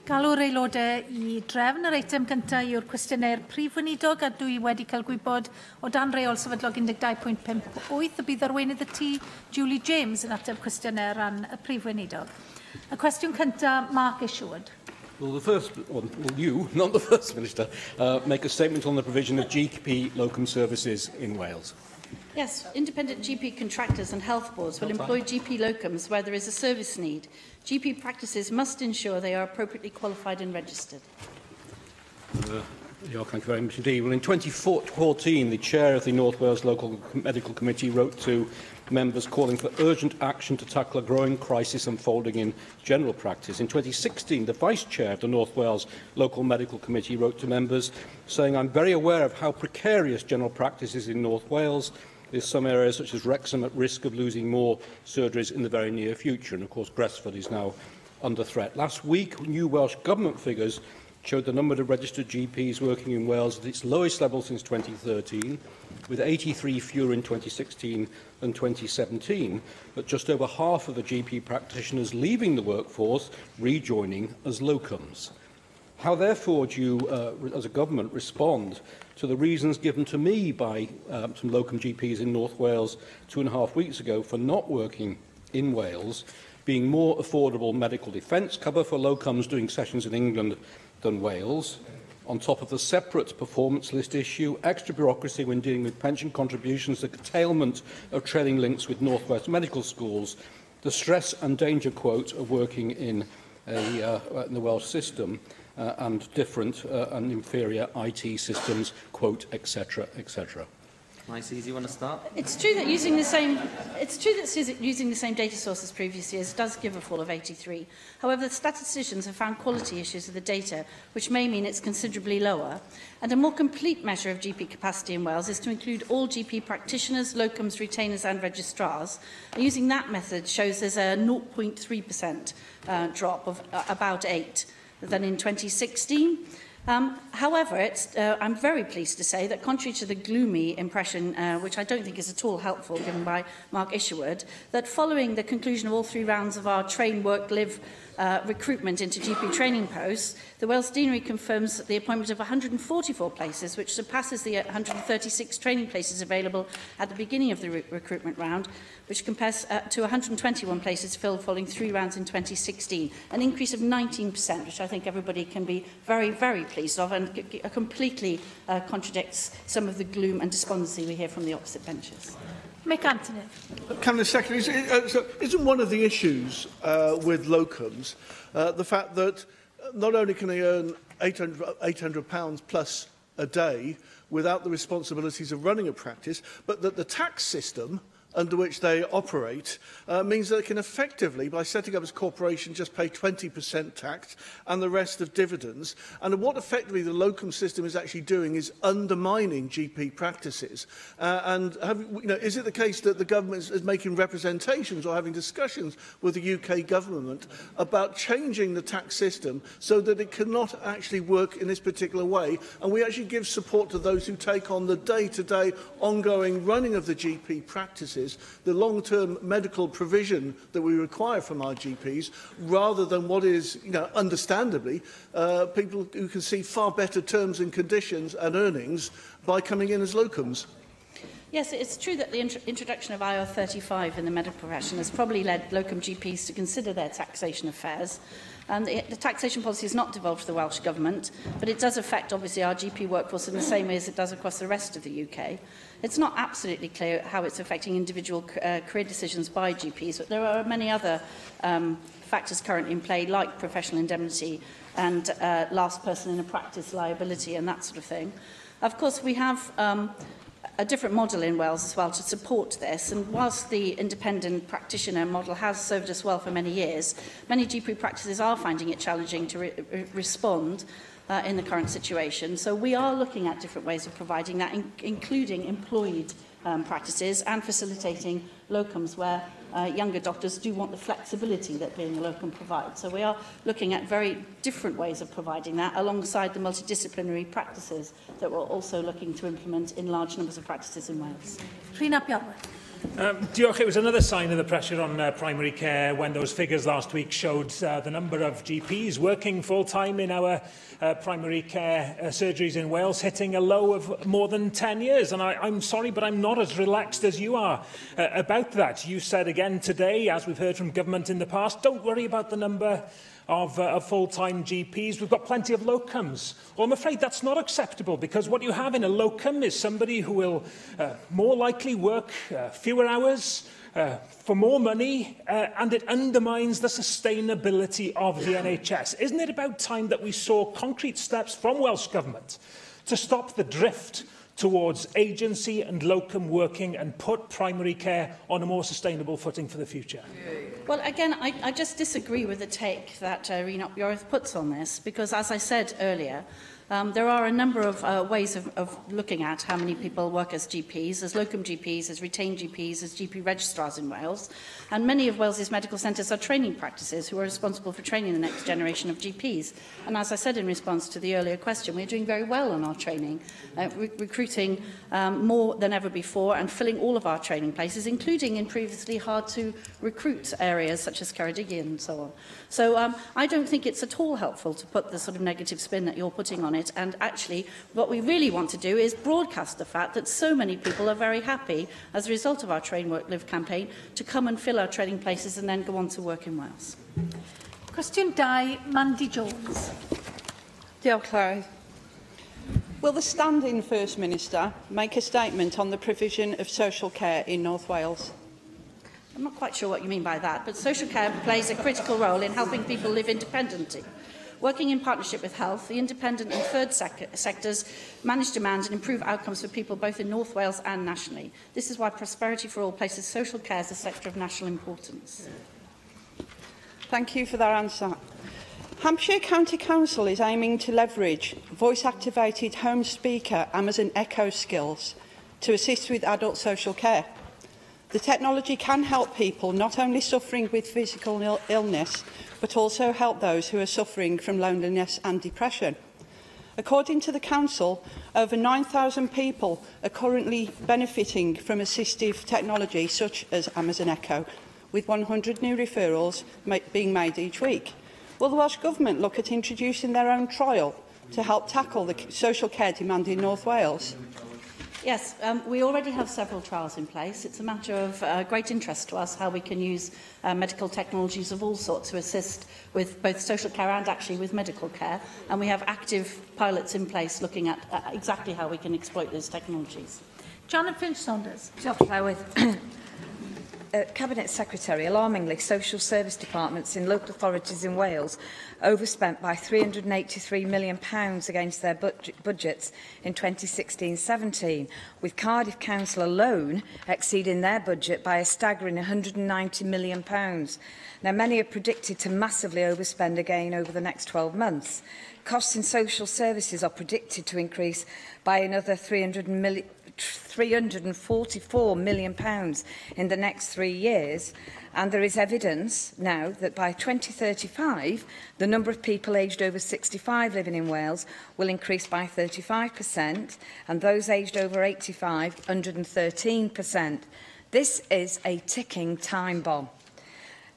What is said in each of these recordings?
Galw'r aelodau i drefn yr eitem cyntaf yw'r cwestiynau'r prif weinidog, a dwi wedi cael gwybod o dan reol sefydlog 12.58 y bydd arweinydd y tŷ Julie James yn ateb cwestiynau ran y prif weinidog. Y cwestiwn cyntaf, Mark Isherwood. Will the first, well, you, not the First Minister, make a statement on the provision of GP locum services in Wales? Yes, independent GP contractors and health boards will employ GP locums where there is a service need. GP practices must ensure they are appropriately qualified and registered. Thank you very much indeed. Well, in 2014, the chair of the North Wales Local Medical Committee wrote to members calling for urgent action to tackle a growing crisis unfolding in general practice. In 2016, the Vice Chair of the North Wales Local Medical Committee wrote to members saying, "I'm very aware of how precarious general practice is in North Wales. There's some areas such as Wrexham at risk of losing more surgeries in the very near future." And of course, Gresford is now under threat. Last week, new Welsh Government figures showed the number of registered GPs working in Wales at its lowest level since 2013, with 83 fewer in 2016 than 2017, but just over half of the GP practitioners leaving the workforce rejoining as locums. How, therefore, do you, as a government, respond to the reasons given to me by some locum GPs in North Wales 2.5 weeks ago for not working in Wales, being more affordable medical defence cover for locums doing sessions in England than Wales, on top of the separate performance list issue, extra bureaucracy when dealing with pension contributions, the curtailment of training links with North West medical schools, the stress and danger quote of working in the Welsh system, and different and inferior IT systems, quote, etc., etc. Nice, easy. You want to start? It's true that using the same data sources previous years does give a fall of 83. However, the statisticians have found quality issues of the data, which may mean it's considerably lower. And a more complete measure of GP capacity in Wales is to include all GP practitioners, locums, retainers and registrars. And using that method shows there's a 0.3% drop of about 8 than in 2016. However, I'm very pleased to say that, contrary to the gloomy impression, which I don't think is at all helpful given by Mark Isherwood, that following the conclusion of all 3 rounds of our train, work, live recruitment into GP training posts, the Wales Deanery confirms the appointment of 144 places, which surpasses the 136 training places available at the beginning of the recruitment round, which compares to 121 places filled following 3 rounds in 2016, an increase of 19%, which I think everybody can be very, very pleased of, and completely contradicts some of the gloom and despondency we hear from the opposite benches. Mick Anthony. Cabinet Secretary, isn't one of the issues with locums the fact that not only can they earn £800 plus a day without the responsibilities of running a practice, but that the tax system under which they operate means that they can effectively, by setting up as a corporation, just pay 20% tax and the rest of dividends. And what effectively the locum system is actually doing is undermining GP practices. Is it the case that the government is making representations or having discussions with the UK government about changing the tax system so that it cannot actually work in this particular way, and we actually give support to those who take on the day-to-day ongoing running of the GP practices, the long-term medical provision that we require from our GPs, rather than what is, understandably, people who can see far better terms and conditions and earnings by coming in as locums? Yes, it's true that the introduction of IR 35 in the medical profession has probably led locum GPs to consider their taxation affairs. And the taxation policy has not devolved to the Welsh Government, but it does affect, obviously, our GP workforce in the same way as it does across the rest of the UK. It's not absolutely clear how it's affecting individual career decisions by GPs, but there are many other factors currently in play, like professional indemnity and last person in a practice liability and that sort of thing. Of course, we have a different model in Wales as well to support this, and whilst the independent practitioner model has served us well for many years, many GP practices are finding it challenging to respond in the current situation. So we are looking at different ways of providing that, including employed practices and facilitating locums where younger doctors do want the flexibility that being a locum provides. So we are looking at very different ways of providing that alongside the multidisciplinary practices that we're also looking to implement in large numbers of practices in Wales. Rhina Bialwe. Diolch. It was another sign of the pressure on primary care when those figures last week showed the number of GPs working full-time in our primary care surgeries in Wales hitting a low of more than 10 years. And I'm sorry, but I'm not as relaxed as you are about that. You said again today, as we've heard from government in the past, don't worry about the number of full-time GPs. We've got plenty of locums. Well, I'm afraid that's not acceptable, because what you have in a locum is somebody who will more likely work fewer hours for more money, and it undermines the sustainability of the NHS. Isn't it about time that we saw concrete steps from Welsh Government to stop the drift towards agency and locum working and put primary care on a more sustainable footing for the future? Well, again, I just disagree with the take that Rhys Iorwerth puts on this, because, as I said earlier, there are a number of ways of looking at how many people work as GPs, as locum GPs, as retained GPs, as GP registrars in Wales. And many of Wales's medical centres are training practices who are responsible for training the next generation of GPs. And as I said in response to the earlier question, we're doing very well on our training, recruiting more than ever before and filling all of our training places, including in previously hard to recruit areas such as Ceredigion and so on. So I don't think it's at all helpful to put the sort of negative spin that you're putting on it. And actually, what we really want to do is broadcast the fact that so many people are very happy, as a result of our Train, Work, Live campaign, to come and fill our training places and then go on to work in Wales. Cwestiwn 2, Mandy Jones. Diolch, Clary. Will the standing First Minister make a statement on the provision of social care in North Wales? I'm not quite sure what you mean by that, but social care plays a critical role in helping people live independently. Working in partnership with health, the independent and third sectors manage demand and improve outcomes for people both in North Wales and nationally. This is why Prosperity for All places social care as a sector of national importance. Thank you for that answer. Hampshire County Council is aiming to leverage voice-activated home speaker Amazon Echo skills to assist with adult social care. The technology can help people not only suffering with physical illness, but also help those who are suffering from loneliness and depression. According to the Council, over 9,000 people are currently benefiting from assistive technology such as Amazon Echo, with 100 new referrals being made each week. Will the Welsh Government look at introducing their own trial to help tackle the social care demand in North Wales? Yes, we already have several trials in place. It's a matter of great interest to us how we can use medical technologies of all sorts to assist with both social care and actually with medical care. And we have active pilots in place looking at exactly how we can exploit those technologies. Janet Finch-Saunders. Cabinet Secretary, alarmingly, social service departments in local authorities in Wales overspent by £383 million against their budgets in 2016-17, with Cardiff Council alone exceeding their budget by a staggering £190 million. Now, many are predicted to massively overspend again over the next 12 months. Costs in social services are predicted to increase by another £344 million in the next 3 years, and there is evidence now that by 2035 the number of people aged over 65 living in Wales will increase by 35%, and those aged over 85 113%. This is a ticking time bomb.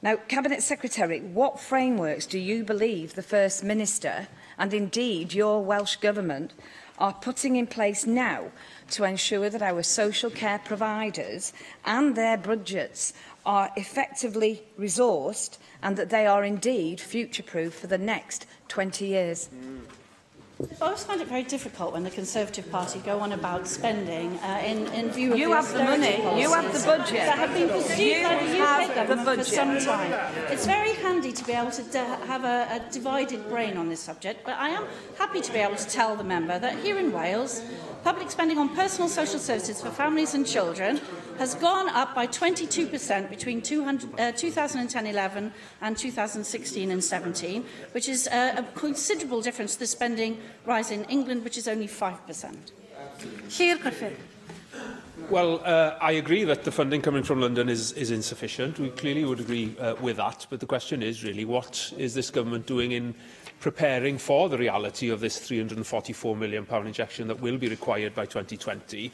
Now, Cabinet Secretary, what frameworks do you believe the First Minister and indeed your Welsh Government are putting in place now to ensure that our social care providers and their budgets are effectively resourced and that they are indeed future-proof for the next 20 years? I always find it very difficult when the Conservative Party go on about spending in view of you the have the money, you have the budget that have been pursued by the UK government for some time. It's very handy to be able to have a divided brain on this subject, but I am happy to be able to tell the member that here in Wales, public spending on personal social services for families and children has gone up by 22% between 2010-11 and 2016 and 17, which is a considerable difference to the spending rise in England, which is only 5%. Llŷr Griffith. Well, I agree that the funding coming from London is insufficient. We clearly would agree with that. But the question is really, what is this government doing in preparing for the reality of this £344 million injection that will be required by 2020.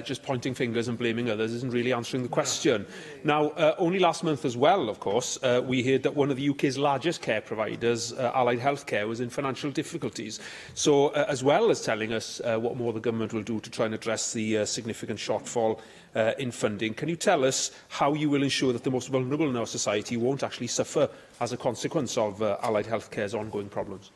Just pointing fingers and blaming others isn't really answering the question. Now, only last month as well, of course, we heard that one of the UK's largest care providers, Allied Healthcare, was in financial difficulties. So, as well as telling us what more the government will do to try and address the significant shortfall in funding, can you tell us how you will ensure that the most vulnerable in our society won't actually suffer as a consequence of Allied Healthcare's ongoing problems?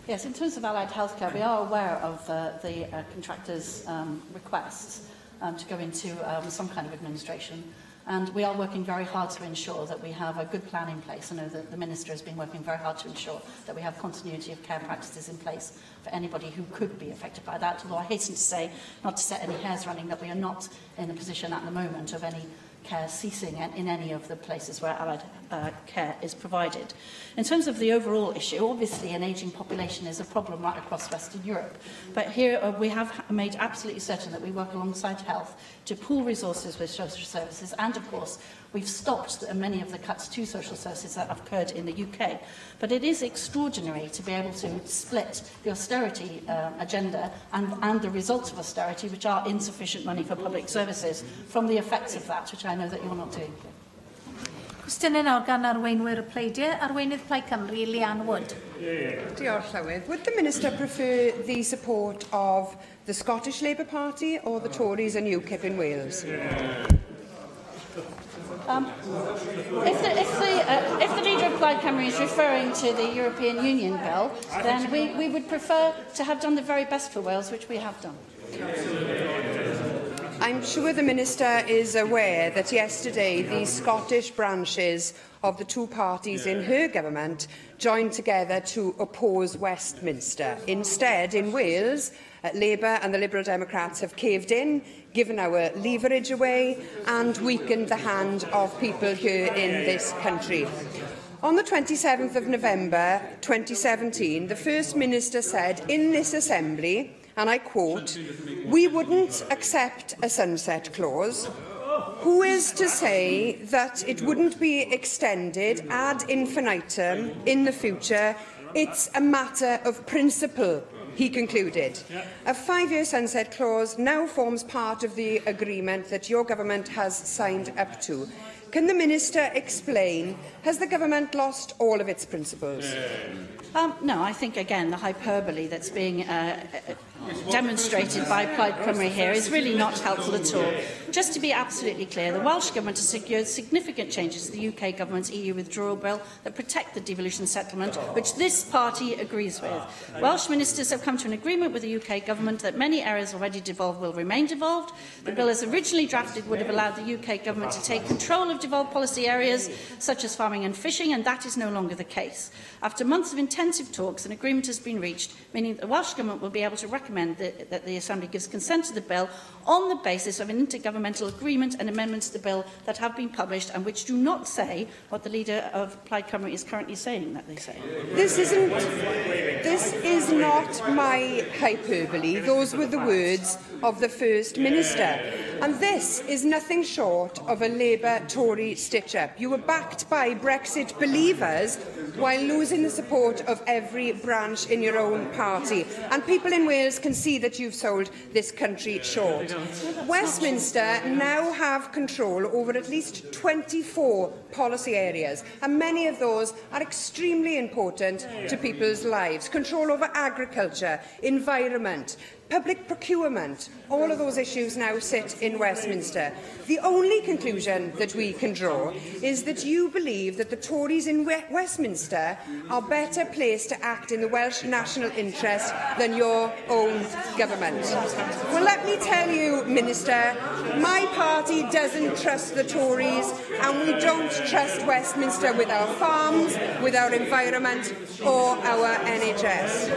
Yes, in terms of Allied Healthcare, we are aware of the contractors' requests to go into some kind of administration, and we are working very hard to ensure that we have a good plan in place. I know that the Minister has been working very hard to ensure that we have continuity of care practices in place for anybody who could be affected by that, although I hasten to say, not to set any hairs running, that we are not in a position at the moment of any care ceasing in any of the places where allied care is provided. In terms of the overall issue, obviously an ageing population is a problem right across Western Europe, but here we have made absolutely certain that we work alongside health to pool resources with social services, and of course we've stopped many of the cuts to social services that have occurred in the UK. But it is extraordinary to be able to split the austerity agenda and the results of austerity, which are insufficient money for public services, from the effects of that, which I know that you're not doing. Cwestiynau nawr gan arweinwyr y pleidiau. Arweinydd Plaid Cymru, Leanne Wood. Diolch, Llywydd. Would the Minister prefer the support of the Scottish Labour Party or the Tories and UKIP in Wales? If the leader of Plaid Cymru is referring to the European Union bill, then we would prefer to have done the very best for Wales, which we have done. I'm sure the Minister is aware that yesterday the Scottish branches of the two parties in her government joined together to oppose Westminster. Instead, in Wales, Labour and the Liberal Democrats have caved in, given our leverage away and weakened the hand of people here in this country. On the 27th of November 2017, the First Minister said in this Assembly, and I quote, "We wouldn't accept a sunset clause. Who is to say that it wouldn't be extended ad infinitum in the future? It's a matter of principle," he concluded. A 5-year sunset clause now forms part of the agreement that your government has signed up to. Can the Minister explain, has the government lost all of its principles? No, I think, again, the hyperbole that's being demonstrated by Plaid Cymru here is really not helpful at all. Just to be absolutely clear, the Welsh Government has secured significant changes to the UK Government's EU withdrawal bill that protect the devolution settlement, which this party agrees with. Welsh ministers have come to an agreement with the UK Government that many areas already devolved will remain devolved. The bill as originally drafted would have allowed the UK Government to take control of devolved policy areas such as farming and fishing, and that is no longer the case. After months of intensive talks, an agreement has been reached, meaning that the Welsh Government will be able to recommend that the Assembly gives consent to the bill on the basis of an intergovernmental agreement and amendments to the bill that have been published and which do not say what the leader of Plaid Cymru is currently saying that they say. This is not my hyperbole. Those were the words of the First Minister. And this is nothing short of a Labour-Tory stitch-up. You were backed by Brexit believers while losing the support of every branch in your own party. And people in Wales can see that you've sold this country short. Westminster now have control over at least 24 policy areas, and many of those are extremely important to people's lives. Control over agriculture, environment, public procurement, all of those issues now sit in Westminster. The only conclusion that we can draw is that you believe that the Tories in Westminster are better placed to act in the Welsh national interest than your own government. Well, let me tell you, Minister, my party doesn't trust the Tories, and we don't trust Westminster with our farms, with our environment, or our NHS.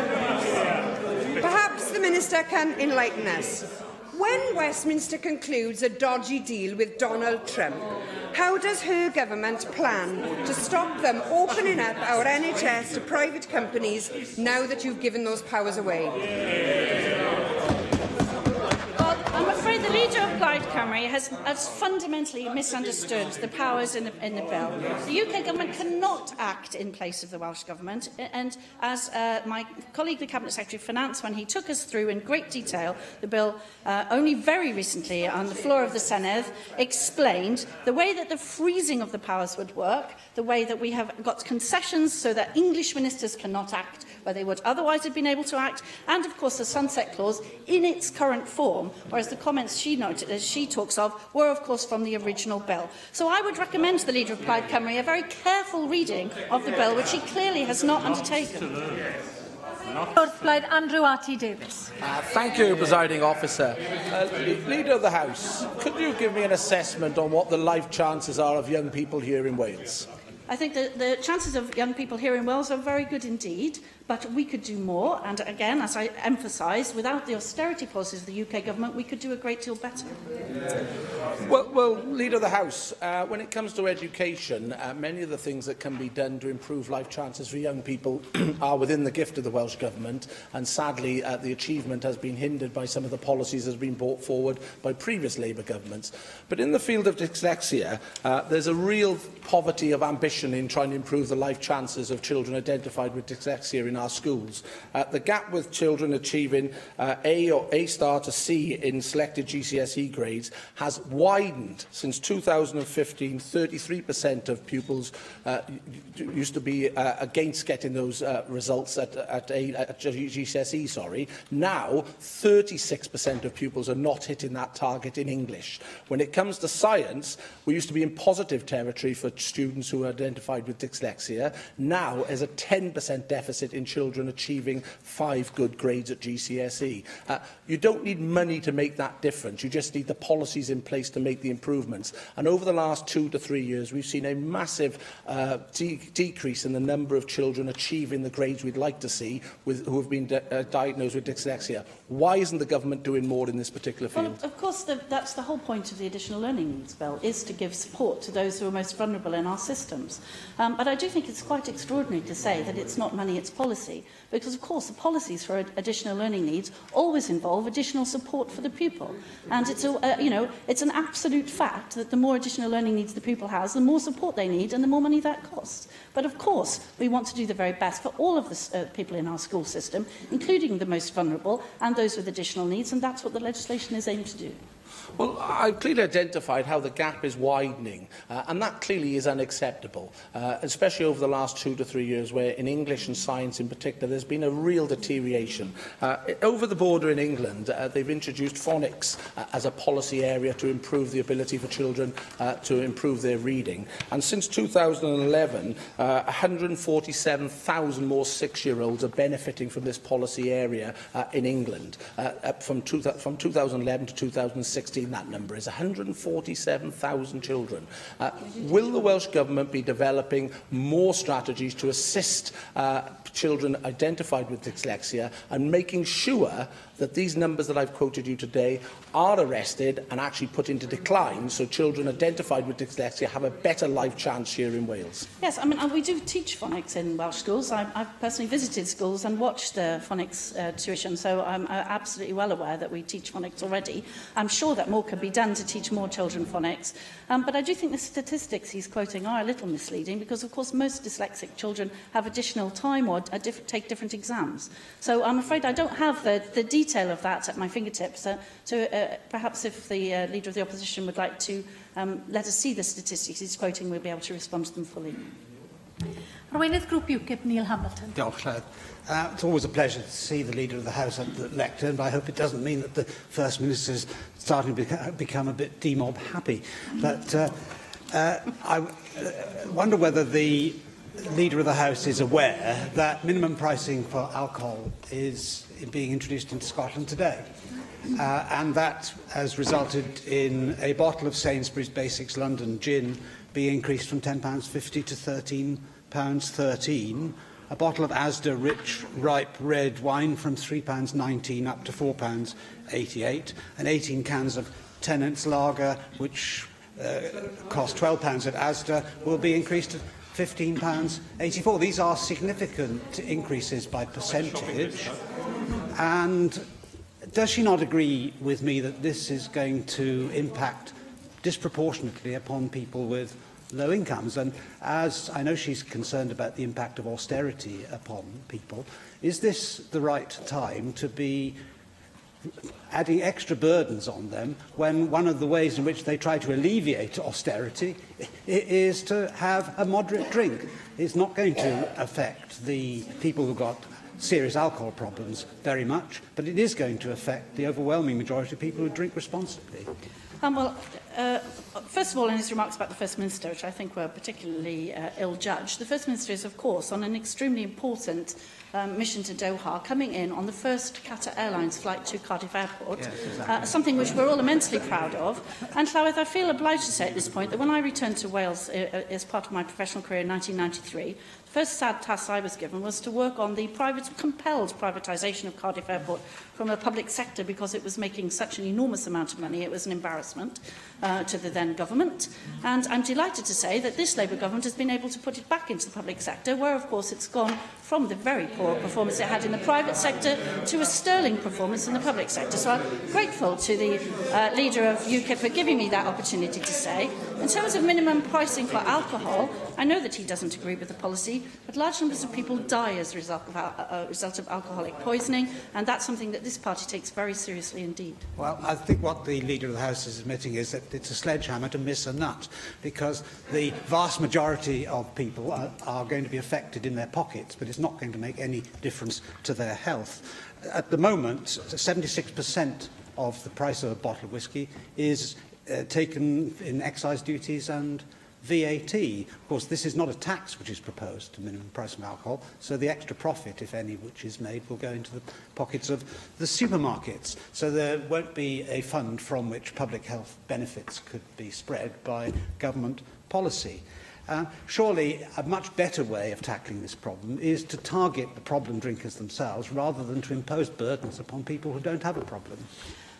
Perhaps the Minister can enlighten us. When Westminster concludes a dodgy deal with Donald Trump, how does her government plan to stop them opening up our NHS to private companies now that you've given those powers away? Well, I'm afraid the Leader of Plaid Cymru has fundamentally misunderstood the powers in the bill. The UK Government cannot act in place of the Welsh Government, and as my colleague, the Cabinet Secretary of Finance, when he took us through in great detail the bill only very recently on the floor of the Senedd, explained the way that the freezing of the powers would work, the way that we have got concessions so that English ministers cannot act where they would otherwise have been able to act, and of course the sunset clause in its current form, whereas the comments she talks of were of course from the original bill. So I would recommend to the Leader of Plaid Cymru a very careful reading of the bill, which he clearly has not undertaken. North Plaid, Andrew R.T. Davis. Thank you, Presiding Officer. Leader of the House, could you give me an assessment on what the life chances are of young people here in Wales? I think that the chances of young people here in Wales are very good indeed, but we could do more. And again, as I emphasised, without the austerity policies of the UK Government, we could do a great deal better. Well, Leader of the House, when it comes to education, many of the things that can be done to improve life chances for young people are within the gift of the Welsh Government, and sadly the achievement has been hindered by some of the policies that have been brought forward by previous Labour governments. But in the field of dyslexia, there's a real poverty of ambition in trying to improve the life chances of children identified with dyslexia in our schools. The gap with children achieving A or A star to C in selected GCSE grades has widened since 2015. 33% of pupils used to be against getting those results at GCSE. Sorry. Now, 36% of pupils are not hitting that target in English. When it comes to science, we used to be in positive territory for students who are identified with dyslexia. Now, there's a 10% deficit in children achieving 5 good grades at GCSE. You don't need money to make that difference. You just need the policies in place to make the improvements. And over the last 2 to 3 years, we've seen a massive decrease in the number of children achieving the grades we'd like to see who have been diagnosed with dyslexia. Why isn't the government doing more in this particular field? Well, of course, that's the whole point of the Additional Learning Needs Bill, is to give support to those who are most vulnerable in our systems. But I do think it's quite extraordinary to say that it's not money, it's policy, because of course the policies for additional learning needs always involve additional support for the pupil. And it's it's an absolute fact that the more additional learning needs the pupil has, the more support they need and the more money that costs. But of course, we want to do the very best for all of the people in our school system, including the most vulnerable and those with additional needs, and that's what the legislation is aimed to do. Well, I've clearly identified how the gap is widening, and that clearly is unacceptable, especially over the last 2 to 3 years, where in English and science in particular, there's been a real deterioration. Over the border in England, they've introduced phonics as a policy area to improve the ability for children to improve their reading. And since 2011, 147,000 more 6-year-olds are benefiting from this policy area in England. From 2011 to 2016, that number is 147,000 children. Will the Welsh Government be developing more strategies to assist children identified with dyslexia and making sure that these numbers that I've quoted you today are arrested and actually put into decline, so children identified with dyslexia have a better life chance here in Wales? Yes, I mean, we do teach phonics in Welsh schools. I've personally visited schools and watched the phonics tuition, so I'm absolutely well aware that we teach phonics already. I'm sure that more can be done to teach more children phonics, but I do think the statistics he's quoting are a little misleading, because of course most dyslexic children have additional time or take different exams. So I'm afraid I don't have the detail of that at my fingertips. Perhaps if the Leader of the Opposition would like to let us see the statistics he's quoting, we'll be able to respond to them fully. Arweinydd Grŵp UKIP, Neil Hamilton. Diolch, Lled. It's always a pleasure to see the Leader of the House at the lectern, but I hope it doesn't mean that the First Minister is starting to become a bit demob happy. But I wonder whether the Leader of the House is aware that minimum pricing for alcohol is being introduced into Scotland today. And that has resulted in a bottle of Sainsbury's Basics London gin being increased from £10.50 to £13.13, a bottle of Asda Rich Ripe Red Wine from £3.19 up to £4.88, and 18 cans of Tennent's Lager, which cost £12 at Asda, will be increased to £15.84. These are significant increases by percentage. And Does she not agree with me that this is going to impact disproportionately upon people with low incomes? And as I know she's concerned about the impact of austerity upon people, is this the right time to be adding extra burdens on them when one of the ways in which they try to alleviate austerity is to have a moderate drink? It's not going to affect the people who've got serious alcohol problems very much, but it is going to affect the overwhelming majority of people who drink responsibly. First of all, in his remarks about the First Minister, which I think were particularly ill-judged, the First Minister is, of course, on an extremely important mission to Doha, coming in on the first Qatar Airlines flight to Cardiff Airport, yes, exactly. Something which we're all immensely proud of. And Llywedd, I feel obliged to say at this point that when I returned to Wales as part of my professional career in 1993, the first sad task I was given was to work on the compelled privatisation of Cardiff Airport from the public sector because it was making such an enormous amount of money. It was an embarrassment to the then government. And I'm delighted to say that this Labour government has been able to put it back into the public sector, where, of course, it's gone from the very poor performance it had in the private sector to a sterling performance in the public sector. So I'm grateful to the leader of UKIP for giving me that opportunity to say. In terms of minimum pricing for alcohol, I know that he doesn't agree with the policy, but large numbers of people die as a result of alcoholic poisoning, and that's something that this party takes very seriously indeed. Well, I think what the Leader of the House is admitting is that it's a sledgehammer to miss a nut, because the vast majority of people are going to be affected in their pockets, but it's not going to make any difference to their health. At the moment, 76% of the price of a bottle of whisky is taken in excise duties and VAT. Of course, this is not a tax which is proposed to minimum price of alcohol, so the extra profit, if any, which is made will go into the pockets of the supermarkets. So there won't be a fund from which public health benefits could be spread by government policy. Surely a much better way of tackling this problem is to target the problem drinkers themselves rather than to impose burdens upon people who don't have a problem.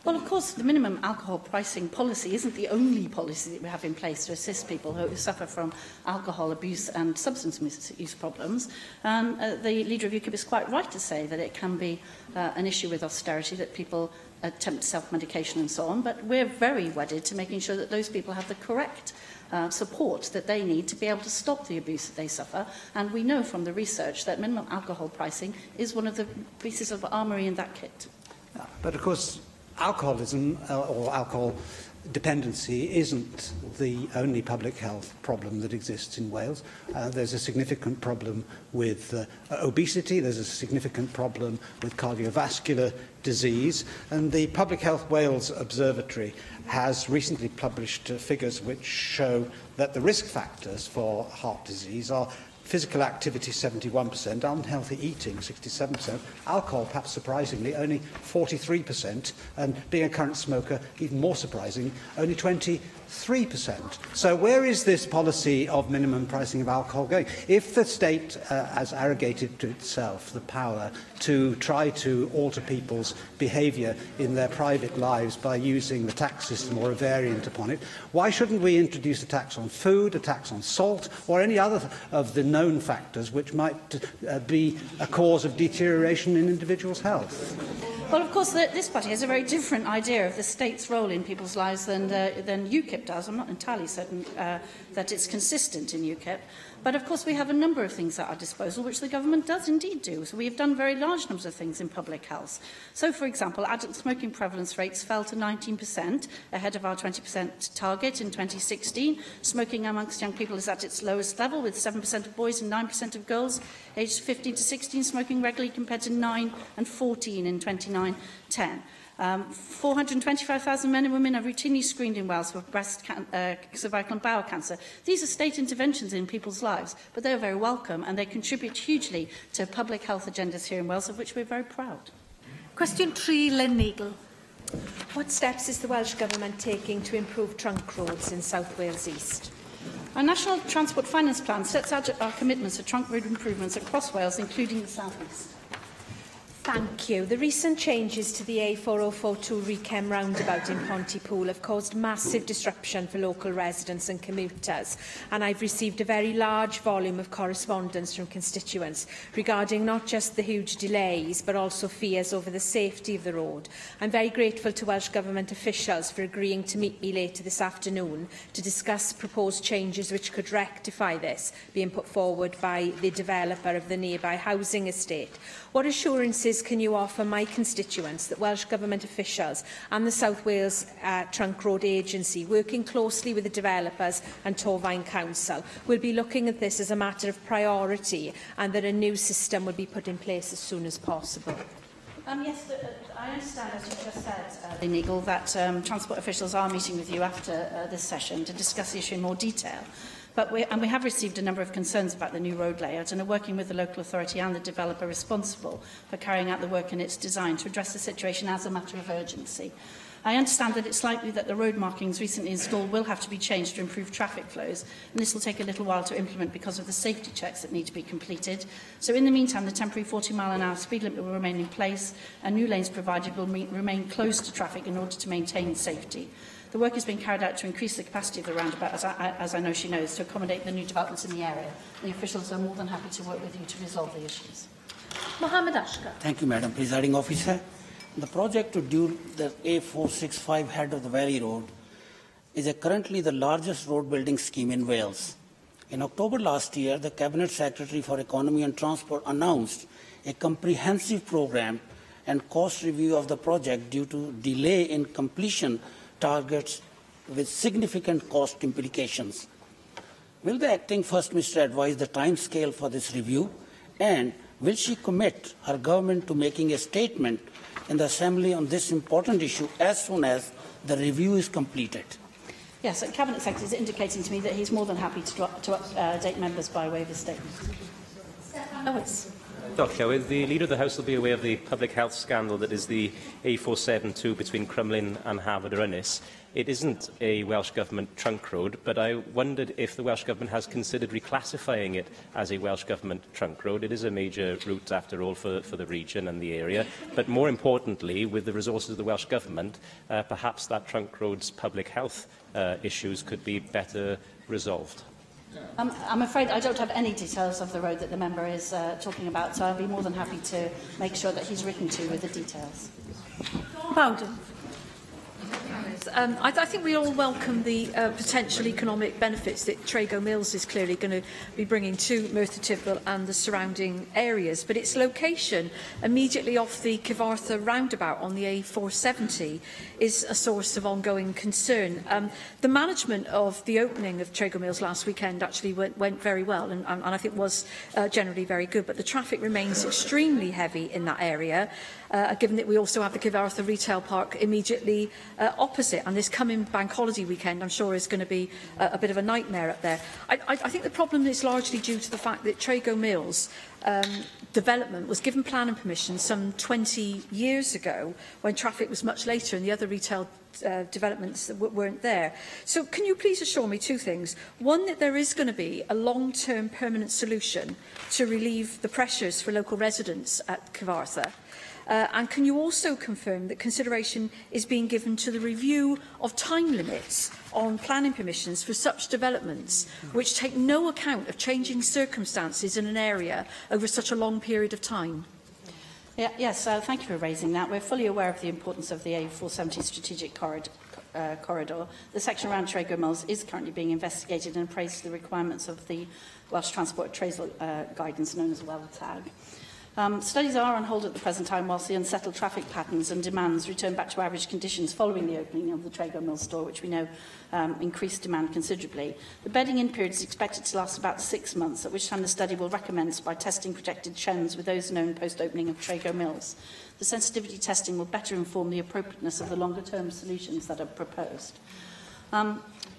Well, of course, the minimum alcohol pricing policy isn't the only policy that we have in place to assist people who suffer from alcohol abuse and substance misuse problems. The Leader of UKIP is quite right to say that it can be an issue with austerity, that people attempt self-medication and so on, but we're very wedded to making sure that those people have the correct support that they need to be able to stop the abuse that they suffer. And we know from the research that minimum alcohol pricing is one of the pieces of armoury in that kit. But of course, alcoholism or alcohol dependency isn't the only public health problem that exists in Wales. There's a significant problem with obesity, there's a significant problem with cardiovascular disease, and the Public Health Wales Observatory has recently published figures which show that the risk factors for heart disease are physical activity 71%, unhealthy eating 67%, alcohol, perhaps surprisingly, only 43%, and being a current smoker, even more surprising, only 23%. So where is this policy of minimum pricing of alcohol going? If the state has arrogated to itself the power to try to alter people's behaviour in their private lives by using the tax system or a variant upon it, why shouldn't we introduce a tax on food, a tax on salt, or any other of the known factors which might be a cause of deterioration in individuals' health? Well, of course, this party has a very different idea of the state's role in people's lives than UKIP does. I'm not entirely certain that it's consistent in UKIP. But, of course, we have a number of things at our disposal, which the government does indeed do. So we have done very large numbers of things in public health. So, for example, adult smoking prevalence rates fell to 19%, ahead of our 20% target in 2016. Smoking amongst young people is at its lowest level, with 7% of boys and 9% of girls aged 15 to 16 smoking regularly, compared to 9 and 14 in 2010. 425,000 men and women are routinely screened in Wales for breast, cervical and bowel cancer. These are state interventions in people's lives, but they are very welcome and they contribute hugely to public health agendas here in Wales, of which we're very proud. Question 3, Lynn Neagle. What steps is the Welsh Government taking to improve trunk roads in South Wales East? Our National Transport Finance Plan sets out our commitments to trunk road improvements across Wales, including the South East. Thank you. The recent changes to the A4042 Rechem roundabout in Pontypool have caused massive disruption for local residents and commuters, and I've received a very large volume of correspondence from constituents regarding not just the huge delays but also fears over the safety of the road. I'm very grateful to Welsh Government officials for agreeing to meet me later this afternoon to discuss proposed changes which could rectify this, being put forward by the developer of the nearby housing estate. What assurances can you offer my constituents that Welsh Government officials and the South Wales Trunk Road Agency, working closely with the developers and Torfaen Council, will be looking at this as a matter of priority and that a new system will be put in place as soon as possible? Yes, I understand, as you just said, Nigel, that transport officials are meeting with you after this session to discuss the issue in more detail. But we have received a number of concerns about the new road layout and are working with the local authority and the developer responsible for carrying out the work in its design to address the situation as a matter of urgency. I understand that it's likely that the road markings recently installed will have to be changed to improve traffic flows, and this will take a little while to implement because of the safety checks that need to be completed. So in the meantime, the temporary 40-mile-an-hour speed limit will remain in place, and new lanes provided will remain closed to traffic in order to maintain safety. The work is being carried out to increase the capacity of the roundabout, as I know she knows, to accommodate the new developments in the area. And the officials are more than happy to work with you to resolve the issues. Mohammed Ashkar. Thank you, Madam Presiding Officer. The project to do the A465 head of the Valley Road is currently the largest road building scheme in Wales. In October last year, the Cabinet Secretary for Economy and Transport announced a comprehensive programme and cost review of the project due to delay in completion targets with significant cost implications. Will the Acting First Minister advise the timescale for this review, and will she commit her government to making a statement in the Assembly on this important issue as soon as the review is completed? Yes, the Cabinet Secretary is indicating to me that he's more than happy to update members by way of a statement. Lewis. The Leader of the House will be aware of the public health scandal that is the A472 between Crumlin and Harvard Ynys. It isn't a Welsh Government trunk road, but I wondered if the Welsh Government has considered reclassifying it as a Welsh Government trunk road. It is a major route, after all, for the region and the area. But more importantly, with the resources of the Welsh Government, perhaps that trunk road's public health issues could be better resolved. I'm afraid I don't have any details of the road that the member is talking about, so I'll be more than happy to make sure that he's written to with the details. Bowden. I think we all welcome the potential economic benefits that Trago Mills is clearly going to be bringing to Merthyr Tydfil and the surrounding areas, but its location immediately off the Cyfarthfa roundabout on the A470 is a source of ongoing concern. The management of the opening of Trago Mills last weekend actually went very well and I think was generally very good, but the traffic remains extremely heavy in that area, given that we also have the Cyfarthfa retail park immediately opposite. And this coming bank holiday weekend, I'm sure, is going to be a bit of a nightmare up there. I think the problem is largely due to the fact that Trago Mills development was given planning permission some 20 years ago when traffic was much later and the other retail developments weren't there. So can you please assure me two things? One, that there is going to be a long-term permanent solution to relieve the pressures for local residents at Cyfarthfa. And can you also confirm that consideration is being given to the review of time limits on planning permissions for such developments which take no account of changing circumstances in an area over such a long period of time? Yes, thank you for raising that. We're fully aware of the importance of the A470 strategic corridor. The section around Trago Mills is currently being investigated and appraised to the requirements of the Welsh Transport Appraisal Guidance, known as WELTAG. Studies are on hold at the present time whilst the unsettled traffic patterns and demands return back to average conditions following the opening of the Trago Mills store, which we know increased demand considerably. The bedding-in period is expected to last about 6 months, at which time the study will recommence by testing projected trends with those known post-opening of Trago Mills. The sensitivity testing will better inform the appropriateness of the longer-term solutions that are proposed.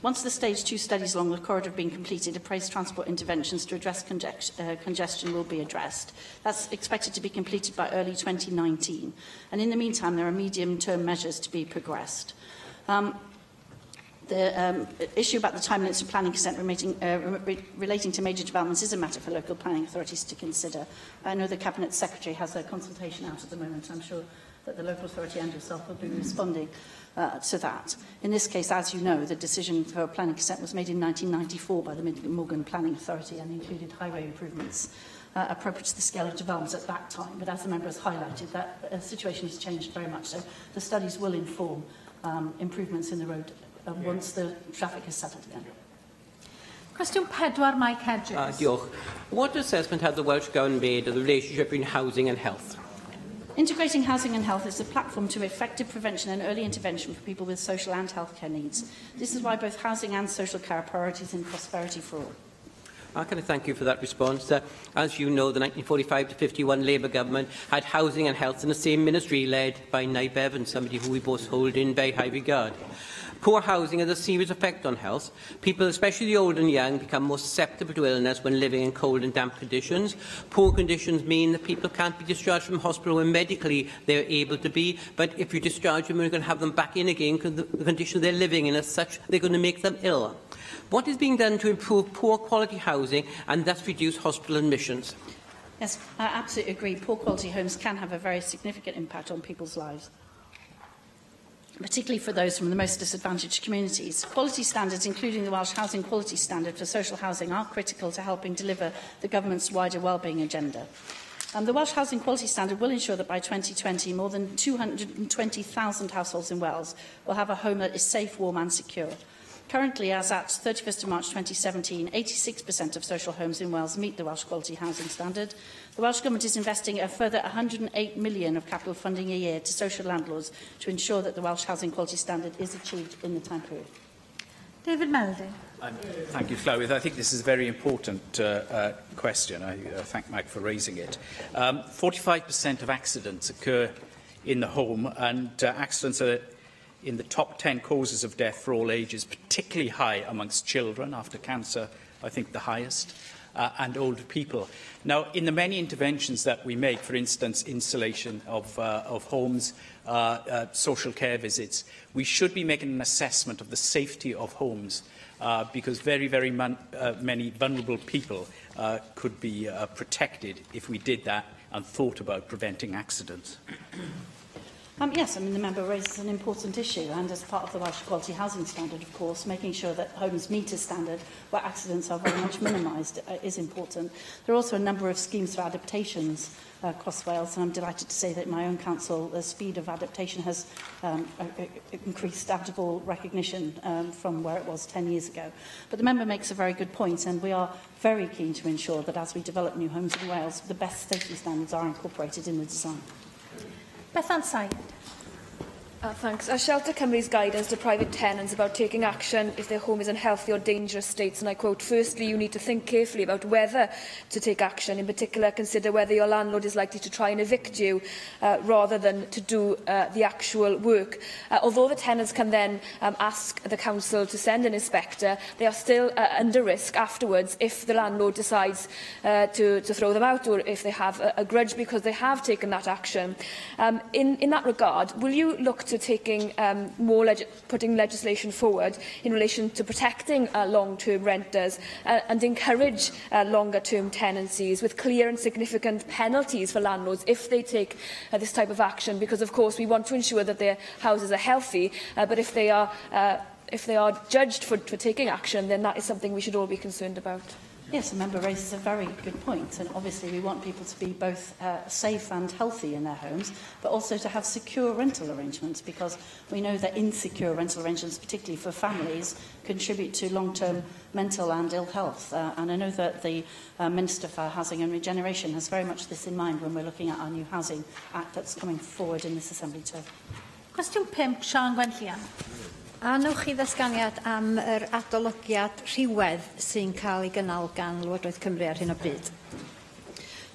Once the Stage 2 studies along the corridor have been completed, appraised transport interventions to address congestion will be addressed. That's expected to be completed by early 2019. And in the meantime, there are medium-term measures to be progressed. The The issue about the time limits of planning consent relating to major developments is a matter for local planning authorities to consider. I know the Cabinet Secretary has a consultation out at the moment. I'm sure that the local authority and yourself will be responding to that. In this case, as you know, the decision for planning consent was made in 1994 by the Mid-Morgan Planning Authority and included highway improvements appropriate to the scale of developments at that time. But as the member has highlighted, that situation has changed very much. So the studies will inform improvements in the road once the traffic has settled again. Cwestiwn 4, Mike Hedges. Diolch. What assessment has the Welsh Government made of the relationship between housing and health? Integrating housing and health is a platform to effective prevention and early intervention for people with social and healthcare needs. This is why both housing and social care are priorities in Prosperity for All. Can I thank you for that response? As you know, the 1945 to 51 Labour government had housing and health in the same ministry, led by Nye Bevan, somebody who we both hold in very high regard. Poor housing has a serious effect on health. People, especially the old and young, become more susceptible to illness when living in cold and damp conditions. Poor conditions mean that people can't be discharged from hospital when medically they're able to be, but if you discharge them, you're going to have them back in again because the condition they're living in as such, they're going to make them ill. What is being done to improve poor quality housing and thus reduce hospital admissions? Yes, I absolutely agree. Poor quality homes can have a very significant impact on people's lives, particularly for those from the most disadvantaged communities. Quality standards, including the Welsh Housing Quality Standard for social housing, are critical to helping deliver the government's wider wellbeing agenda. The Welsh Housing Quality Standard will ensure that by 2020, more than 220,000 households in Wales will have a home that is safe, warm and secure. Currently, as at 31st of March 2017, 86% of social homes in Wales meet the Welsh Quality Housing Standard. The Welsh Government is investing a further £108 million of capital funding a year to social landlords to ensure that the Welsh Housing Quality Standard is achieved in the time period. David Melding. Thank you, Llywydd. I think this is a very important question. I thank Mike for raising it. 45% of accidents occur in the home, and accidents are in the top 10 causes of death for all ages, particularly high amongst children, after cancer, I think the highest, and older people. Now, in the many interventions that we make, for instance, insulation of homes, social care visits, we should be making an assessment of the safety of homes, because very, very many vulnerable people could be protected if we did that and thought about preventing accidents. Yes, I mean, the member raises an important issue, and as part of the Welsh Quality Housing Standard, of course, making sure that homes meet a standard where accidents are very much minimised is important. There are also a number of schemes for adaptations across Wales, and I'm delighted to say that in my own council, the speed of adaptation has increased out of all recognition from where it was 10 years ago. But the member makes a very good point, and we are very keen to ensure that as we develop new homes in Wales, the best safety standards are incorporated in the design. Bethan Syed. Thanks. Shelter Cymru's guidance to private tenants about taking action if their home is in unhealthy or dangerous states, and I quote, "Firstly, you need to think carefully about whether to take action. In particular, consider whether your landlord is likely to try and evict you rather than to do the actual work." Although the tenants can then ask the council to send an inspector, they are still under risk afterwards if the landlord decides to throw them out, or if they have a grudge because they have taken that action. In that regard, will you look to taking putting legislation forward in relation to protecting long-term renters and encourage longer-term tenancies with clear and significant penalties for landlords if they take this type of action? Because, of course, we want to ensure that their houses are healthy, but if they are judged for taking action, then that is something we should all be concerned about. Yes, the member raises a very good point, and obviously we want people to be both safe and healthy in their homes, but also to have secure rental arrangements, because we know that insecure rental arrangements, particularly for families, contribute to long-term mental and ill health. And I know that the Minister for Housing and Regeneration has very much this in mind when we're looking at our new Housing Act that's coming forward in this Assembly term. Cwestiwn 5, Siân Gwenllian. Annwch chi ddysganiad am yr adolygiad rhywedd sy'n cael ei gynnal gan Llywodraeth Cymru ar hyn o bryd?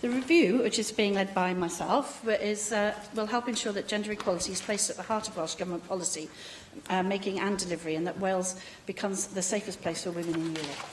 The review, which is being led by myself, will help ensure that gender equality is placed at the heart of Welsh Government policy making and delivery, and that Wales becomes the safest place for women in Europe.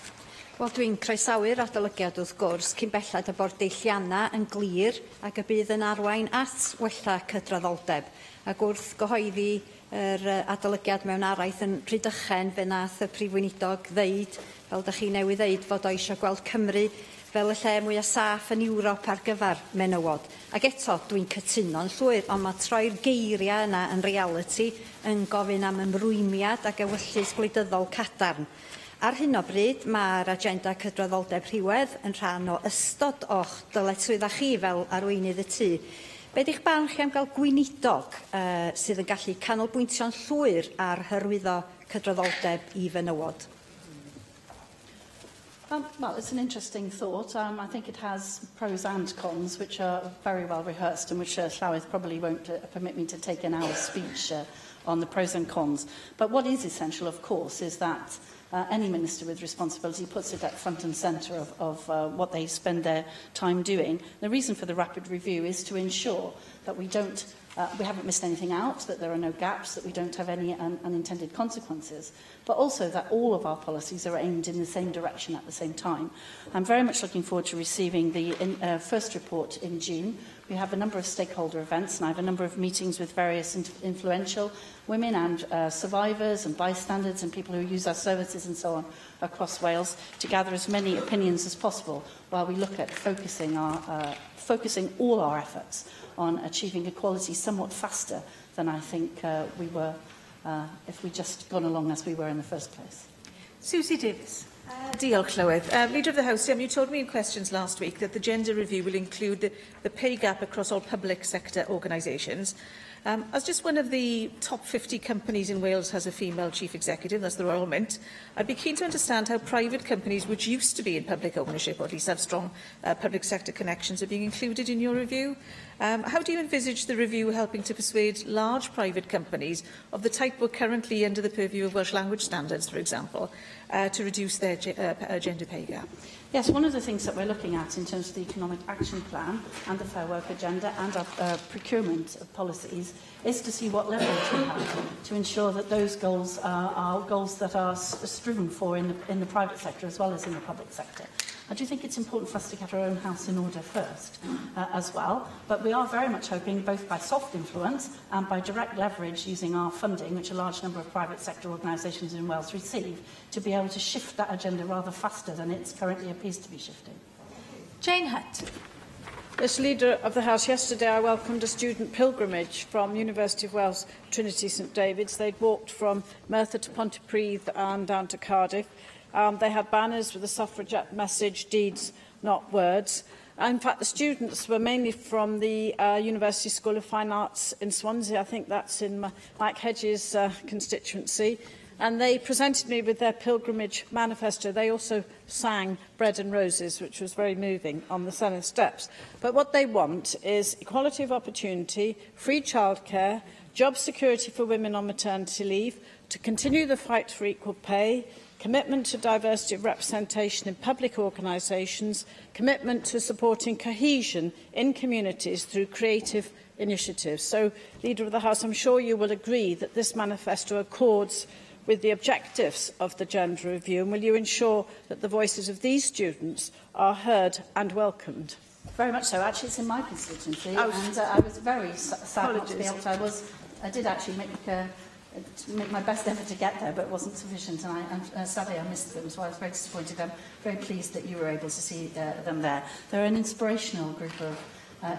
Wel, dwi'n croesawu'r adolygiad wrth gwrs, cyn belled y bod deillianna yn glir ac y bydd yn arwain at wella cydraddoldeb. Ac wrth gyhoeddi yr adolygiad mewn araith yn Rhydychen, fe nath y Prif Weinidog ddeud, fel ydych chi newydd ddeud, fod o eisiau gweld Cymru fel y lle mwyaf saff yn Ewrop ar gyfer menywod. Ac eto, dwi'n cytuno'n llwyr, ond mae troi'r geiriau yna yn reality yn gofyn am ymrwymiad ac ewyllus gwleidyddol cadarn. Ar hyn o bryd, mae'r agenda cydraddoldeb rhiwedd yn rhan o ystod o'ch dyletswydda chi fel arweinydd y tŷ. Be di'ch barn chi am gael gweinidog sydd yn gallu canolbwyntio'n llwyr ar hyrwyddo cydraddoldeb i fenywod? Well, it's an interesting thought. I think it has pros and cons, which are very well rehearsed and which Llywelyn probably won't permit me to take an hour's speech on the pros and cons. But what is essential, of course, is that any minister with responsibility puts it at front and centre of what they spend their time doing. The reason for the rapid review is to ensure that we haven't missed anything out, that there are no gaps, that we don't have any unintended consequences, but also that all of our policies are aimed in the same direction at the same time. I'm very much looking forward to receiving the first report in June. We have a number of stakeholder events, and I have a number of meetings with various influential women and survivors and bystanders and people who use our services and so on across Wales to gather as many opinions as possible while we look at focusing all our efforts on achieving equality somewhat faster than I think we were if we'd just gone along as we were in the first place. Susie Davis. Diolch, Llywydd. Leader of the House, you told me in questions last week that the gender review will include the pay gap across all public sector organisations. As just one of the top 50 companies in Wales has a female chief executive, that's the Royal Mint, I'd be keen to understand how private companies which used to be in public ownership, or at least have strong public sector connections, are being included in your review. How do you envisage the review helping to persuade large private companies of the type we're currently under the purview of Welsh language standards, for example, to reduce their gender pay gap? Yes, one of the things that we're looking at in terms of the Economic Action Plan and the Fair Work Agenda and our procurement of policies is to see what leverage we have to ensure that those goals are goals that are striven for in the private sector as well as in the public sector. I do think it's important for us to get our own house in order first as well, but we are very much hoping both by soft influence and by direct leverage using our funding, which a large number of private sector organisations in Wales receive, to be able to shift that agenda rather faster than it currently appears to be shifting. Jane Hutt. As Leader of the House, yesterday I welcomed a student pilgrimage from University of Wales Trinity St David's. They'd walked from Merthyr to Pontypridd and down to Cardiff. They had banners with the suffragette message, deeds, not words. In fact, the students were mainly from the University School of Fine Arts in Swansea. I think that's in Mike Hedges' constituency. And they presented me with their pilgrimage manifesto. They also sang Bread and Roses, which was very moving, on the Senedd steps. But what they want is equality of opportunity, free childcare, job security for women on maternity leave, to continue the fight for equal pay, commitment to diversity of representation in public organisations, commitment to supporting cohesion in communities through creative initiatives. So, Leader of the House, I'm sure you will agree that this manifesto accords with the objectives of the gender review, and will you ensure that the voices of these students are heard and welcomed? Very much so. Actually, it's in my constituency, and I was very sad not to be able to. I did actually make my best effort to get there, but it wasn't sufficient, and sadly I missed them, so I was very disappointed. I'm very pleased that you were able to see them there. They're an inspirational group of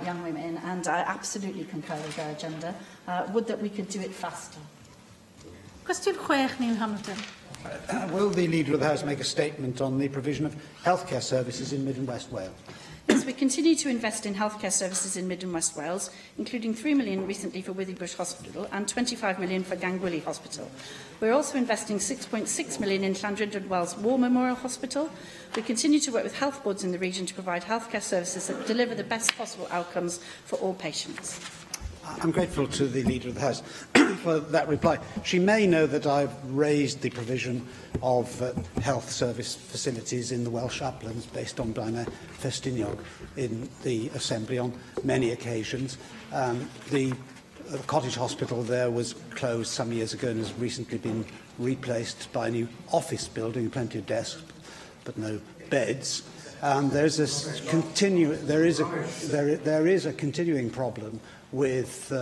young women, and I absolutely concur with their agenda. Would that we could do it faster. Cwestiwn 6, Neil Hamilton. Will the Leader of the House make a statement on the provision of healthcare services in Mid and West Wales? Yes, we continue to invest in healthcare services in Mid and West Wales, including £3 million recently for Withybush Hospital and £25 million for Gangwili Hospital. We're also investing £6.6 million in Llandrindod Wells War Memorial Hospital. We continue to work with health boards in the region to provide healthcare services that deliver the best possible outcomes for all patients. I'm grateful to the Leader of the House for that reply. She may know that I've raised the provision of health service facilities in the Welsh Uplands based on Blaenau Festiniog in the Assembly on many occasions. The cottage hospital there was closed some years ago and has recently been replaced by a new office building, plenty of desks, but no beds. There is a continuing problem with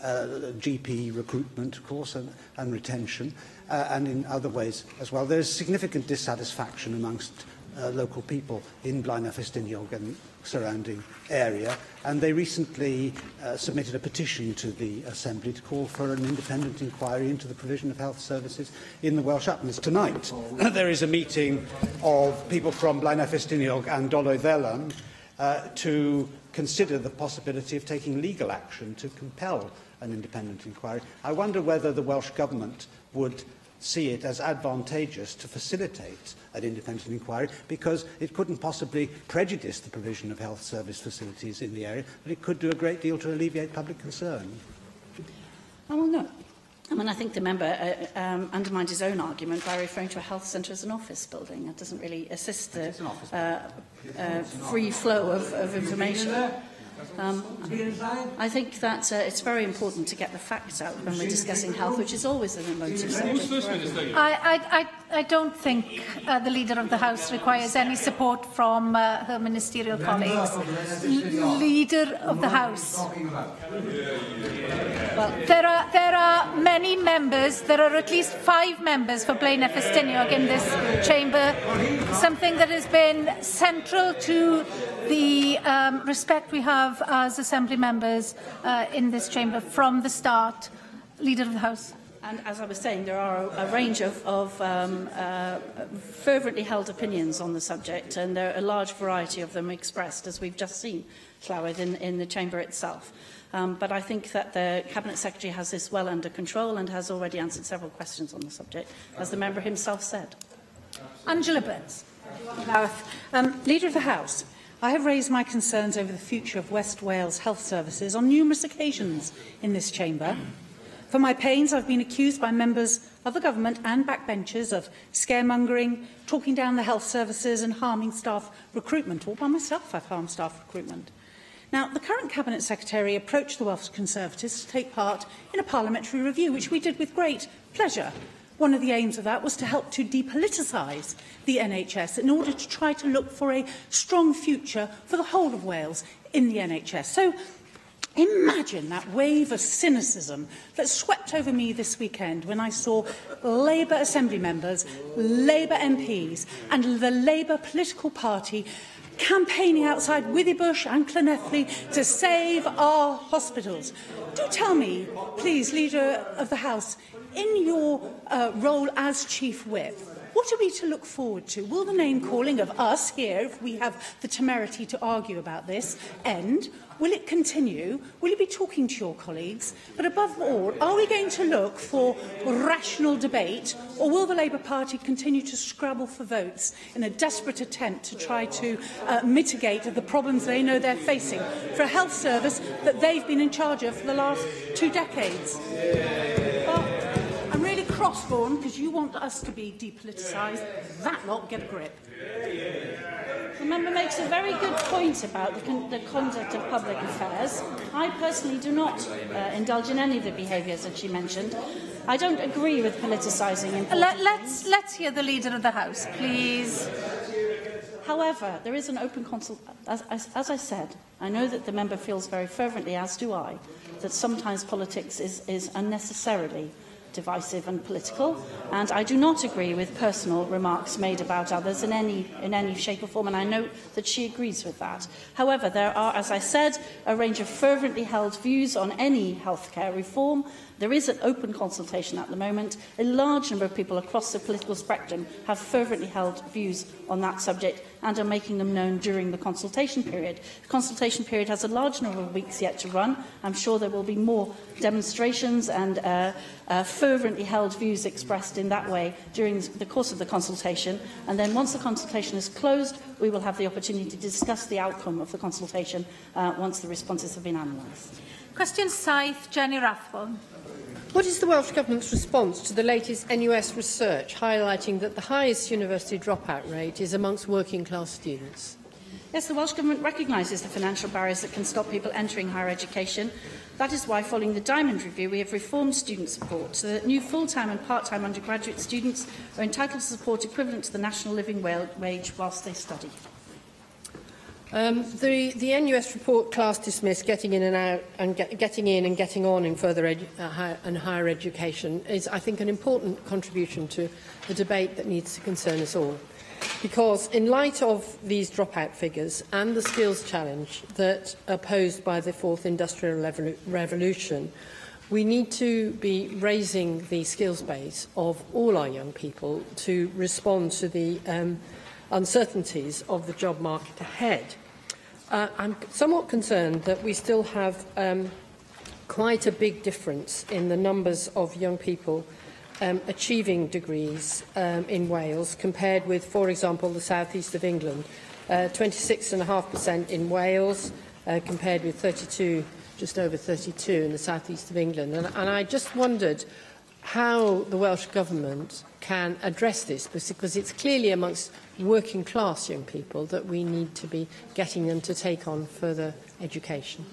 GP recruitment, of course, and retention, and in other ways as well. There is significant dissatisfaction amongst local people in Blaenau Ffestiniog and surrounding area, and they recently submitted a petition to the Assembly to call for an independent inquiry into the provision of health services in the Welsh Uplands. Tonight there is a meeting of people from Blaenau Ffestiniog and Doloedd Elan to consider the possibility of taking legal action to compel an independent inquiry. I wonder whether the Welsh Government would see it as advantageous to facilitate an independent inquiry, because it couldn't possibly prejudice the provision of health service facilities in the area, but it could do a great deal to alleviate public concern. Well, no. I mean, I think the member undermined his own argument by referring to a health centre as an office building. It doesn't really assist the free flow of information. I think that it's very important to get the facts out when we're discussing health, which is always an emotive subject. I don't think the Leader of the House requires any support from her ministerial colleagues. Leader of the House. Well, there are many members. There are at least 5 members for Blaenau Ffestiniog in this chamber. Something that has been central to the respect we have as Assembly members in this chamber from the start. Leader of the House. And as I was saying, there are a range of fervently held opinions on the subject, and there are a large variety of them expressed, as we've just seen, Llywyd, in the chamber itself. But I think that the Cabinet Secretary has this well under control and has already answered several questions on the subject, as the member himself said. Angela Burns. Leader of the House, I have raised my concerns over the future of West Wales health services on numerous occasions in this chamber. For my pains, I've been accused by members of the government and backbenchers of scaremongering, talking down the health services and harming staff recruitment. All by myself, I've harmed staff recruitment. Now, the current Cabinet Secretary approached the Welsh Conservatives to take part in a parliamentary review, which we did with great pleasure. One of the aims of that was to help to depoliticise the NHS in order to try to look for a strong future for the whole of Wales in the NHS. So, imagine that wave of cynicism that swept over me this weekend when I saw Labour Assembly members, Labour MPs and the Labour political party campaigning outside Withybush and Llanelli to save our hospitals. Do tell me, please, Leader of the House, in your role as Chief Whip, what are we to look forward to? Will the name-calling of us here, if we have the temerity to argue about this, end? Will it continue? Will you be talking to your colleagues? But above all, are we going to look for rational debate, or will the Labour Party continue to scrabble for votes in a desperate attempt to try to mitigate the problems they know they're facing for a health service that they've been in charge of for the last 2 decades? I'm really cross-born because you want us to be depoliticised. That lot, get a grip. The member makes a very good point about the conduct of public affairs. I personally do not indulge in any of the behaviours that she mentioned. I don't agree with politicising. Let's hear the Leader of the House, please. However, there is an open consultation. As I said, I know that the member feels very fervently, as do I, that sometimes politics is unnecessarily divisive and political, and I do not agree with personal remarks made about others in any shape or form, and I know that she agrees with that. However, there are, as I said, a range of fervently held views on any healthcare reform. There is an open consultation at the moment. A large number of people across the political spectrum have fervently held views on that subject and are making them known during the consultation period. The consultation period has a large number of weeks yet to run. I'm sure there will be more demonstrations and fervently held views expressed in that way during the course of the consultation. And then once the consultation is closed, we will have the opportunity to discuss the outcome of the consultation once the responses have been analysed. Question 7, Jenny Rathbone. What is the Welsh Government's response to the latest NUS research highlighting that the highest university dropout rate is amongst working-class students? Yes, the Welsh Government recognises the financial barriers that can stop people entering higher education. That is why, following the Diamond Review, we have reformed student support so that new full-time and part-time undergraduate students are entitled to support equivalent to the national living wage whilst they study. The NUS report class dismissed getting in and out and getting in and getting on in further higher education is, I think, an important contribution to the debate that needs to concern us all. Because in light of these dropout figures and the skills challenge that are posed by the fourth industrial revolution, we need to be raising the skills base of all our young people to respond to the uncertainties of the job market ahead. I'm somewhat concerned that we still have quite a big difference in the numbers of young people achieving degrees in Wales compared with, for example, the south east of England. 26.5% in Wales compared with 32, just over 32 in the south east of England. And I just wondered how the Welsh Government can address this, because it's clearly amongst working class young people that we need to be getting them to take on further education.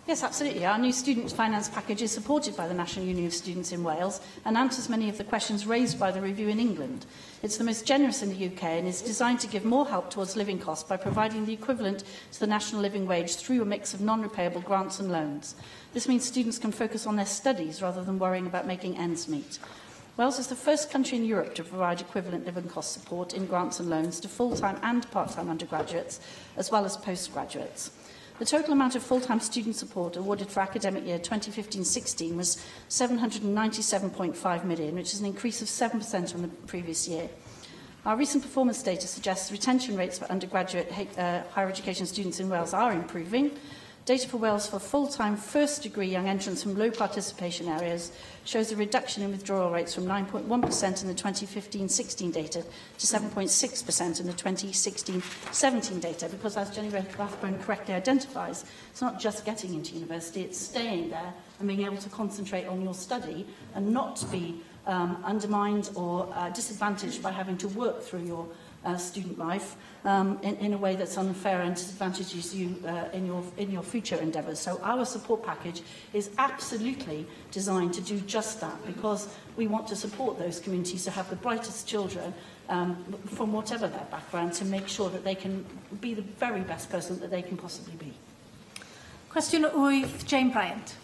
Yes, absolutely. Our new student finance package is supported by the National Union of Students in Wales and answers many of the questions raised by the review in England. It's the most generous in the UK and is designed to give more help towards living costs by providing the equivalent to the national living wage through a mix of non-repayable grants and loans. This means students can focus on their studies rather than worrying about making ends meet. Wales is the first country in Europe to provide equivalent living cost support in grants and loans to full-time and part-time undergraduates, as well as postgraduates. The total amount of full-time student support awarded for academic year 2015-16 was £797.5 million, which is an increase of 7% on the previous year. Our recent performance data suggests retention rates for undergraduate higher education students in Wales are improving. Data for Wales for full-time first-degree young entrants from low participation areas shows a reduction in withdrawal rates from 9.1% in the 2015-16 data to 7.6% in the 2016-17 data, because, as Jenny Rathbone correctly identifies, it's not just getting into university, it's staying there and being able to concentrate on your study and not be undermined or disadvantaged by having to work through your student life in a way that's unfair and disadvantages you in your future endeavours. So our support package is absolutely designed to do just that, because we want to support those communities to have the brightest children from whatever their background, to make sure that they can be the very best person that they can possibly be. Question 8, Jane Bryant.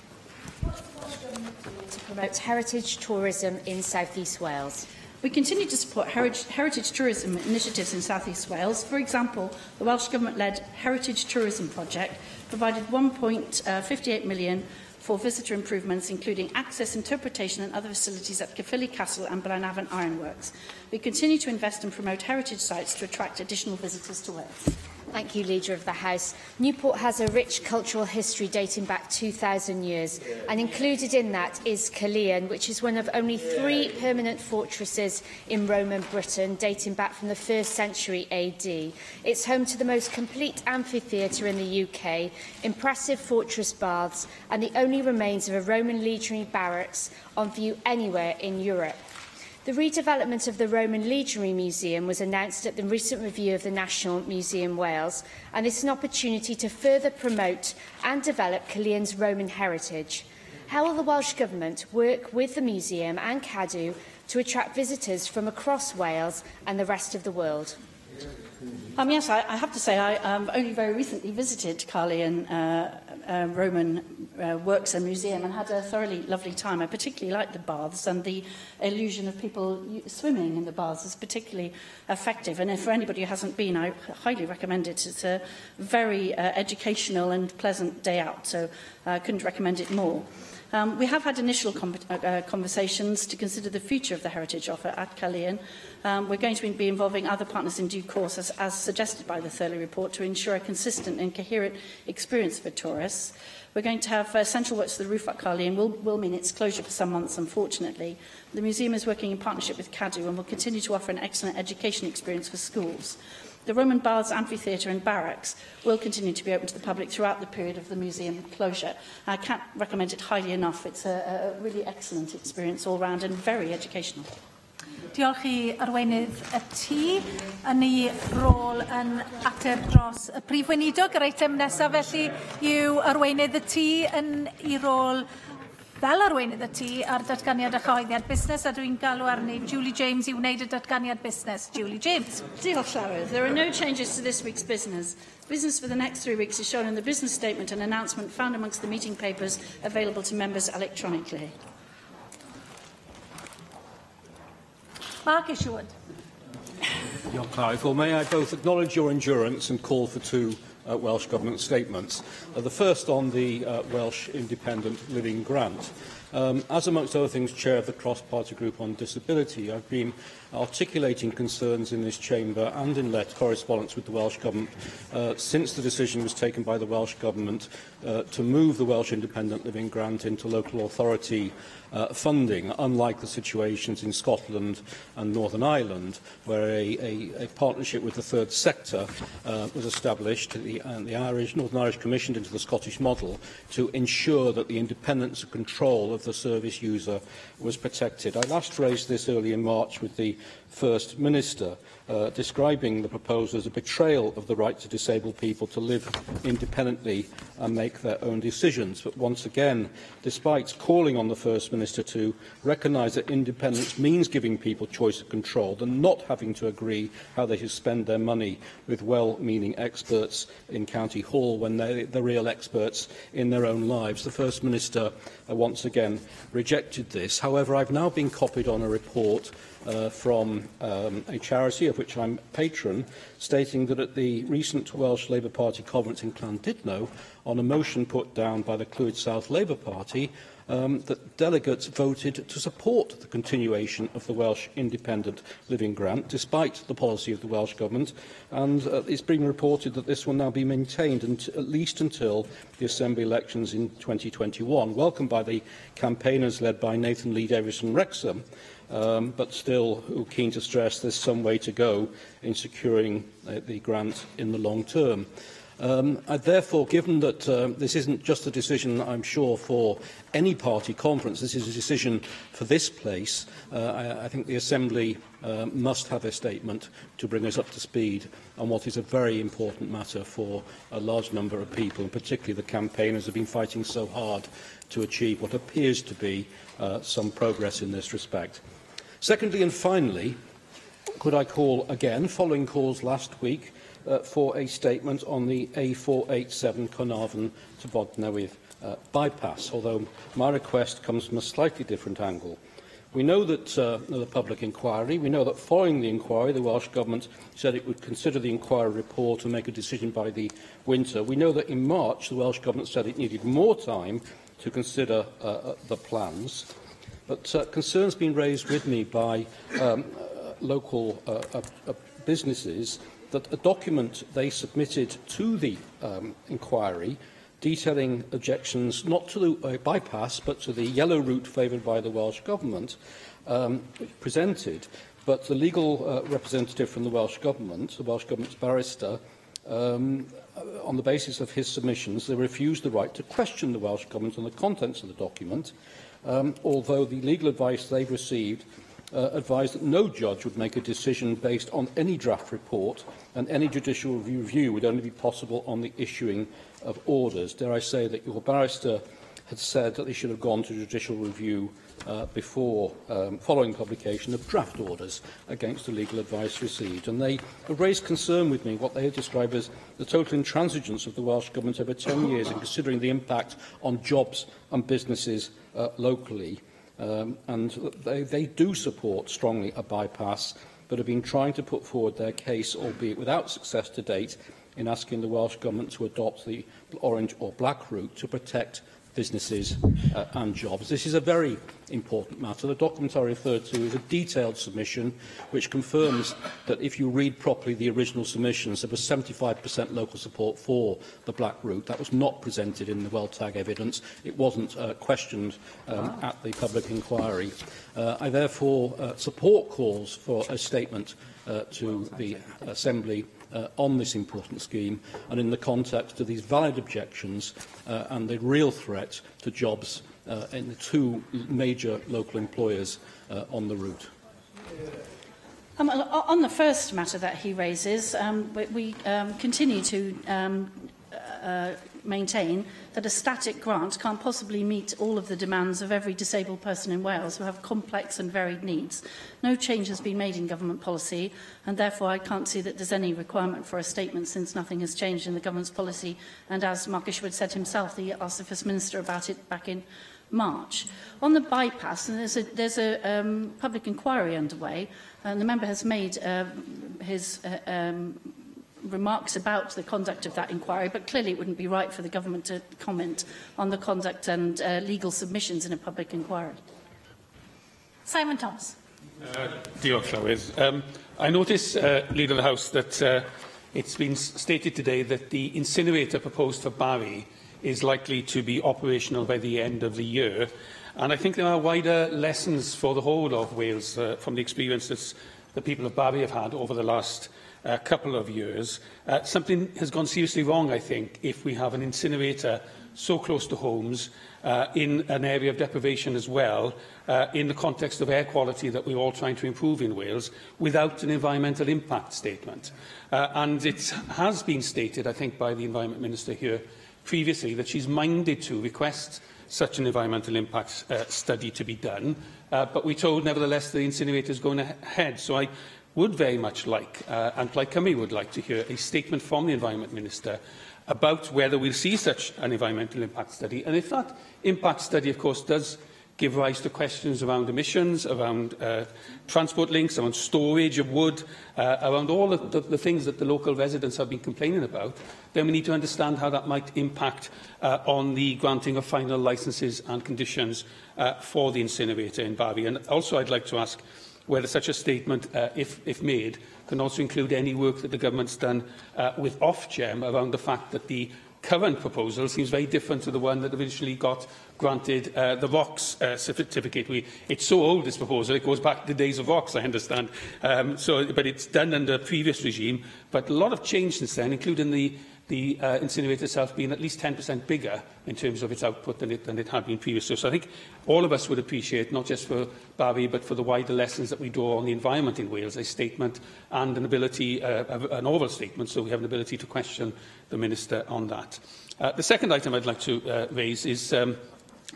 To promote heritage tourism in South East Wales. We continue to support heritage tourism initiatives in South East Wales. For example, the Welsh Government-led Heritage Tourism Project provided £1.58 million for visitor improvements, including access, interpretation and other facilities at Caerphilly Castle and Blaenavon Ironworks. We continue to invest and promote heritage sites to attract additional visitors to Wales. Thank you, Leader of the House. Newport has a rich cultural history dating back 2,000 years, and included in that is Caerleon, which is one of only 3 permanent fortresses in Roman Britain, dating back from the 1st century AD. It's home to the most complete amphitheatre in the UK, impressive fortress baths, and the only remains of a Roman legionary barracks on view anywhere in Europe. The redevelopment of the Roman Legionary Museum was announced at the recent review of the National Museum Wales, and this is an opportunity to further promote and develop Caerleon's Roman heritage. How will the Welsh Government work with the museum and Cadw to attract visitors from across Wales and the rest of the world? Yes, I have to say I only very recently visited Caerleon Roman Works and Museum and had a thoroughly lovely time. I particularly liked the baths, and the illusion of people swimming in the baths is particularly effective. And for anybody who hasn't been, I highly recommend it. It's a very educational and pleasant day out, so I couldn't recommend it more. We have had initial conversations to consider the future of the heritage offer at Caerleon. We're going to be involving other partners in due course, as suggested by the Thurley report, to ensure a consistent and coherent experience for tourists. We're going to have central works to the roof at Caerleon will mean its closure for some months, unfortunately. The museum is working in partnership with Cadw and will continue to offer an excellent education experience for schools. The Roman Baths, Amphitheatre and Barracks will continue to be open to the public throughout the period of the museum closure. I can't recommend it highly enough. It's a really excellent experience all round and very educational. Diolch i arweinydd y tŷ. Yn ei rôl yn ateb dros y Prif Weinidog. Yr eitem nesaf felly yw arweinydd y tŷ yn ei rôl fel arweinydd y tŷ ar datganiad a chyhoeddiad busnes, a dwi'n galw arni Julie James i wneud y datganiad busnes. Julie James. Diolch, Llawydd. There are no changes to this week's business. Business for the next 3 weeks is shown in the business statement and announcement found amongst the meeting papers available to members electronically. Mark Isherwood. Diolch, Clive. Well, may I both acknowledge your endurance and call for two Welsh Government statements. The first on the Welsh Independent Living Grant. As amongst other things, Chair of the Cross-Party Group on Disability, I've been articulating concerns in this chamber and in correspondence with the Welsh Government since the decision was taken by the Welsh Government to move the Welsh Independent Living Grant into local authority funding, unlike the situations in Scotland and Northern Ireland, where a partnership with the third sector was established and the Northern Irish commissioned into the Scottish model to ensure that the independence and control of the service user was protected. I last raised this early in March with the First Minister, describing the proposal as a betrayal of the right to disabled people to live independently and make their own decisions. But once again, despite calling on the First Minister to recognise that independence means giving people choice and control and not having to agree how they should spend their money with well-meaning experts in County Hall when they're the real experts in their own lives, the First Minister once again rejected this. However, I've now been copied on a report from a charity of which I'm patron, stating that at the recent Welsh Labour Party conference in Llandudno, on a motion put down by the Clwyd South Labour Party, that delegates voted to support the continuation of the Welsh Independent Living Grant, despite the policy of the Welsh Government, and it's been reported that this will now be maintained at least until the Assembly elections in 2021, welcomed by the campaigners led by Nathan Lee Davies from Wrexham, but still keen to stress there's some way to go in securing the grant in the long term. Therefore, given that this isn't just a decision, I'm sure, for any party conference, this is a decision for this place, I think the Assembly must have a statement to bring us up to speed on what is a very important matter for a large number of people, and particularly the campaigners who have been fighting so hard to achieve what appears to be some progress in this respect. Secondly and finally, could I call again, following calls last week, for a statement on the A487 Carnarvon to Bodnewydd bypass, although my request comes from a slightly different angle. We know that the public inquiry, we know that following the inquiry, the Welsh Government said it would consider the inquiry report and make a decision by the winter. We know that in March, the Welsh Government said it needed more time to consider the plans. But concerns been raised with me by local businesses that a document they submitted to the inquiry detailing objections not to the bypass but to the yellow route favoured by the Welsh Government presented, but the legal representative from the Welsh Government's barrister, on the basis of his submissions, they refused the right to question the Welsh Government on the contents of the document, although the legal advice they've received advised that no judge would make a decision based on any draft report, and any judicial review would only be possible on the issuing of orders. Dare I say that your barrister had said that they should have gone to judicial review before following publication of draft orders against the legal advice received. And they have raised concern with me what they have described as the total intransigence of the Welsh Government over 10 years in considering the impact on jobs and businesses locally. And they do support strongly a bypass, but have been trying to put forward their case, albeit without success to date, in asking the Welsh Government to adopt the orange or black route to protect businesses and jobs. This is a very important matter. The document I referred to is a detailed submission which confirms that if you read properly the original submissions, there was 75% local support for the black route. That was not presented in the WellTag evidence. It wasn't questioned at the public inquiry. I therefore support calls for a statement to the Assembly on this important scheme, and in the context of these valid objections and the real threat to jobs in the two major local employers on the route. On the first matter that he raises, we continue to maintain that a static grant can't possibly meet all of the demands of every disabled person in Wales who have complex and varied needs. No change has been made in government policy, and therefore I can't see that there's any requirement for a statement since nothing has changed in the government's policy. And as Mark Isherwood said himself, he asked the First Minister about it back in March. On the bypass, and there's a public inquiry underway, and the member has made his remarks about the conduct of that inquiry, but clearly it wouldn't be right for the government to comment on the conduct and legal submissions in a public inquiry. Simon Thomas. Diolch, Llywydd. I notice, Leader of the House, that it's been stated today that the incinerator proposed for Barry is likely to be operational by the end of the year. And I think there are wider lessons for the whole of Wales from the experience that the people of Barry have had over the last couple of years. Something has gone seriously wrong, I think, if we have an incinerator so close to homes, in an area of deprivation as well, in the context of air quality that we're all trying to improve in Wales, without an environmental impact statement. And it has been stated, I think, by the Environment Minister here previously, that she's minded to request such an environmental impact study to be done, but we're told, nevertheless, the incinerator is going ahead. So I would very much like, and Plaid Cymru would like, to hear a statement from the Environment Minister about whether we'll see such an environmental impact study. And if that impact study, of course, does give rise to questions around emissions, around transport links, around storage of wood, around all of the things that the local residents have been complaining about, then we need to understand how that might impact on the granting of final licences and conditions for the incinerator in Barry. And also I'd like to ask whether such a statement, if made, can also include any work that the government's done with Ofgem around the fact that the current proposal seems very different to the one that originally got granted the ROCS certificate. It's so old, this proposal, it goes back to the days of ROCS, I understand. But it's done under a previous regime. But a lot of change since then, including the incinerator itself being at least 10% bigger in terms of its output than it had been previously. So I think all of us would appreciate, not just for Barry, but for the wider lessons that we draw on the environment in Wales, a statement and an ability, an oral statement, so we have an ability to question the Minister on that. The second item I'd like to raise is the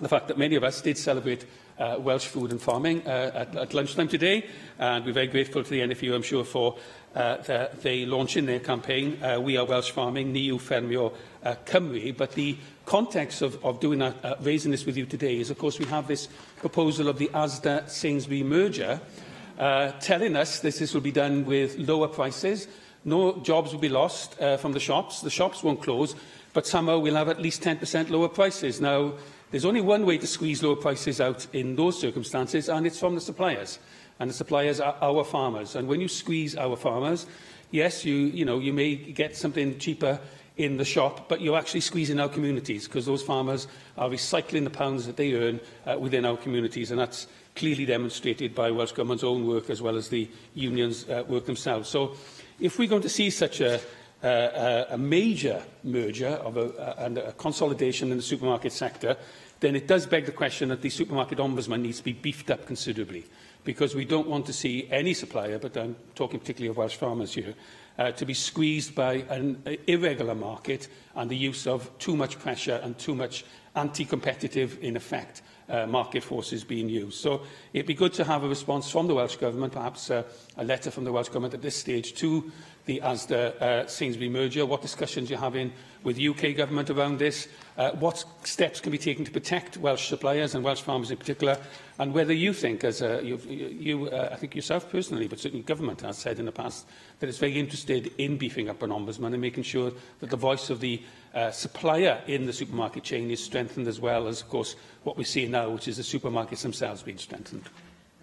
fact that many of us did celebrate Welsh food and farming at lunchtime today, and we're very grateful to the NFU, I'm sure, for they launching their campaign, We Are Welsh Farming, Ni yw Ffermio Cymru. But the context of doing that, raising this with you today, is, of course, we have this proposal of the Asda-Sainsbury merger, telling us that this will be done with lower prices, no jobs will be lost from the shops won't close, but somehow we'll have at least 10% lower prices. Now, there's only one way to squeeze lower prices out in those circumstances, and it's from the suppliers. And the suppliers are our farmers. And when you squeeze our farmers, yes, you may get something cheaper in the shop, but you're actually squeezing our communities, because those farmers are recycling the pounds that they earn within our communities. And that's clearly demonstrated by Welsh Government's own work as well as the unions' work themselves. So if we're going to see such a major merger and a consolidation in the supermarket sector, then it does beg the question that the Supermarket Ombudsman needs to be beefed up considerably, because we don't want to see any supplier, but I'm talking particularly of Welsh farmers here, to be squeezed by an irregular market and the use of too much pressure and too much anti-competitive, in effect, market forces being used. So it'd be good to have a response from the Welsh Government, perhaps a letter from the Welsh Government at this stage to the Asda-Sainsbury merger, what discussions you're having with the UK Government around this, what steps can be taken to protect Welsh suppliers and Welsh farmers in particular, and whether you think, as I think yourself personally, but certainly Government has said in the past, that it's very interested in beefing up an ombudsman and making sure that the voice of the supplier in the supermarket chain is strengthened, as well as, of course, what we see now, which is the supermarkets themselves being strengthened.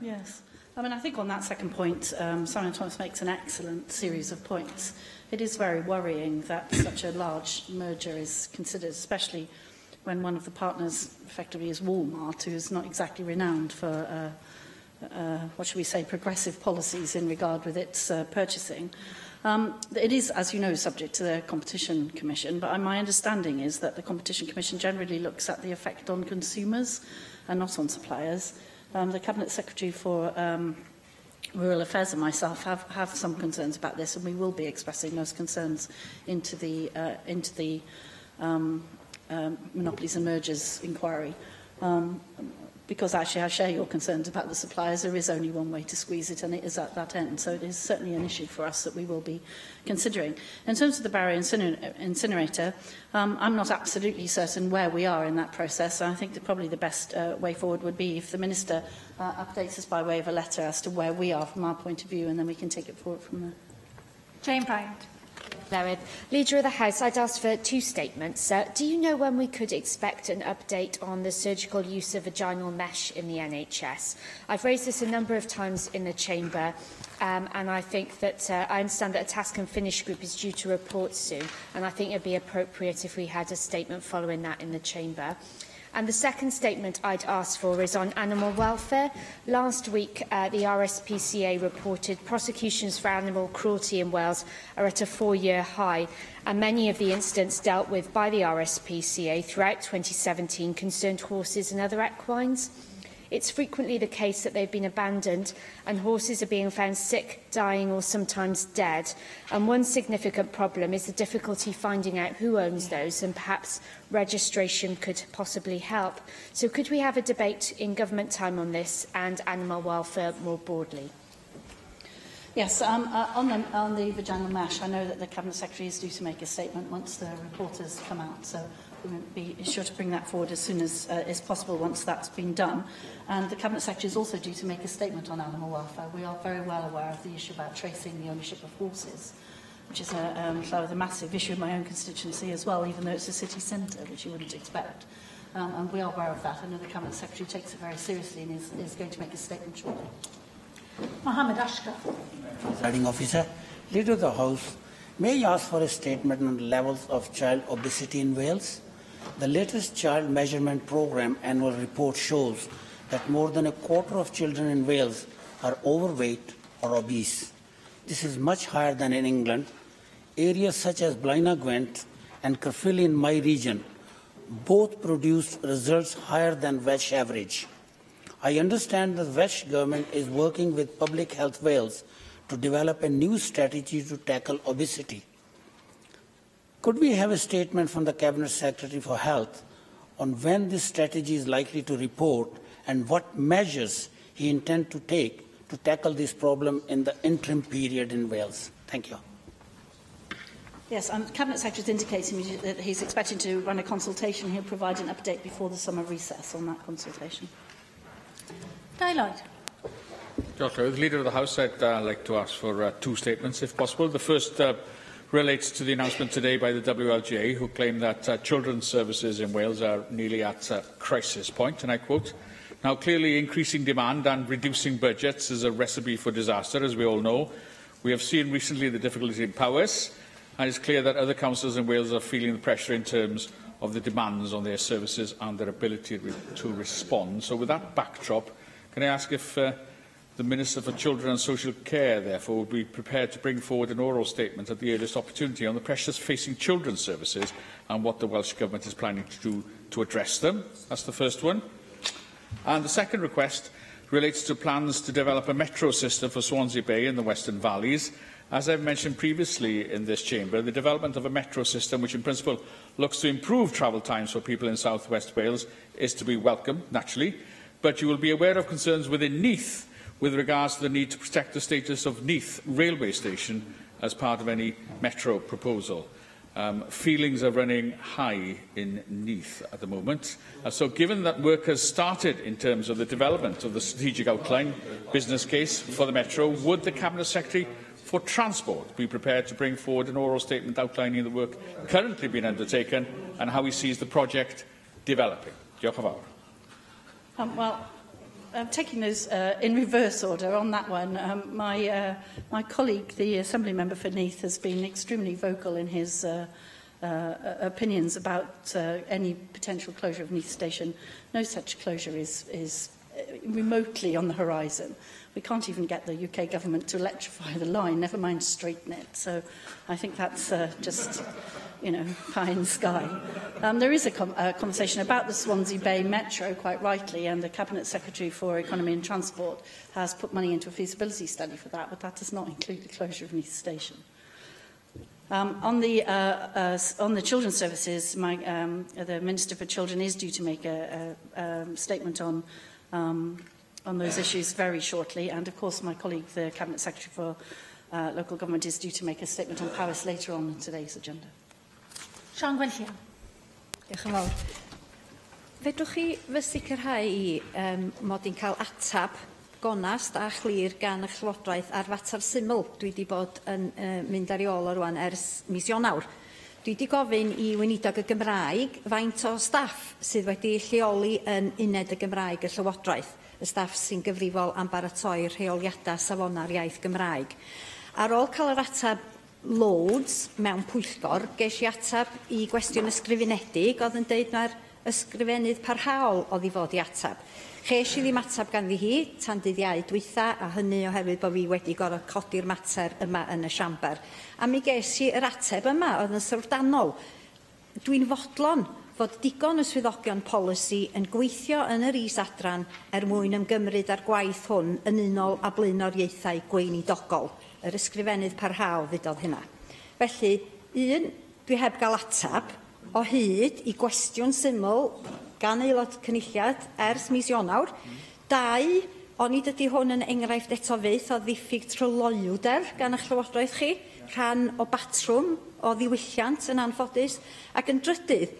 Yes. I mean, I think on that second point, Simon Thomas makes an excellent series of points. It is very worrying that such a large merger is considered, especially when one of the partners effectively is Walmart, who is not exactly renowned for, what should we say, progressive policies in regard with its purchasing. It is, as you know, subject to the Competition Commission, but my understanding is that the Competition Commission generally looks at the effect on consumers and not on suppliers. The Cabinet Secretary for Rural Affairs and myself have some concerns about this, and we will be expressing those concerns into the Monopolies and Mergers inquiry. Because actually I share your concerns about the suppliers. There is only one way to squeeze it, and it is at that end. So it is certainly an issue for us that we will be considering. In terms of the Barry incinerator, I'm not absolutely certain where we are in that process. I think that probably the best way forward would be if the Minister updates us by way of a letter as to where we are from our point of view, and then we can take it forward from there. Jane Bryant. Leader of the House, I'd ask for two statements. Do you know when we could expect an update on the surgical use of vaginal mesh in the NHS? I've raised this a number of times in the Chamber, and I think that I understand that a Task and Finish group is due to report soon, and I think it would be appropriate if we had a statement following that in the Chamber. And the second statement I'd ask for is on animal welfare. Last week, the RSPCA reported prosecutions for animal cruelty in Wales are at a 4-year high, and many of the incidents dealt with by the RSPCA throughout 2017 concerned horses and other equines. It's frequently the case that they've been abandoned and horses are being found sick, dying or sometimes dead. And one significant problem is the difficulty finding out who owns those, and perhaps registration could possibly help. So could we have a debate in government time on this and animal welfare more broadly? Yes, on the vaginal mesh, I know that the Cabinet Secretary is due to make a statement once the report has come out. So we will be sure to bring that forward as soon as is possible once that's been done. And the Cabinet Secretary is also due to make a statement on animal welfare. We are very well aware of the issue about tracing the ownership of horses, which is a massive issue in my own constituency as well, even though it's a city centre, which you wouldn't expect. And we are aware of that. I know the Cabinet Secretary takes it very seriously and is going to make a statement shortly. Mohammed Ashkar. Presiding Officer, Leader of the House, may I ask for a statement on the levels of child obesity in Wales? The latest Child Measurement Programme annual report shows that more than a quarter of children in Wales are overweight or obese. This is much higher than in England. Areas such as Blaenau Gwent and Caerphilly in my region both produced results higher than Welsh average. I understand the Welsh Government is working with Public Health Wales to develop a new strategy to tackle obesity. Could we have a statement from the Cabinet Secretary for Health on when this strategy is likely to report and what measures he intends to take to tackle this problem in the interim period in Wales? Thank you. Yes, the Cabinet Secretary is indicating that he's expecting to run a consultation. He'll provide an update before the summer recess on that consultation. Lloyd. As Leader of the House, I'd like to ask for two statements, if possible. The first relates to the announcement today by the WLGA, who claim that children's services in Wales are nearly at crisis point, and I quote, "Now, clearly increasing demand and reducing budgets is a recipe for disaster, as we all know. We have seen recently the difficulty in Powys, and it's clear that other councils in Wales are feeling the pressure in terms of the demands on their services and their ability to respond." So with that backdrop, can I ask if the Minister for Children and Social Care, therefore, would be prepared to bring forward an oral statement at the earliest opportunity on the pressures facing children's services and what the Welsh Government is planning to do to address them? That's the first one. And the second request relates to plans to develop a metro system for Swansea Bay and the Western Valleys. As I've mentioned previously in this chamber, the development of a metro system, which in principle looks to improve travel times for people in South West Wales, is to be welcome, naturally. But you will be aware of concerns within Neath with regards to the need to protect the status of Neath railway station as part of any metro proposal. Feelings are running high in Neath at the moment. So given that work has started in terms of the development of the strategic outline business case for the metro, would the Cabinet Secretary for Transport be prepared to bring forward an oral statement outlining the work currently being undertaken and how he sees the project developing? Diolch yn fawr. Well, taking those in reverse order on that one, my colleague, the Assembly Member for Neath, has been extremely vocal in his opinions about any potential closure of Neath Station. No such closure remotely on the horizon. We can't even get the UK government to electrify the line, never mind straighten it. So I think that's just, you know, pie in the sky. There is a conversation about the Swansea Bay Metro, quite rightly, and the Cabinet Secretary for Economy and Transport has put money into a feasibility study for that, but that does not include the closure of Neath Station. On the children's services, the Minister for Children is due to make a statement on those issues very shortly, and of course my colleague, the Cabinet Secretary for Local Government, is due to make a statement on Powys later on in today's agenda. Sian Gwenllian. Diolch yn fawr. Fedrwch chi fy sicrhau mod i'n cael atab gonast a chlir gan y Llywodraeth ar fater syml. Dwi wedi bod yn mynd ar ei ôl o rwan ers mis Ionawr. Dwi wedi gofyn i Weinidog y Gymraeg faint o staff sydd wedi lleoli yn uned y Gymraeg y Llywodraeth, y staff sy'n gyfrifol am baratoi'r rheoliadau safona'r iaith Gymraeg. Ar ôl cael yr atab loads mewn pwyllgor, ges i atab i gwestiwn ysgrifenedig oedd yn deud mae'r ysgrifennydd parhaol oedd i fod i atab. Ches i ddim atab ganddi hi tan dydd Iau dwytha, a hynny oherwydd bod fi wedi gorfod codi'r mater yma yn y siamber. A mi ges i yr ateb yma oedd yn sylwdanol. Dwi'n fodlon fod digon y swyddogion polisi yn gweithio yn yr is-adran mwyn ymgymryd ar gwaith hwn yn unol a blaenoriaethau gweinidogol. Yr ysgrifennydd parhaol ddudodd hynna. Felly, dwi heb gael atab o hyd i gwestiwn syml gan aelod cynulliad ers mis Ionawr. 2, onid ydy hwn yn enghraifft eto fyth o ddiffyg tryloiwder gan eich Llywodraeth chi, rhan o batrwm o ddiwylliant yn anffodus, ac yn drydydd,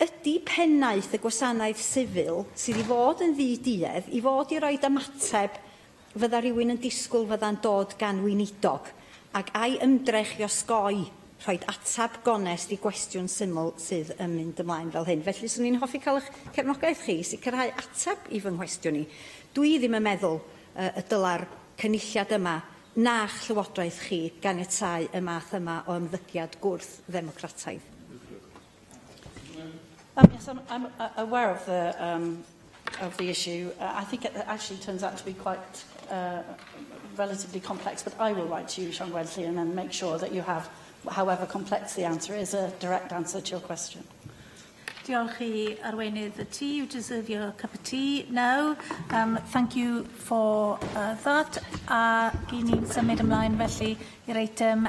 ydy pennaeth y gwasanaeth sifil sydd i fod yn ddi-duedd i fod i roed ymateb fydda rhywun yn disgwyl fydda'n dod gan weinidog, ac ai ymdrech i osgoi rhoi atab gonest i gwestiwn syml sydd yn mynd ymlaen fel hyn. Felly, swn i'n hoffi cael eich cefnogaeth chi, sicrhau atab i fy nghwestiwn i. Dwi ddim yn meddwl y dyla'r cynulliad yma na'ch Llywodraeth chi ganiatáu y math yma o ymddygiad gwrth ddemocrataidd. Yes, I'm aware of the issue. I think it actually turns out to be quite relatively complex, but I will write to you, Sian Gwenllian, and make sure that you have, however complex the answer is, a direct answer to your question. Diolch i arweinydd y tŷ. You deserve your cup of tea now. Thank you for that. A gyn ni'n symud ymlaen felly i'r eitem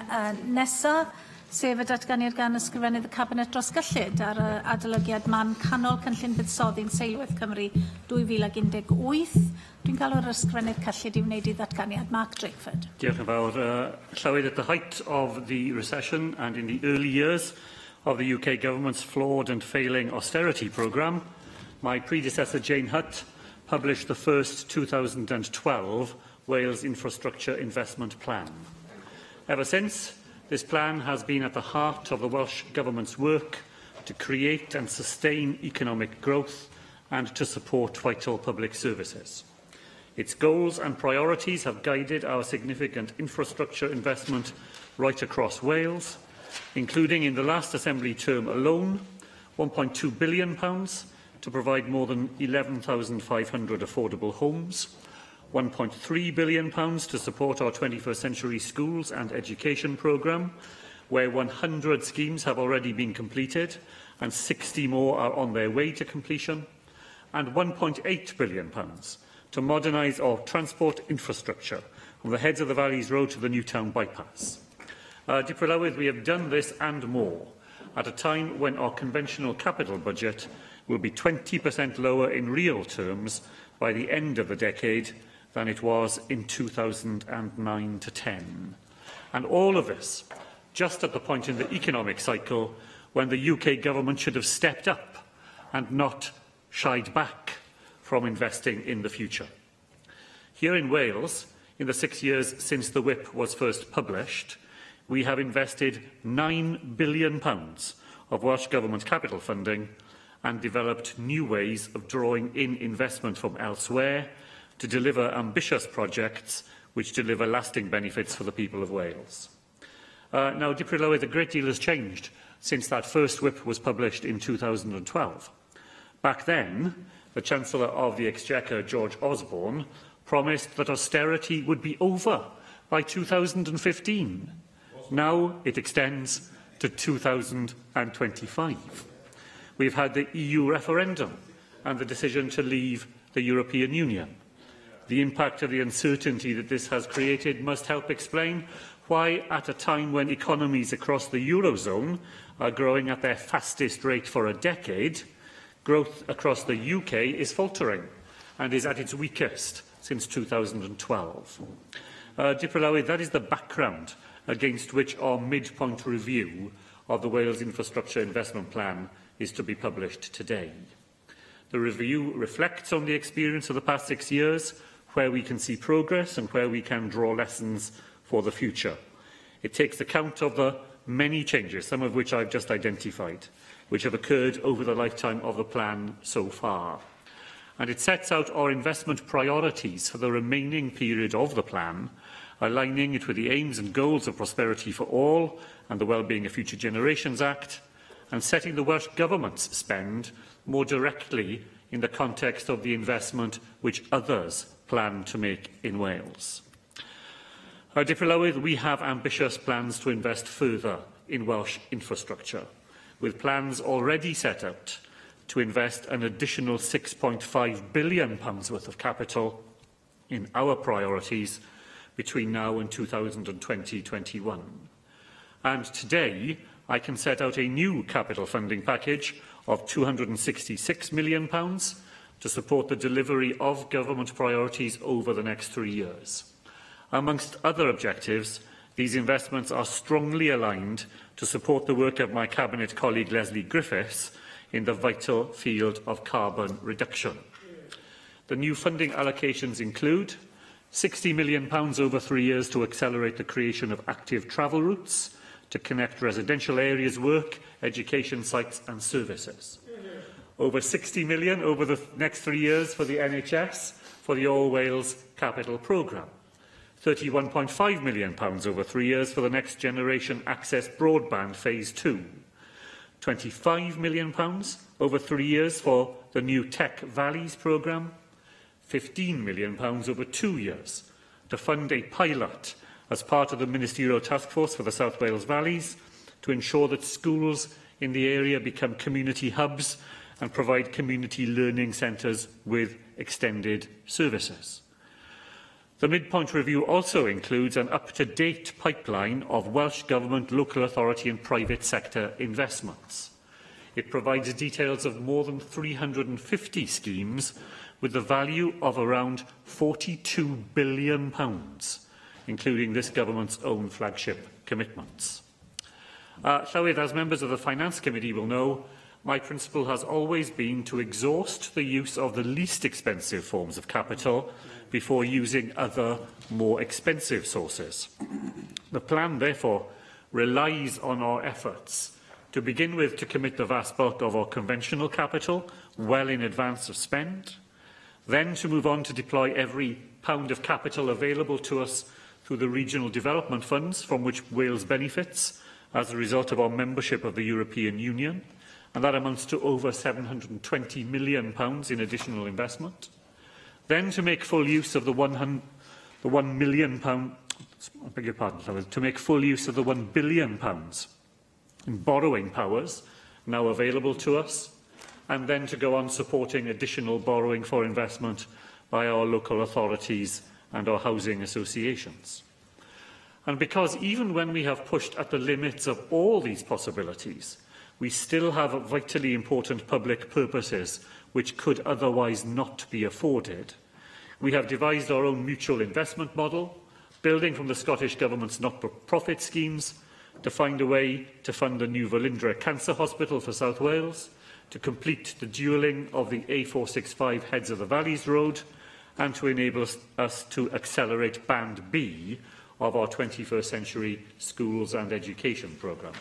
nesaf, sef y datganiad gan ysgrifennydd y Cabinet dros gyllid ar y adolygiad man canol cynllun buddsoddi'n Seilwaith Cymru 2018. Dwi'n cael o'r ysgrifennydd cyllid i wneud i ddatganiad. Mark Drakeford. Diolch yn fawr. Llywyd, at the height of the recession and in the early years of the UK government's flawed and failing austerity programme, my predecessor Jane Hutt published the first 2012 Wales Infrastructure Investment Plan. Ever since, this plan has been at the heart of the Welsh Government's work to create and sustain economic growth and to support vital public services. Its goals and priorities have guided our significant infrastructure investment right across Wales, including in the last Assembly term alone, £1.2 billion to provide more than 11,500 affordable homes, £1.3 billion to support our 21st century schools and education programme, where 100 schemes have already been completed and 60 more are on their way to completion, and £1.8 billion to modernise our transport infrastructure from the Heads of the Valleys Road to the Newtown bypass. We have done this and more at a time when our conventional capital budget will be 20% lower in real terms by the end of the decade than it was in 2009 to 10. And all of this just at the point in the economic cycle when the UK government should have stepped up and not shied back from investing in the future. Here in Wales, in the 6 years since the whip was first published, we have invested £9 billion of Welsh Government capital funding and developed new ways of drawing in investment from elsewhere to deliver ambitious projects which deliver lasting benefits for the people of Wales. Now, a great deal has changed since that first whip was published in 2012. Back then, the Chancellor of the Exchequer, George Osborne, promised that austerity would be over by 2015. Now it extends to 2025. We've had the EU referendum and the decision to leave the European Union. The impact of the uncertainty that this has created must help explain why, at a time when economies across the Eurozone are growing at their fastest rate for a decade, growth across the UK is faltering and is at its weakest since 2012. Dipolawi, that is the background against which our midpoint review of the Wales Infrastructure Investment Plan is to be published today. The review reflects on the experience of the past 6 years, where we can see progress and where we can draw lessons for the future. It takes account of the many changes, some of which I've just identified, which have occurred over the lifetime of the plan so far. And it sets out our investment priorities for the remaining period of the plan, aligning it with the aims and goals of Prosperity for All and the Wellbeing of Future Generations Act, and setting the Welsh Government's spend more directly in the context of the investment which others plan to make in Wales. We have ambitious plans to invest further in Welsh infrastructure, with plans already set out to invest an additional £6.5 billion worth of capital in our priorities between now and 2020-21. And today, I can set out a new capital funding package of £266 million to support the delivery of government priorities over the next 3 years. Amongst other objectives, these investments are strongly aligned to support the work of my Cabinet colleague Leslie Griffiths in the vital field of carbon reduction. The new funding allocations include £60 million over 3 years to accelerate the creation of active travel routes to connect residential areas, work, education sites and services. Over £60 million over the next 3 years for the NHS for the All Wales Capital Programme. £31.5 million over 3 years for the Next Generation Access Broadband Phase 2. £25 million over 3 years for the new Tech Valleys programme. £15 million over 2 years to fund a pilot as part of the Ministerial Task Force for the South Wales Valleys to ensure that schools in the area become community hubs and provide community learning centres with extended services. The midpoint review also includes an up-to-date pipeline of Welsh Government, local authority and private sector investments. It provides details of more than 350 schemes with the value of around £42 billion, including this government's own flagship commitments. Llywydd, as members of the Finance Committee will know, my principle has always been to exhaust the use of the least expensive forms of capital before using other, more expensive sources. The plan, therefore, relies on our efforts to begin with to commit the vast bulk of our conventional capital well in advance of spend, then to move on to deploy every pound of capital available to us through the regional development funds from which Wales benefits as a result of our membership of the European Union, and that amounts to over £720 million in additional investment. Then to make full use of the £1 million, to make full use of the £1 billion in borrowing powers now available to us, and then to go on supporting additional borrowing for investment by our local authorities and our housing associations. And because even when we have pushed at the limits of all these possibilities, we still have vitally important public purposes which could otherwise not be afforded, we have devised our own mutual investment model, building from the Scottish Government's not-for-profit schemes, to find a way to fund the new Velindre Cancer Hospital for South Wales, to complete the dualling of the A465 Heads of the Valleys Road, and to enable us to accelerate Band B of our 21st Century Schools and Education programme.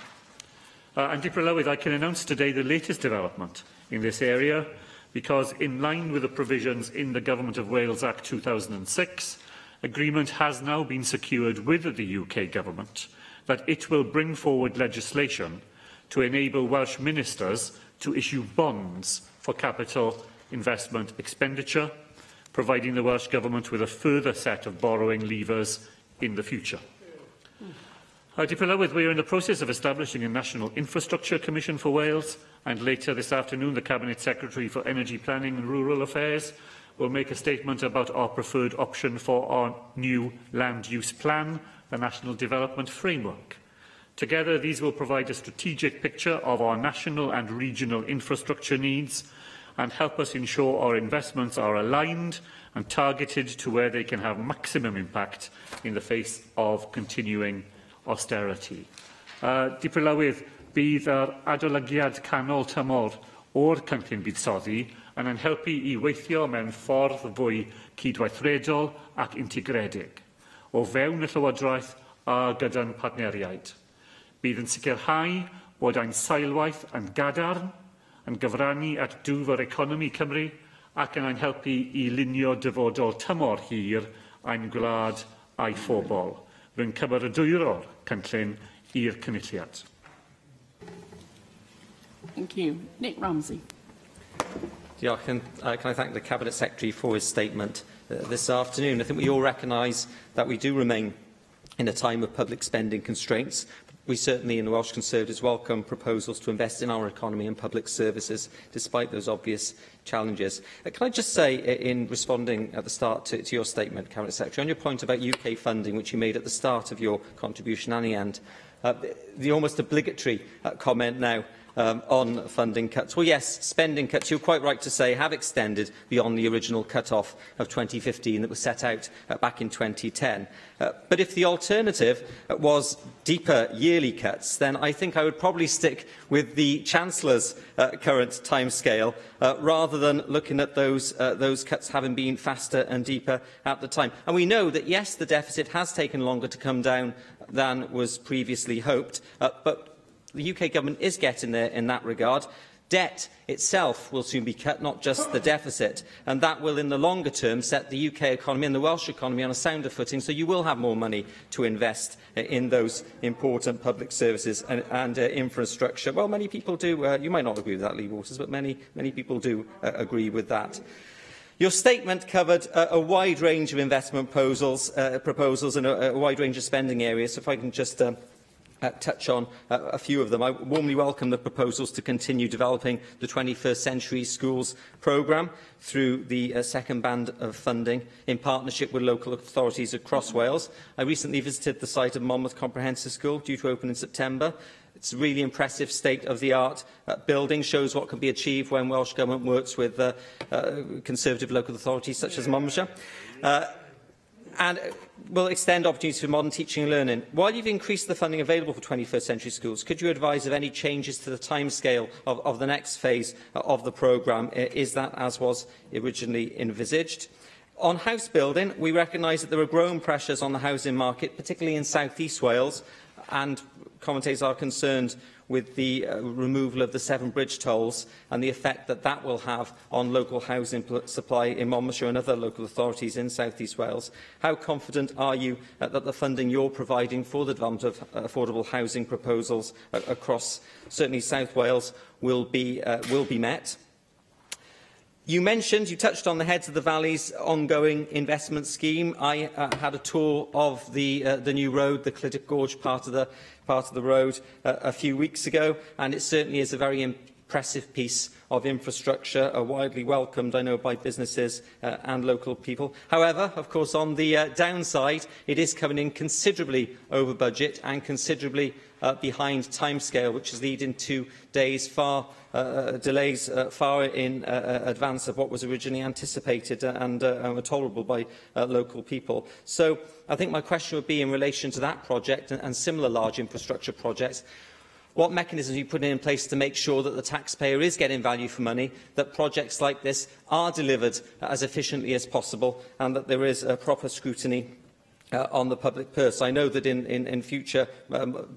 And I can announce today the latest development in this area, because in line with the provisions in the Government of Wales Act 2006, agreement has now been secured with the UK Government that it will bring forward legislation to enable Welsh ministers to issue bonds for capital investment expenditure, providing the Welsh Government with a further set of borrowing levers in the future. We are in the process of establishing a National Infrastructure Commission for Wales, and later this afternoon the Cabinet Secretary for Energy Planning and Rural Affairs will make a statement about our preferred option for our new land use plan, the National Development Framework. Together, these will provide a strategic picture of our national and regional infrastructure needs and help us ensure our investments are aligned and targeted to where they can have maximum impact in the face of continuing austerity. Diprilawydd, bydd yr adolygiad canol tymor o'r cynllun buddsoddi yn yn helpu I weithio mewn ffordd fwy cydweithredol ac integredig, o fewn y Llywodraeth a gyda'n partneriaid. Bydd yn sicrhau bod ein sailwaith yn gadarn, yn gyfrannu at dwf yr economi Cymru ac yn ein helpu I lunio dyfodol tymor hir ein gwlad a'i phobl. Rwy'n cymeradwyo'r cynllun i'r cynulliad. Thank you. Nick Ramsey. Diolch, and can I thank the Cabinet Secretary for his statement this afternoon. I think we all recognise that we do remain in a time of public spending constraints. We certainly in the Welsh Conservatives welcome proposals to invest in our economy and public services, despite those obvious challenges. Can I just say, in responding at the start to your statement, Cabinet Secretary, on your point about UK funding, which you made at the start of your contribution and the end, the almost obligatory comment now on funding cuts. Well, yes, spending cuts, you're quite right to say, have extended beyond the original cut-off of 2015 that was set out back in 2010. But if the alternative was deeper yearly cuts, then I think I would probably stick with the Chancellor's current timescale rather than looking at those cuts having been faster and deeper at the time. And we know that, yes, the deficit has taken longer to come down than was previously hoped, but the UK Government is getting there in that regard. Debt itself will soon be cut, not just the deficit, and that will, in the longer term, set the UK economy and the Welsh economy on a sounder footing, so you will have more money to invest in those important public services and infrastructure. Well, many people do. You might not agree with that, Lee Waters, but many people do agree with that. Your statement covered a wide range of investment proposals and a wide range of spending areas, so if I can just touch on a few of them. I warmly welcome the proposals to continue developing the 21st Century Schools programme through the second band of funding in partnership with local authorities across Wales. I recently visited the site of Monmouth Comprehensive School, due to open in September. It's a really impressive state-of-the-art building, shows what can be achieved when Welsh Government works with Conservative local authorities such as Monmouthshire. And will extend opportunities for modern teaching and learning. While you've increased the funding available for 21st Century Schools, could you advise of any changes to the timescale of the next phase of the programme? Is that as was originally envisaged? On house building, we recognise that there are growing pressures on the housing market, particularly in South East Wales, and commentators are concerned with the removal of the Severn Bridge tolls and the effect that that will have on local housing supply in Monmouthshire and other local authorities in South East Wales. How confident are you that the funding you're providing for the development of affordable housing proposals across certainly South Wales will be met? You touched on the Heads of the Valley's ongoing investment scheme. I had a tour of the new road, the Clydach Gorge part of the road, a few weeks ago, and it certainly is a very impressive piece of infrastructure, widely welcomed, I know, by businesses and local people. However, of course, on the downside, it is coming in considerably over budget and considerably behind timescale, which is leading to delays far in advance of what was originally anticipated and were tolerable by local people. So I think my question would be in relation to that project and similar large infrastructure projects. What mechanisms are you putting in place to make sure that the taxpayer is getting value for money, that projects like this are delivered as efficiently as possible, and that there is a proper scrutiny on the public purse? I know that in future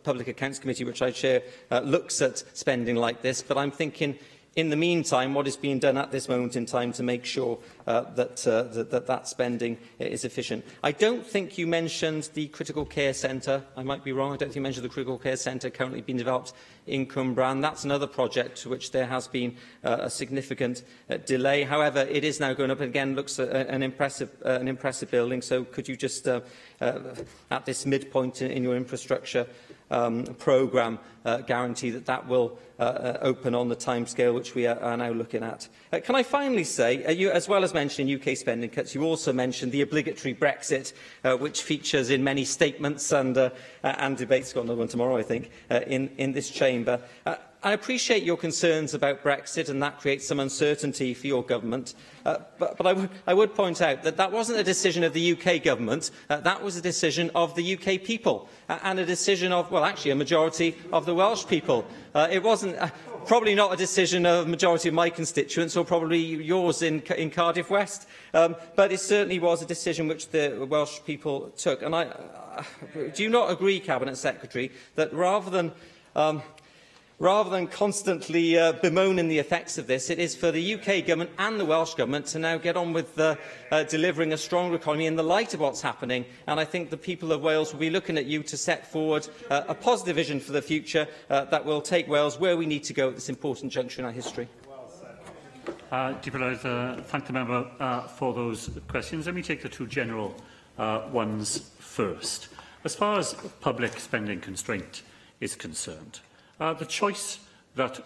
Public Accounts Committee, which I chair, looks at spending like this, but I'm thinking in the meantime, what is being done at this moment in time to make sure that spending is efficient. I don't think you mentioned the critical care centre. I might be wrong. I don't think you mentioned the critical care centre currently being developed in Cwmbran. That's another project to which there has been a significant delay. However, it is now going up, and again looks an impressive building. So could you just, at this midpoint in your infrastructure programme, guarantee that will open on the timescale which we are now looking at? Can I finally say, you, as well as mentioning UK spending cuts, you also mentioned the obligatory Brexit, which features in many statements and debates. Got another one tomorrow, I think, in this chamber. I appreciate your concerns about Brexit, and that creates some uncertainty for your government. But I would point out that that wasn't a decision of the UK government. That was a decision of the UK people, and a decision of, well, actually, a majority of the Welsh people. It wasn't probably not a decision of a majority of my constituents, or probably yours in Cardiff West. But it certainly was a decision which the Welsh people took. And do you not agree, Cabinet Secretary, that rather than constantly bemoaning the effects of this, it is for the UK government and the Welsh government to now get on with delivering a stronger economy in the light of what's happening? And I think the people of Wales will be looking at you to set forward a positive vision for the future that will take Wales where we need to go at this important juncture in our history. Thank the member for those questions. Let me take the two general ones first. As far as public spending constraint is concerned, the choice that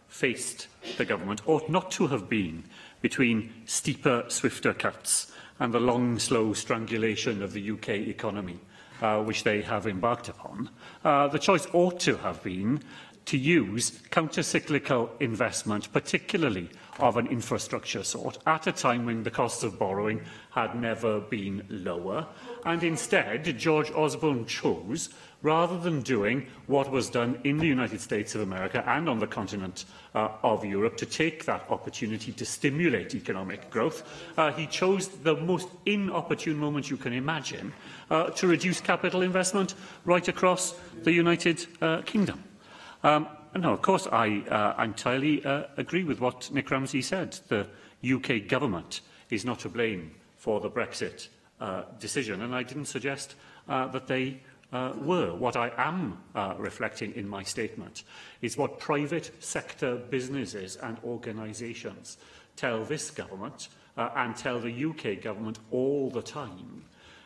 faced the government ought not to have been between steeper, swifter cuts and the long, slow strangulation of the UK economy, which they have embarked upon. The choice ought to have been to use counter-cyclical investment, particularly of an infrastructure sort, at a time when the costs of borrowing had never been lower. And instead, George Osborne chose, rather than doing what was done in the United States of America and on the continent of Europe, to take that opportunity to stimulate economic growth, he chose the most inopportune moment you can imagine to reduce capital investment right across the United Kingdom. No, of course, I entirely agree with what Nick Ramsey said. The UK government is not to blame for the Brexit decision, and I didn't suggest that they were. What I am reflecting in my statement is what private sector businesses and organisations tell this government and tell the UK government all the time,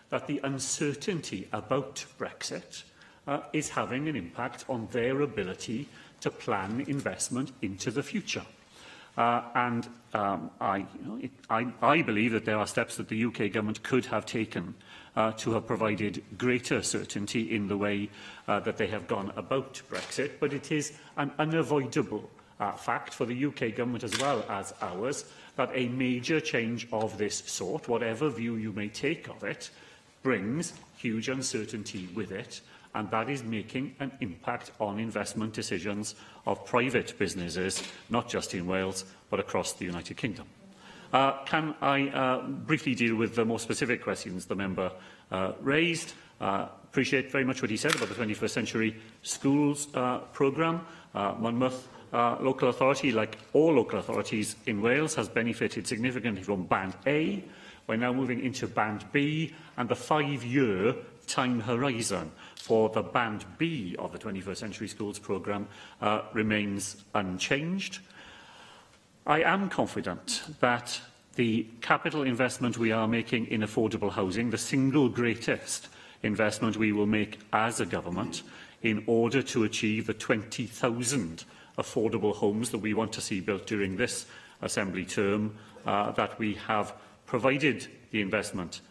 that the uncertainty about Brexit is having an impact on their ability to plan investment into the future. I believe that there are steps that the UK government could have taken to have provided greater certainty in the way that they have gone about Brexit, but it is an unavoidable fact for the UK government as well as ours that a major change of this sort, whatever view you may take of it, brings huge uncertainty with it, and that is making an impact on investment decisions of private businesses, not just in Wales, but across the United Kingdom. Can I briefly deal with the more specific questions the member raised? Appreciate very much what he said about the 21st Century Schools programme. Monmouth local authority, like all local authorities in Wales, has benefited significantly from Band A. We're now moving into Band B, and the 5-year time horizon for the Band B of the 21st Century Schools programme remains unchanged. I am confident that the capital investment we are making in affordable housing, the single greatest investment we will make as a government in order to achieve the 20,000 affordable homes that we want to see built during this Assembly term, that we have provided the investment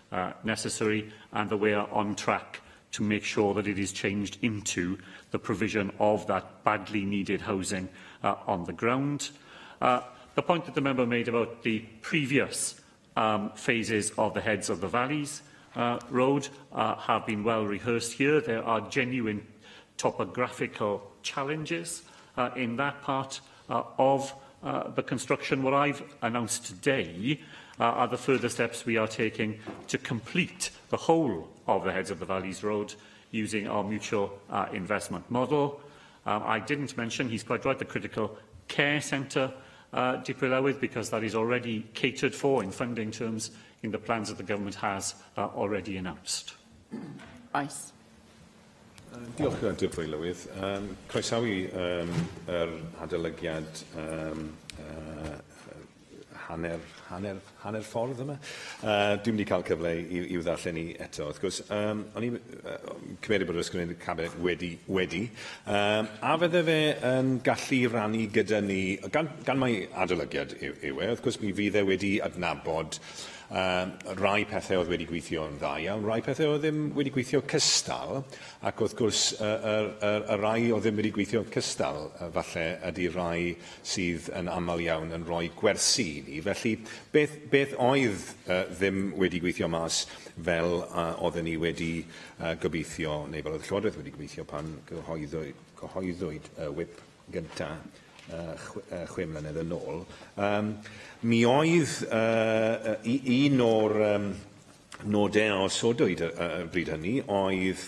necessary and that we are on track to make sure that it is changed into the provision of that badly needed housing on the ground. The point that the member made about the previous phases of the Heads of the Valleys road have been well rehearsed here. There are genuine topographical challenges in that part of the construction. What I've announced today are the further steps we are taking to complete the whole of the Heads of the Valleys road using our mutual investment model. I didn't mention, he's quite right, the critical care centre Dipolawydd, because that is already catered for in funding terms in the plans that the government has already announced. Ice. Diolch Dipolawydd. Croesawu yr adolygiad hanner ffordd yma. Dwi'n wedi cael cyfle i'w ddarllen ni eto. Wrth gwrs, o'n i'n cymeru bod yr ysgrifennydd cabinet wedi. A fydde fe yn gallu rannu gyda ni, gan mai adolygiad yw e, wrth gwrs mi fydd e wedi adnabod rai pethau oedd wedi gweithio'n dda iawn, rai pethau oedd ddim wedi gweithio cystal, ac wrth gwrs y rai oedd ddim wedi gweithio cystal falle ydy rai sydd yn aml iawn yn rhoi gwersi i ni. Felly, beth oedd ddim wedi gweithio mas fel oedden ni wedi gobeithio, neu fel oedd Llywodraeth wedi gobeithio pan gyhoeddwyd whip gyntaf 6 mlynedd yn ôl. Mi oedd un o'r nodau o sodwyd y bryd hynny oedd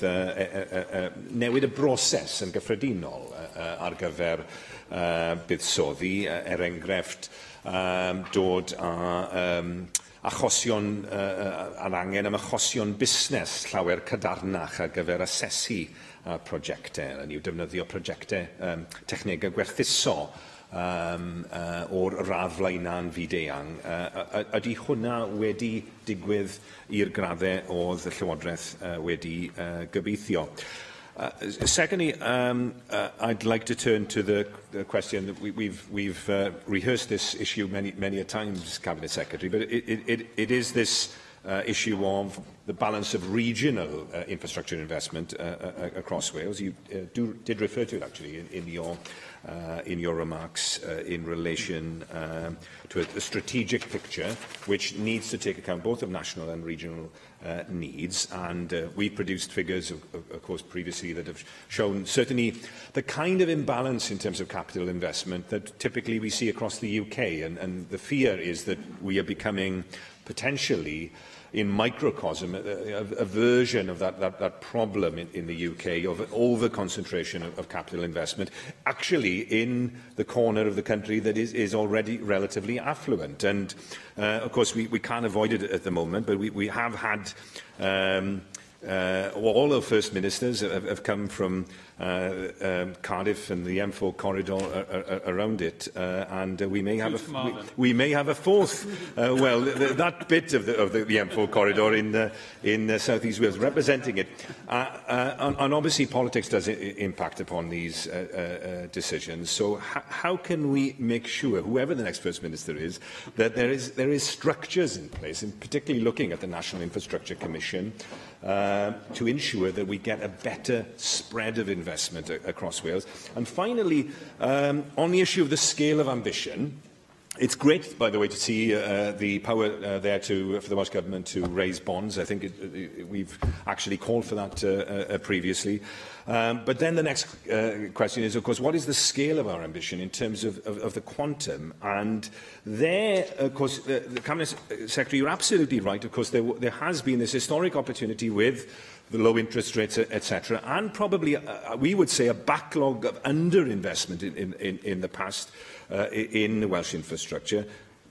newid y broses yn gyffredinol ar gyfer buddsoddi, enghraifft dod â achosion, ar angen am achosion busnes llawer cadarnach ar gyfer asesu prosiectau, yn i'w defnyddio prosiectau technegau gwerthuso o'r raddfa yna'n fyd-eang. Ydy hwnna wedi digwydd i'r graddau oedd y Llywodraeth wedi gobeithio? Secondly, I'd like to turn to the question that we've rehearsed this issue many a times, Cabinet Secretary, but it is this issue of the balance of regional infrastructure investment across Wales. You did refer to it actually in your remarks in relation to a strategic picture which needs to take account both of national and regional needs, and we produced figures of course previously that have shown certainly the kind of imbalance in terms of capital investment that typically we see across the UK, and the fear is that we are becoming potentially in microcosm a version of that problem in the UK of over-concentration of capital investment, actually in the corner of the country that is already relatively affluent. And of course we can't avoid it at the moment, but we have had all our First Ministers have come from Cardiff and the M4 corridor around it, and we may have a fourth. Well, that bit of the M4 corridor in South East Wales, representing it, and obviously politics does impact upon these decisions. So how can we make sure, whoever the next First Minister is, that there is structures in place, and particularly looking at the National Infrastructure Commission, to ensure that we get a better spread of investment across Wales. And finally, on the issue of the scale of ambition, it's great, by the way, to see the power there for the Welsh Government to raise bonds. I think we've actually called for that previously. But then the next question is, of course, what is the scale of our ambition in terms of the quantum? And there, of course, the Cabinet Secretary, you're absolutely right. Of course, there has been this historic opportunity with the low interest rates, etc., and probably, we would say, a backlog of underinvestment in the past in the Welsh infrastructure.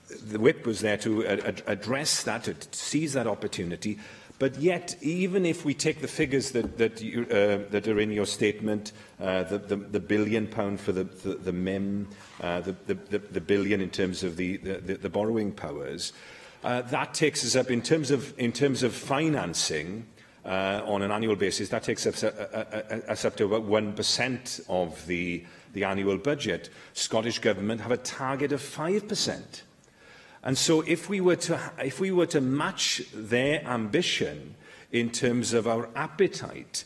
The whip was there to address that, to seize that opportunity. But yet, even if we take the figures that are in your statement, the £1 billion for the MEM, the billion in terms of the borrowing powers, that takes us up in terms of financing. On an annual basis, that takes us up to about 1% of the annual budget. Scottish Government have a target of 5%. And so if we were to match their ambition in terms of our appetite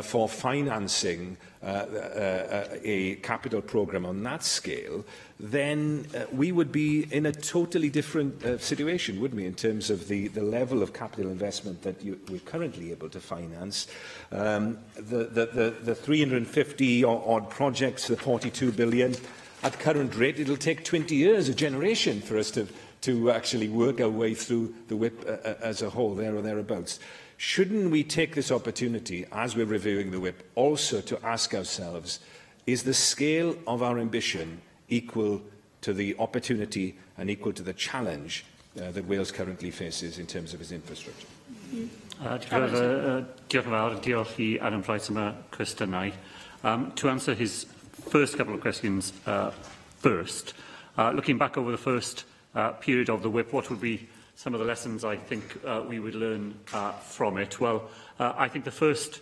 for financing a capital programme on that scale, then we would be in a totally different situation, wouldn't we, in terms of the level of capital investment that we're currently able to finance. The 350 odd projects, the 42 billion, at current rate, it'll take 20 years, a generation, for us to actually work our way through the whip as a whole, there or thereabouts. Shouldn't we take this opportunity, as we're reviewing the whip, also to ask ourselves, is the scale of our ambition equal to the opportunity and equal to the challenge that Wales currently faces in terms of its infrastructure. Diolch yn fawr, diolch I Adam Price am y cwestiynau. To answer his first couple of questions first, looking back over the first period of the whip, what would be some of the lessons I think we would learn from it? Well, I think the first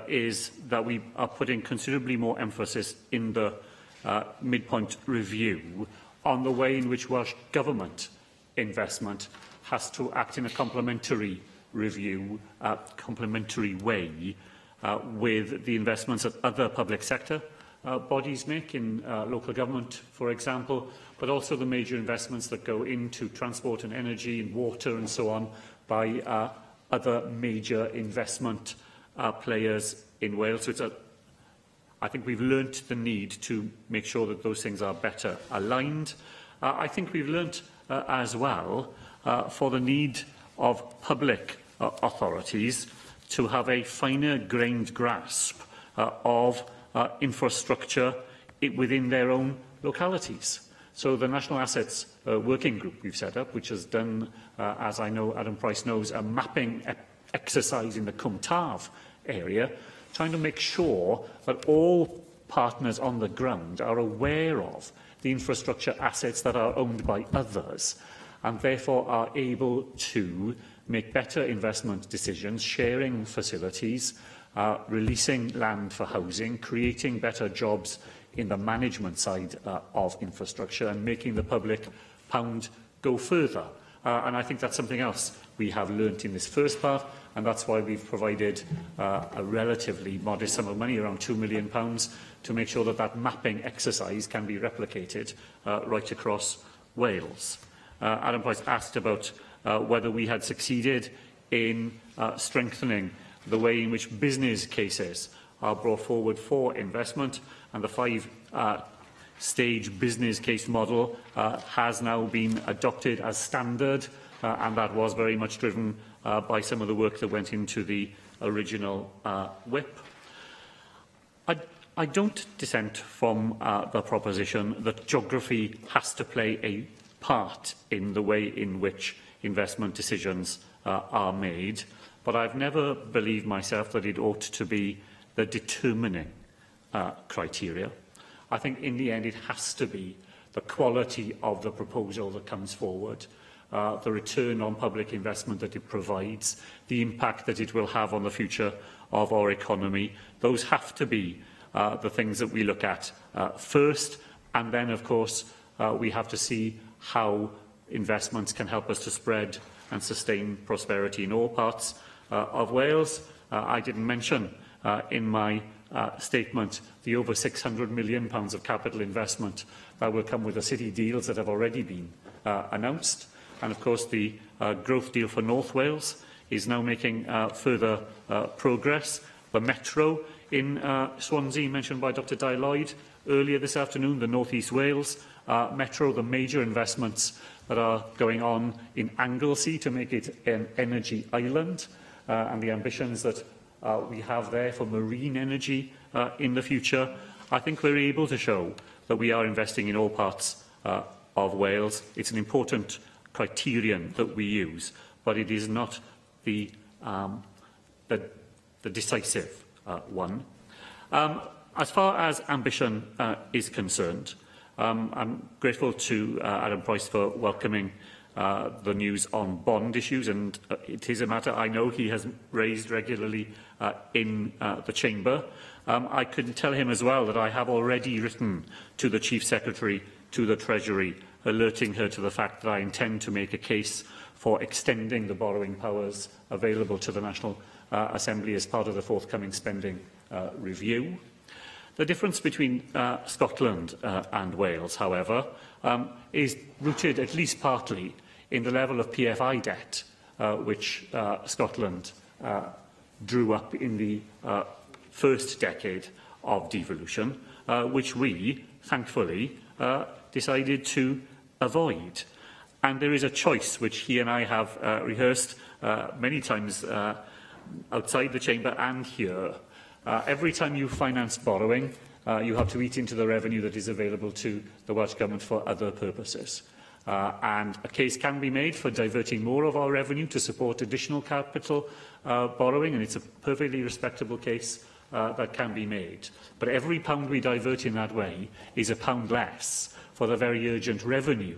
is that we are putting considerably more emphasis in the midpoint review on the way in which Welsh Government investment has to act in a complementary review, complementary way with the investments that other public sector bodies make in local government, for example, but also the major investments that go into transport and energy and water and so on by other major investment players in Wales. So I think we've learnt the need to make sure that those things are better aligned. I think we've learnt as well for the need of public authorities to have a finer-grained grasp of infrastructure within their own localities. So the National Assets Working Group we've set up, which has done, as I know Adam Price knows, a mapping exercise in the Cwm Taf area, trying to make sure that all partners on the ground are aware of the infrastructure assets that are owned by others and therefore are able to make better investment decisions, sharing facilities, releasing land for housing, creating better jobs in the management side of infrastructure and making the public pound go further. And I think that's something else we have learnt in this first part, and that's why we've provided a relatively modest sum of money, around £2 million, to make sure that that mapping exercise can be replicated right across Wales. Adam Price asked about whether we had succeeded in strengthening the way in which business cases are brought forward for investment, and the five-stage business case model has now been adopted as standard, and that was very much driven by some of the work that went into the original whip. I don't dissent from the proposition that geography has to play a part in the way in which investment decisions are made, but I've never believed myself that it ought to be the determining criteria. I think in the end it has to be the quality of the proposal that comes forward, the return on public investment that it provides, the impact that it will have on the future of our economy. Those have to be the things that we look at first, and then, of course, we have to see how investments can help us to spread and sustain prosperity in all parts of Wales. I didn't mention in my statement the over £600 million of capital investment that will come with the city deals that have already been announced. And of course the growth deal for North Wales is now making further progress. The Metro in Swansea, mentioned by Dr Di Lloyd earlier this afternoon, the North East Wales Metro, the major investments that are going on in Anglesey to make it an energy island, and the ambitions that we have there for marine energy in the future. I think we're able to show that we are investing in all parts of Wales. It's an important criterion that we use, but it is not the decisive one. As far as ambition is concerned, I'm grateful to Adam Price for welcoming the news on bond issues, and it is a matter I know he has raised regularly in the Chamber. I can tell him as well that I have already written to the Chief Secretary to the Treasury, alerting her to the fact that I intend to make a case for extending the borrowing powers available to the National Assembly as part of the forthcoming spending review. The difference between Scotland and Wales, however, is rooted at least partly in the level of PFI debt which Scotland drew up in the first decade of devolution, which we, thankfully, decided to avoid. And there is a choice which he and I have rehearsed many times outside the Chamber and here. Every time you finance borrowing, you have to eat into the revenue that is available to the Welsh Government for other purposes. And a case can be made for diverting more of our revenue to support additional capital borrowing, and it's a perfectly respectable case that can be made. But every pound we divert in that way is a pound less for the very urgent revenue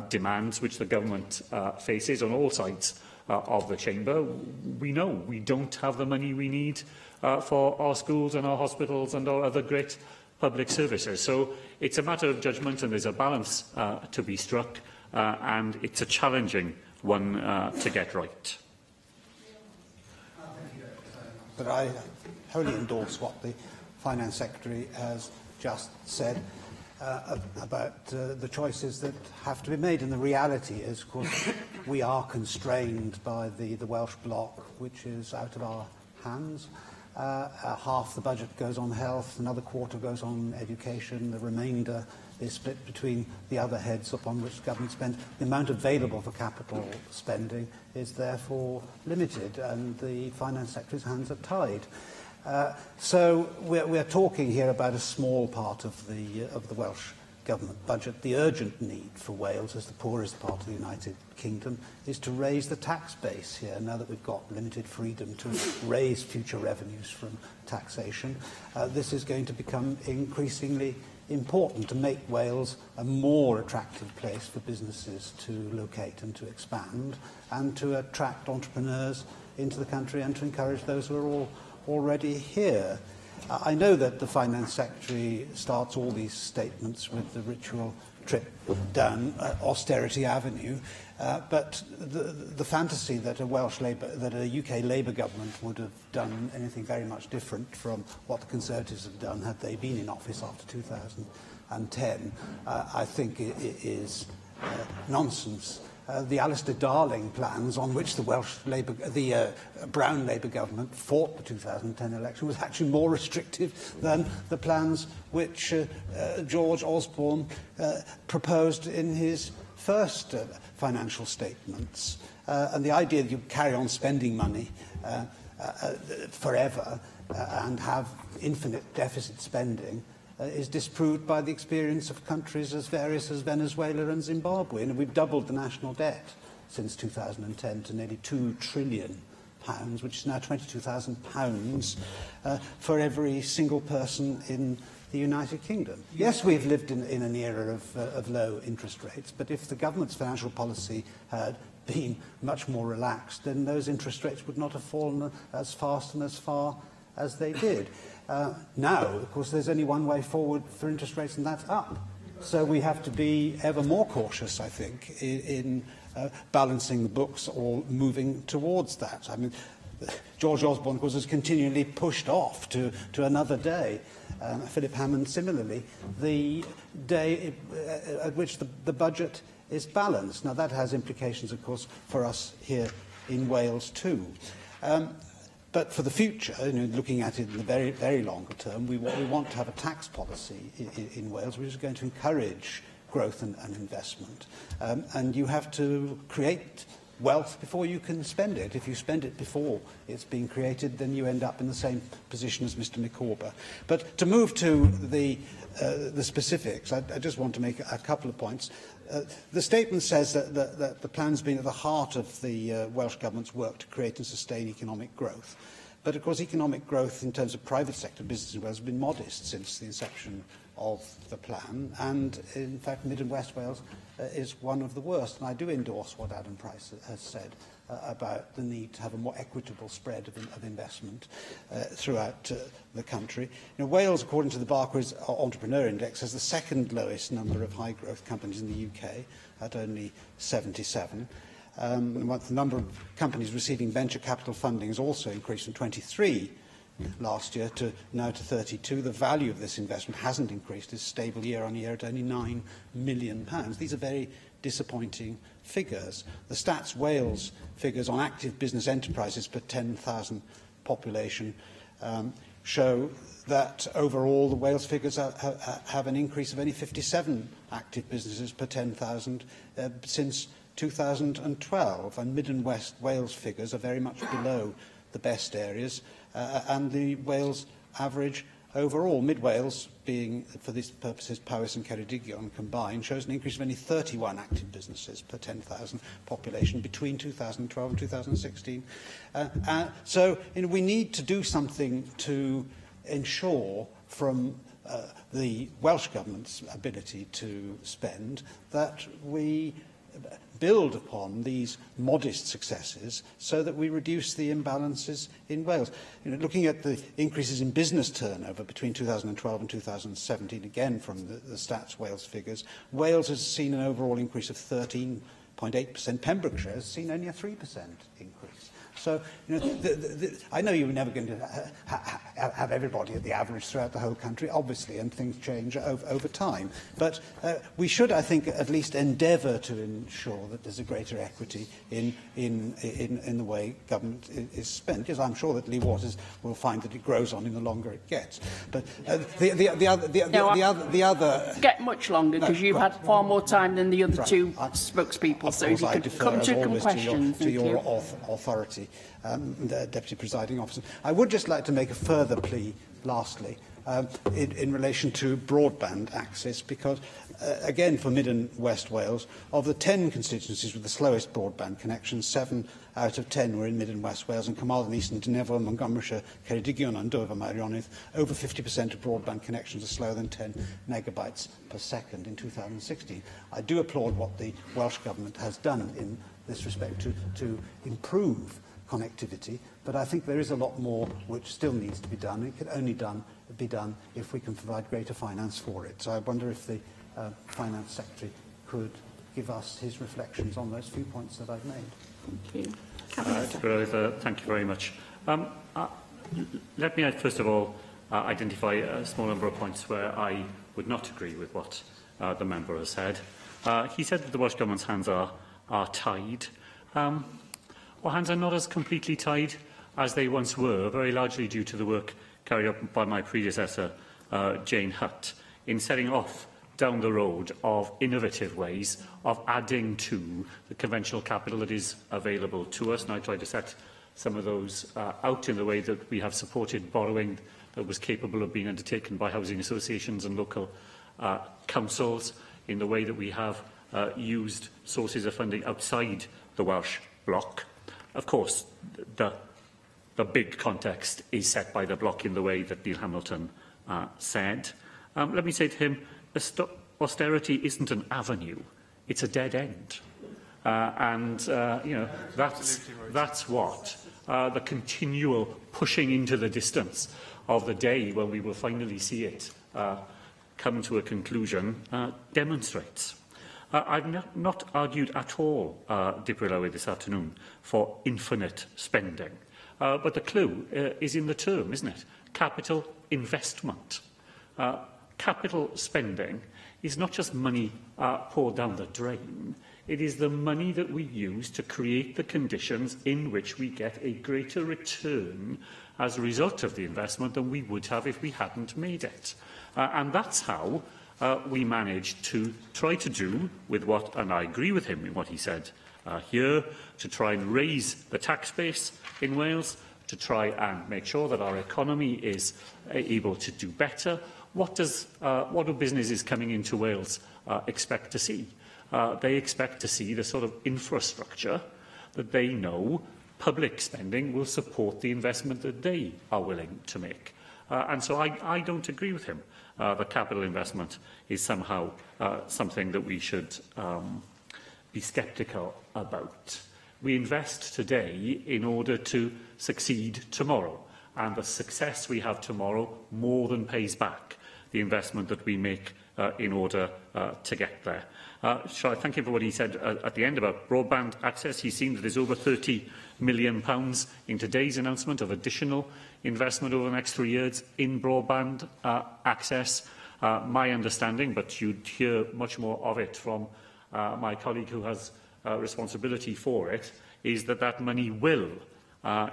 demands which the government faces on all sides of the chamber. We know we don't have the money we need for our schools and our hospitals and our other great public services. So it's a matter of judgment, and there's a balance to be struck, and it's a challenging one to get right. But I wholly endorse what the Finance Secretary has just said about the choices that have to be made. And the reality is, of course, we are constrained by the Welsh bloc, which is out of our hands. Half the budget goes on health, another quarter goes on education, the remainder is split between the other heads upon which the government spends. The amount available for capital spending is therefore limited, and the Finance Secretary's hands are tied. So we're talking here about a small part of the Welsh Government budget. The urgent need for Wales, as the poorest part of the United Kingdom, is to raise the tax base here, now that we've got limited freedom to raise future revenues from taxation. This is going to become increasingly important to make Wales a more attractive place for businesses to locate and to expand, and to attract entrepreneurs into the country and to encourage those who are all already here. I know that the Finance Secretary starts all these statements with the ritual trip down Austerity Avenue, but the fantasy that a UK Labour government would have done anything very much different from what the Conservatives have done had they been in office after 2010, I think it is nonsense. The Alistair Darling plans on which the Brown Labour government fought the 2010 election was actually more restrictive than the plans which George Osborne proposed in his first financial statements. And the idea that you carry on spending money forever and have infinite deficit spending is disproved by the experience of countries as various as Venezuela and Zimbabwe. And we've doubled the national debt since 2010 to nearly £2 trillion, which is now £22,000 for every single person in the United Kingdom. Yes, we've lived in an era of low interest rates, but if the government's financial policy had been much more relaxed, then those interest rates would not have fallen as fast and as far as they did. Now, of course, there's only one way forward for interest rates, and that's up. So we have to be ever more cautious, I think, in balancing the books or moving towards that. I mean, George Osborne, of course, has continually pushed off to another day. Philip Hammond, similarly, the day at which the budget is balanced. Now, that has implications, of course, for us here in Wales too. But for the future, looking at it in the very, very longer term, we want to have a tax policy in Wales which is going to encourage growth and investment. And you have to create wealth before you can spend it. If you spend it before it's being created, then you end up in the same position as Mr. Micawber. But to move to the specifics, I just want to make a couple of points. The statement says that the plan's been at the heart of the Welsh Government's work to create and sustain economic growth. But, of course, economic growth in terms of private sector business in Wales has been modest since the inception of the plan. And, in fact, Mid and West Wales is one of the worst. And I do endorse what Adam Price has said about the need to have a more equitable spread of investment throughout the country. Wales, according to the Barclays Entrepreneur Index, has the second lowest number of high-growth companies in the UK, at only 77. The number of companies receiving venture capital funding has also increased from 23 last year to now to 32. The value of this investment hasn't increased. It's stable year on year at only £9 million. These are very disappointing figures. The Stats Wales figures on active business enterprises per 10,000 population show that overall the Wales figures have an increase of only 57 active businesses per 10,000 since 2012, and Mid and West Wales figures are very much below the best areas, and the Wales average Overall, Mid Wales, being for these purposes Powys and Ceredigion combined, shows an increase of only 31 active businesses per 10,000 population between 2012 and 2016. So we need to do something to ensure from the Welsh Government's ability to spend that we build upon these modest successes so that we reduce the imbalances in Wales. Looking at the increases in business turnover between 2012 and 2017, again from the Stats Wales figures, Wales has seen an overall increase of 13.8%. Pembrokeshire has seen only a 3% increase. So, I know you're never going to have everybody at the average throughout the whole country, obviously, and things change over time. But we should, I think, at least endeavour to ensure that there's a greater equity in the way government is spent. Yes, I'm sure that Lee Waters will find that it grows on in the longer it gets. But the other get much longer because you've had far more time than the other two spokespeople. So if you could come to questions. To your authority. The Deputy Presiding Officer. I would just like to make a further plea, lastly, in relation to broadband access, because, again, for Mid and West Wales, of the 10 constituencies with the slowest broadband connections, 7 out of 10 were in Mid and West Wales, and Carmarthen, Eastern Dynevor, Montgomeryshire, Ceredigion and Dover Meirionydd. Over 50% of broadband connections are slower than 10 megabytes per second in 2016. I do applaud what the Welsh Government has done in this respect to improve connectivity, but I think there is a lot more which still needs to be done. It can only be done if we can provide greater finance for it. So I wonder if the Finance Secretary could give us his reflections on those few points that I've made. Thank you. Thank you very much. Let me, first of all, identify a small number of points where I would not agree with what the member has said. He said that the Welsh Government's hands are tied. Our hands are not as completely tied as they once were, very largely due to the work carried out by my predecessor, Jane Hutt, in setting off down the road of innovative ways of adding to the conventional capital that is available to us. And I tried to set some of those out in the way that we have supported borrowing that was capable of being undertaken by housing associations and local councils, in the way that we have used sources of funding outside the Welsh bloc. Of course, the big context is set by the bloc in the way that Neil Hamilton said. Let me say to him, austerity isn't an avenue, it's a dead end. That's what the continual pushing into the distance of the day when we will finally see it come to a conclusion demonstrates. I've not argued at all, Dipper this afternoon, for infinite spending. But the clue is in the term, isn't it? Capital investment. Capital spending is not just money poured down the drain. It is the money that we use to create the conditions in which we get a greater return as a result of the investment than we would have if we hadn't made it. And that's how we managed to try to do with what, and I agree with him in what he said here, to try and raise the tax base in Wales, to try and make sure that our economy is able to do better. What do businesses coming into Wales expect to see? They expect to see the sort of infrastructure that they know public spending will support the investment that they are willing to make. And so I don't agree with him that capital investment is somehow something that we should be sceptical about. We invest today in order to succeed tomorrow, and the success we have tomorrow more than pays back the investment that we make in order to get there. Shall I thank him for what he said at the end about broadband access? He's seen that there's over £30 million in today's announcement of additional investment over the next 3 years in broadband access. My understanding, but you'd hear much more of it from my colleague who has responsibility for it, is that that money will,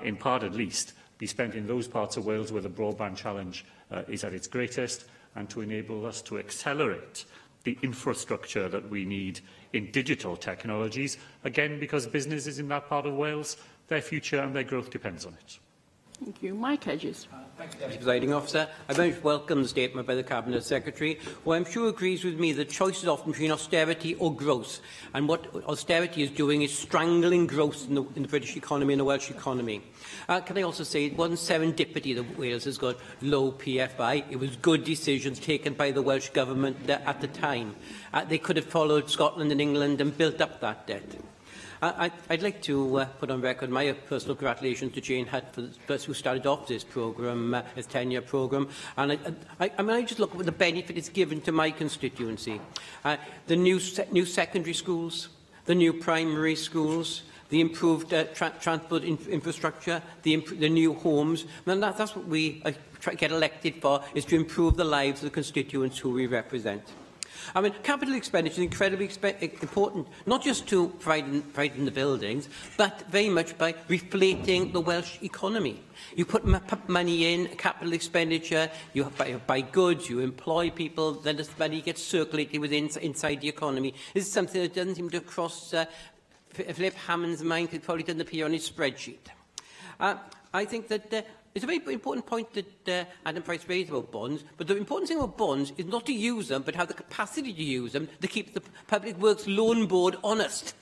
in part at least, be spent in those parts of Wales where the broadband challenge is at its greatest, and to enable us to accelerate the infrastructure that we need in digital technologies, again, because businesses in that part of Wales, their future and their growth depends on it. Thank you. Mike Hedges. Thank you, Deputy Presiding Officer. I very much welcome the statement by the Cabinet Secretary, who I'm sure agrees with me that choice is often between austerity or growth. And what austerity is doing is strangling growth in the British economy and the Welsh economy. Can I also say it wasn't serendipity that Wales has got low PFI. It was good decisions taken by the Welsh Government at the time. They could have followed Scotland and England and built up that debt. I'd like to put on record my personal congratulations to Jane Hutt for the person who started off this programme, this 10-year programme. And I just look at the benefit it's given to my constituency. The new secondary schools, the new primary schools, the improved transport infrastructure, the new homes. And that's what we get elected for, is to improve the lives of the constituents who we represent. I mean, capital expenditure is incredibly important, not just to provide in the buildings, but very much by reflating the Welsh economy. You put money in, capital expenditure, you buy goods, you employ people, then this money gets circulated inside the economy. This is something that doesn't seem to cross Philip Hammond's mind. It probably doesn't appear on his spreadsheet. I think that it's a very important point that Adam Price raised about bonds, but the important thing about bonds is not to use them, but have the capacity to use them to keep the Public Works Loan Board honest.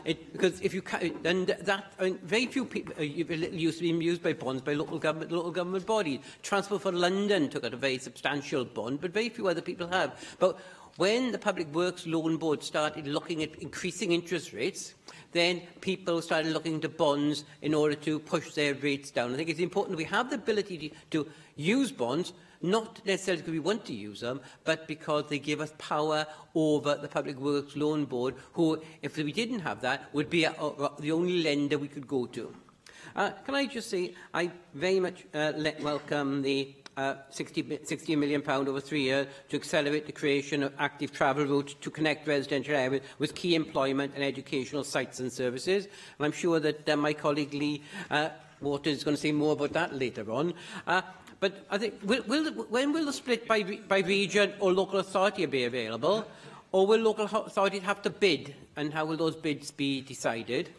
Because if you very few people used to be used by bonds by local government bodies. Transport for London took out a very substantial bond, but very few other people have. But when the Public Works Loan Board started looking at increasing interest rates, then people started looking to bonds in order to push their rates down. I think it's important that we have the ability to use bonds, not necessarily because we want to use them, but because they give us power over the Public Works Loan Board, who, if we didn't have that, would be the only lender we could go to. Can I just say, I very much welcome the £60 million over 3 years to accelerate the creation of active travel routes to connect residential areas with key employment and educational sites and services. And I'm sure that my colleague Lee Waters is going to say more about that later on. But I think, when will the split by region or local authority be available? Or will local authorities have to bid? And how will those bids be decided?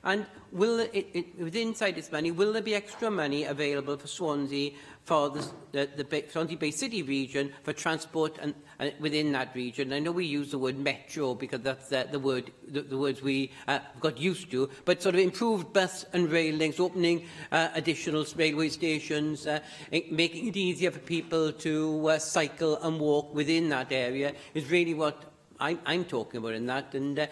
And will inside this money, will there be extra money available for Swansea, for the Swansea-based city region, for transport and within that region? I know we use the word metro because that's the words we got used to, but sort of improved bus and rail links, opening additional railway stations, making it easier for people to cycle and walk within that area is really what I'm talking about in that, and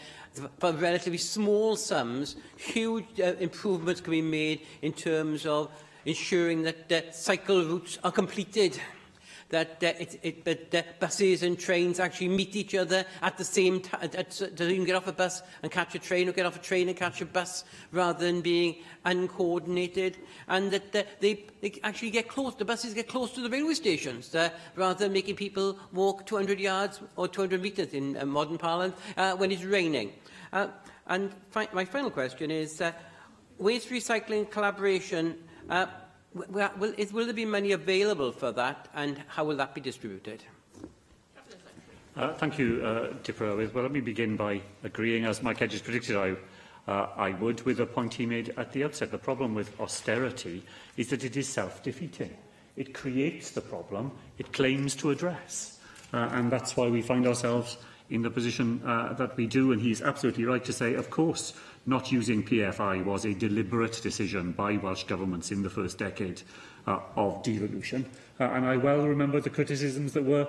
for relatively small sums, huge improvements can be made in terms of ensuring that cycle routes are completed, that buses and trains actually meet each other at the same time, so you can get off a bus and catch a train, or get off a train and catch a bus, rather than being uncoordinated, and that they actually get close, the buses get close to the railway stations, rather than making people walk 200 yards or 200 metres in modern parlance when it's raining. And my final question is, waste recycling collaboration, will there be money available for that, and how will that be distributed? Thank you, Dipper. Well, let me begin by agreeing, as Mike Hedges predicted I would, with the point he made at the outset. The problem with austerity is that it is self-defeating. It creates the problem it claims to address. And that's why we find ourselves in the position that we do. And he's absolutely right to say, of course, not using PFI was a deliberate decision by Welsh governments in the first decade of devolution. And I well remember the criticisms that were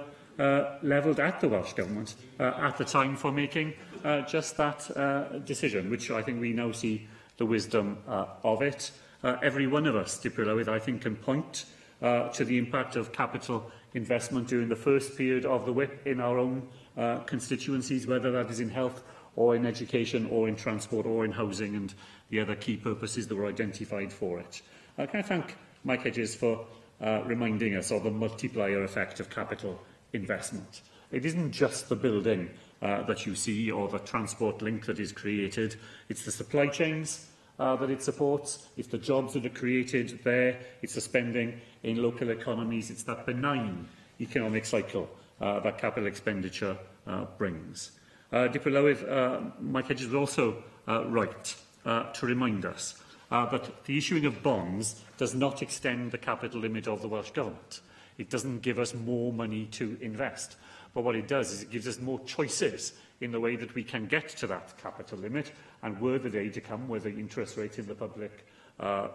levelled at the Welsh Government at the time for making just that decision, which I think we now see the wisdom of it. Every one of us, Dipper, I think, can point to the impact of capital investment during the first period of the whip in our own constituencies, whether that is in health or in education or in transport or in housing and the other key purposes that were identified for it. Can I thank Mike Hedges for reminding us of the multiplier effect of capital investment. It isn't just the building that you see or the transport link that is created. It's the supply chains that it supports. It's the jobs that are created there. It's the spending in local economies. It's that benign economic cycle that capital expenditure brings. Dipper Lywydd, Mike Hedges was also right to remind us but the issuing of bonds does not extend the capital limit of the Welsh Government. It doesn't give us more money to invest. But what it does is it gives us more choices in the way that we can get to that capital limit, and were the day to come where the interest rate in the Public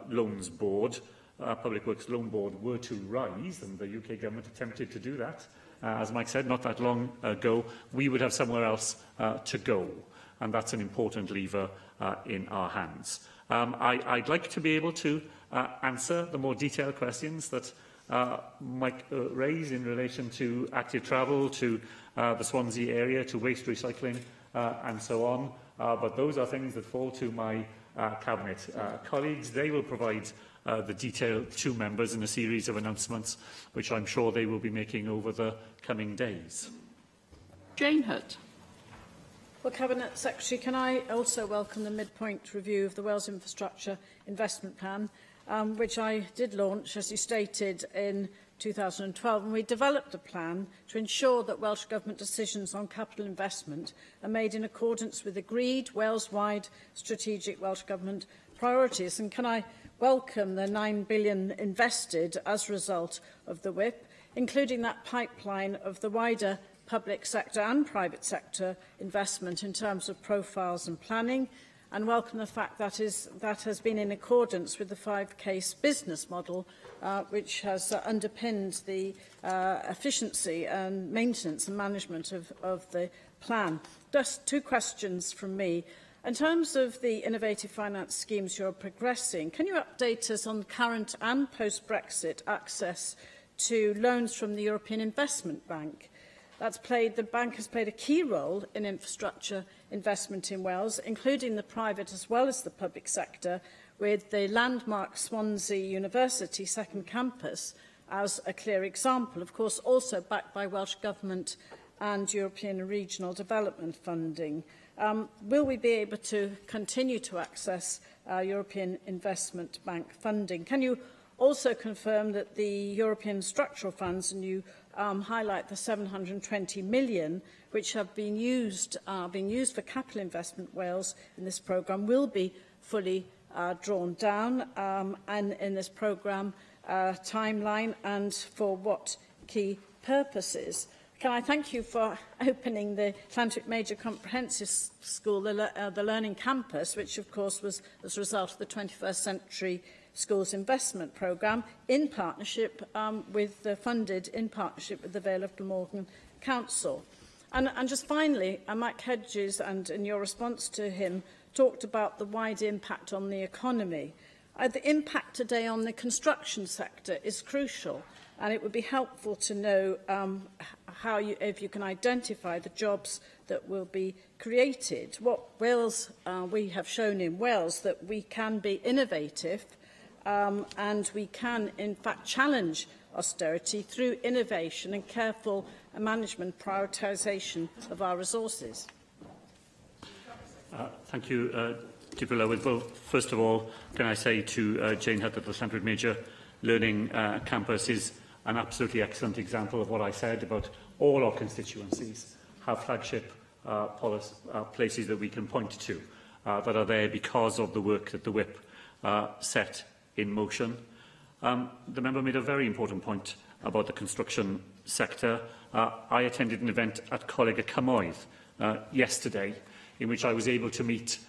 Loans Board, Public Works Loan Board, were to rise, and the UK Government attempted to do that, as Mike said, not that long ago, we would have somewhere else to go. And that's an important lever in our hands. I'd like to be able to answer the more detailed questions that Mike raised in relation to active travel, to the Swansea area, to waste recycling and so on. But those are things that fall to my Cabinet colleagues. They will provide the detail to members in a series of announcements, which I'm sure they will be making over the coming days. Jane Hutt. Well, Cabinet Secretary, can I also welcome the midpoint review of the Wales Infrastructure Investment Plan, which I did launch, as you stated, in 2012, and we developed a plan to ensure that Welsh Government decisions on capital investment are made in accordance with agreed Wales-wide strategic Welsh Government priorities. And can I welcome the £9 billion invested as a result of the WIP, including that pipeline of the wider public sector and private sector investment in terms of profiles and planning, and welcome the fact that has been in accordance with the 5-case business model, which has underpinned the efficiency and maintenance and management of the plan. Just two questions from me. In terms of the innovative finance schemes you're progressing, can you update us on current and post-Brexit access to loans from the European Investment Bank? The bank has played a key role in infrastructure investment in Wales, including the private as well as the public sector, with the landmark Swansea University second campus as a clear example, of course also backed by Welsh Government and European and regional development funding. Will we be able to continue to access European Investment Bank funding? Can you also confirm that the European structural funds, and you highlight the 720 million which have been used for capital investment Wales in this programme, will be fully drawn down and in this programme timeline, and for what key purposes? Can I thank you for opening the Llantrwch Major Comprehensive School, the Learning Campus, which of course was as a result of the 21st Century Schools Investment Programme, in partnership funded in partnership with the Vale of Glamorgan Council. And just finally, Mike Hedges, and in your response to him, talked about the wide impact on the economy. The impact today on the construction sector is crucial, and it would be helpful to know if you can identify the jobs that will be created. We have shown in Wales that we can be innovative, and we can, in fact, challenge austerity through innovation and careful management prioritisation of our resources. Thank you, Deputy Lywyd. Well, first of all, can I say to Jane Hutt that the Llantrwch Major Learning Campus is an absolutely excellent example of what I said about all our constituencies have flagship places that we can point to that are there because of the work that the WIP set in motion. The member made a very important point about the construction sector. I attended an event at Coleg y Cymoedd yesterday, in which I was able to meet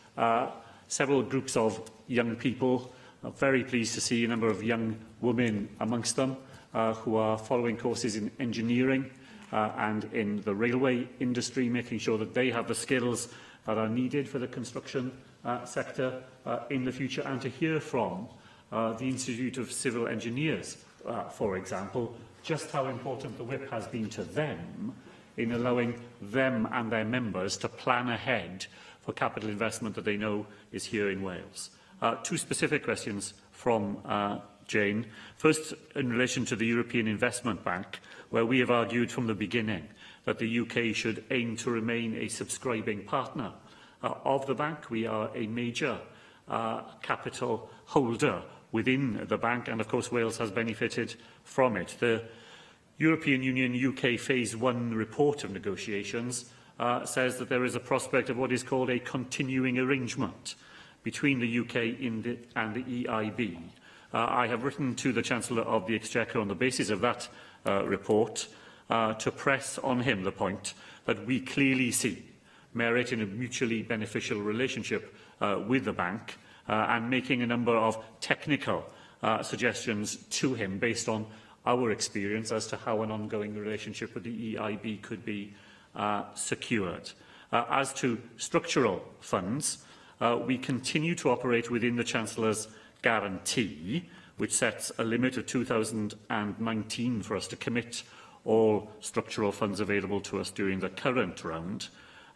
several groups of young people. I'm very pleased to see a number of young women amongst them who are following courses in engineering and in the railway industry, making sure that they have the skills that are needed for the construction sector in the future, and to hear from the Institute of Civil Engineers, for example, just how important the WIP has been to them in allowing them and their members to plan ahead for capital investment that they know is here in Wales. Two specific questions from Jane. First, in relation to the European Investment Bank, where we have argued from the beginning that the UK should aim to remain a subscribing partner of the bank. We are a major capital holder within the bank, and of course Wales has benefited from it. The European Union UK Phase 1 report of negotiations says that there is a prospect of what is called a continuing arrangement. between the UK and the EIB. I have written to the Chancellor of the Exchequer on the basis of that report to press on him the point that we clearly see merit in a mutually beneficial relationship with the bank and making a number of technical suggestions to him based on our experience as to how an ongoing relationship with the EIB could be secured. As to structural funds, we continue to operate within the Chancellor's guarantee, which sets a limit of 2019 for us to commit all structural funds available to us during the current round.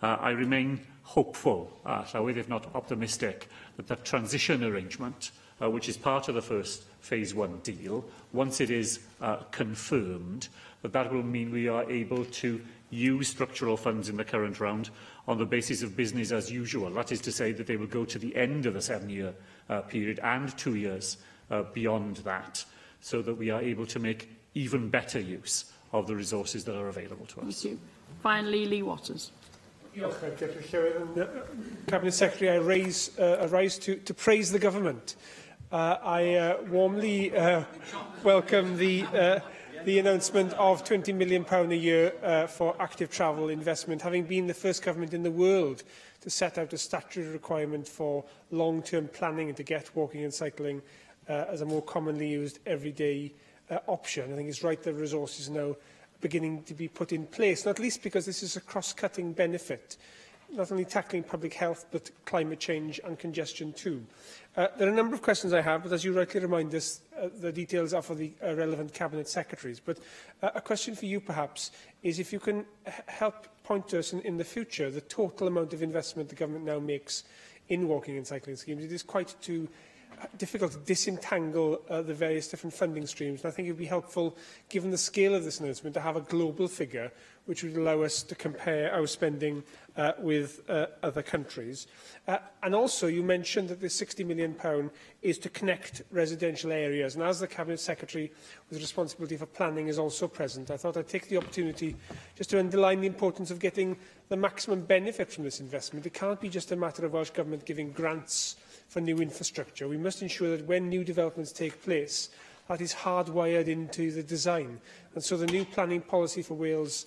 I remain hopeful, if not optimistic, that the transition arrangement, which is part of the first Phase 1 deal, once it is confirmed, that will mean we are able to use structural funds in the current round on the basis of business as usual. That is to say that they will go to the end of the 7-year period and 2 years beyond that, so that we are able to make even better use of the resources that are available to us. Thank you. Finally, Lee Waters. Cabinet Secretary, I rise to praise the government. I warmly welcome the announcement of £20 million a year for active travel investment, having been the first government in the world to set out a statutory requirement for long-term planning and to get walking and cycling as a more commonly used everyday option. I think it's right that resources now beginning to be put in place, not least because this is a cross-cutting benefit, not only tackling public health but climate change and congestion too. There are a number of questions I have, but as you rightly remind us, the details are for the relevant Cabinet Secretaries. But a question for you perhaps is if you can help point to us in the future the total amount of investment the government now makes in walking and cycling schemes. It is quite difficult to disentangle the various different funding streams. And I think it would be helpful, given the scale of this announcement, to have a global figure which would allow us to compare our spending with other countries. And also, you mentioned that the £60 million is to connect residential areas. And as the Cabinet Secretary with responsibility for planning is also present, I thought I'd take the opportunity just to underline the importance of getting the maximum benefit from this investment. It can't be just a matter of Welsh Government giving grants for new infrastructure. We must ensure that when new developments take place, that is hardwired into the design. And so the new planning policy for Wales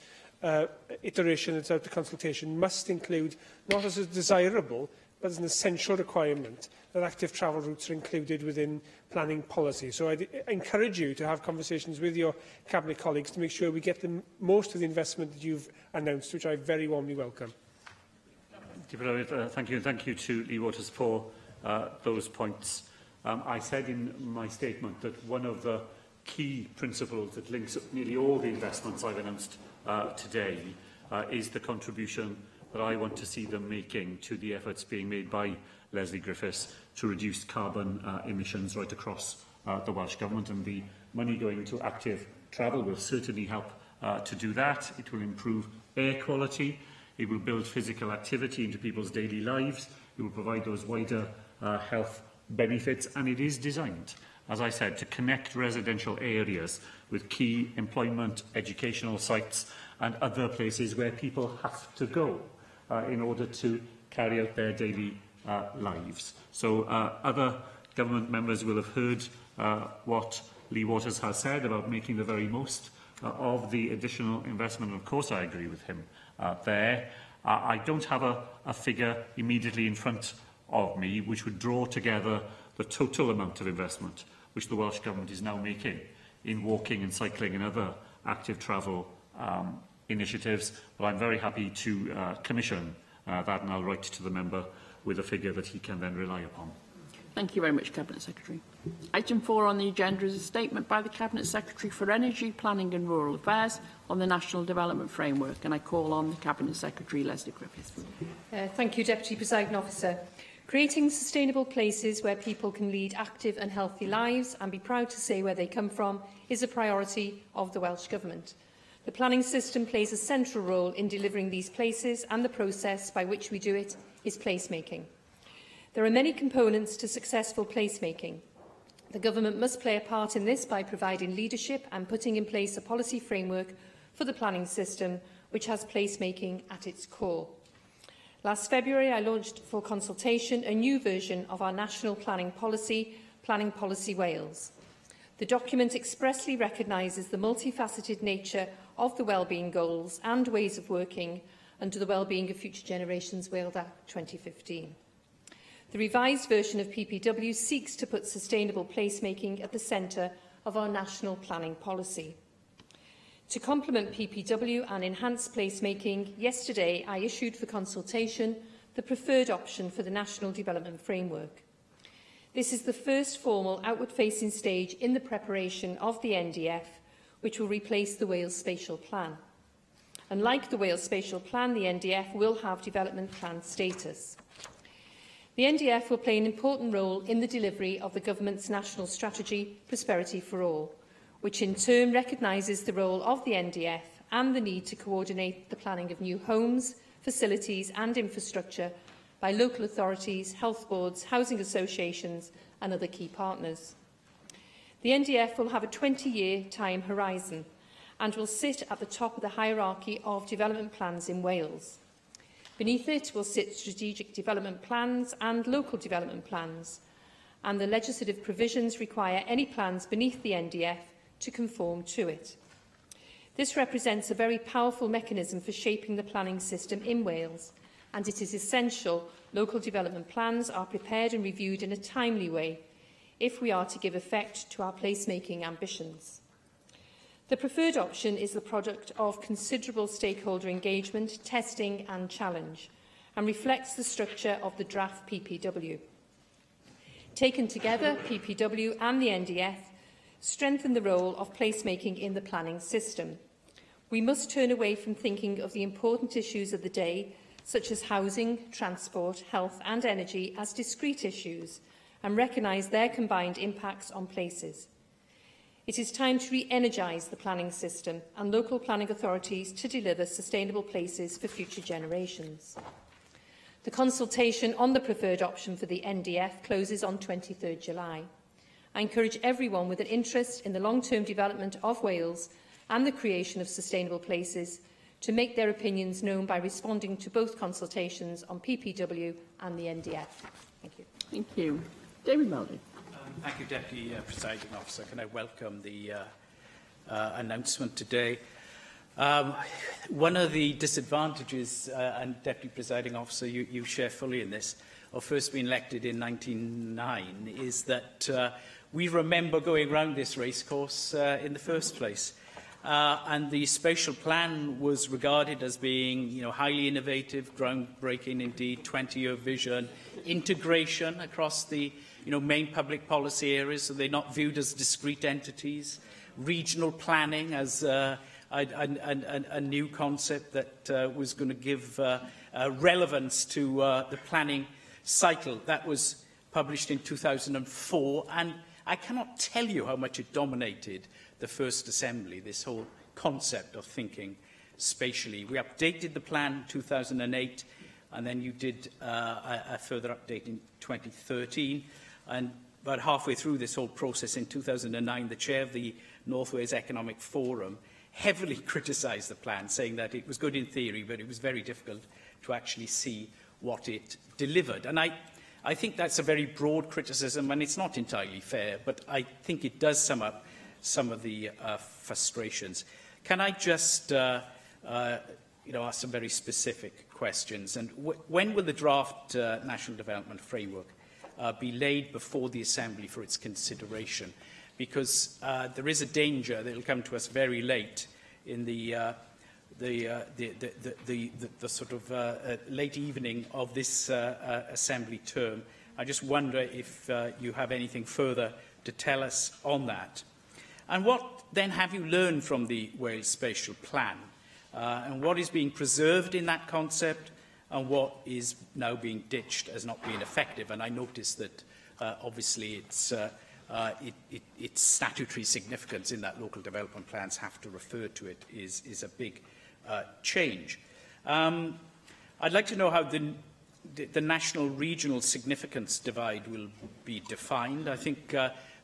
iteration that's out to consultation must include, not as a desirable, but as an essential requirement, that active travel routes are included within planning policy. So I encourage you to have conversations with your Cabinet colleagues to make sure we get the most of the investment that you've announced, which I very warmly welcome. Thank you, and thank you to Lee Waters for those points. I said in my statement that one of the key principles that links up nearly all the investments I've announced today is the contribution that I want to see them making to the efforts being made by Lesley Griffiths to reduce carbon emissions right across the Welsh Government, and the money going to active travel will certainly help to do that. It will improve air quality, it will build physical activity into people's daily lives, it will provide those wider health benefits, and it is designed, as I said, to connect residential areas with key employment, educational sites and other places where people have to go in order to carry out their daily lives. So other government members will have heard what Lee Waters has said about making the very most of the additional investment. Of course, I agree with him there. I don't have a figure immediately in front of me which would draw together the total amount of investment which the Welsh Government is now making in walking and cycling and other active travel initiatives, but I'm very happy to commission that, and I'll write to the member with a figure that he can then rely upon. Thank you very much, Cabinet Secretary. Item 4 on the agenda is a statement by the Cabinet Secretary for Energy, Planning and Rural Affairs on the National Development Framework, and I call on the Cabinet Secretary, Lesley Griffiths. Thank you, Deputy Presiding Officer. Creating sustainable places where people can lead active and healthy lives and be proud to say where they come from is a priority of the Welsh Government. The planning system plays a central role in delivering these places, and the process by which we do it is placemaking. There are many components to successful placemaking. The Government must play a part in this by providing leadership and putting in place a policy framework for the planning system which has placemaking at its core. Last February, I launched for consultation a new version of our national planning policy, Planning Policy Wales. The document expressly recognises the multifaceted nature of the wellbeing goals and ways of working under the Wellbeing of Future Generations Wales Act 2015. The revised version of PPW seeks to put sustainable placemaking at the centre of our national planning policy. To complement PPW and enhance placemaking, yesterday I issued for consultation the preferred option for the National Development Framework. This is the first formal outward-facing stage in the preparation of the NDF, which will replace the Wales Spatial Plan. Unlike the Wales Spatial Plan, the NDF will have development plan status. The NDF will play an important role in the delivery of the Government's national strategy, Prosperity for All, which in turn recognises the role of the NDF and the need to coordinate the planning of new homes, facilities and infrastructure by local authorities, health boards, housing associations and other key partners. The NDF will have a 20-year time horizon and will sit at the top of the hierarchy of development plans in Wales. Beneath it will sit strategic development plans and local development plans, and the legislative provisions require any plans beneath the NDF to conform to it. This represents a very powerful mechanism for shaping the planning system in Wales, and it is essential local development plans are prepared and reviewed in a timely way if we are to give effect to our placemaking ambitions. The preferred option is the product of considerable stakeholder engagement, testing and challenge, and reflects the structure of the draft PPW. Taken together, PPW and the NDF strengthen the role of placemaking in the planning system. We must turn away from thinking of the important issues of the day, such as housing, transport, health and energy, as discrete issues, and recognise their combined impacts on places. It is time to re-energise the planning system and local planning authorities to deliver sustainable places for future generations. The consultation on the preferred option for the NDF closes on 23rd July. I encourage everyone with an interest in the long-term development of Wales and the creation of sustainable places to make their opinions known by responding to both consultations on PPW and the NDF. Thank you. Thank you. David Melding. Thank you, Deputy Presiding Officer. Can I welcome the announcement today? One of the disadvantages, and Deputy Presiding Officer, you share fully in this, of first being elected in 1999, is that we remember going round this racecourse in the first place. And the spatial plan was regarded as being, highly innovative, groundbreaking indeed, 20-year vision, integration across the, main public policy areas, so they're not viewed as discrete entities, regional planning as a new concept that was going to give relevance to the planning cycle. That was published in 2004, and I cannot tell you how much it dominated the First Assembly, this whole concept of thinking spatially. We updated the plan in 2008, and then you did a further update in 2013. And about halfway through this whole process in 2009, the chair of the North Wales Economic Forum heavily criticised the plan, saying that it was good in theory, but it was very difficult to actually see what it delivered. And I think that's a very broad criticism, and it's not entirely fair, but I think it does sum up some of the frustrations. Can I just ask some very specific questions? And when will the draft National Development Framework be laid before the Assembly for its consideration? Because there is a danger that it will come to us very late in the sort of late evening of this Assembly term. I just wonder if you have anything further to tell us on that. And what then have you learned from the Wales Spatial Plan? And what is being preserved in that concept and what is now being ditched as not being effective? And I noticed that obviously its statutory significance in that local development plans have to refer to it is a big change. I'd like to know how the national-regional significance divide will be defined. I think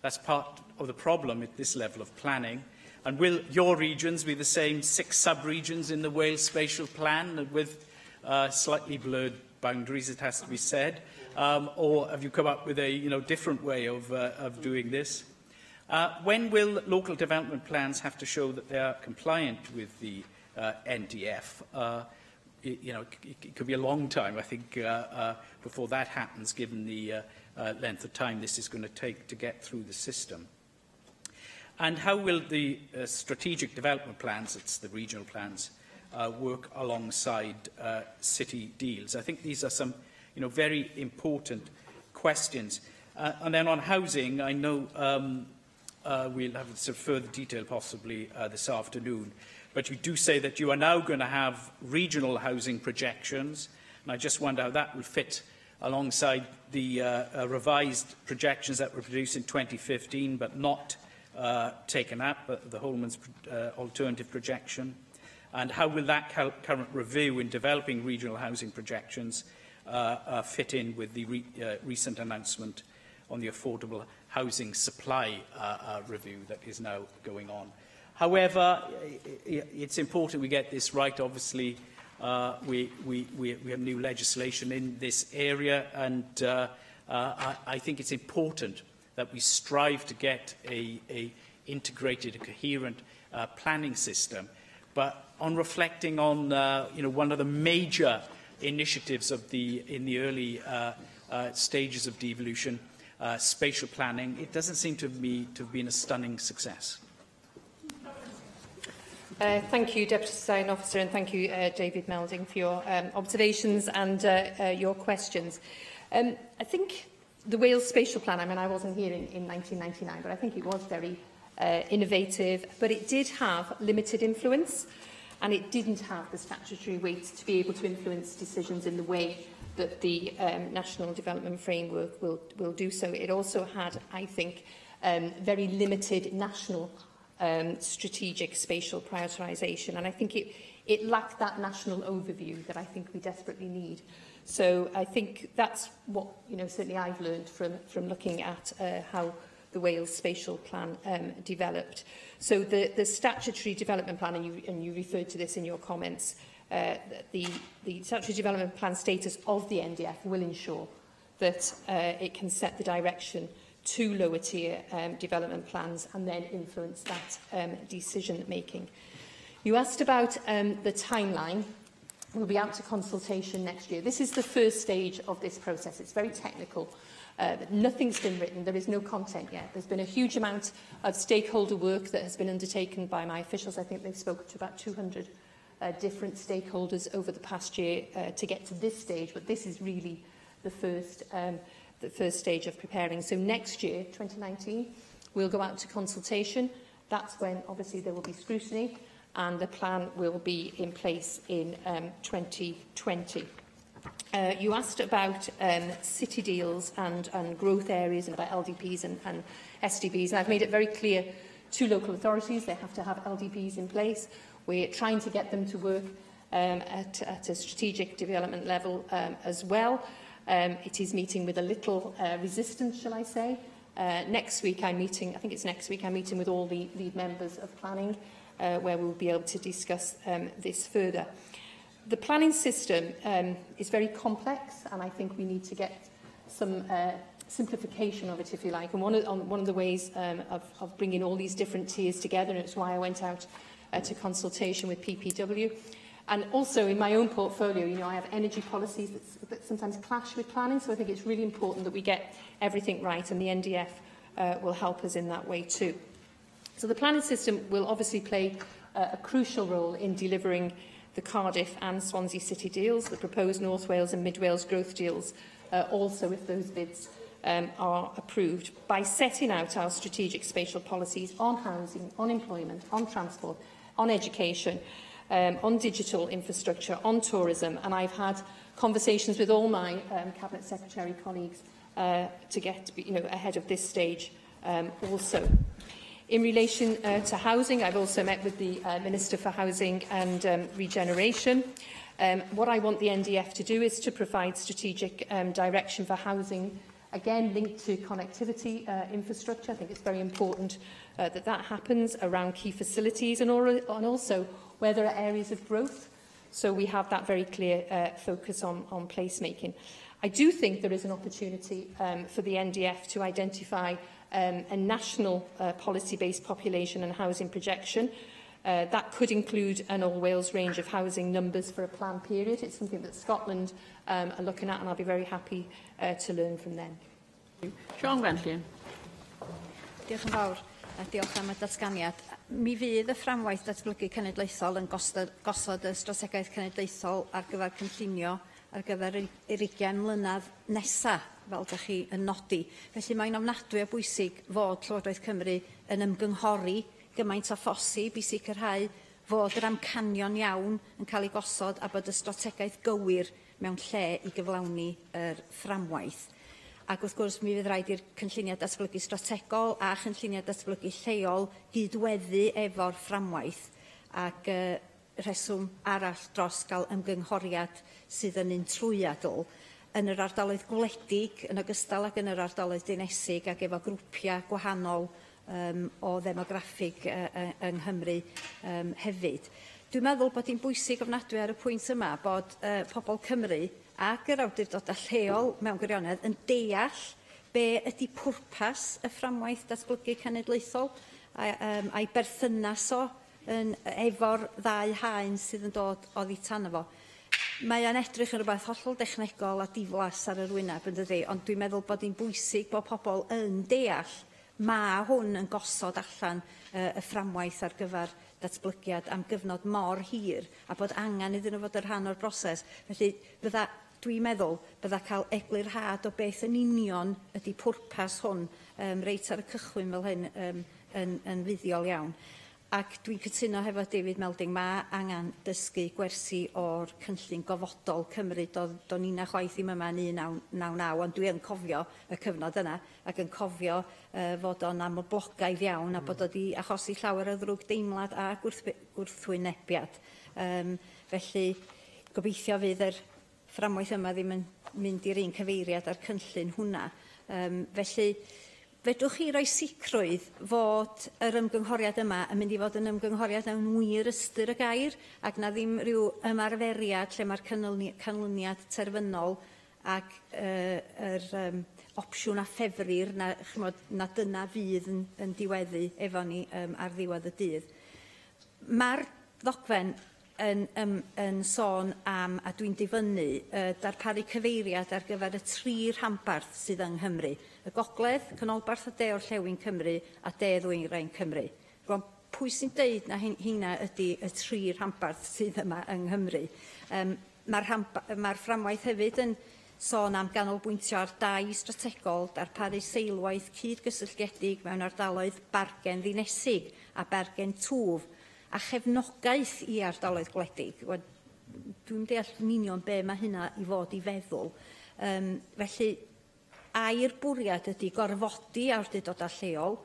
that's part of the problem at this level of planning. And will your regions be the same 6 sub-regions in the Wales Spatial Plan with slightly blurred boundaries, it has to be said? Or have you come up with a different way of doing this? When will local development plans have to show that they are compliant with the NDF? It could be a long time, I think, before that happens, given the length of time this is going to take to get through the system. And how will the strategic development plans, it's the regional plans, work alongside city deals? I think these are some very important questions. And then on housing, I know we'll have some further detail possibly this afternoon, but you do say that you are now going to have regional housing projections, and I just wonder how that will fit alongside the revised projections that were produced in 2015 but not taken up, the Holman's alternative projection. And how will that current review in developing regional housing projections fit in with the recent announcement on the affordable housing supply review that is now going on? However, it's important we get this right. Obviously, we have new legislation in this area, and I think it's important that we strive to get a integrated, coherent planning system. But on reflecting on one of the major initiatives in the early stages of devolution, spatial planning, it doesn't seem to have been a stunning success. Thank you, Deputy Presiding Officer, and thank you, David Melding, for your observations and your questions. I think the Wales Spatial Plan, I wasn't here in 1999, but I think it was very innovative, but it did have limited influence, and it didn't have the statutory weight to be able to influence decisions in the way that the National Development Framework will do so. It also had, I think, very limited national strategic spatial prioritisation, and I think it lacked that national overview that I think we desperately need. So I think that's what certainly I've learned from looking at how the Wales Spatial Plan developed. So the statutory development plan, and you referred to this in your comments, the statutory development plan status of the NDF will ensure that it can set the direction to lower tier development plans and then influence that decision making. You asked about the timeline. We'll be out to consultation next year. This is the first stage of this process. It's very technical. Nothing's been written. There is no content yet. There's been a huge amount of stakeholder work that has been undertaken by my officials. I think they've spoken to about 200 different stakeholders over the past year to get to this stage, but this is really the first stage of preparing. So next year, 2019, we'll go out to consultation. That's when, obviously, there will be scrutiny, and the plan will be in place in 2020. You asked about city deals and growth areas and about LDPs and SDBs, and I've made it very clear to local authorities they have to have LDPs in place. We're trying to get them to work at a strategic development level as well. It is meeting with a little resistance, shall I say. Next week I'm meeting, I think it's next week, I'm meeting with all the lead members of planning, where we'll be able to discuss this further. The planning system is very complex, and I think we need to get some simplification of it, if you like. And one of the ways of bringing all these different tiers together, and it's why I went out to consultation with PPW. And also in my own portfolio, I have energy policies that sometimes clash with planning, so I think it's really important that we get everything right, and the NDF will help us in that way too. So the planning system will obviously play a crucial role in delivering the Cardiff and Swansea City deals, the proposed North Wales and Mid Wales growth deals, also if those bids are approved, by setting out our strategic spatial policies on housing, on employment, on transport, on education, on digital infrastructure, on tourism, and I've had conversations with all my Cabinet Secretary colleagues to get ahead of this stage also. In relation to housing, I've also met with the Minister for Housing and Regeneration. What I want the NDF to do is to provide strategic direction for housing, again linked to connectivity infrastructure. I think it's very important that happens around key facilities and also where there are areas of growth. So we have that very clear focus on placemaking. I do think there is an opportunity for the NDF to identify a national policy-based population and housing projection. That could include an all-Wales range of housing numbers for a planned period. It's something that Scotland are looking at, and I'll be very happy to learn from them. Siôn Fenllyn. Diolch yn fawr, a diolch am y datganiad. Mi fydd y fframwaith datblygu cenedlaethol yn gosod y strategaeth cenedlaethol ar gyfer cynllunio ar gyfer yr 20 mlynedd nesaf, fel ydych chi yn nodi. Felly mae'n ofnadwy o bwysig fod Llywodraeth Cymru yn ymgynghori gymaint o phosib i sicrhau fod yr amcanion iawn yn cael ei gosod a bod y strategaeth gywir mewn lle i gyflawni yr fframwaith. Ac wrth gwrs, mi fydd rhaid i'r cynlluniau datblygu strategol a chynlluniau datblygu lleol gydweddu efo'r fframwaith. Ac rheswm arall dros gael ymgynghoriad sydd yn un trwyadl yn yr ardaloedd gwledig, yn ogystal ac yn yr ardaloedd dinesig ac efo grwpiau gwahanol o ddemograffig yng Nghymru hefyd. Dwi'n meddwl bod hi'n bwysig ofnadwy ar y pwynt yma bod pobl Cymru ac yr awdurdodau lleol mewn gwirionedd yn deall be ydy pwrpas y fframwaith datblygu cenedlaethol a'i berthynas o efo'r ddau haen sydd yn dod oddi tan efo. Mae o'n edrych yn rhywbeth hollol dechnegol a diflas ar yr wyneb, yn dydi, ond dwi'n meddwl bod hi'n bwysig bod pobl yn deall mae hwn yn gosod allan y fframwaith ar gyfer datblygiad am gyfnod mor hir a bod angen iddyn nhw fod yn rhan o'r broses. Felly, dwi'n meddwl bydda cael eglurhad o beth yn union ydy pwrpas hwn reit ar y cychwyn fel hyn yn fuddiol iawn. Ac dwi'n cytuno hefo David Melding, mae angen dysgu gwersi o'r cynllun gofodol Cymru. Do'n i'n chwaith ddim yma yn 1999, ond dwi'n cofio y cyfnod yna, ac yn cofio fod o'n amlblogaidd iawn a bod wedi achosi llawer o ddrwg deimlad a gwrthwynebiad. Felly, gobeithio fydd yr fframwaith yma ddim yn mynd i'r un cyfeiriad ar cynllun hwnna. Felly, fedrwch chi roi sicrwydd fod yr ymgynghoriad yma yn mynd i fod yn ymgynghoriad mewn wir ystyr y gair, ac na ddim rhyw ymarferiad lle mae'r canlyniad terfynol ac yr opsiwn a ffefrir na dyna fydd yn diweddu efo ni ar ddiwedd y dydd. Mae'r ddogfen yn sôn am, a dwi'n difynnu, darparu cyfeiriad ar gyfer y 3 rhanbarth sydd yng Nghymru. Y Gogledd, Canolbarth a De Orllewin Cymru a De Ddwyrain Cymru. Rwan, pwy sy'n deud na hynna ydy y 3 rhanbarth sydd yma yng Nghymru? Mae'r fframwaith hefyd yn sôn am ganolbwyntio ar 2 strategol, darparu seilwaith cydgysylltiedig mewn ardaloedd Bargen Ddinesig a Bergen Twf, a chefnogaeth i ardaloedd gwledig. Dwi'n deall yn union be mae hynna i fod i feddwl. Felly, a'r bwriad ydy gorfodi awdurdodau lleol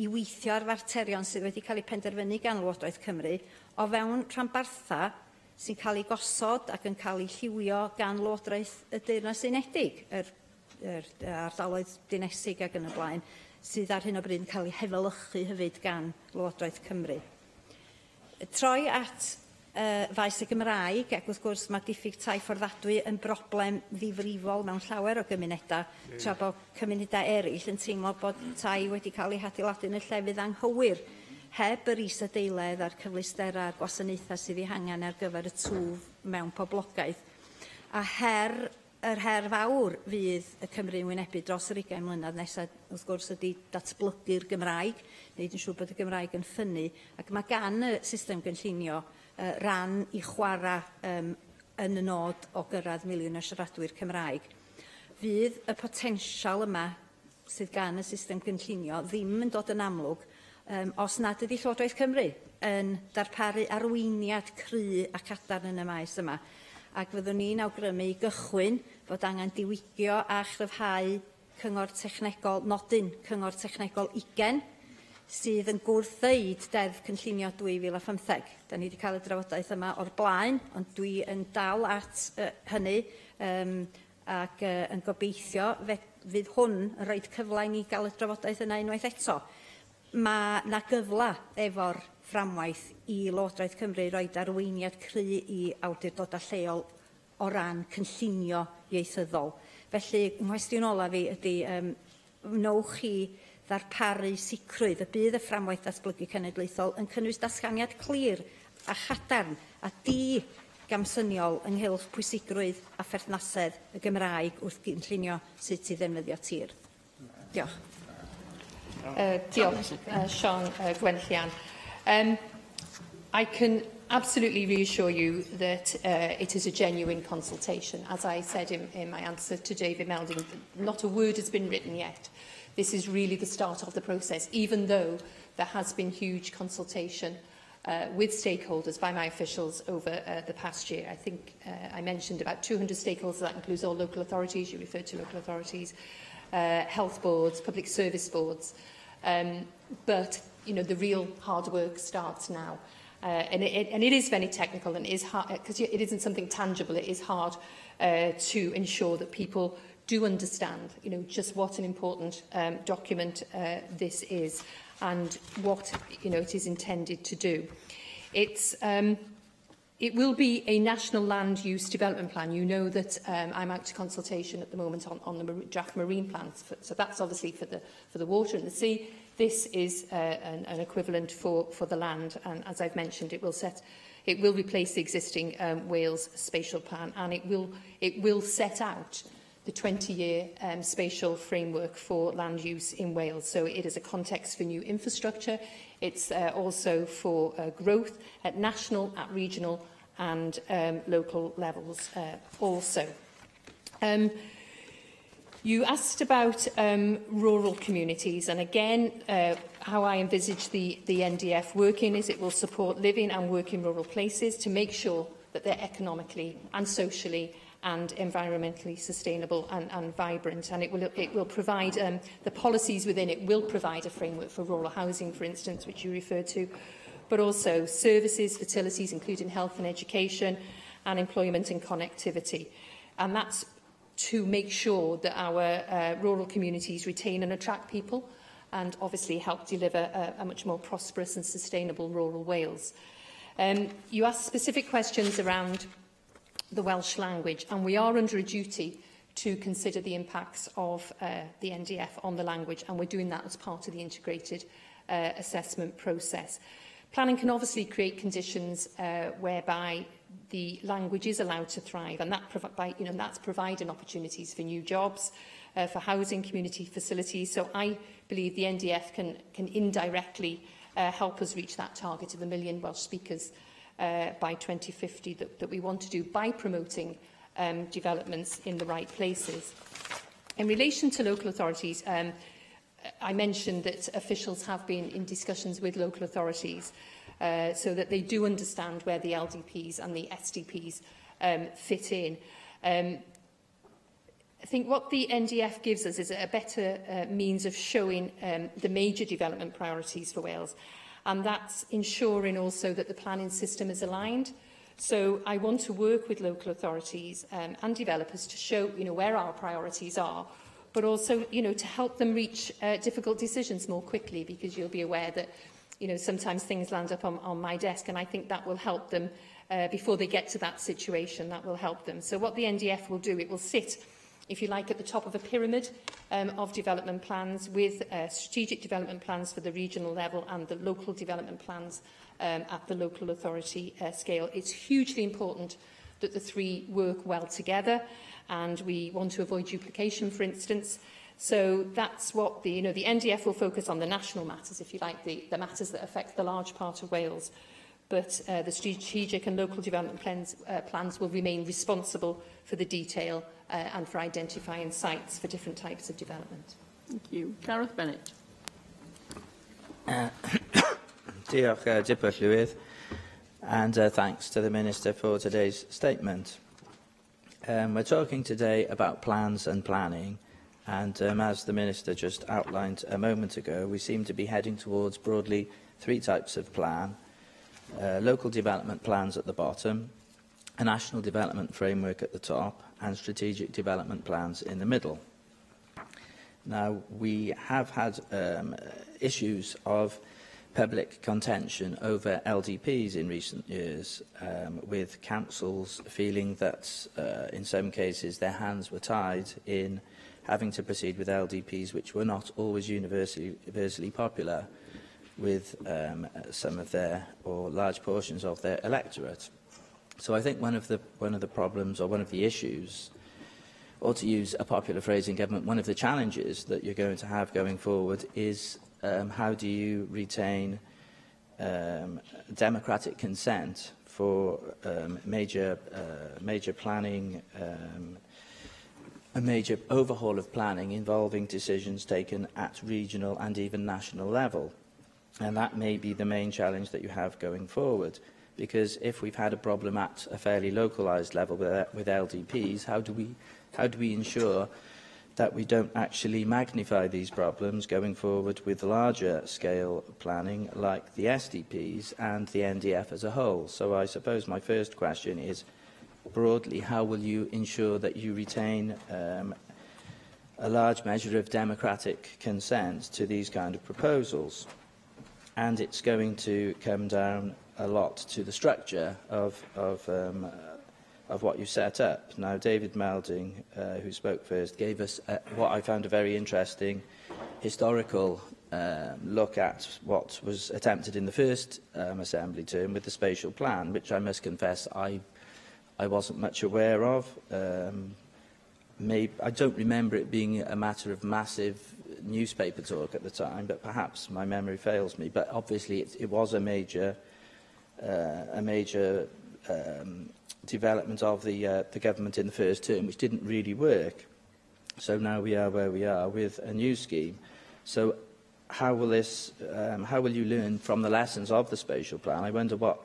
i weithio ar faterion sydd wedi cael eu penderfynu gan Llywodraeth Cymru o fewn rhanbartha sy'n cael ei gosod ac yn cael ei lliwio gan Llywodraeth y Deyrnas Unedig, yr ardaloedd dinesig ac yn y blaen, sydd ar hyn o bryd yn cael ei hefelychu hefyd gan Llywodraeth Cymru. Troi at faes y Gymraeg, ac wrth gwrs mae diffyg tai fforddadwy yn broblem ddifrifol mewn llawer o gymunedau, tra bod cymunedau eraill yn teimlo bod tai wedi cael eu hadeiladu yn y llefydd anghywir, heb yr is-adeiledd a'r cyfleusterau a'r gwasanaethau sydd ei hangen ar gyfer y twf mewn poblogaeth. A yr her fawr fydd y Cymru yn wynebu dros yr 20 mlynedd nesaf, wrth gwrs, ydy datblygu'r Gymraeg, wneud yn siŵr bod y Gymraeg yn ffynnu, ac mae gan y system gynllunio ran i chwarae yn y nod o gyrraedd miliwn o siaradwyr Cymraeg. Fydd y potensial yma sydd gan y system gynllunio ddim yn dod yn amlwg os nad ydy Llywodraeth Cymru yn darparu arweiniad cry ac adar yn y maes yma. Ac fyddwn ni'n awgrymu i gychwyn fod angen diwygio a chryfhau cyngor technegol, nodyn cyngor technegol 20, sydd yn gwrthwneud deddf cynllunio 2015. Da ni wedi cael y drafodaeth yma o'r blaen, ond dwi yn dal at hynny ac yn gobeithio fydd hwn yn rhoi cyfle i ni gael y drafodaeth yna unwaith eto. Mae na gyfla efo'r fframwaith i Lywodraeth Cymru roed arweiniad cry i awdurdodau lleol o ran cynllunio ieithyddol. Felly, nghwestiwn ola fi ydy, wnewch chi ddarparu sicrwydd y bydd y fframwaith datblygu cenedlaethol yn cynnwys datganiad clir a chadarn a di gamsyniol ynghylch pwysigrwydd a pherthnasedd y Gymraeg wrth gynllunio sut i ddefnyddio tir. Diolch. Diolch, Sian Gwenllian. I can absolutely reassure you that it is a genuine consultation. As I said in my answer to David Melding, not a word has been written yet. This is really the start of the process, even though there has been huge consultation with stakeholders by my officials over the past year. I think I mentioned about 200 stakeholders. That includes all local authorities. You referred to local authorities, health boards, public service boards. But you know, the real hard work starts now. And it is very technical and it is hard because it isn't something tangible. It is hard to ensure that people do understand, you know, just what an important document this is and what, you know, it is intended to do. It will be a national land use development plan. You know that I'm out to consultation at the moment on the draft marine plans. So that's obviously for the water and the sea. This is an equivalent for the land, and as I've mentioned, it will replace the existing Wales spatial plan, and it will set out the 20-year spatial framework for land use in Wales. So it is a context for new infrastructure. It's also for growth at national, at regional and local levels also. You asked about rural communities, and again, how I envisage the NDF working is it will support living and work in rural places to make sure that they're economically and socially and environmentally sustainable and vibrant. And it will provide, the policies within it will provide a framework for rural housing, for instance, which you referred to, but also services, facilities, including health and education, and employment and connectivity. And that's to make sure that our rural communities retain and attract people and obviously help deliver a much more prosperous and sustainable rural Wales. You asked specific questions around the Welsh language, and we are under a duty to consider the impacts of the NDF on the language, and we're doing that as part of the integrated assessment process. Planning can obviously create conditions whereby the language is allowed to thrive, and that's providing opportunities for new jobs, for housing, community facilities. So I believe the NDF can indirectly help us reach that target of 1 million Welsh speakers by 2050 that we want to do by promoting developments in the right places. In relation to local authorities, I mentioned that officials have been in discussions with local authorities so that they do understand where the LDPs and the SDPs fit in. I think what the NDF gives us is a better means of showing the major development priorities for Wales, and that's ensuring also that the planning system is aligned. So I want to work with local authorities and developers to show, where our priorities are, but also, to help them reach difficult decisions more quickly, because you'll be aware that, sometimes things land up on my desk, and I think that will help them before they get to that situation. That will help them. So what the NDF will do, it will sit, if you like, at the top of a pyramid of development plans, with strategic development plans for the regional level and the local development plans at the local authority scale. It's hugely important that the three work well together, and we want to avoid duplication, for instance. So that's what the NDF will focus on, the national matters, if you like, the matters that affect the large part of Wales. But the strategic and local development plans will remain responsible for the detail and for identifying sites for different types of development. Thank you. Gareth Bennett. Diolch, Dipper Llywydd, and thanks to the Minister for today's statement. We're talking today about plans and planning, and as the Minister just outlined a moment ago, we seem to be heading towards broadly three types of plan. Local development plans at the bottom, a national development framework at the top, and strategic development plans in the middle. Now, we have had issues of public contention over LDPs in recent years, with councils feeling that in some cases their hands were tied in having to proceed with LDPs which were not always universally popular with some of their, or large portions of their electorate. So I think one of the problems, or one of the issues, or to use a popular phrase in government, one of the challenges that you're going to have going forward is how do you retain democratic consent for major planning, a major overhaul of planning involving decisions taken at regional and even national level. And that may be the main challenge that you have going forward. Because if we've had a problem at a fairly localised level with LDPs, how do we ensure that we don't actually magnify these problems going forward with larger scale planning like the SDPs and the NDF as a whole? So I suppose my first question is, broadly, how will you ensure that you retain a large measure of democratic consent to these kind of proposals? And it's going to come down a lot to the structure of what you set up. Now, David Melding, who spoke first, gave us what I found a very interesting historical look at what was attempted in the first Assembly term with the spatial plan, which I must confess I wasn't much aware of. I don't remember it being a matter of massive newspaper talk at the time, but perhaps my memory fails me. But obviously it was a major development of the government in the first term, which didn't really work. So now we are where we are with a new scheme. So how will you learn from the lessons of the spatial plan? I wonder what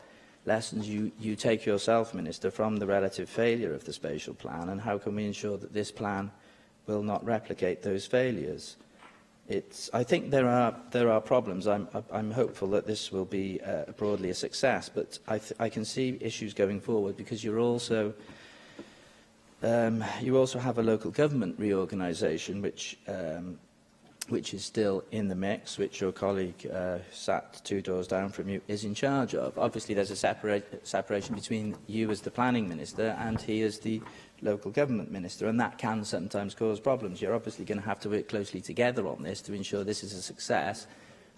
lessons you take yourself, Minister, from the relative failure of the spatial plan, and how can we ensure that this plan will not replicate those failures? I think there are problems. I'm hopeful that this will be broadly a success, but I can see issues going forward because you also have a local government reorganisation which is still in the mix, which your colleague sat 2 doors down from you is in charge of. Obviously, there's a separation between you as the planning minister and he as the local government minister, and that can sometimes cause problems. You're obviously going to have to work closely together on this to ensure this is a success,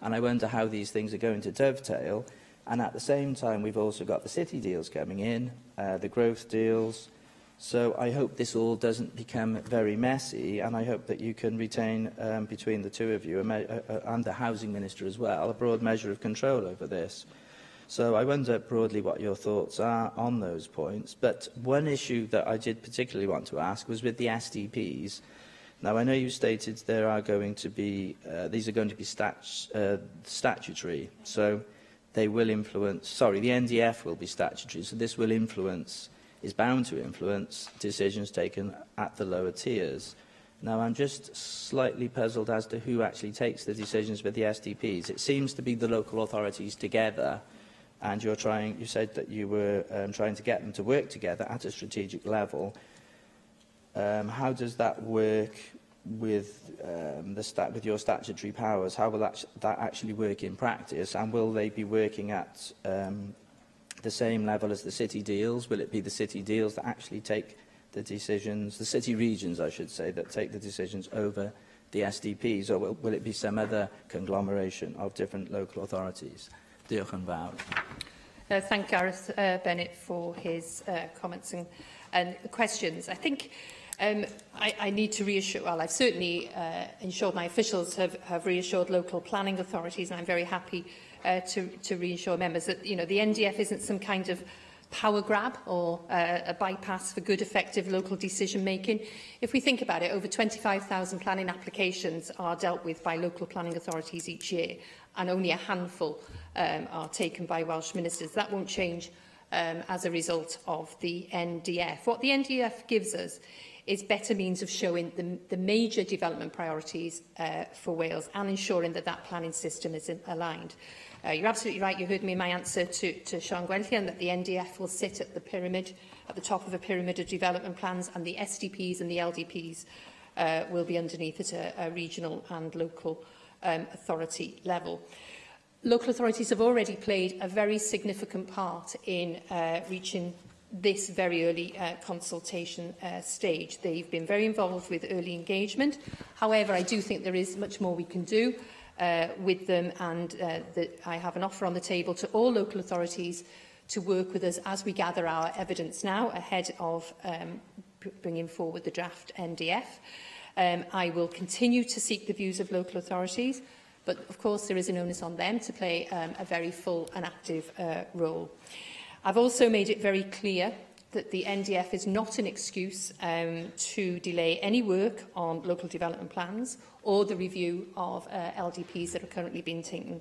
and I wonder how these things are going to dovetail. And at the same time, we've also got the city deals coming in, the growth deals. So I hope this all doesn't become very messy, and I hope that you can retain, between the two of you, and the housing minister as well, a broad measure of control over this. So I wonder broadly what your thoughts are on those points. But one issue that I did particularly want to ask was with the SDPs. Now, I know you stated there are going to be, these are going to be statutory, so they will influence, sorry, the NDF will be statutory, so this will influence, is bound to influence decisions taken at the lower tiers. Now, I'm just slightly puzzled as to who actually takes the decisions with the SDPs. It seems to be the local authorities together, and you said that you were trying to get them to work together at a strategic level. How does that work with your statutory powers? How will that actually work in practice? And will they be working at the same level as the city deals? Will it be the city deals that actually take the decisions, the city regions, I should say, that take the decisions over the SDPs, or will it be some other conglomeration of different local authorities? Diolch yn fawr. Thank Gareth Bennett for his comments and questions. I think I need to reassure, well, I've certainly ensured my officials have reassured local planning authorities, and I'm very happy to reassure members that, the NDF isn't some kind of power grab or a bypass for good, effective local decision-making. If we think about it, over 25,000 planning applications are dealt with by local planning authorities each year, and only a handful are taken by Welsh ministers. That won't change as a result of the NDF. What the NDF gives us is better means of showing the major development priorities for Wales and ensuring that that planning system is aligned. You're absolutely right, you heard me in my answer to Sean Gwellian, that the NDF will sit at the pyramid, at the top of a pyramid of development plans, and the SDPs and the LDPs will be underneath at a regional and local authority level. local authorities have already played a very significant part in reaching this very early consultation stage. They've been very involved with early engagement. However, I do think there is much more we can do with them, and that I have an offer on the table to all local authorities to work with us as we gather our evidence now ahead of bringing forward the draft NDF. I will continue to seek the views of local authorities, but of course there is an onus on them to play a very full and active role. I've also made it very clear that the NDF is not an excuse to delay any work on local development plans or the review of LDPs that are currently being taken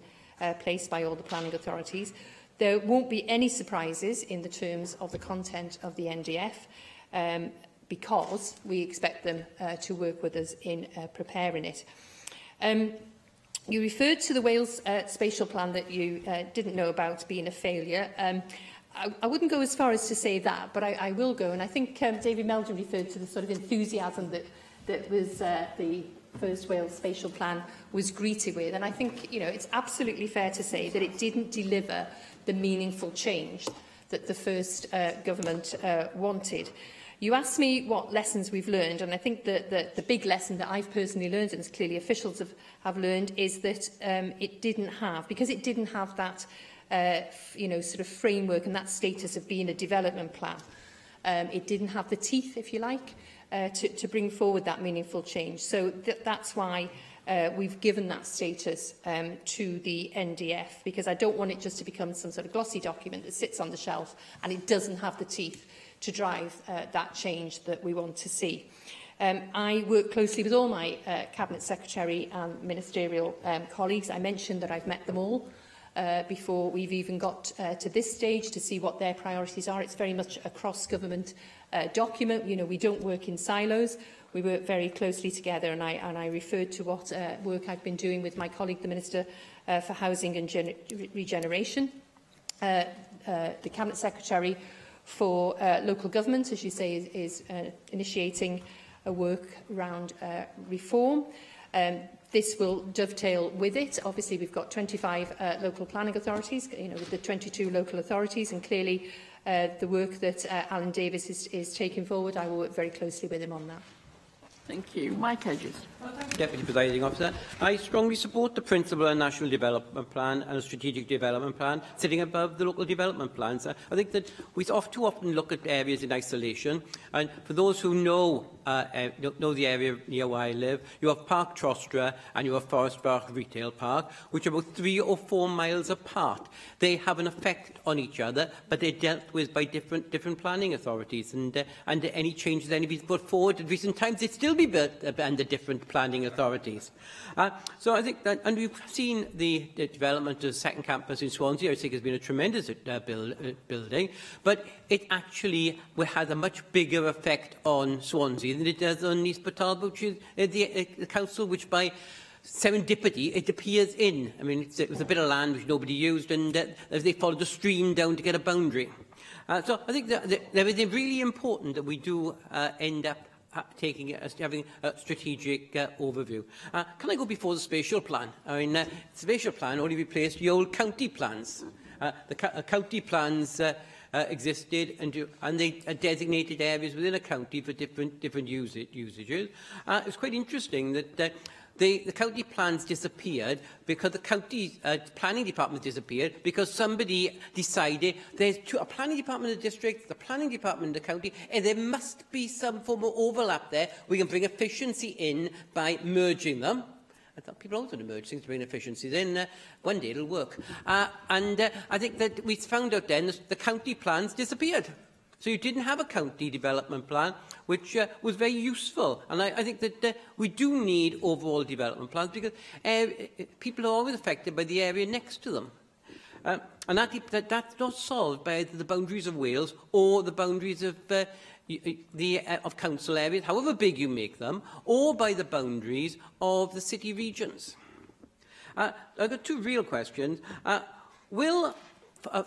place by all the planning authorities. There won't be any surprises in the terms of the content of the NDF because we expect them to work with us in preparing it. You referred to the Wales spatial plan that you didn't know about being a failure. I wouldn't go as far as to say that, but I will go. And I think David Meldon referred to the sort of enthusiasm that was the first Wales spatial plan was greeted with. And I think, you know, it's absolutely fair to say that it didn't deliver the meaningful change that the first government wanted. You asked me what lessons we've learned, and I think that the big lesson that I've personally learned, and clearly officials have learned, is that it didn't have that you know, sort of framework and that status of being a development plan. It didn't have the teeth, if you like, to bring forward that meaningful change. So that's why we've given that status to the NDF, because I don't want it just to become some sort of glossy document that sits on the shelf and it doesn't have the teeth to drive that change that we want to see. I work closely with all my Cabinet Secretary and ministerial colleagues. I mentioned that I've met them all before we've even got to this stage to see what their priorities are. It's very much a cross-government document. You know, we don't work in silos. We work very closely together, and I referred to what work I've been doing with my colleague, the Minister for Housing and Regeneration. The Cabinet Secretary for local government, as you say, is initiating a work around reform. This will dovetail with it. Obviously, we've got 25 local planning authorities, you know, with the 22 local authorities, and clearly the work that Alan Davis is taking forward, I will work very closely with him on that. Thank you. Mike Hedges. Deputy Presiding Officer, I strongly support the principle of a National Development Plan and a Strategic Development Plan sitting above the local development plans. I think that we too often look at areas in isolation, and for those who know the area near where I live, you have Park Trostra and you have Forest Park Retail Park, which are about 3 or 4 miles apart. They have an effect on each other, but they're dealt with by different planning authorities, and any changes that anybody's put forward in recent times, they still be built under different planning authorities. So I think that, and we've seen the development of the second campus in Swansea. I think it's been a tremendous building, but it actually has a much bigger effect on Swansea than it does on East Batal, which is the council which by serendipity it appears in. I mean, it was a bit of land which nobody used, and they followed the stream down to get a boundary. So I think that it is really important that we do end up having a strategic overview. Can I go before the spatial plan? I mean, the spatial plan only replaced the old county plans. The county plans existed, and they designated areas within a county for different usages. It's quite interesting that the county plans disappeared because the county planning department disappeared because somebody decided there's a planning department in the district, the planning department in the county, and there must be some form of overlap there. We can bring efficiency in by merging them. I thought people always want to merge things to bring efficiencies in. One day it'll work. I think that we found out then the county plans disappeared. So you didn't have a county development plan, which was very useful. And I think that we do need overall development plans because people are always affected by the area next to them. And that's not solved by either the boundaries of Wales or the boundaries of of council areas, however big you make them, or by the boundaries of the city regions. I've got two real questions. Will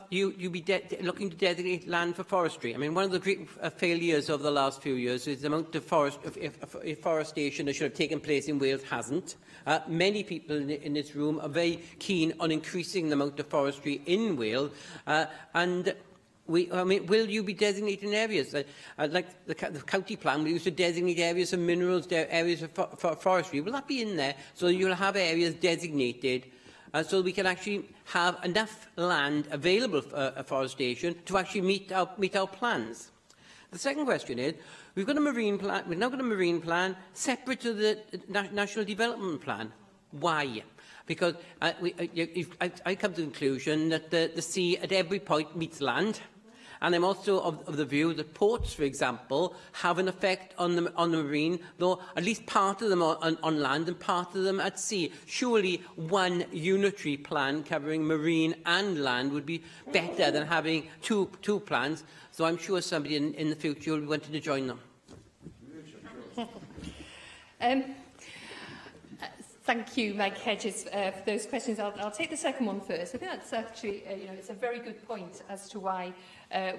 you be looking to designate land for forestry. I mean, one of the great failures of the last few years is the amount of afforestation that should have taken place in Wales hasn't. Many people in this room are very keen on increasing the amount of forestry in Wales, will you be designating areas? Like the county plan, we used to designate areas of minerals, areas of forestry. Will that be in there so you'll have areas designated so we can actually have enough land available for afforestation to actually meet our plans? The second question is, we've now got a marine plan separate to the National Development Plan. Why? Because I come to the conclusion that the sea at every point meets land. And I'm also of the view that ports, for example, have an effect on the marine, though at least part of them are on land and part of them at sea. Surely one unitary plan covering marine and land would be better than having two plans. So I'm sure somebody in the future will be wanting to join them. Thank you, Mike Hedges, for those questions. I'll take the second one first. I think that's actually, it's a very good point as to why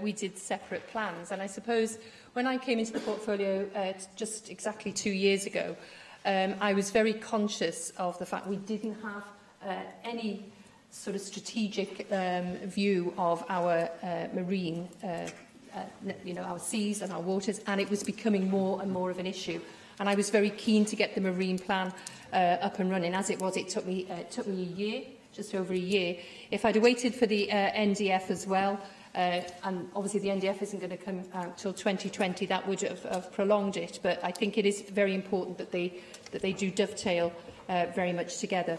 we did separate plans. And I suppose when I came into the portfolio just exactly 2 years ago, I was very conscious of the fact we didn't have any sort of strategic view of our marine, our seas and our waters, and it was becoming more and more of an issue. And I was very keen to get the marine plan up and running. As it was, it took me a year, just over a year. If I'd waited for the NDF as well, and obviously the NDF isn't going to come out till 2020, that would have prolonged it. But I think it is very important that they do dovetail very much together.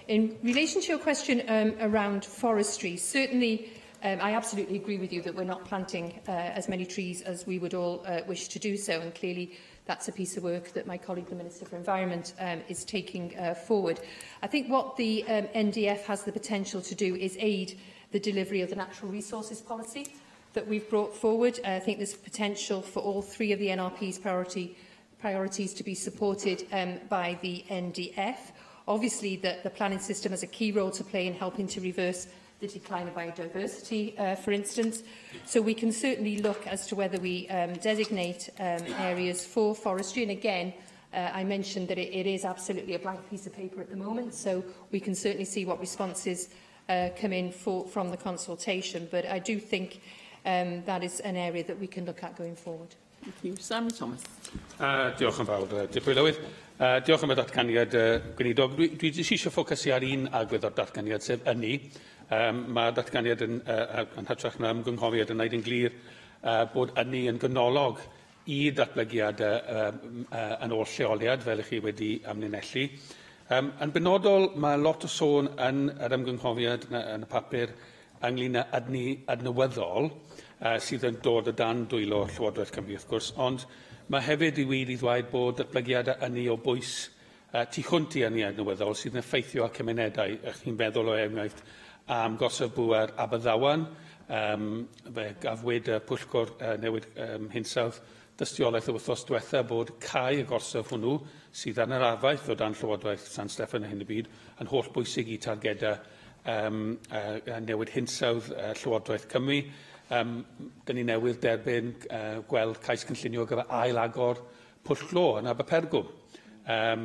In relation to your question around forestry, certainly I absolutely agree with you that we're not planting as many trees as we would all wish to do so, and clearly that's a piece of work that my colleague, the Minister for Environment, is taking forward. I think what the NDF has the potential to do is aid the delivery of the natural resources policy that we've brought forward. I think there's potential for all three of the NRP's priorities to be supported by the NDF. Obviously, the planning system has a key role to play in helping to reverse the decline of biodiversity, for instance. So we can certainly look as to whether we designate areas for forestry. And again, I mentioned that it is absolutely a blank piece of paper at the moment, so we can certainly see what responses come in from the consultation. But I do think that is an area that we can look at going forward. Thank you. Sam Thomas. Diolch yn fawr, Deputy Lywydd. Diolch am y datganiad gweinidog. Dwi jyst eisiau ffocysu ar un agwedd o'r datganiad, sef ynni. Mae datganiad yn hytrach na ymgynghofiad yn gwneud yn glir bod ynni yn gynolog I datblygiad yn ôl lleoliad, fel ych chi wedi amlinellu. Yn benodol, mae lot o sôn yn yr ymgynghofiad yn y papur ynglyn â adnewyddol sydd yn dod o dan dwylo Llywodraeth Cymru, wrth gwrs, ond mae hefyd I wir I ddweud bod datblygiadau ynni o bwys tu hwnt I ynni adnewyddol sydd yn effeithio ar cymunedau. Chi'n meddwl o enghraifft am gosod bŵer Aberdawan, fe gafwyd pwyllgor newid hinsawdd dystiolaeth y wythnos diwetha bod cae y gorsaf hwnnw sydd yn yr arfaeth o dan Llywodraeth San Steffan hyn y byd yn holl bwysig I targedau newid hinsawdd Llywodraeth Cymru. Dyn ni newydd derbyn gweld cais cynllunio gyda ail-agor Pwll-glo yn Aberpergwm,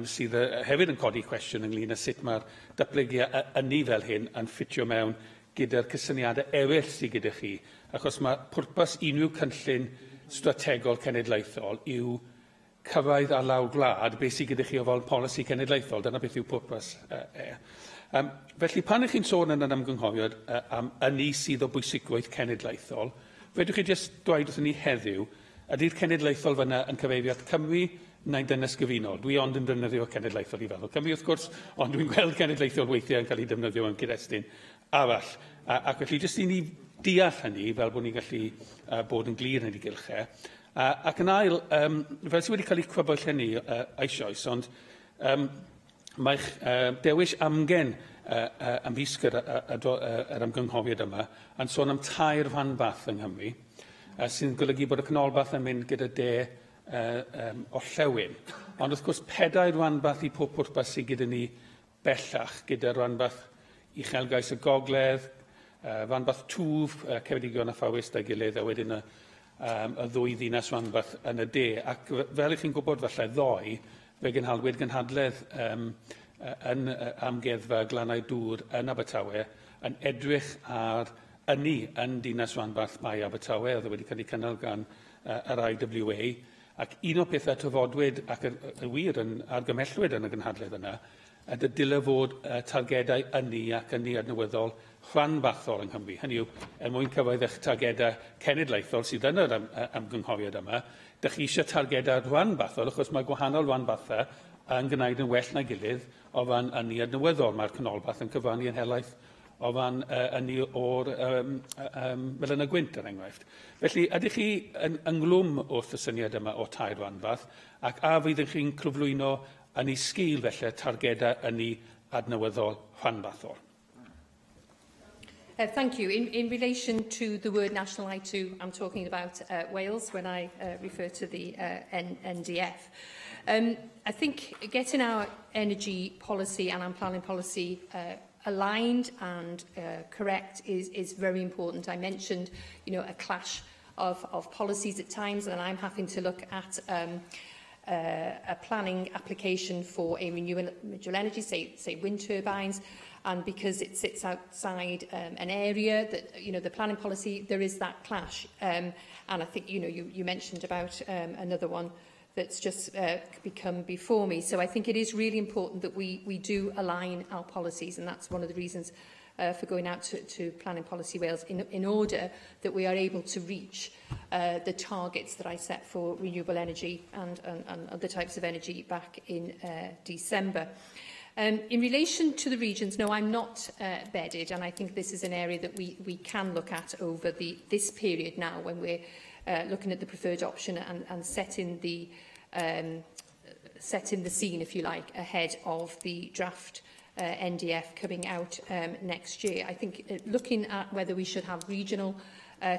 sydd hefyd yn codi cwestiwn ynglyn â sut mae'r datblygiad ynni fel hyn yn ffitio mewn gyda'r cysyniadau eraill sydd gyda chi, achos mae pwrpas unrhyw cynllun strategol cenedlaethol yw cyrraedd ar lawr gwlad beth sydd gyda chi o fel polisi cenedlaethol. Dyna beth yw pwrpas Felly, pan ych chi'n sôn yn yr ymgynghofiad am ynni sydd o bwysigrwydd cenedlaethol, fedrwch chi jyst dweud wrthyn ni heddiw, ydy'r cenedlaethol fyna yn cyfeiriad Cymru neu'n dynes gyfunol? Dwi ond yn defnyddio cenedlaethol I feddwl Cymru, wrth gwrs, ond dwi'n gweld cenedlaethol weithiau yn cael ei defnyddio yn cyd-destun arall. Ac felly, jyst I ni deall hynny, fel bod ni'n gallu bod yn glir yn ei gylchau. Ac yn ail, fel sydd wedi cael ei cwybwyll hynny eisoes, ond mae'ch dewis amgen ymysg yr ymgynghofiad yma yn sôn am tair rhanbarth yng Nghymru, sy'n golygu bod y canolbarth yn mynd gyda de orllewin. Ond wrth gwrs, 4 rhanbarth I pob pwrpas sydd gyda ni bellach, gyda rhanbarth Uchelgais y Gogledd, Fanbath twf Ceredigion a Phawys da'i gilydd, a wedyn y ddwy ddinas fanbath yn y de. Ac fel ych chi'n gwybod falle ddoe, fe gynhalwyd gynhadledd yn amgeddfa Glannau Dŵr yn Abertawe yn edrych ar ynni yn dinas fanbath mae Abertawe, oedd wedi cael ei cynnal gan yr IWA, ac un o pethau tyfodwyd ac y wir yn argymellwyd yn y gynhadledd yna, ydy dyle fod targedau ynni ac ynni adnewyddol rhanbarthol yng Nghymru. Hynny yw, mwyn cyfoedd eich targedau cenedlaethol sydd yn yr ymgynghoriad yma, dych chi eisiau targedau rhanbarthol, achos mae gwahanol rhanbarthau yn gwneud yn well na gilydd o fan ynni adnewyddol. Mae'r canolbarth yn cyfannu yn helaeth o fan ynni o'r fel yn y gwynt, er enghraifft. Felly, ydych chi yn ynglwm wrth y syniad yma o tair rhanbarth, ac a fydd chi'n clyflwyno yn ei sgil felly targedau ynni adnewyddol rhanbarthol? Thank you. In relation to the word national I2, I'm talking about Wales when I refer to the NDF. I think getting our energy policy and our planning policy aligned and correct is very important. I mentioned, a clash of policies at times, and I'm having to look at a planning application for a renewable energy, say wind turbines, and because it sits outside an area that, the planning policy, there is that clash. And I think, you mentioned about another one that's just become before me. So I think it is really important that we do align our policies, and that's one of the reasons for going out to Planning Policy Wales in order that we are able to reach the targets that I set for renewable energy and other types of energy back in December. In relation to the regions, no, I'm not bedded, and I think this is an area that we can look at over this period now when we're looking at the preferred option and setting the scene, if you like, ahead of the draft NDF coming out next year. I think looking at whether we should have regional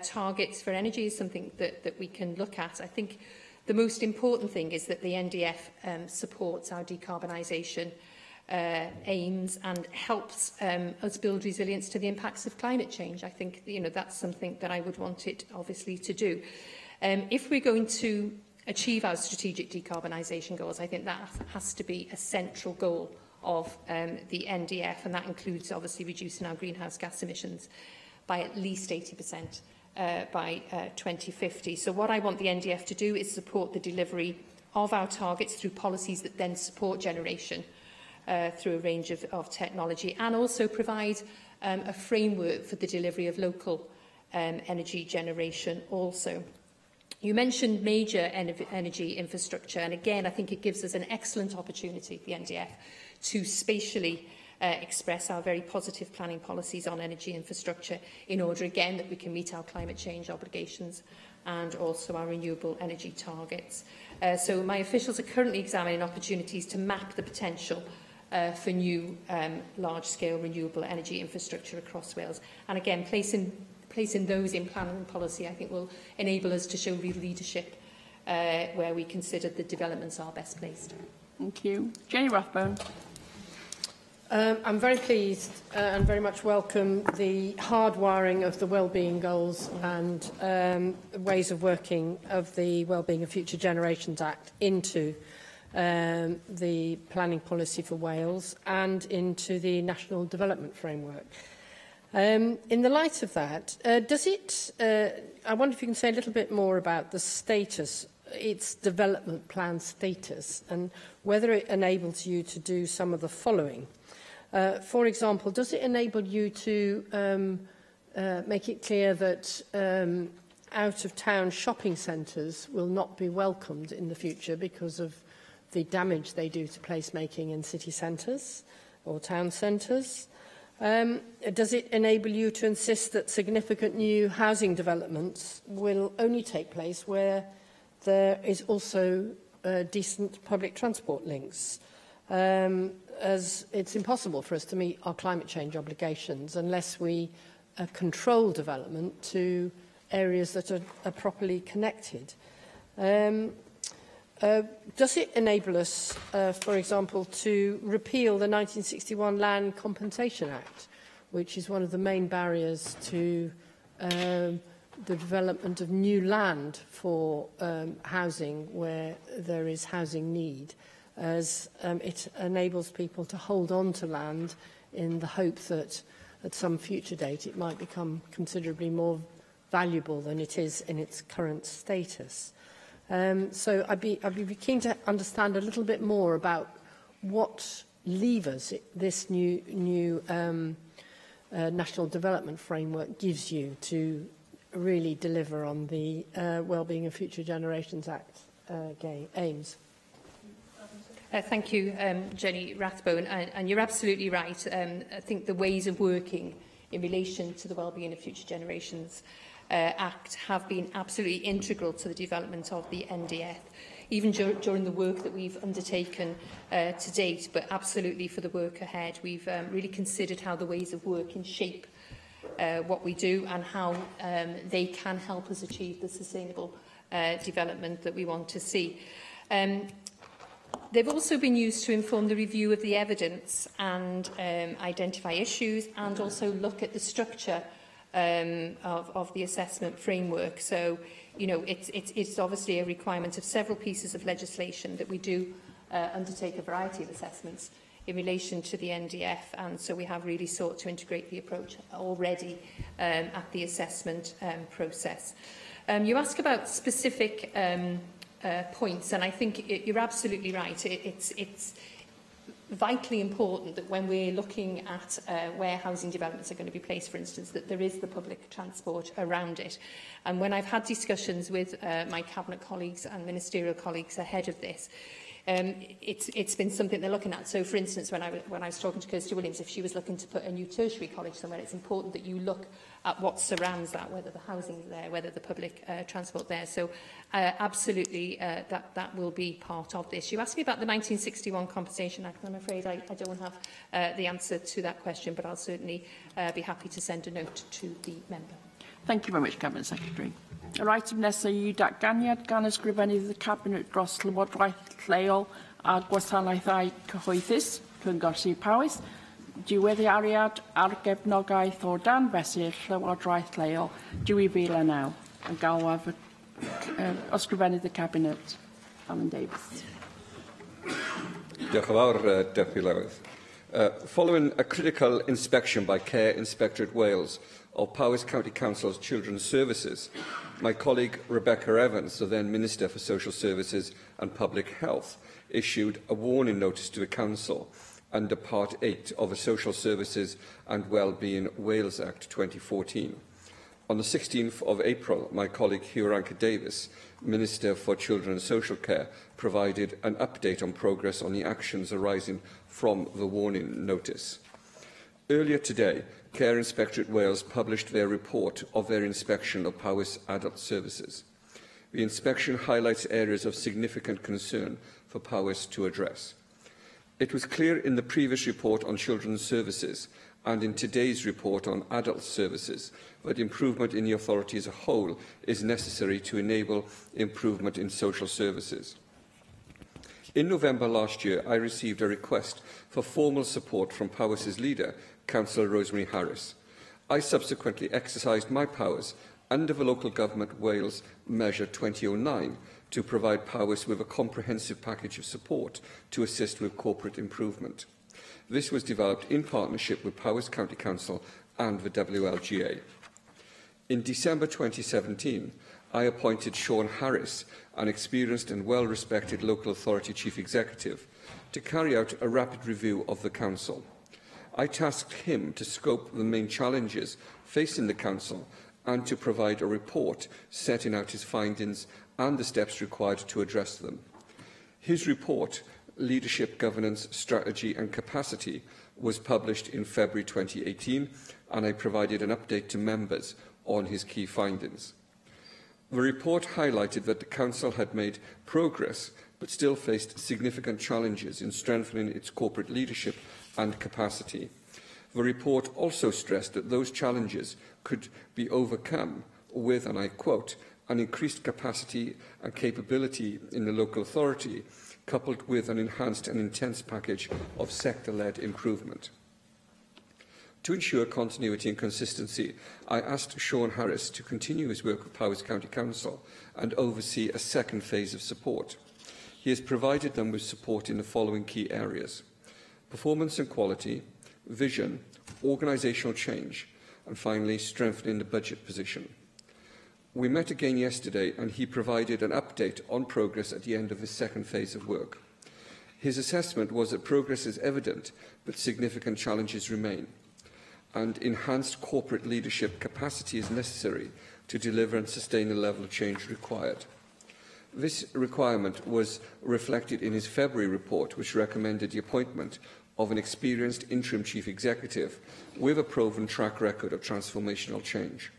targets for energy is something that we can look at. I think the most important thing is that the NDF supports our decarbonisation aims and helps us build resilience to the impacts of climate change. I think that's something that I would want it obviously to do. If we're going to achieve our strategic decarbonisation goals, I think that has to be a central goal of the NDF, and that includes obviously reducing our greenhouse gas emissions by at least 80% by 2050. So what I want the NDF to do is support the delivery of our targets through policies that then support generation through a range of technology, and also provide a framework for the delivery of local energy generation also. You mentioned major energy infrastructure, and again, I think it gives us an excellent opportunity, the NDF, to spatially express our very positive planning policies on energy infrastructure in order, again, that we can meet our climate change obligations and also our renewable energy targets. So my officials are currently examining opportunities to map the potential for new large-scale renewable energy infrastructure across Wales. And again, placing those in planning and policy, I think, will enable us to show real leadership where we consider the developments are best placed. Thank you. Jenny Rathbone. I'm very pleased and very much welcome the hardwiring of the wellbeing goals and ways of working of the Wellbeing of Future Generations Act into the planning policy for Wales and into the National Development Framework. In the light of that, I wonder if you can say a little bit more about the status, its development plan status, and whether it enables you to do some of the following. For example, does it enable you to make it clear that out-of-town shopping centres will not be welcomed in the future because of the damage they do to placemaking in city centres or town centres? Does it enable you to insist that significant new housing developments will only take place where there is also decent public transport links? As it's impossible for us to meet our climate change obligations unless we control development to areas that are properly connected. Does it enable us, for example, to repeal the 1961 Land Compensation Act, which is one of the main barriers to the development of new land for housing where there is housing need, as it enables people to hold on to land in the hope that at some future date it might become considerably more valuable than it is in its current status. So I'd be keen to understand a little bit more about what levers this new National Development Framework gives you to really deliver on the Wellbeing of Future Generations Act aims. Thank you, Jenny Rathbone, and you're absolutely right. I think the ways of working in relation to the Wellbeing of Future Generations Act have been absolutely integral to the development of the NDF, even during the work that we've undertaken to date, but absolutely for the work ahead. We've really considered how the ways of working shape what we do and how they can help us achieve the sustainable development that we want to see. They've also been used to inform the review of the evidence and identify issues, and also look at the structure of the assessment framework. So, you know, it's obviously a requirement of several pieces of legislation that we do undertake a variety of assessments in relation to the NDF, and so we have really sought to integrate the approach already at the assessment process. You ask about specific points, and I think you're absolutely right. It's vitally important that when we're looking at where housing developments are going to be placed, for instance, that there is the public transport around it. And when I've had discussions with my Cabinet colleagues and ministerial colleagues ahead of this, it's been something they're looking at. So, for instance, when I was talking to Kirsty Williams, if she was looking to put a new tertiary college somewhere, it's important that you look at what surrounds that, whether the housing is there, whether the public transport there. So, absolutely, that will be part of this. You asked me about the 1961 Compensation Act, and I'm afraid I don't have the answer to that question, but I'll certainly be happy to send a note to the member. Thank you very much, Cabinet Secretary. Yr item nesaf yw datganiad gan ysgrifennydd y Cabinet dros Llywodraeth Lleol a gwasanaethau cyhoeddus, Cyngor Sir Powys, diweddiariad ar gefnogaeth o dan fesur Llywodraeth Lleol 2009, yn galwaf ysgrifennydd y Cabinet, Alan Davies. Diolch yn fawr, Deputy Lewydd. Following a critical inspection by Care Inspectorate Wales of Powys County Council's Children's Services, my colleague Rebecca Evans, the then Minister for Social Services and Public Health, issued a warning notice to the Council under Part 8 of the Social Services and Wellbeing Wales Act 2014. On the 16th of April, my colleague Hugh Rankin-Davies, Minister for Children and Social Care, provided an update on progress on the actions arising from the warning notice. Earlier today, Care Inspectorate Wales published their report of their inspection of Powys Adult Services. The inspection highlights areas of significant concern for Powys to address. It was clear in the previous report on children's services and in today's report on adult services that improvement in the authority as a whole is necessary to enable improvement in social services. In November last year, I received a request for formal support from Powys' leader, Councillor Rosemary Harris. I subsequently exercised my powers under the Local Government Wales Measure 2009 to provide Powys with a comprehensive package of support to assist with corporate improvement. This was developed in partnership with Powys County Council and the WLGA. In December 2017, I appointed Sean Harris, an experienced and well-respected local authority chief executive, to carry out a rapid review of the council. I tasked him to scope the main challenges facing the council and to provide a report setting out his findings and the steps required to address them. His report, Leadership, Governance, Strategy and Capacity, was published in February 2018, and I provided an update to members on his key findings. The report highlighted that the Council had made progress but still faced significant challenges in strengthening its corporate leadership and capacity. The report also stressed that those challenges could be overcome with, and I quote, an increased capacity and capability in the local authority, coupled with an enhanced and intense package of sector-led improvement. To ensure continuity and consistency, I asked Sean Harris to continue his work with Powys County Council and oversee a second phase of support. He has provided them with support in the following key areas: performance and quality, vision, organisational change, and finally, strengthening the budget position. We met again yesterday and he provided an update on progress at the end of his second phase of work. His assessment was that progress is evident, but significant challenges remain, and enhanced corporate leadership capacity is necessary to deliver and sustain the level of change required. This requirement was reflected in his February report, which recommended the appointment of an experienced interim chief executive with a proven track record of transformational change.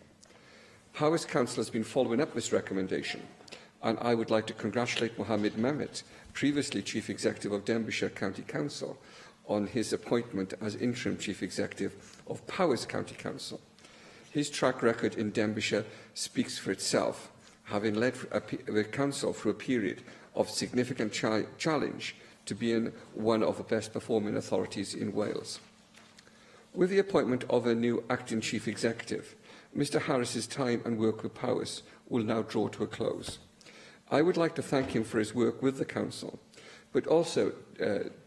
Powys Council has been following up this recommendation, and I would like to congratulate Mohammed Mehmet, previously Chief Executive of Denbighshire County Council, on his appointment as interim Chief Executive of Powys County Council. His track record in Denbighshire speaks for itself, having led the Council through a period of significant challenge to being one of the best performing authorities in Wales. With the appointment of a new acting Chief Executive, Mr Harris's time and work with Powys will now draw to a close. I would like to thank him for his work with the Council, but also,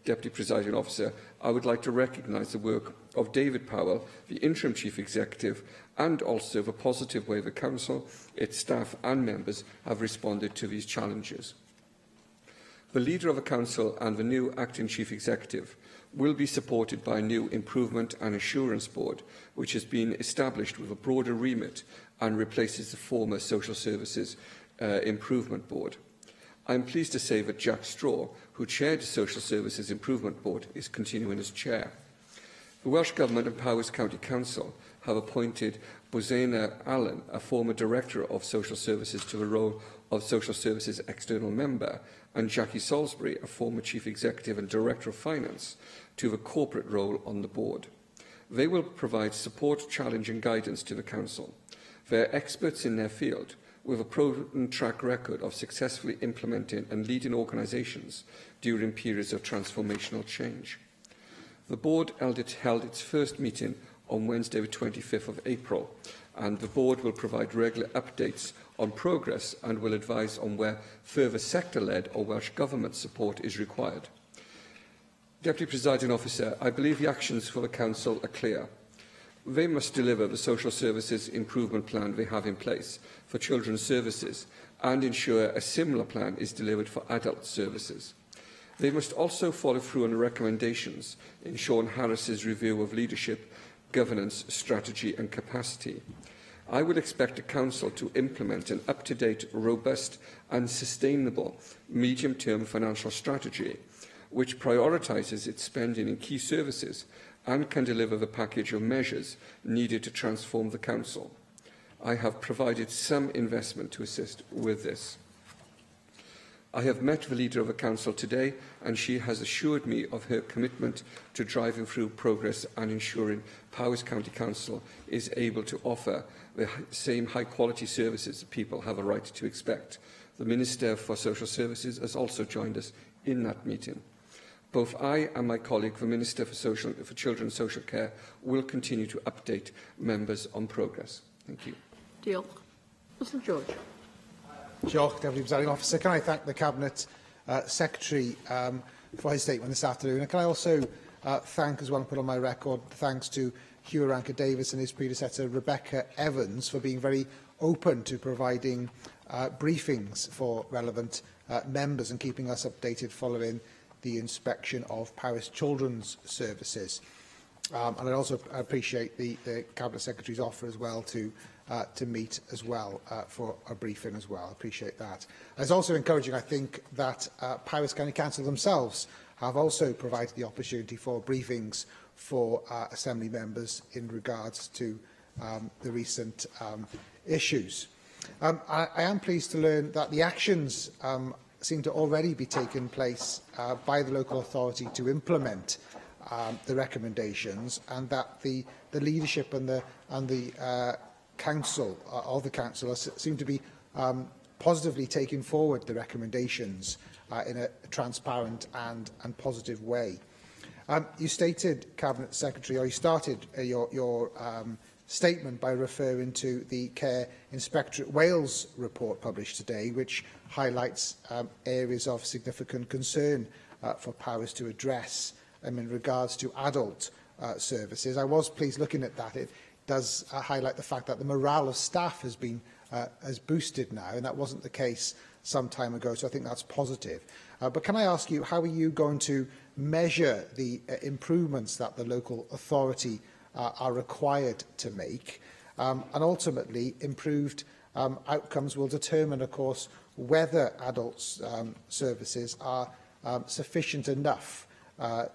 Deputy Presiding Officer, I would like to recognise the work of David Powell, the Interim Chief Executive, and also the positive way the Council, its staff and members have responded to these challenges. The Leader of the Council and the new Acting Chief Executive will be supported by a new Improvement and Assurance Board, which has been established with a broader remit and replaces the former Social Services Improvement Board. I am pleased to say that Jack Straw, who chaired the Social Services Improvement Board, is continuing as chair. The Welsh Government and Powys County Council have appointed Bozena Allen, a former Director of Social Services, to the role of Social Services External Member, and Jackie Salisbury, a former Chief Executive and Director of Finance, to the corporate role on the board. They will provide support, challenge and guidance to the Council. They are experts in their field, with a proven track record of successfully implementing and leading organisations during periods of transformational change. The board held its first meeting on Wednesday, the 25th of April, and the board will provide regular updates on progress and will advise on where further sector-led or Welsh Government support is required. Deputy Presiding Officer, I believe the actions for the Council are clear. They must deliver the social services improvement plan they have in place for children's services and ensure a similar plan is delivered for adult services. They must also follow through on the recommendations in Sean Harris's review of leadership, governance, strategy and capacity. I would expect the Council to implement an up-to-date, robust and sustainable medium-term financial strategy which prioritises its spending in key services and can deliver the package of measures needed to transform the Council. I have provided some investment to assist with this. I have met the Leader of the Council today and she has assured me of her commitment to driving through progress and ensuring Powys County Council is able to offer the same high-quality services that people have a right to expect. The Minister for Social Services has also joined us in that meeting. Both I and my colleague, the Minister for Children and Social Care, will continue to update members on progress. Thank you. Diolch. Mr George. Diolch, Deputy Presiding Officer. Can I thank the Cabinet Secretary for his statement this afternoon? And can I also thank, as well, and put on my record, thanks to Hugh Ranker-Davies and his predecessor, Rebecca Evans, for being very open to providing briefings for relevant members and keeping us updated following the inspection of Powys Children's Services. And I also appreciate the Cabinet Secretary's offer as well to meet as well for a briefing as well. I appreciate that. And it's also encouraging, I think, that Powys County Council themselves have also provided the opportunity for briefings for Assembly members in regards to the recent issues. I am pleased to learn that the actions seem to already be taking place by the local authority to implement the recommendations, and that the leadership and the council of the council seem to be positively taking forward the recommendations in a transparent and positive way. You stated, Cabinet Secretary, or you started your statement by referring to the Care Inspectorate Wales report published today, which highlights areas of significant concern for Powys to address in regards to adult services. I was pleased looking at that. It does highlight the fact that the morale of staff has boosted now, and that wasn't the case some time ago, so I think that's positive. But can I ask you, how are you going to measure the improvements that the local authority are required to make? And ultimately, improved outcomes will determine, of course, whether adult services are sufficient enough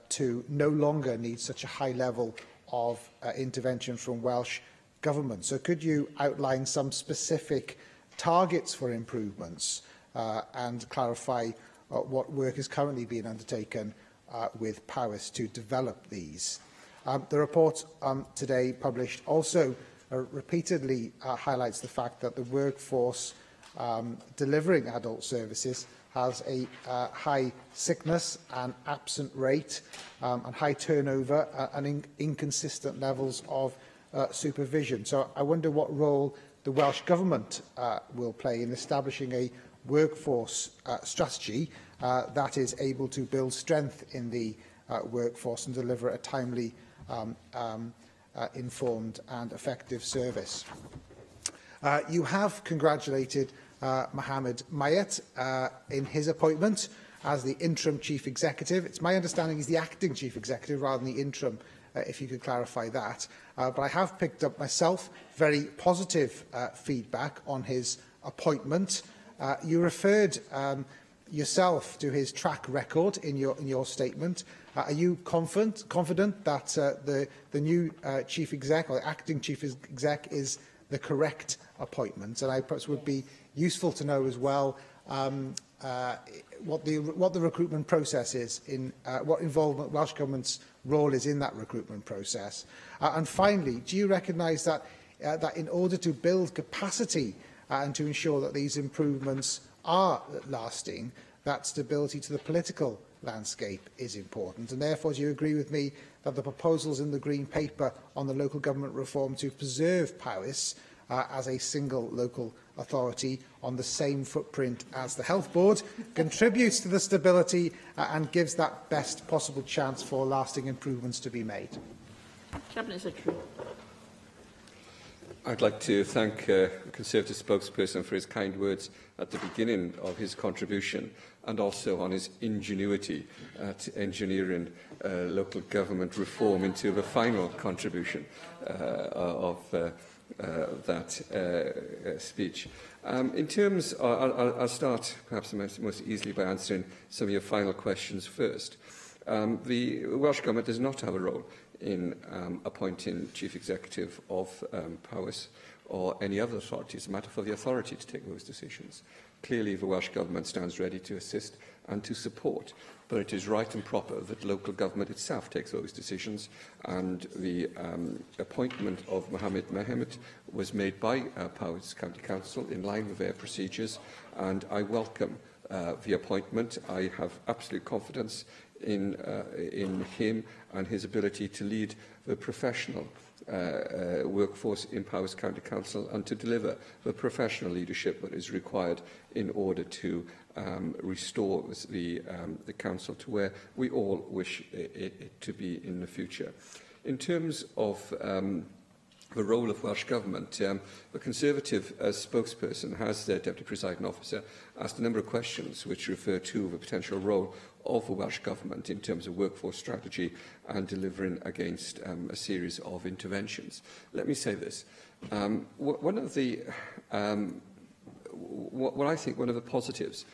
to no longer need such a high level of intervention from Welsh Government. So could you outline some specific targets for improvements and clarify what work is currently being undertaken with Powys to develop these? The report today published also repeatedly highlights the fact that the workforce delivering adult services has a high sickness and absent rate and high turnover and inconsistent levels of supervision. So I wonder what role the Welsh Government will play in establishing a workforce strategy that is able to build strength in the workforce and deliver a timely, informed and effective service. You have congratulated Mohammed Mayat in his appointment as the interim chief executive. It's my understanding he's the acting chief executive rather than the interim, if you could clarify that. But I have picked up myself very positive feedback on his appointment. You referred yourself to his track record in your statement. Are you confident that the new chief exec or the acting chief exec is the correct appointment? And I perhaps would be useful to know as well what the recruitment process is, what involvement Welsh Government's role is in that recruitment process. And finally, do you recognise that in order to build capacity and to ensure that these improvements are lasting, that stability to the political landscape is important? And therefore, do you agree with me that the proposals in the Green Paper on the local government reform to preserve Powys as a single local authority on the same footprint as the Health Board contributes to the stability and gives that best possible chance for lasting improvements to be made? Cabinet Secretary. I'd like to thank the Conservative spokesperson for his kind words at the beginning of his contribution and also on his ingenuity at engineering local government reform into the final contribution of that speech. In terms, I'll start perhaps most easily by answering some of your final questions first. The Welsh Government does not have a role in appointing Chief Executive of Powys or any other authority. It's a matter for the authority to take those decisions. Clearly, the Welsh Government stands ready to assist and to support, but it is right and proper that local government itself takes those decisions, and the appointment of Mohammed Mehmet was made by Powys County Council in line with their procedures, and I welcome the appointment. I have absolute confidence in him and his ability to lead the professional workforce in Powys County Council and to deliver the professional leadership that is required in order to restore the council to where we all wish it to be in the future. In terms of the role of Welsh Government, the Conservative spokesperson has, their Deputy Presiding Officer, asked a number of questions which refer to the potential role of the Welsh Government in terms of workforce strategy and delivering against a series of interventions. Let me say this. One of the what I think one of the positives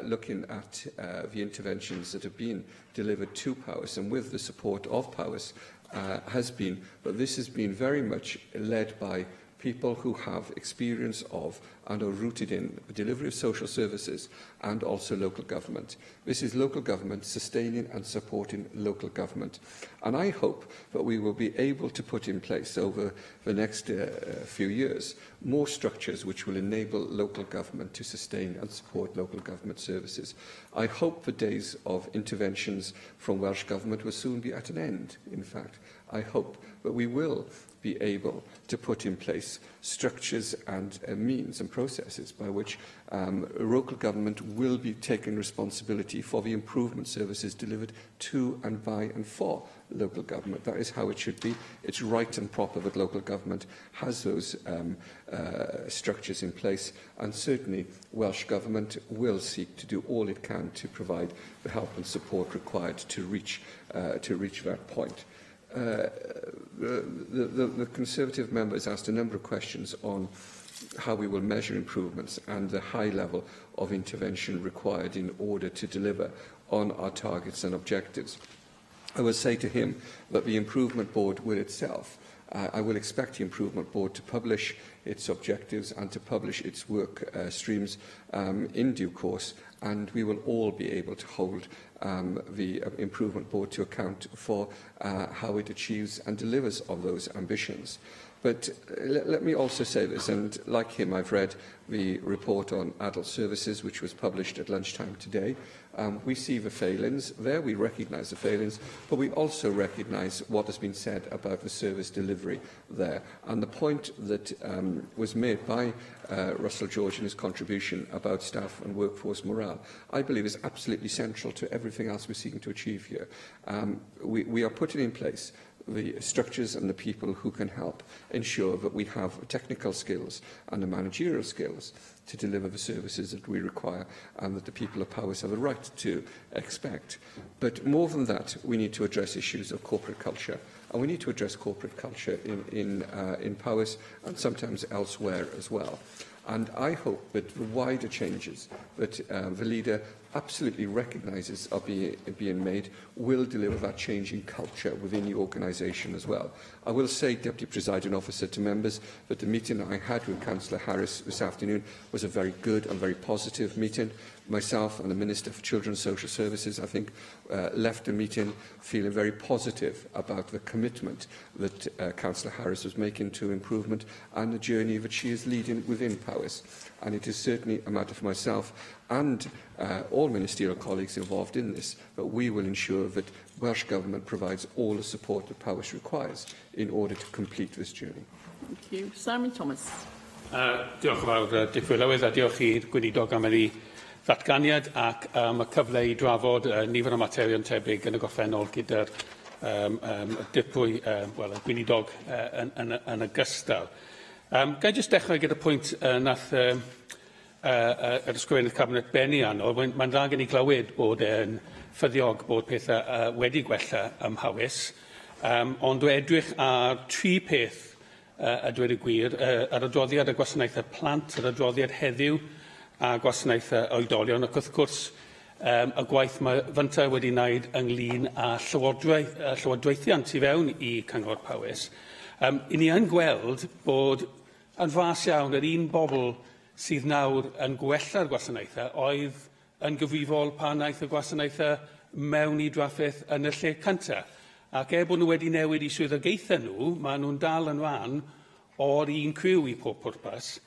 looking at the interventions that have been delivered to Powys and with the support of Powys has been that this has been very much led by people who have experience of and are rooted in the delivery of social services and also local government. This is local government sustaining and supporting local government. And I hope that we will be able to put in place over the next few years more structures which will enable local government to sustain and support local government services. I hope the days of interventions from Welsh Government will soon be at an end, in fact. I hope that we will be able to put in place structures and means and processes by which local government will be taking responsibility for the improvement services delivered to and by and for local government. That is how it should be. It's right and proper that local government has those structures in place, and certainly Welsh Government will seek to do all it can to provide the help and support required to reach that point. The Conservative members asked a number of questions on how we will measure improvements and the high level of intervention required in order to deliver on our targets and objectives. I will say to him that the Improvement Board will itself, I will expect the Improvement Board to publish its objectives and to publish its work streams in due course, and we will all be able to hold the Improvement Board to account for how it achieves and delivers on those ambitions. But let me also say this, and like him, I've read the report on adult services, which was published at lunchtime today. We see the failings there, we recognise the failings, but we also recognise what has been said about the service delivery there. And the point that was made by Russell George in his contribution about staff and workforce morale, I believe is absolutely central to everything else we're seeking to achieve here. We are putting in place the structures and the people who can help ensure that we have technical skills and the managerial skills to deliver the services that we require and that the people of Powys have a right to expect. But more than that, we need to address issues of corporate culture, and we need to address corporate culture in Powys and sometimes elsewhere as well. And I hope that the wider changes that the leader absolutely recognises are being made will deliver that change in culture within the organisation as well. I will say, Deputy Presiding Officer, to members that the meeting I had with Councillor Harris this afternoon was a very good and very positive meeting. Myself and the Minister for Children's Social Services, I think, left the meeting feeling very positive about the commitment that Councillor Harris was making to improvement and the journey that she is leading within Powys. And it is certainly a matter for myself and all ministerial colleagues involved in this that we will ensure that Welsh Government provides all the support that Powys requires in order to complete this journey. Thank you. Simon Thomas. Diolch yn fawr, Deputy Lywydd, a diolch i'r gweinidog am ei ddatganiad ac am y cyfle i drafod nifer o materion tebyg yn y goffennol gyda'r dipwy, y gweinidog yn ogystal. Ga i jyst dechrau gyda pwynt nath yr ysgrifennydd Cabinet benni arno. Mae'n dda gen i glywed bod e'n ffyddiog bod pethau wedi gwella ym Mhawys, ond dwi edrych ar tri peth a dweud y gwir, yr adroddiad y gwasanaethau plant, yr adroddiad heddiw a gwasanaethau oedolion, ac wrth gwrs y gwaith mae fyntau wedi wneud ynglyn â llywodraethiant i fewn i Cyngor Powys. I ni yn gweld bod yn fas iawn yr un bobl sydd nawr yn gwella'r gwasanaethau oedd yn gyfrifol pan wnaeth y gwasanaethau mewn i drafferth yn y lle cyntaf. Ac bod nhw wedi newid i swyddogaethau nhw, maen nhw'n dal yn fan o'r un criw i pob pwrpas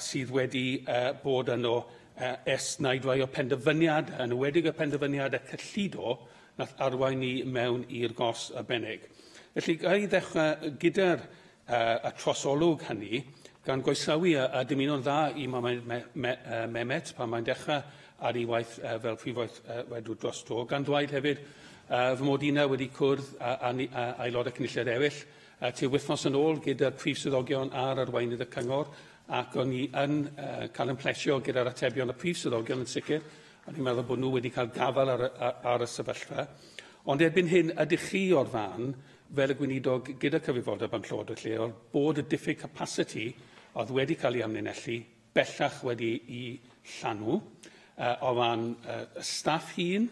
sydd wedi bod yno ers wneud rai o penderfyniad, yn wedig y penderfyniad y cyllido nath arwain ni mewn i'r gors arbennig. Felly, ga i ddechrau gyda'r trosolwg hynny, gan goesawu a dymuno'n dda i Mehmet pan mae'n dechrau ar ei waith fel prifwaith wedw dros dro, gan dweud hefyd fy mod i wedi cwrdd a aelodau cynulliad eraill tua wythnos yn ôl gyda'r prif swyddogion a'r arweinydd y cyngor, ac o'n i yn cael yn plesio gyda'r atebion y prif swyddogion yn sicr, a ni'n meddwl bod nhw wedi cael gafel ar y sefyllfa. Ond erbyn hyn, ydych chi o'r fan, fel y gweinidog gyda cyfrifoldeb am Llywodraeth Leol, bod y diffyg capacity oedd wedi cael ei amlinellu bellach wedi i llanw, o fan y staff hun,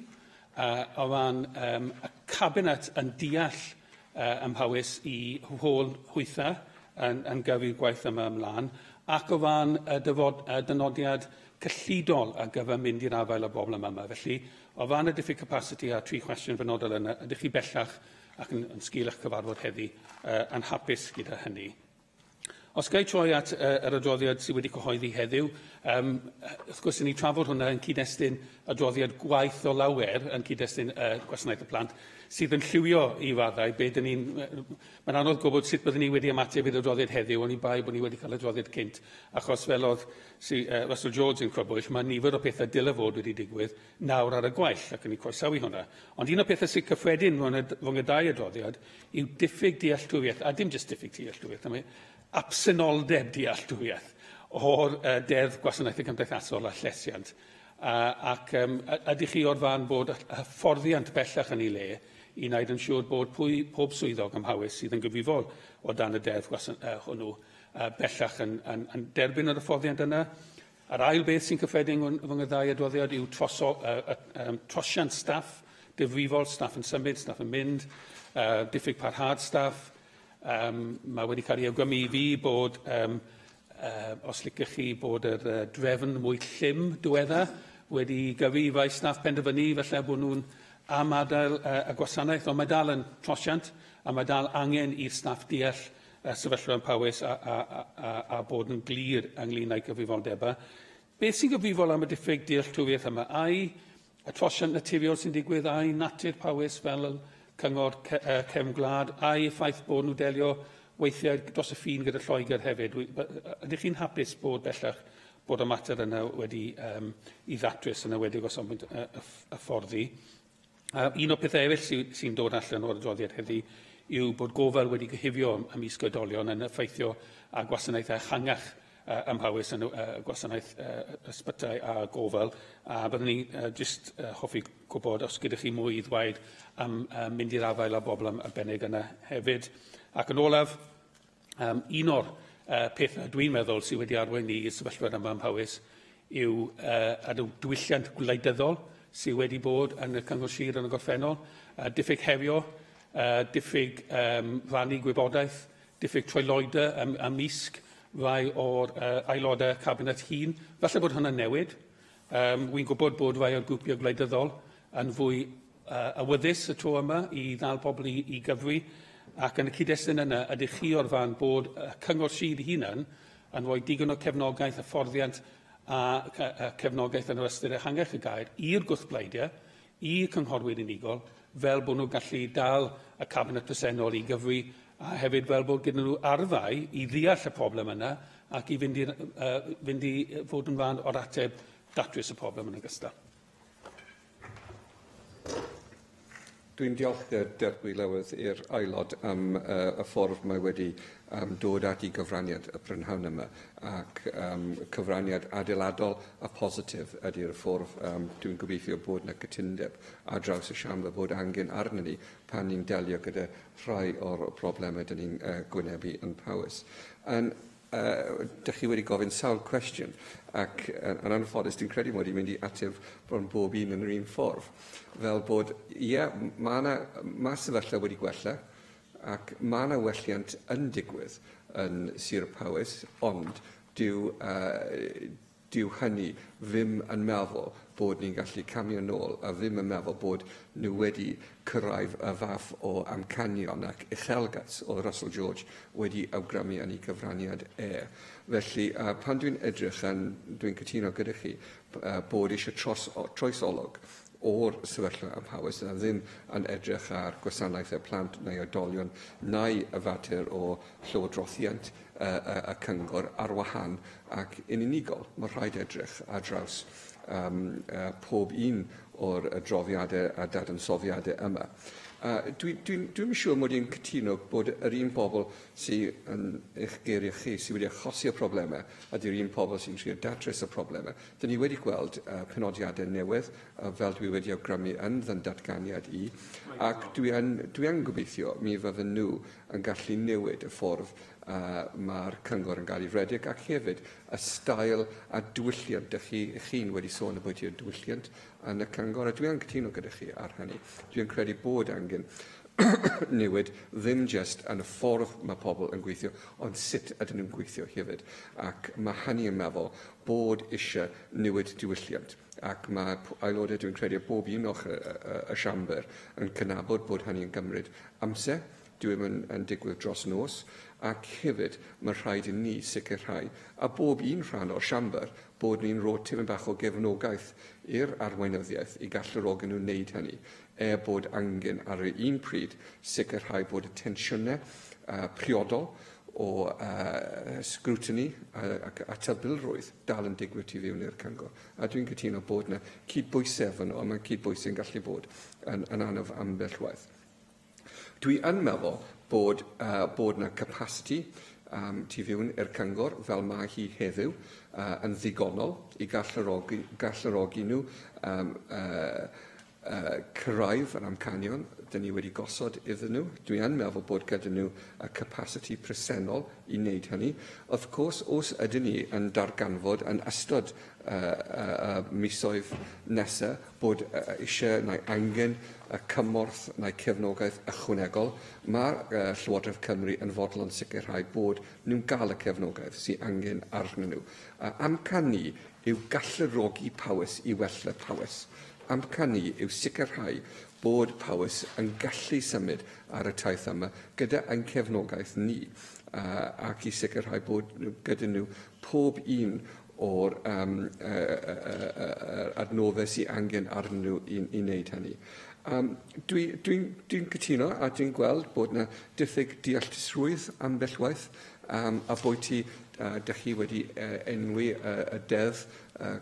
o fan y cabinet yn deall ym Mhawys i hôl hwytha yn gyfu'r gwaith yma ymlaen, ac o fan dynodiad cyllidol ar gyfer mynd i'r afael o bobl yma. Felly, o fan y diffyg capacity a 3 cwestiwn benodol yna, ydych chi bellach ac yn sgil eich cyfarfod heddi yn hapus gyda hynny. Os gai troi at yr adroddiad sydd wedi cyhoeddi heddiw, wrth gwrs, ni trafod hwnna yn cyd-destun adroddiad gwaith o lawer yn cyd-destun gwasanaeth y plant, sydd yn lliwio i faddau. Mae'n anodd gwybod sut byddwn ni wedi ymateb i'r adroddiad heddiw, ond i bai bod ni wedi cael adroddiad cynt, achos fel oedd Russell George yn crybwyll, mae nifer o pethau dyle fod wedi digwydd nawr ar y gwaill, ac yn ei croesawu hwnna. Ond un o pethau sydd cyffredin rhwng y dau adroddiad yw diffyg dealltwriaeth, a dim jyst diffyg dealltwriaeth, absenoldeb dealltwriaeth o'r deddf gwasanaethau cymdeithasol a llesiant. Ac ydych chi o'r fan bod y hyfforddiant bellach yn ei le i wneud yn siŵr bod pob swyddog amhawys sydd yn gyfrifol o dan y deddf hwnnw bellach yn derbyn yr hyfforddiant yna. Yr ail beth sy'n cyffredin rhwng y ddau adroddiad yw trosiant staff, difrifol, staff yn symud, staff yn mynd, diffyg parhad staff. Mae wedi cael ei awgrymu i fi bod, os licech chi, bod yr drefn mwy llym diwedda wedi gyfu i fai staff penderfynu, felly bod nhw'n am adael y gwasanaeth, ond mae dal yn trosiant, a mae dal angen i'r staff deall sefyllfa yn Powys a bod yn glir ynglyn â'i gyfrifoldebau. Beth sy'n gyfrifol am y diffyg dealltwriaeth yma? Ai y trosiant naturiol sy'n digwydd, ai natur Powys fel cyngor cefn gwlad, a'i ffaith bod nhw delio weithiau dros y ffin gyda Lloegr hefyd. Ydych chi'n hapus bod bellach bod y mater yna wedi i ddatrys yna wedi gosod y fforddi? Un o pethau eraill sy'n dod allan o'r adroddiad heddi yw bod gofal wedi gyhifio ymysg oedolion yn effeithio a gwasanaethau ehangach ym Mhawys yn gwasanaeth ysbytau a gofal. A byddwn ni jyst hoffi gwybod os gyda chi mwy i ddweud am mynd i'r afael a bobl am arbennig yna hefyd. Ac yn olaf, un o'r pethau dwi'n meddwl sydd wedi arwain i'r sefyllfa yma ym Mhawys yw diwylliant gwleidyddol sydd wedi bod yn y Cyngor Sir yn y gorffennol, diffyg hefio, diffyg fannu gwybodaeth, diffyg troeloedau ymysg rai o'r aelodau cabinet hun. Falle bod hwnna'n newid. Wy'n gwybod bod rai o'r grwpiau gwleidyddol yn fwy awyddus y tro yma i ddal pobl i gyfri. Ac yn y cyd-destun yna, ydych chi o'r fan bod Cyngor Sir hunan yn rhoi digon o cefnogaeth, hyfforddiant a cefnogaeth yn yr ystyr ehangach y gair i'r gwrthbleidiau, i'r cynghorwyr unigol, fel bod nhw'n gallu dal y cabinet presennol i gyfri, a hefyd fel bod gyda nhw arfau i ddeall y problem yna ac i fynd i fod yn fan o'r ateb datrys y problem yn ogystal. Dwi'n diolchgar Derbyn Iwerydd i'r aelod am y ffordd mae wedi dod at ei gyfraniad y prynhawn yma ac cyfraniad adeiladol a positif ydy'r ffordd dwi'n gobeithio bod yna gytundeb a draws y siambr bod angen arnyn ni pan ni'n delio gyda rhai o'r problemau dyn ni'n gwynebu yn Powys. Dych chi wedi gofyn sawl cwestiwn ac yn anffodus dwi'n credu mod i'n mynd i ateb bron bob un yn yr un ffordd. Fel bod, mae sefyllfa wedi gwella ac mae yna welliant yn digwydd yn Sir Powys, ond dyw hynny ddim yn meddwl bod ni'n gallu camio nôl a ddim yn meddwl bod nhw wedi cyrraedd y fath o amcanion ac uchelgais o Russell George wedi awgrymu yn ei gyfraniad Felly, pan dwi'n edrych dwi'n cytuno gyda chi bod eisiau troesolwg o'r sefyllfa ym Mhawys yna ddim yn edrych ar gwasanaethau plant neu oedolion neu y fater o llywodrothiant y cyngor ar wahân ac yn unigol. Mae rhaid edrych ar draws pob un o'r adroddiadau a dadansoddiadau yma. Dwi'n siŵr mod i'n cytuno bod yr un pobl sydd yn eich geiriau chi sydd wedi achosi y problemau ydy'r un pobl sy'n trio datrys y problemau. Dyn ni wedi gweld penodiadau newydd fel dwi wedi awgrymu yn ddatganiad i ac dwi yn gobeithio mi fydden nhw yn gallu newid y ffordd mae'r cyngor yn cael ei fredig ac hefyd y stael a diwylliant chi'n wedi sôn y bwyti'r diwylliant yn y cyngor a dwi'n cytuno gyda chi ar hynny. Dwi'n credu bod angen newid ddim just yn y ffordd mae pobl yn gweithio, ond sut ydyn nhw'n gweithio hefyd. Ac mae hynny yn meddwl bod eisiau newid diwylliant. Ac mae aelodau dwi'n credu bob un o'ch y siambr yn cynabod bod hynny yn gymryd amser, dwi'n yn digwydd dros nos, ac hefyd mae rhaid i ni sicrhau, a bob un rhan o'r siambr, bod ni'n roi tipyn bach o gefnogaeth i'r arweinyddiaeth i galluogi nhw wneud hynny, bod angen ar un pryd sicrhau bod y tensiynau priodol o scrutiny a tybylrwydd dal yn digwydd tu fewn i'r cyngor. A dwi'n cytuno bod yna cydbwysedd yno, a mae cydbwysedd yn gallu bod yn anodd ambell waith. Dwi yn meddwl bod yna capacity tu fewn i'r cyngor fel mae hi heddiw yn ddigonol i galluogi nhw cyrraedd yr amcanion dyn ni wedi gosod iddyn nhw. Dwi yn meddwl bod gyda nhw y capacity presennol i wneud hynny. Of course, os ydyn ni yn darganfod yn ystod misoedd nesaf bod eisiau neu angen y cymorth neu cefnogaeth ychwanegol, mae Llywodraeth Cymru yn fodlon sicrhau bod nhw'n gael y cefnogaeth sy'n angen arnyn nhw. Amcan ni yw galluogi Powys i wella Powys. Amcan ni yw sicrhau bod Powys yn gallu symud ar y taith yma gyda ein cefnogaeth ni ac i sicrhau bod gyda nhw pob un o'r adnoddau sy'n angen arnyn nhw i wneud hynny. Dwi'n cytuno a dwi'n gweld bod yna diffyg deallusrwydd ambell waith a bod dych chi wedi enwi y deddf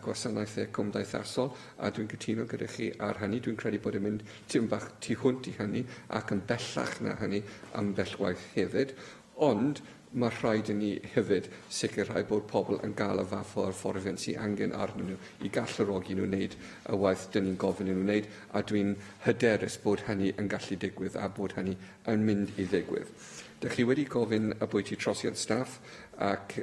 gwasanaethau cymdeithasol a dwi'n cytuno gyda chi ar hynny. Dwi'n credu bod yn mynd tipyn bach tu hwnt i hynny ac yn bellach na hynny ambell waith hefyd. Ond mae rhaid i ni hefyd sicrhau bod pobl yn gael y fath o'r fforddiant sy'n angen arnyn nhw i galluogi nhw wneud y waith dyn ni'n gofyn nhw wneud, a dwi'n hyderus bod hynny yn gallu digwydd a bod hynny yn mynd i ddigwydd. Dych chi wedi gofyn y bwyty trosiad staff ac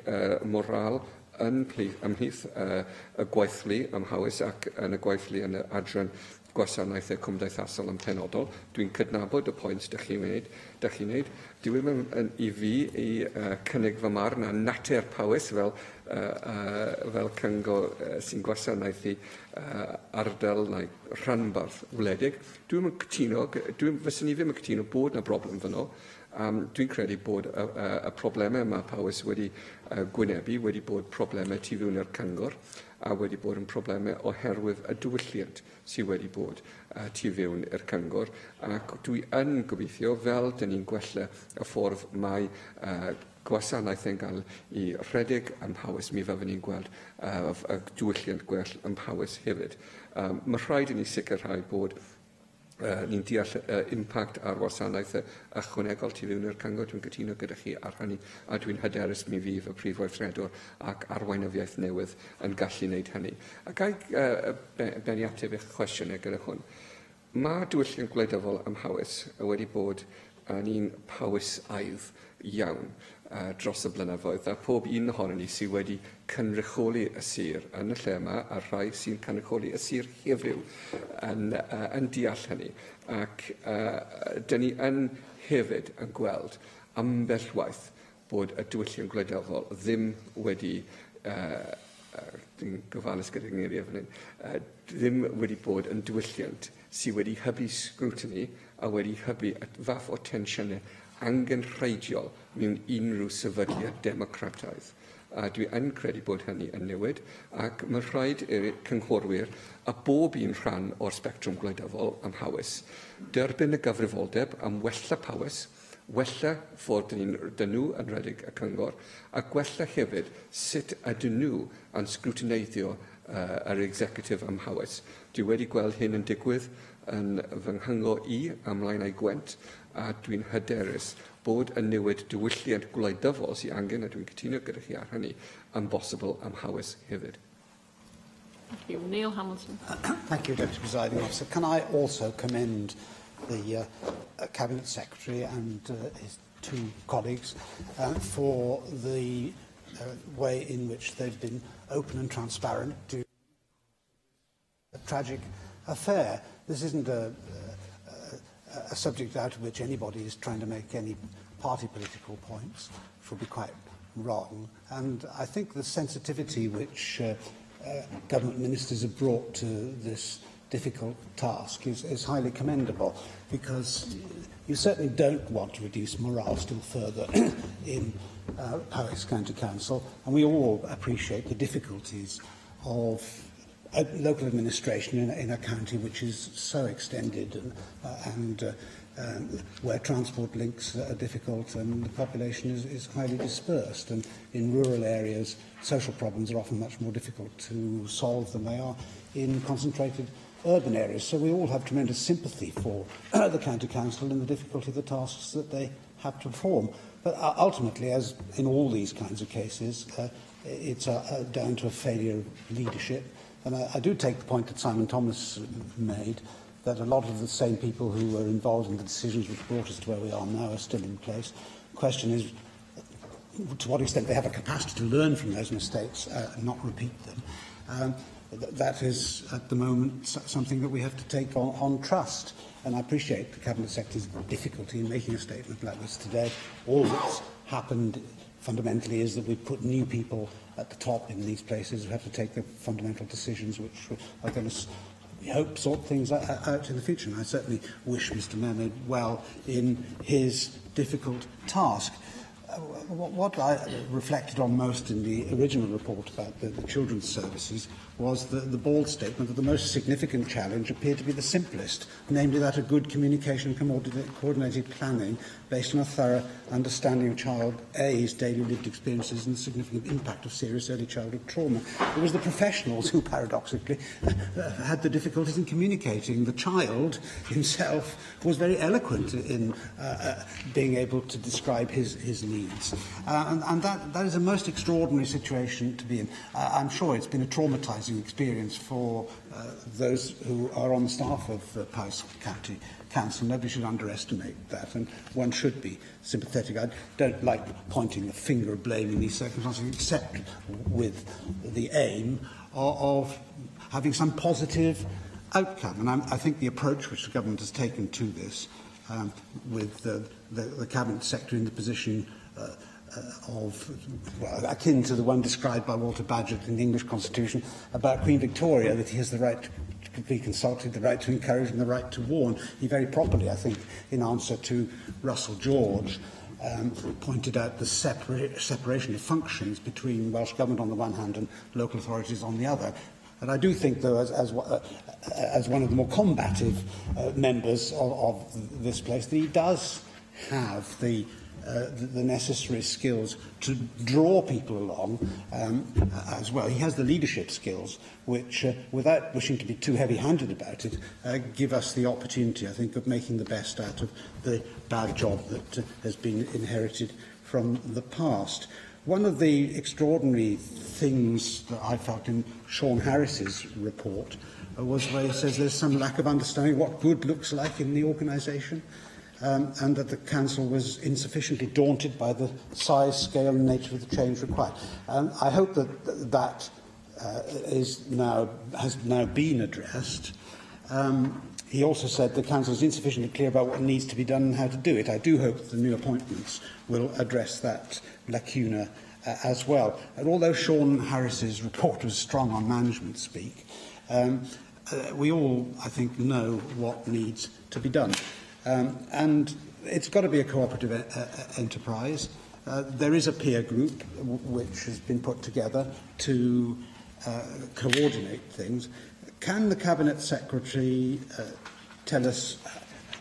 moral ymhlith y gweithlu ym Mhawys ac yn y gweithlu yn y adran gwasanaethau cymdeithasol yn penodol. Dwi'n cydnabod y pwynt dych chi'n wneud. Dwi'n i fi i cynnig fy marn a natur Powys fel cyngor sy'n gwasanaethu ardal neu rhanbarth wledig. Fyswn i ddim yn cytuno bod yna broblem fyno. Dwi'n credu bod y problemau mae Powys wedi gwynebu wedi bod problemau tu fewn i'r cyngor a wedi bod yn problemau oherwydd y diwylliant sydd wedi bod tu fewn i'r cyngor. Ac dwi yn gobeithio fel dyn ni'n gwella y ffordd mae gwasanaeth yn cael i rhedeg ym Mhawys, mi fyddwn ni'n gweld y diwylliant gwell ym Mhawys hefyd. Mae rhaid i ni sicrhau bod ni'n deall impact ar wasanaethau ychwanegol tu fewn i'r cyngor. Dwi'n cytuno gyda chi ar hynny a dwi'n hyderus mi fydd y Prif Weithredwr ac arweinyddiaeth newydd yn gallu wneud hynny. A gai benni ateb eich cwestiynau gyda hwn. Mae diwylliant gwleidyddol ym Mhawys wedi bod yn un Powysaidd iawn dros y blynyddoedd, a pob un ohonyn ni sydd wedi cynrychioli y sir yn y lle yma, a rhai sy'n cynrychioli y sir heddiw yn deall hynny. Ac dyn ni yn hefyd yn gweld ambell waith bod y diwylliant gwleidyddol ddim wedi, dwi'n gyfalus gyda'r geiriau fan hyn, ddim wedi bod yn diwylliant sydd wedi hybu scrutiny a wedi hybu fath o tensiynau angenrheidiol mewn unrhyw sefydliad democrataidd. Dwi yn credu bod hynny yn newid, ac mae rhaid i'r cynghorwyr a bob un rhan o'r spectrwm gwleidyddol ym Mhawys derbyn y gyfrifoldeb am wella Powys, wella fod dyn nhw yn rhedeg y cyngor, a gwella hefyd sut ydyn nhw yn sgrwtineiddio yr executive ym Mhawys. Dwi wedi gweld hyn yn digwydd yn fy nghyngor i ymlaen ei Gwent, a dwi'n hyderus bod y newid diwylliant gwleidyddol sy'n angen, a dwi'n cytuno gyda chi ar hynny, yn bosibl am Mhawys hefyd. Thank you. Neil Hamilton. Thank you, Deputy Presiding Officer. Can I also commend the Cabinet Secretary and his two colleagues for the way in which they've been open and transparent to a tragic affair. This isn't a subject out of which anybody is trying to make any party political points, which would be quite wrong. And I think the sensitivity which government ministers have brought to this difficult task is highly commendable, because you certainly don't want to reduce morale still further in Powys County Council, and we all appreciate the difficulties of local administration in a county which is so extended and where transport links are difficult and the population is highly dispersed. And in rural areas, social problems are often much more difficult to solve than they are in concentrated urban areas. So we all have tremendous sympathy for the County Council and the difficulty of the tasks that they have to perform. But ultimately, as in all these kinds of cases, it's down to a failure of leadership. And I do take the point that Simon Thomas made, that a lot of the same people who were involved in the decisions which brought us to where we are now are still in place. The question is to what extent they have a capacity to learn from those mistakes and not repeat them. That is, at the moment, something that we have to take on trust. And I appreciate the Cabinet Secretary's difficulty in making a statement like this today. All that's happened fundamentally is that we've put new people at the top in these places who have to take the fundamental decisions which are going to, we hope, sort things out in the future. And I certainly wish Mr Mehmed well in his difficult task. What I reflected on most in the original report about the children's services was the bald statement that the most significant challenge appeared to be the simplest, namely that of good communication and coordinated planning based on a thorough understanding of child A's daily lived experiences and the significant impact of serious early childhood trauma. It was the professionals who, paradoxically, had the difficulties in communicating. The child himself was very eloquent in being able to describe his needs. And that is a most extraordinary situation to be in. I'm sure it's been a traumatising experience for those who are on the staff of Powys County Council. Nobody should underestimate that, and one should be sympathetic. I don't like pointing the finger of blame in these circumstances, except with the aim of having some positive outcome. And I think the approach which the government has taken to this, with the Cabinet Secretary in the position well, akin to the one described by Walter Bagehot in the English Constitution about Queen Victoria, that he has the right to be consulted, the right to encourage and the right to warn. He very properly, I think, in answer to Russell George, pointed out the separation of functions between Welsh Government on the one hand and local authorities on the other. And I do think, though, as one of the more combative members of this place, that he does have the necessary skills to draw people along as well. He has the leadership skills which, without wishing to be too heavy-handed about it, give us the opportunity, I think, of making the best out of the bad job that has been inherited from the past. One of the extraordinary things that I felt in Sean Harris's report was where he says there's some lack of understanding what good looks like in the organisation. And that the Council was insufficiently daunted by the size, scale and nature of the change required. I hope that has now been addressed. He also said the Council is insufficiently clear about what needs to be done and how to do it. I do hope that the new appointments will address that lacuna as well. And although Sean Harris's report was strong on management speak, we all, I think, know what needs to be done. And it's got to be a cooperative enterprise. There is a peer group which has been put together to coordinate things. Can the Cabinet Secretary tell us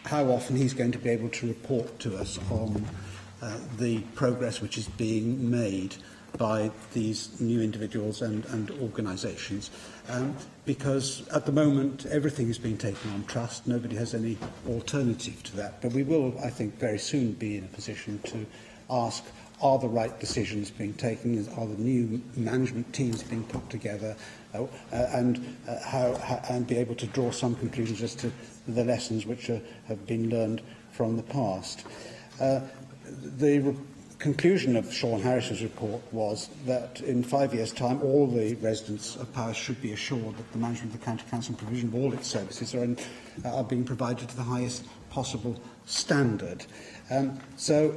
how often he's going to be able to report to us on the progress which is being made by these new individuals and organisations? Because at the moment everything is being taken on trust. Nobody has any alternative to that. But we will, I think, very soon be in a position to ask, are the right decisions being taken? Are the new management teams being put together? And be able to draw some conclusions as to the lessons which have been learned from the past. The conclusion of Sean Harris's report was that in 5 years' time all the residents of Powys should be assured that the management of the County Council and provision of all its services are being provided to the highest possible standard. So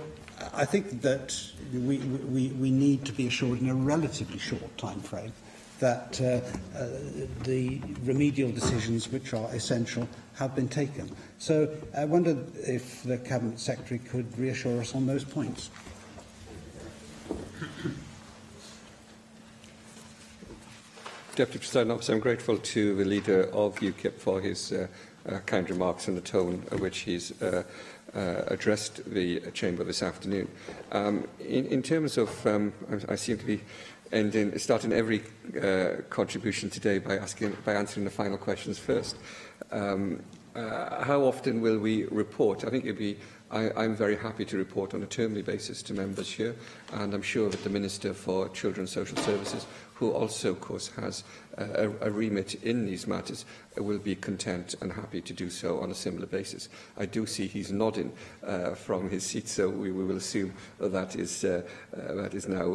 I think that we need to be assured in a relatively short time frame that the remedial decisions which are essential have been taken. So I wondered if the Cabinet Secretary could reassure us on those points. Deputy Presiding Officer, I'm grateful to the Leader of UKIP for his kind remarks and the tone at which he's addressed the Chamber this afternoon. In terms of, I seem to be starting every contribution today by answering the final questions first. How often will we report? I think I'm very happy to report on a termly basis to members here, and I'm sure that the Minister for Children's Social Services, who also, of course, has a remit in these matters, will be content and happy to do so on a similar basis. I do see he's nodding from his seat, so we will assume that is now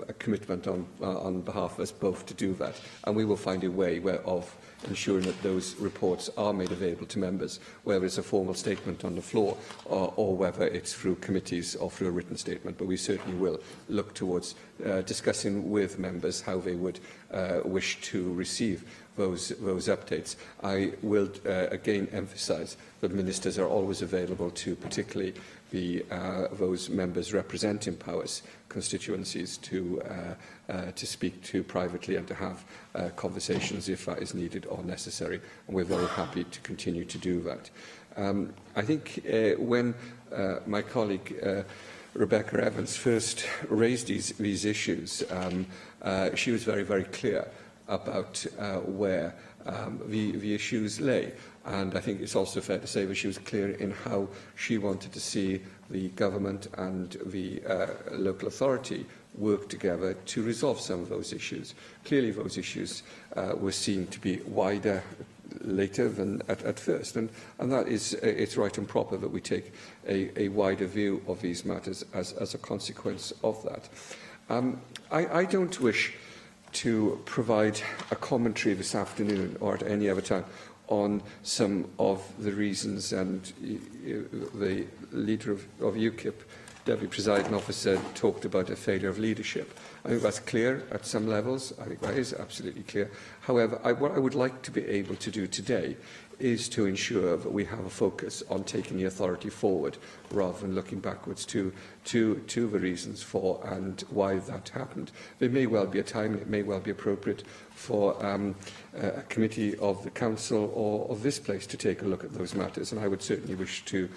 a commitment on behalf of us both to do that, and we will find a way of ensuring that those reports are made available to members, whether it's a formal statement on the floor or whether it's through committees or through a written statement. But we certainly will look towards discussing with members how they would wish to receive those updates. I will again emphasise that ministers are always available to particularly those members representing Powys constituencies to speak to privately and to have conversations if that is needed or necessary, and we're very happy to continue to do that. I think when my colleague Rebecca Evans first raised these issues, she was very, very clear about where the issues lay. And I think it's also fair to say that she was clear in how she wanted to see the government and the local authority work together to resolve some of those issues. Clearly, those issues were seen to be wider later than at first, and that is it's right and proper that we take a wider view of these matters as a consequence of that. I don't wish to provide a commentary this afternoon or at any other time on some of the reasons, and the Leader of UKIP, Deputy Presiding Officer, talked about a failure of leadership. I think that's clear at some levels. I think that is absolutely clear. However, what I would like to be able to do today is to ensure that we have a focus on taking the authority forward rather than looking backwards to the reasons for and why that happened. There may well be a time, and it may well be appropriate for a committee of the Council or of this place to take a look at those matters, and I would certainly wish to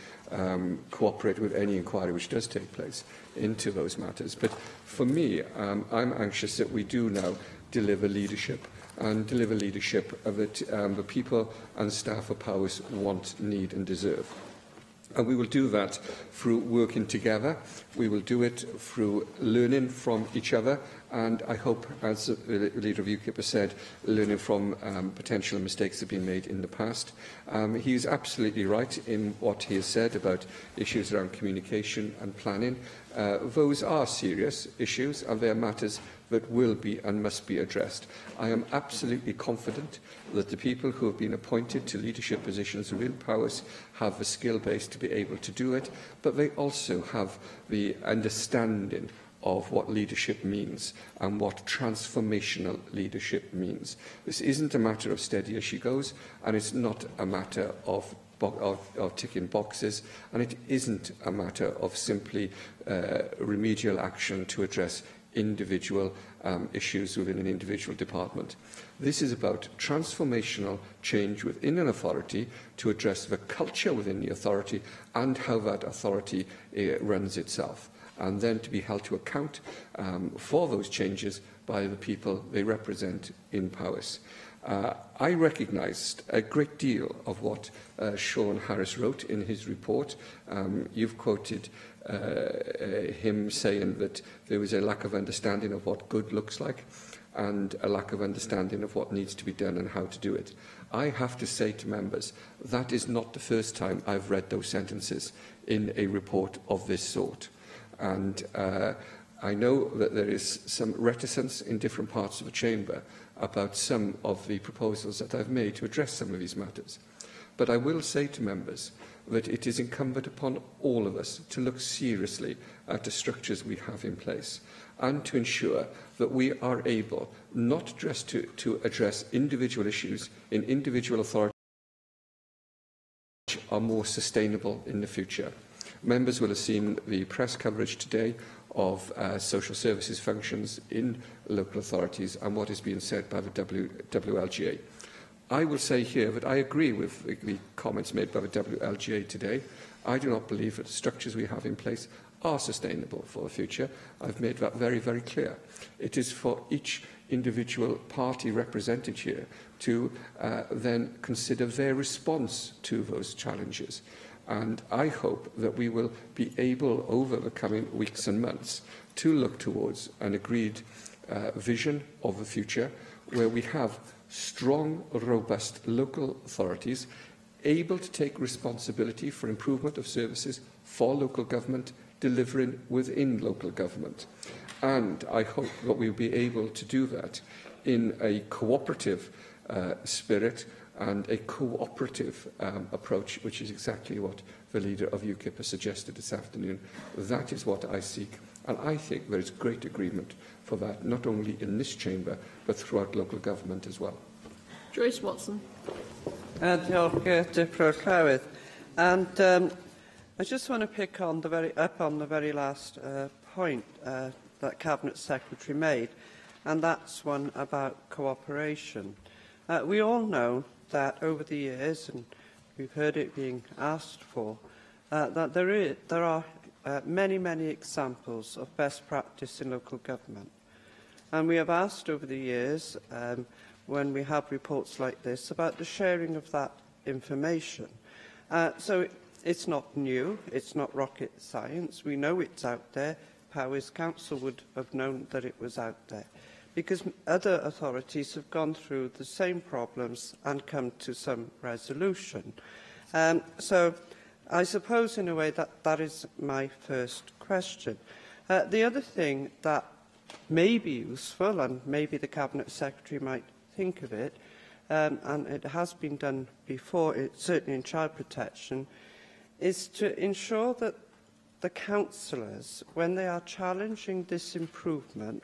cooperate with any inquiry which does take place into those matters. But for me, I'm anxious that we do now deliver leadership, and deliver leadership that the people and staff of Powys want, need and deserve. And we will do that through working together. We will do it through learning from each other, and I hope, as the Leader of UKIP has said, learning from potential mistakes that have been made in the past. He is absolutely right in what he has said about issues around communication and planning. Those are serious issues, and they are matters that will be and must be addressed. I am absolutely confident that the people who have been appointed to leadership positions within Powys have the skill base to be able to do it, but they also have the understanding of what leadership means and what transformational leadership means. This isn't a matter of steady as she goes, and it's not a matter of ticking boxes, and it isn't a matter of simply remedial action to address individual issues within an individual department. This is about transformational change within an authority to address the culture within the authority and how that authority runs itself, and then to be held to account for those changes by the people they represent in Powys. I recognised a great deal of what Sean Harris wrote in his report. You've quoted him saying that there was a lack of understanding of what good looks like and a lack of understanding of what needs to be done and how to do it. I have to say to members, that is not the first time I've read those sentences in a report of this sort. And I know that there is some reticence in different parts of the chamber about some of the proposals that I've made to address some of these matters. But I will say to members that it is incumbent upon all of us to look seriously at the structures we have in place and to ensure that we are able not just to address individual issues in individual authorities which are more sustainable in the future. Members will have seen the press coverage today of social services functions in local authorities and what is being said by the WLGA. I will say here that I agree with the comments made by the WLGA today. I do not believe that the structures we have in place are sustainable for the future. I've made that very, very clear. It is for each individual party represented here to then consider their response to those challenges. And I hope that we will be able, over the coming weeks and months, to look towards an agreed vision of the future where we have strong, robust local authorities able to take responsibility for improvement of services for local government, delivering within local government. And I hope that we will be able to do that in a cooperative spirit and a cooperative approach, which is exactly what the leader of UKIP has suggested this afternoon. That is what I seek, and I think there is great agreement for that, not only in this chamber, but throughout local government as well. Joyce Watson. Diolch, Dipro Llywydd. And I just want to pick on the very last point that Cabinet Secretary made, and that's one about cooperation. We all know that over the years, and we've heard it being asked for, that there are many, many examples of best practice in local government. And we have asked over the years, when we have reports like this, about the sharing of that information. So it's not new, it's not rocket science. We know it's out there. Powys Council would have known that it was out there, because other authorities have gone through the same problems and come to some resolution. So I suppose, in a way, that is my first question. The other thing that may be useful, and maybe the Cabinet Secretary might think of it, and it has been done before, certainly in child protection, is to ensure that the councillors, when they are challenging this improvement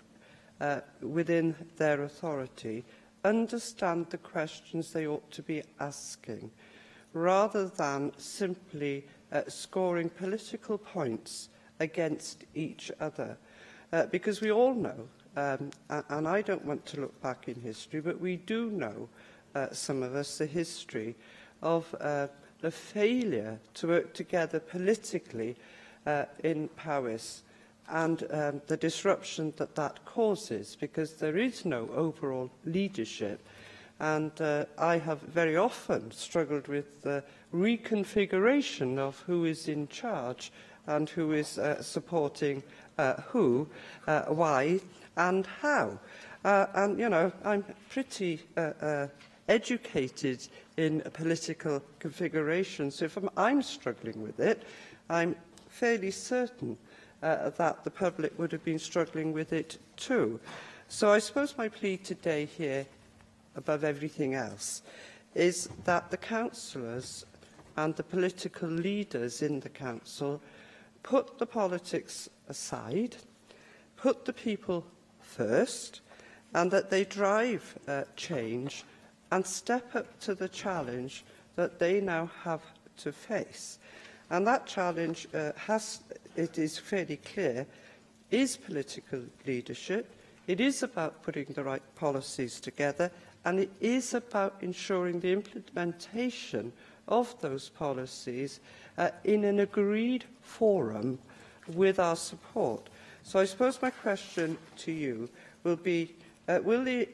within their authority, understand the questions they ought to be asking, rather than simply scoring political points against each other. Because we all know, and I don't want to look back in history, but we do know, some of us, the history of the failure to work together politically in Powys, and the disruption that causes, because there is no overall leadership. And I have very often struggled with the reconfiguration of who is in charge and who is supporting who, why and how. And, you know, I'm pretty educated in political configuration, so if I'm struggling with it, I'm fairly certain that the public would have been struggling with it too. So I suppose my plea today here, above everything else, is that the councillors and the political leaders in the council put the politics aside, put the people first, and that they drive change and step up to the challenge that they now have to face. And that challenge it is fairly clear, is political leadership. It is about putting the right policies together, and it is about ensuring the implementation of those policies in an agreed forum with our support. So I suppose my question to you will be, will the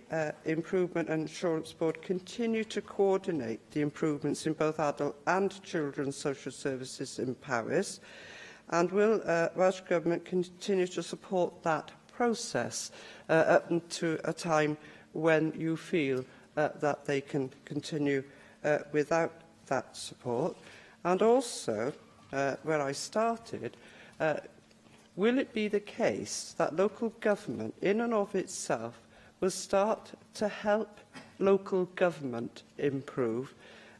Improvement and Insurance Board continue to coordinate the improvements in both adult and children's social services in Powys? And will Welsh Government continue to support that process up to a time when you feel that they can continue without that support? And also, where I started, will it be the case that local government, in and of itself, will start to help local government improve?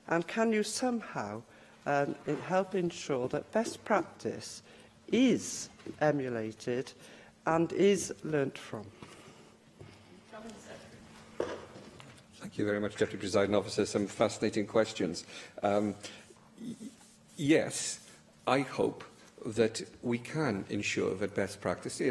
And can you somehow and help ensure that best practice is emulated and is learnt from? Thank you very much, Deputy Presiding Officer. Some fascinating questions. Yes, I hope that we can ensure that best practice,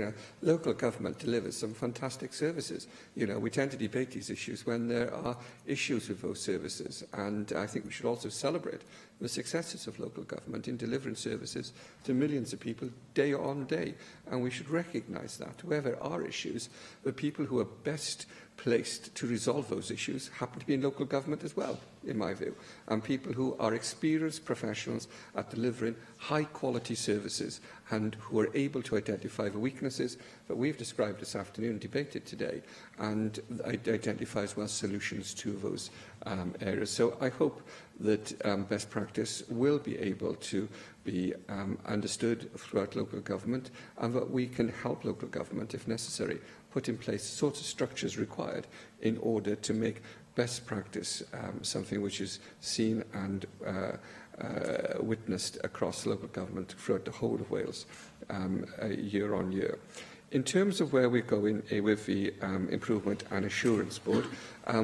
local government delivers some fantastic services. We tend to debate these issues when there are issues with those services, and I think we should also celebrate the successes of local government in delivering services to millions of people day on day, and we should recognise that where there are issues, the people who are best placed to resolve those issues happen to be in local government as well, in my view, and people who are experienced professionals at delivering high-quality services and who are able to identify the weaknesses that we've described this afternoon and debated today, and identify as well solutions to those areas. So I hope that best practice will be able to be understood throughout local government, and that we can help local government, if necessary, put in place the sorts of structures required in order to make best practice something which is seen and witnessed across local government throughout the whole of Wales year on year. In terms of where we're going with the Improvement and Assurance Board,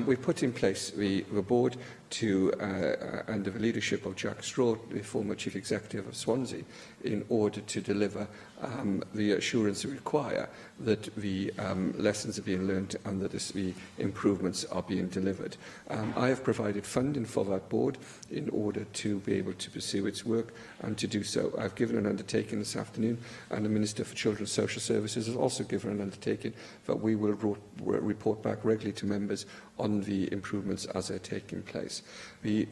we put in place the board under the leadership of Jack Straw, the former Chief Executive of Swansea, in order to deliver the assurance we require that the lessons are being learned and that the improvements are being delivered. I have provided funding for that board in order to be able to pursue its work and to do so. I've given an undertaking this afternoon, and the Minister for Children's Social Services has also given an undertaking that we will report back regularly to members on the improvements as they're taking place. The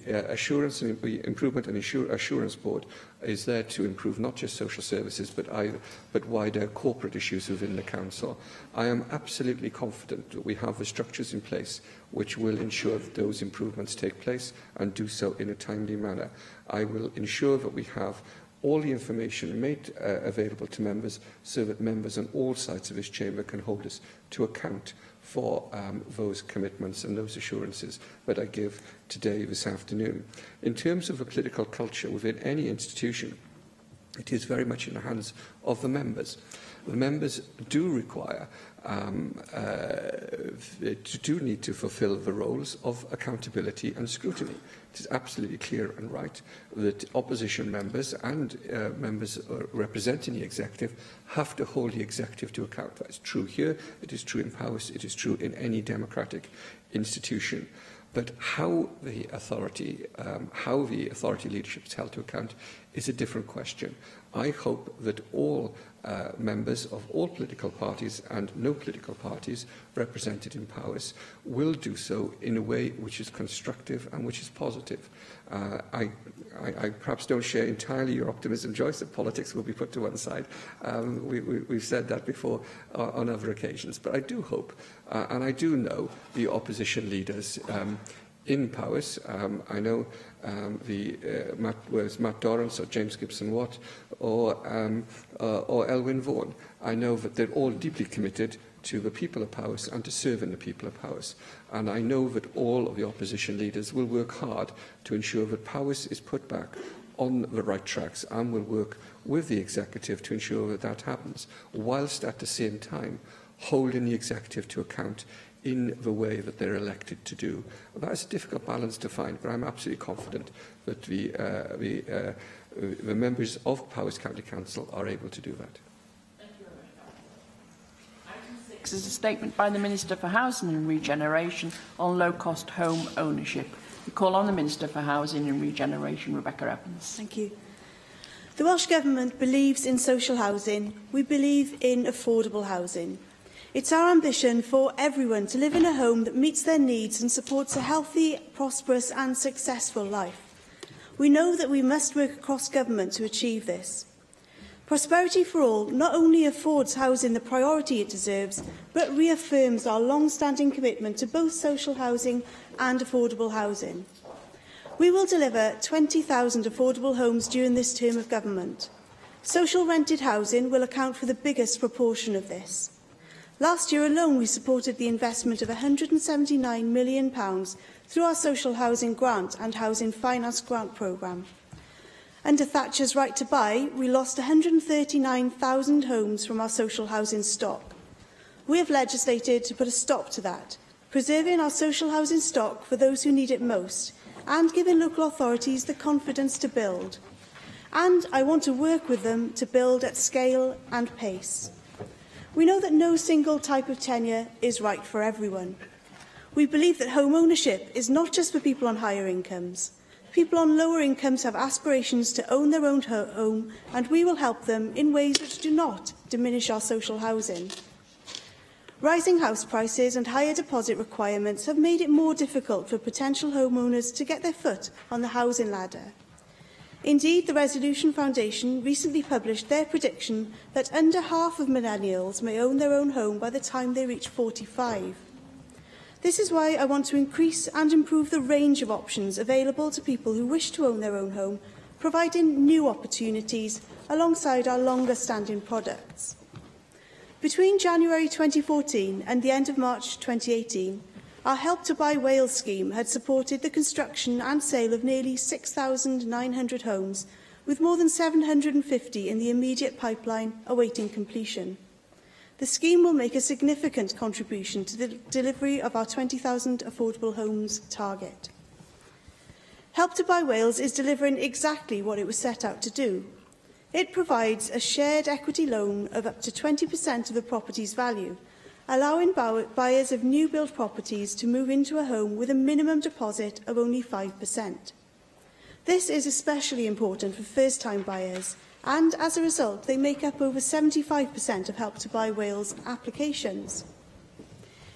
Improvement and Assurance Board is there to improve not just social services but wider corporate issues within the Council. I am absolutely confident that we have the structures in place which will ensure that those improvements take place and do so in a timely manner. I will ensure that we have all the information made available to members so that members on all sides of this chamber can hold us to account for those commitments and those assurances that I give today, this afternoon. In terms of the political culture within any institution, it is very much in the hands of the members. The members do require, do need to fulfil the roles of accountability and scrutiny. It is absolutely clear and right that opposition members and members representing the executive have to hold the executive to account. That is true here, it is true in Powys, it is true in any democratic institution. But how the authority leadership is held to account is a different question. I hope that all members of all political parties and no political parties represented in Powys will do so in a way which is constructive and which is positive. I perhaps don't share entirely your optimism, Joyce, that politics will be put to one side. We've said that before on other occasions. But I do hope, and I do know the opposition leaders in Powys. I know whether it's Matt Dorrance or James Gibson-Watt or Elwyn Vaughan. I know that they're all deeply committed to the people of Powys and to serving the people of Powys. And I know that all of the opposition leaders will work hard to ensure that Powys is put back on the right tracks and will work with the executive to ensure that that happens, whilst at the same time holding the executive to account in the way that they're elected to do. That is a difficult balance to find, but I'm absolutely confident that the members of Powys County Council are able to do that. Item 6 is a statement by the Minister for Housing and Regeneration on low-cost home ownership. We call on the Minister for Housing and Regeneration, Rebecca Evans. Thank you. The Welsh Government believes in social housing. We believe in affordable housing. It's our ambition for everyone to live in a home that meets their needs and supports a healthy, prosperous and successful life. We know that we must work across government to achieve this. Prosperity for All not only affords housing the priority it deserves, but reaffirms our long-standing commitment to both social housing and affordable housing. We will deliver 20,000 affordable homes during this term of government. Social rented housing will account for the biggest proportion of this. Last year alone, we supported the investment of £179 million through our Social Housing Grant and Housing Finance Grant programme. Under Thatcher's right to buy, we lost 139,000 homes from our social housing stock. We have legislated to put a stop to that, preserving our social housing stock for those who need it most, and giving local authorities the confidence to build. And I want to work with them to build at scale and pace. We know that no single type of tenure is right for everyone. We believe that home ownership is not just for people on higher incomes. People on lower incomes have aspirations to own their own home, and we will help them in ways which do not diminish our social housing. Rising house prices and higher deposit requirements have made it more difficult for potential homeowners to get their foot on the housing ladder. Indeed, the Resolution Foundation recently published their prediction that under half of millennials may own their own home by the time they reach 45. This is why I want to increase and improve the range of options available to people who wish to own their own home, providing new opportunities alongside our longer-standing products. Between January 2014 and the end of March 2018, our Help to Buy Wales scheme had supported the construction and sale of nearly 6,900 homes, with more than 750 in the immediate pipeline awaiting completion. The scheme will make a significant contribution to the delivery of our 20,000 affordable homes target. Help to Buy Wales is delivering exactly what it was set out to do. It provides a shared equity loan of up to 20% of the property's value, allowing buyers of new build properties to move into a home with a minimum deposit of only 5%. This is especially important for first-time buyers, and as a result, they make up over 75% of Help to Buy Wales applications.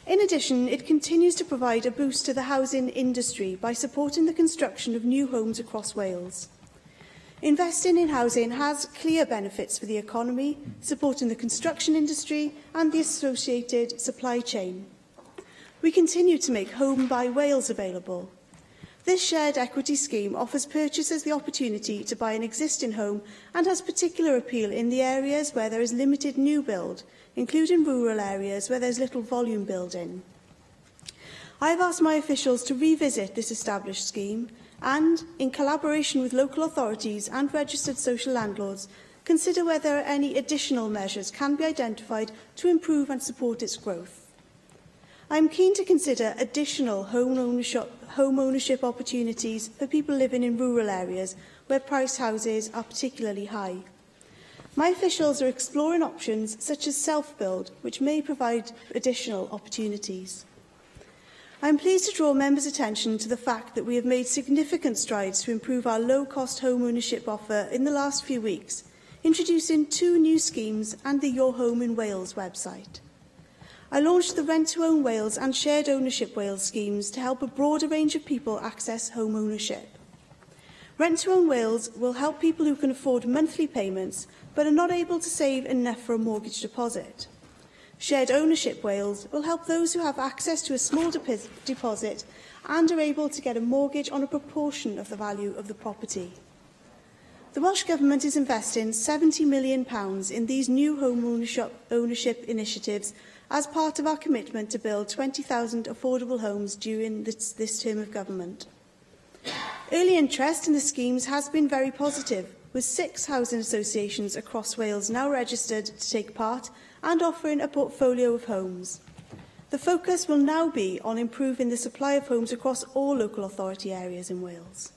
In addition, it continues to provide a boost to the housing industry by supporting the construction of new homes across Wales. Investing in housing has clear benefits for the economy, supporting the construction industry and the associated supply chain. We continue to make Home Buy Wales available. This shared equity scheme offers purchasers the opportunity to buy an existing home and has particular appeal in the areas where there is limited new build, including rural areas where there is little volume building. I have asked my officials to revisit this established scheme and, in collaboration with local authorities and registered social landlords, consider whether any additional measures can be identified to improve and support its growth. I am keen to consider additional home ownership opportunities for people living in rural areas where priced houses are particularly high. My officials are exploring options such as self-build, which may provide additional opportunities. I am pleased to draw members' attention to the fact that we have made significant strides to improve our low-cost home ownership offer in the last few weeks, introducing 2 new schemes and the Your Home in Wales website. I launched the Rent to Own Wales and Shared Ownership Wales schemes to help a broader range of people access home ownership. Rent to Own Wales will help people who can afford monthly payments but are not able to save enough for a mortgage deposit. Shared Ownership Wales will help those who have access to a small deposit and are able to get a mortgage on a proportion of the value of the property. The Welsh Government is investing £70 million in these new home ownership initiatives as part of our commitment to build 20,000 affordable homes during this term of government. Early interest in the schemes has been very positive, with 6 housing associations across Wales now registered to take part and offering a portfolio of homes. The focus will now be on improving the supply of homes across all local authority areas in Wales.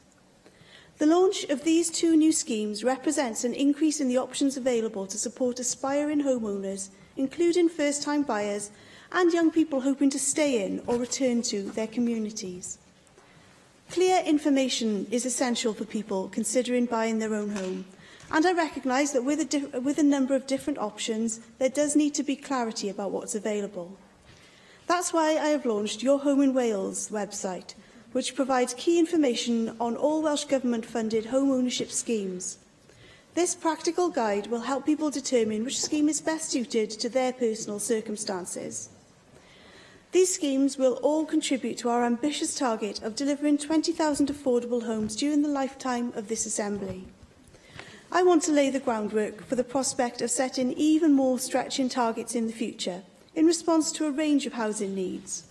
The launch of these 2 new schemes represents an increase in the options available to support aspiring homeowners, including first-time buyers and young people hoping to stay in or return to their communities. Clear information is essential for people considering buying their own home, and I recognise that with a number of different options, there does need to be clarity about what's available. That's why I have launched Your Home in Wales website, which provides key information on all Welsh Government-funded home ownership schemes. This practical guide will help people determine which scheme is best suited to their personal circumstances. These schemes will all contribute to our ambitious target of delivering 20,000 affordable homes during the lifetime of this Assembly. I want to lay the groundwork for the prospect of setting even more stretching targets in the future, in response to a range of housing needs.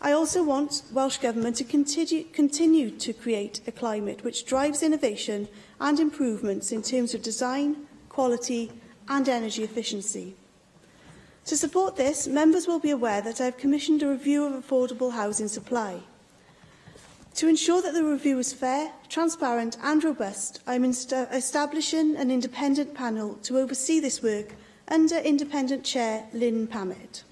I also want Welsh Government to continue to create a climate which drives innovation and improvements in terms of design, quality and energy efficiency. To support this, members will be aware that I have commissioned a review of affordable housing supply. To ensure that the review is fair, transparent and robust, I am establishing an independent panel to oversee this work under Independent Chair Lynn Pamet.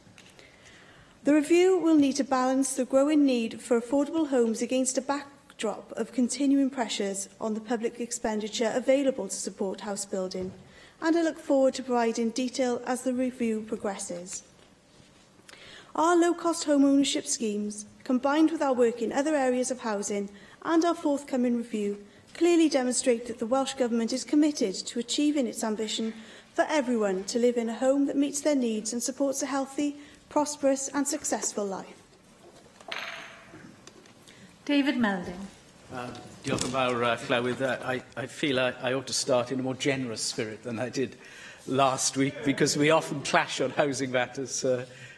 The review will need to balance the growing need for affordable homes against a backdrop of continuing pressures on the public expenditure available to support house building, and I look forward to providing detail as the review progresses. Our low-cost home ownership schemes, combined with our work in other areas of housing and our forthcoming review, clearly demonstrate that the Welsh Government is committed to achieving its ambition for everyone to live in a home that meets their needs and supports a healthy, prosperous and successful life. David Melding. Diolch yn fawr, Llywydd. I feel I ought to start in a more generous spirit than I did last week, because we often clash on housing matters.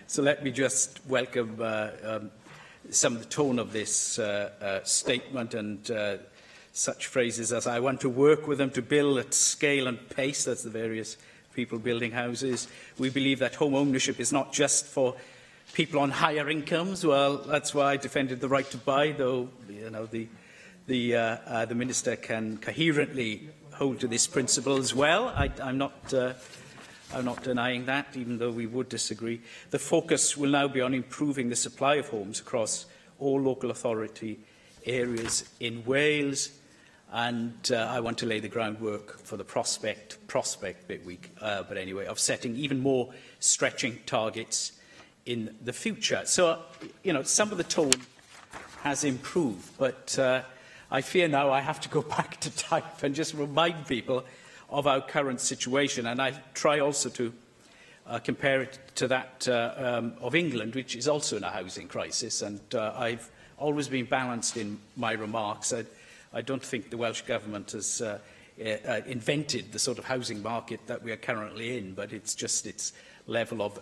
So let me just welcome some of the tone of this statement and such phrases as "I want to work with them to build at scale and pace." That's the various people building houses. We believe that home ownership is not just for people on higher incomes. Well, that's why I defended the right to buy, though the Minister can coherently hold to this principle as well. I'm not denying that, even though we would disagree. The focus will now be on improving the supply of homes across all local authority areas in Wales, and I want to lay the groundwork for the prospect bit weak, but anyway, of setting even more stretching targets in the future. So, some of the tone has improved, but I fear now I have to go back to type and just remind people of our current situation, and I try also to compare it to that of England, which is also in a housing crisis, and I've always been balanced in my remarks. I don't think the Welsh Government has invented the sort of housing market that we are currently in, but it's just its level of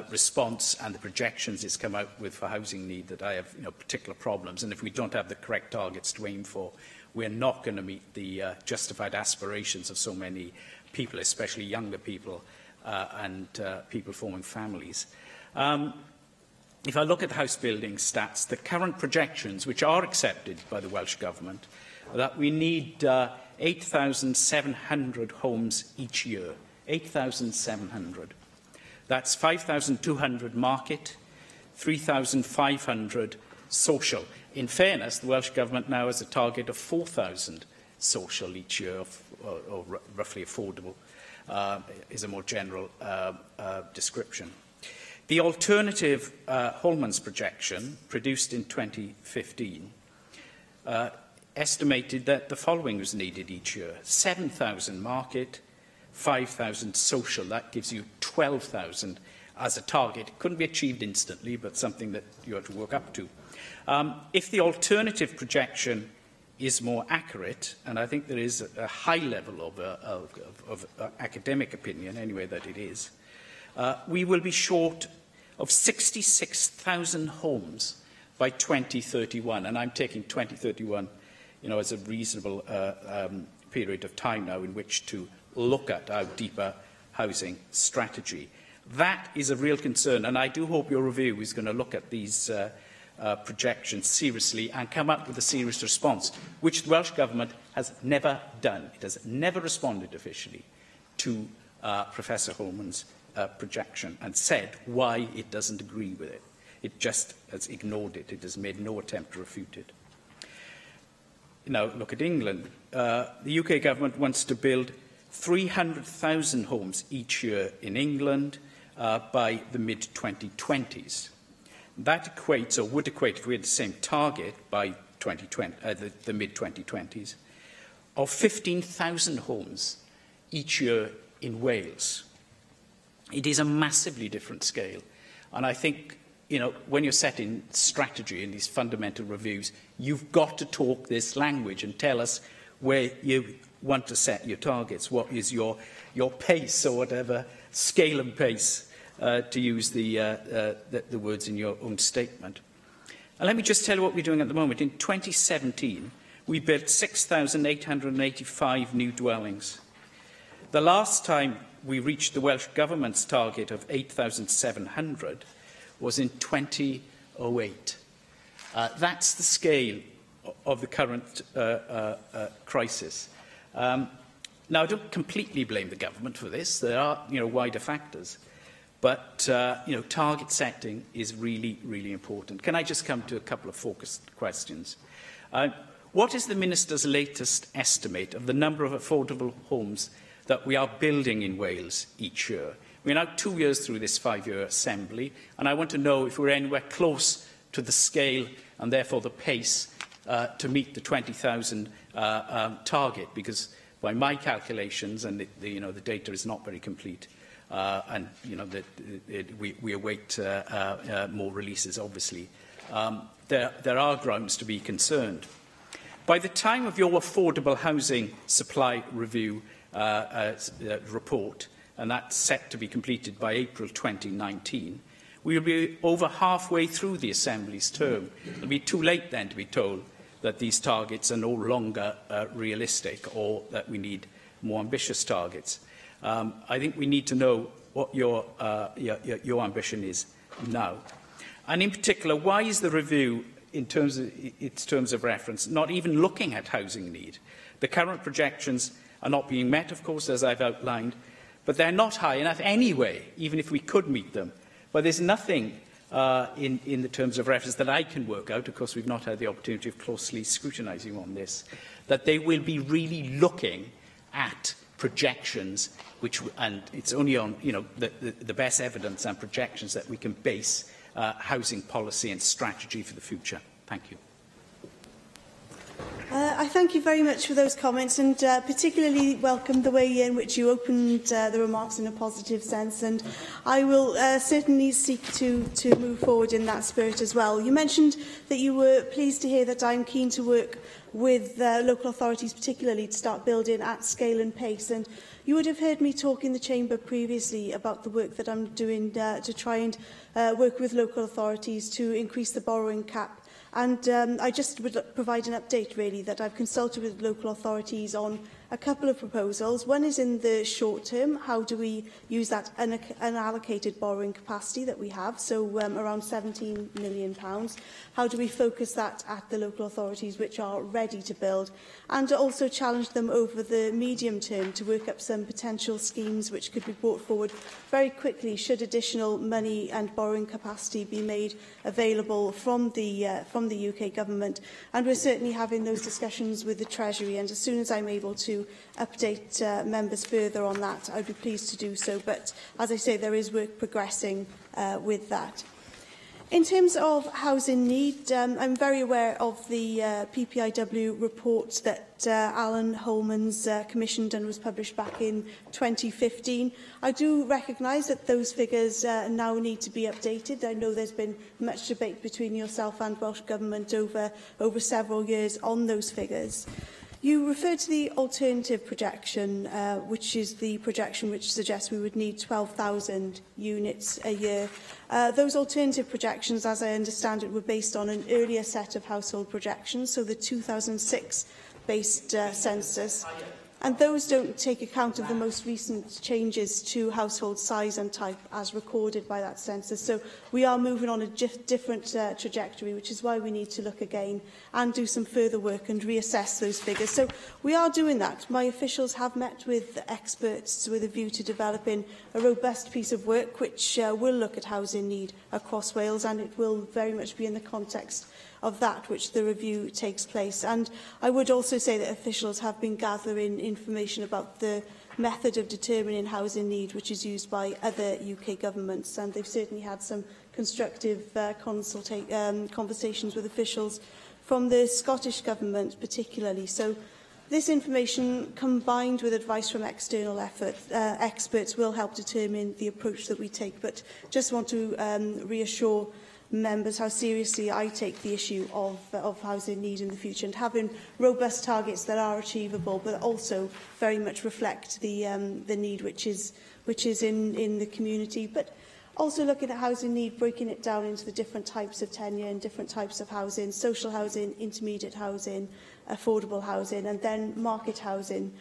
response and the projections it's come out with for housing need that I have particular problems. And if we don't have the correct targets to aim for, we're not going to meet the justified aspirations of so many people, especially younger people and people forming families. If I look at the house building stats, the current projections, which are accepted by the Welsh Government, are that we need 8,700 homes each year. 8,700. That's 5,200 market, 3,500 social. In fairness, the Welsh Government now has a target of 4,000 social each year, or roughly affordable, is a more general description. The alternative Holman's projection, produced in 2015, estimated that the following was needed each year: 7,000 market, 5,000 social. That gives you 12,000 as a target. It couldn't be achieved instantly, but something that you have to work up to. If the alternative projection is more accurate, and I think there is a high level of academic opinion, anyway, that it is, we will be short of 66,000 homes by 2031. And I'm taking 2031 as a reasonable period of time now in which to look at our deeper housing strategy. That is a real concern, and I do hope your review is going to look at these projections seriously and come up with a serious response, which the Welsh Government has never done. It has never responded officially to Professor Holman's projection and said why it doesn't agree with it. It just has ignored it. It has made no attempt to refute it. Now, look at England. The UK Government wants to build 300,000 homes each year in England by the mid-2020s. That equates, or would equate, if we had the same target by 2020, the mid-2020s, of 15,000 homes each year in Wales. It is a massively different scale. And I think, when you're setting strategy in these fundamental reviews, you've got to talk this language and tell us where you want to set your targets. What is your pace, or whatever, scale and pace to use the words in your own statement. And let me just tell you what we're doing at the moment. In 2017, we built 6,885 new dwellings. The last time we reached the Welsh Government's target of 8,700 was in 2008. That's the scale of the current crisis. Now, I don't completely blame the government for this. There are, wider factors. But, target setting is really, really important. Can I just come to a couple of focused questions? What is the Minister's latest estimate of the number of affordable homes that we are building in Wales each year? We're now 2 years through this 5-year assembly, and I want to know if we're anywhere close to the scale and therefore the pace to meet the 20,000 target, because by my calculations, and the data is not very complete, and we await more releases, obviously, there are grounds to be concerned. By the time of your affordable housing supply review report, and that's set to be completed by April 2019, we will be over halfway through the Assembly's term. It will be too late then to be told that these targets are no longer realistic, or that we need more ambitious targets. I think we need to know what your ambition is now. And in particular, why is the review, in terms of its terms of reference, not even looking at housing need? The current projections are not being met, of course, as I've outlined, but they're not high enough anyway, even if we could meet them. But there's nothing in the terms of reference that I can work out, of course we've not had the opportunity of closely scrutinising on this, that they will be really looking at projections, and it's only on the best evidence and projections that we can base housing policy and strategy for the future. Thank you. I thank you very much for those comments, and particularly welcome the way in which you opened the remarks in a positive sense, and I will certainly seek to move forward in that spirit as well. You mentioned that you were pleased to hear that I'm keen to work with local authorities particularly to start building at scale and pace, and you would have heard me talk in the Chamber previously about the work that I'm doing to try and work with local authorities to increase the borrowing cap. And I just would provide an update, really, that I've consulted with local authorities on a couple of proposals. One is in the short term. How do we use that unallocated borrowing capacity that we have, so around £17 million? How do we focus that at the local authorities which are ready to build, and also challenge them over the medium term to work up some potential schemes which could be brought forward very quickly should additional money and borrowing capacity be made available from the UK Government. And we're certainly having those discussions with the Treasury, and as soon as I'm able to update members further on that, I'd be pleased to do so. But as I say, there is work progressing with that. In terms of housing need, I'm very aware of the PPIW report that Alan Holman's commissioned and was published back in 2015. I do recognise that those figures now need to be updated. I know there's been much debate between yourself and Welsh Government over several years on those figures. You referred to the alternative projection, which is the projection which suggests we would need 12,000 units a year. Those alternative projections, as I understand it, were based on an earlier set of household projections, so the 2006-based census. And those don't take account of the most recent changes to household size and type as recorded by that census. So we are moving on a different trajectory, which is why we need to look again and do some further work and reassess those figures. So we are doing that. My officials have met with experts with a view to developing a robust piece of work which will look at housing need across Wales, and it will very much be in the context of that which the review takes place. And I would also say that officials have been gathering information about the method of determining housing need which is used by other UK governments, and they've certainly had some constructive conversations with officials from the Scottish Government particularly. So this information, combined with advice from external experts, will help determine the approach that we take. But just want to reassure members how seriously I take the issue of housing need in the future, and having robust targets that are achievable but also very much reflect the need which is in the community. But Also looking at housing need, breaking it down into the different types of tenure and different types of housing, social housing, intermediate housing, affordable housing, and then market housing.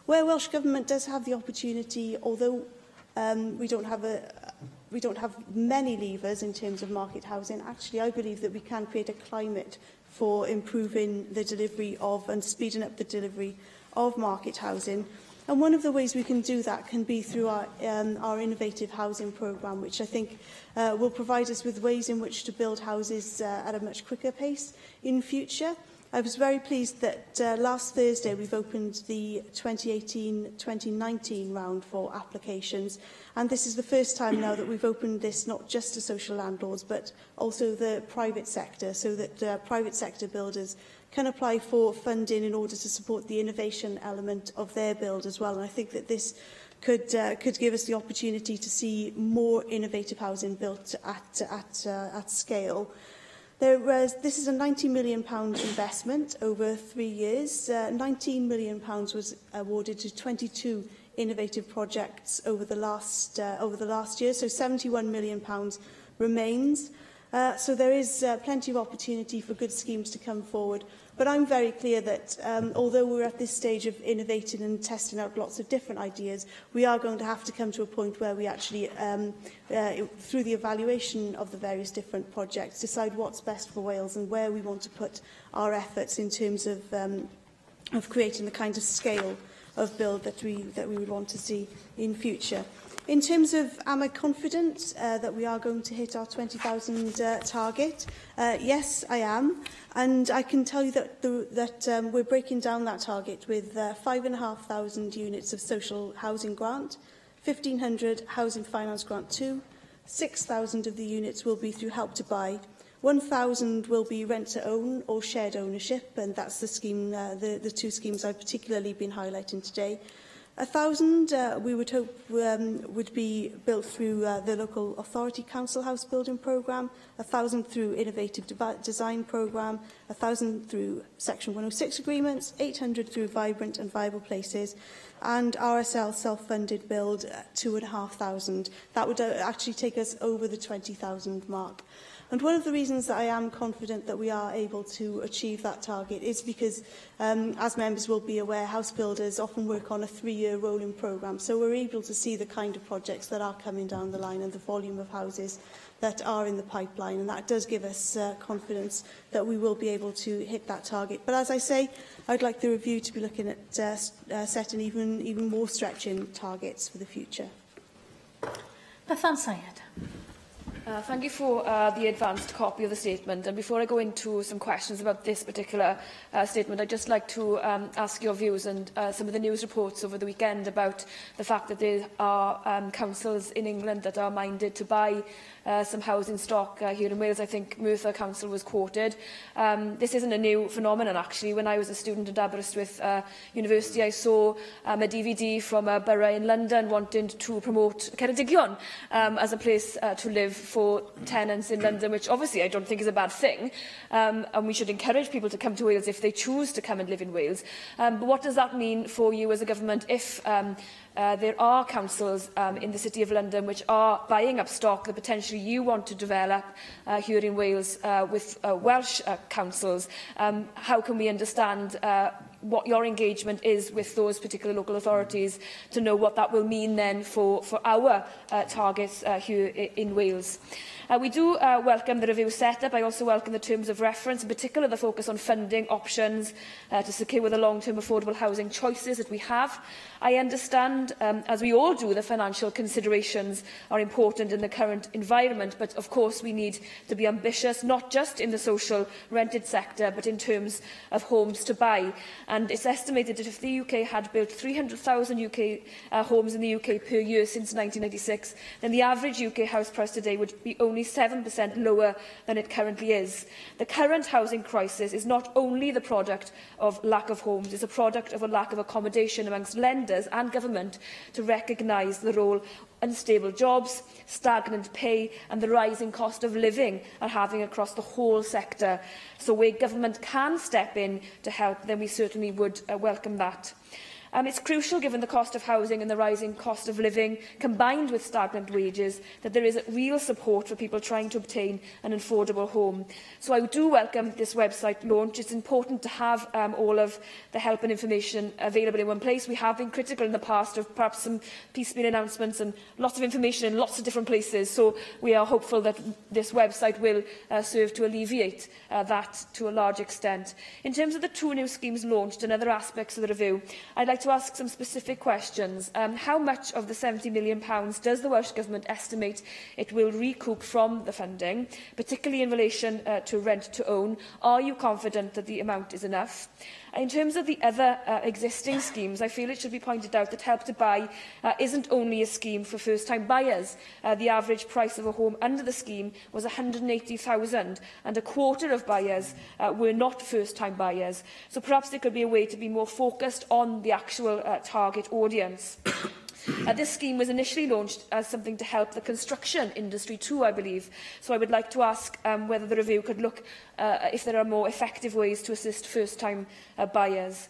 Where Welsh Government does have the opportunity, although we don't have many levers in terms of market housing, actually I believe that we can create a climate for improving the delivery of and speeding up the delivery of market housing. And one of the ways we can do that can be through our innovative housing programme, which I think will provide us with ways in which to build houses at a much quicker pace in future. I was very pleased that last Thursday we've opened the 2018-2019 round for applications, and this is the first time now that we've opened this not just to social landlords but also the private sector, so that private sector builders can apply for funding in order to support the innovation element of their build as well. And I think that this could give us the opportunity to see more innovative housing built at scale. This is a £90 million investment over 3 years. £19 million was awarded to 22 innovative projects over the last year, so £71 million remains. So there is plenty of opportunity for good schemes to come forward. But I'm very clear that although we're at this stage of innovating and testing out lots of different ideas, we are going to have to come to a point where we actually, through the evaluation of the various different projects, decide what's best for Wales and where we want to put our efforts in terms of creating the kind of scale of build that we would want to see in future. In terms of, am I confident that we are going to hit our 20,000 target? Yes, I am. And I can tell you that, we're breaking down that target with 5,500 units of social housing grant, 1,500 housing finance grant 2, 6,000 of the units will be through Help to Buy, 1,000 will be rent to own or shared ownership, and that's the scheme, the two schemes I've particularly been highlighting today. 1,000 we would hope would be built through the local authority council house building programme, 1,000 through innovative design programme, 1,000 through Section 106 agreements, 800 through vibrant and viable places, and RSL self-funded build 2,500. That would actually take us over the 20,000 mark. And one of the reasons that I am confident that we are able to achieve that target is because, as members will be aware, house builders often work on a 3-year rolling programme. So we're able to see the kind of projects that are coming down the line and the volume of houses that are in the pipeline. And that does give us confidence that we will be able to hit that target. But as I say, I'd like the review to be looking at setting even more stretching targets for the future. Bethan Syed. Thank you for the advanced copy of the statement. And before I go into some questions about this particular statement, I'd just like to ask your views and some of the news reports over the weekend about the fact that there are councils in England that are minded to buy some housing stock here in Wales. I think Merthyr Council was quoted. This isn't a new phenomenon, actually. When I was a student at Aberystwyth University, I saw a DVD from a borough in London wanting to promote Ceredigion as a place to live for tenants in London, which obviously I don't think is a bad thing. And we should encourage people to come to Wales if they choose to come and live in Wales. But what does that mean for you as a government if there are councils in the City of London which are buying up stock that potentially you want to develop here in Wales with Welsh councils? How can we understand what your engagement is with those particular local authorities to know what that will mean then for our targets here in Wales? We do welcome the review set-up. I also welcome the terms of reference, in particular the focus on funding options to secure the long-term affordable housing choices that we have. I understand, as we all do, the financial considerations are important in the current environment, but of course we need to be ambitious, not just in the social rented sector, but in terms of homes to buy. And it's estimated that if the UK had built 300,000 homes in the UK per year since 1996, then the average UK house price today would be only 7% lower than it currently is. The current housing crisis is not only the product of lack of homes, it's a product of a lack of accommodation amongst lenders and government to recognise the role unstable jobs, stagnant pay and the rising cost of living are having across the whole sector. So where government can step in to help, then we certainly would welcome that. It's crucial, given the cost of housing and the rising cost of living, combined with stagnant wages, that there is real support for people trying to obtain an affordable home. So I do welcome this website launch. It's important to have all of the help and information available in one place. We have been critical in the past of perhaps some piecemeal announcements and lots of information in lots of different places. So we are hopeful that this website will serve to alleviate that to a large extent. In terms of the 2 new schemes launched and other aspects of the review, I'd like to ask some specific questions. How much of the £70 million does the Welsh Government estimate it will recoup from the funding, particularly in relation to rent to own? Are you confident that the amount is enough? In terms of the other existing schemes, I feel it should be pointed out that Help to Buy isn't only a scheme for first-time buyers. The average price of a home under the scheme was £180,000, and a quarter of buyers were not first-time buyers. So perhaps there could be a way to be more focused on the actual target audience. This scheme was initially launched as something to help the construction industry too, I believe. So I would like to ask whether the review could look if there are more effective ways to assist first-time buyers.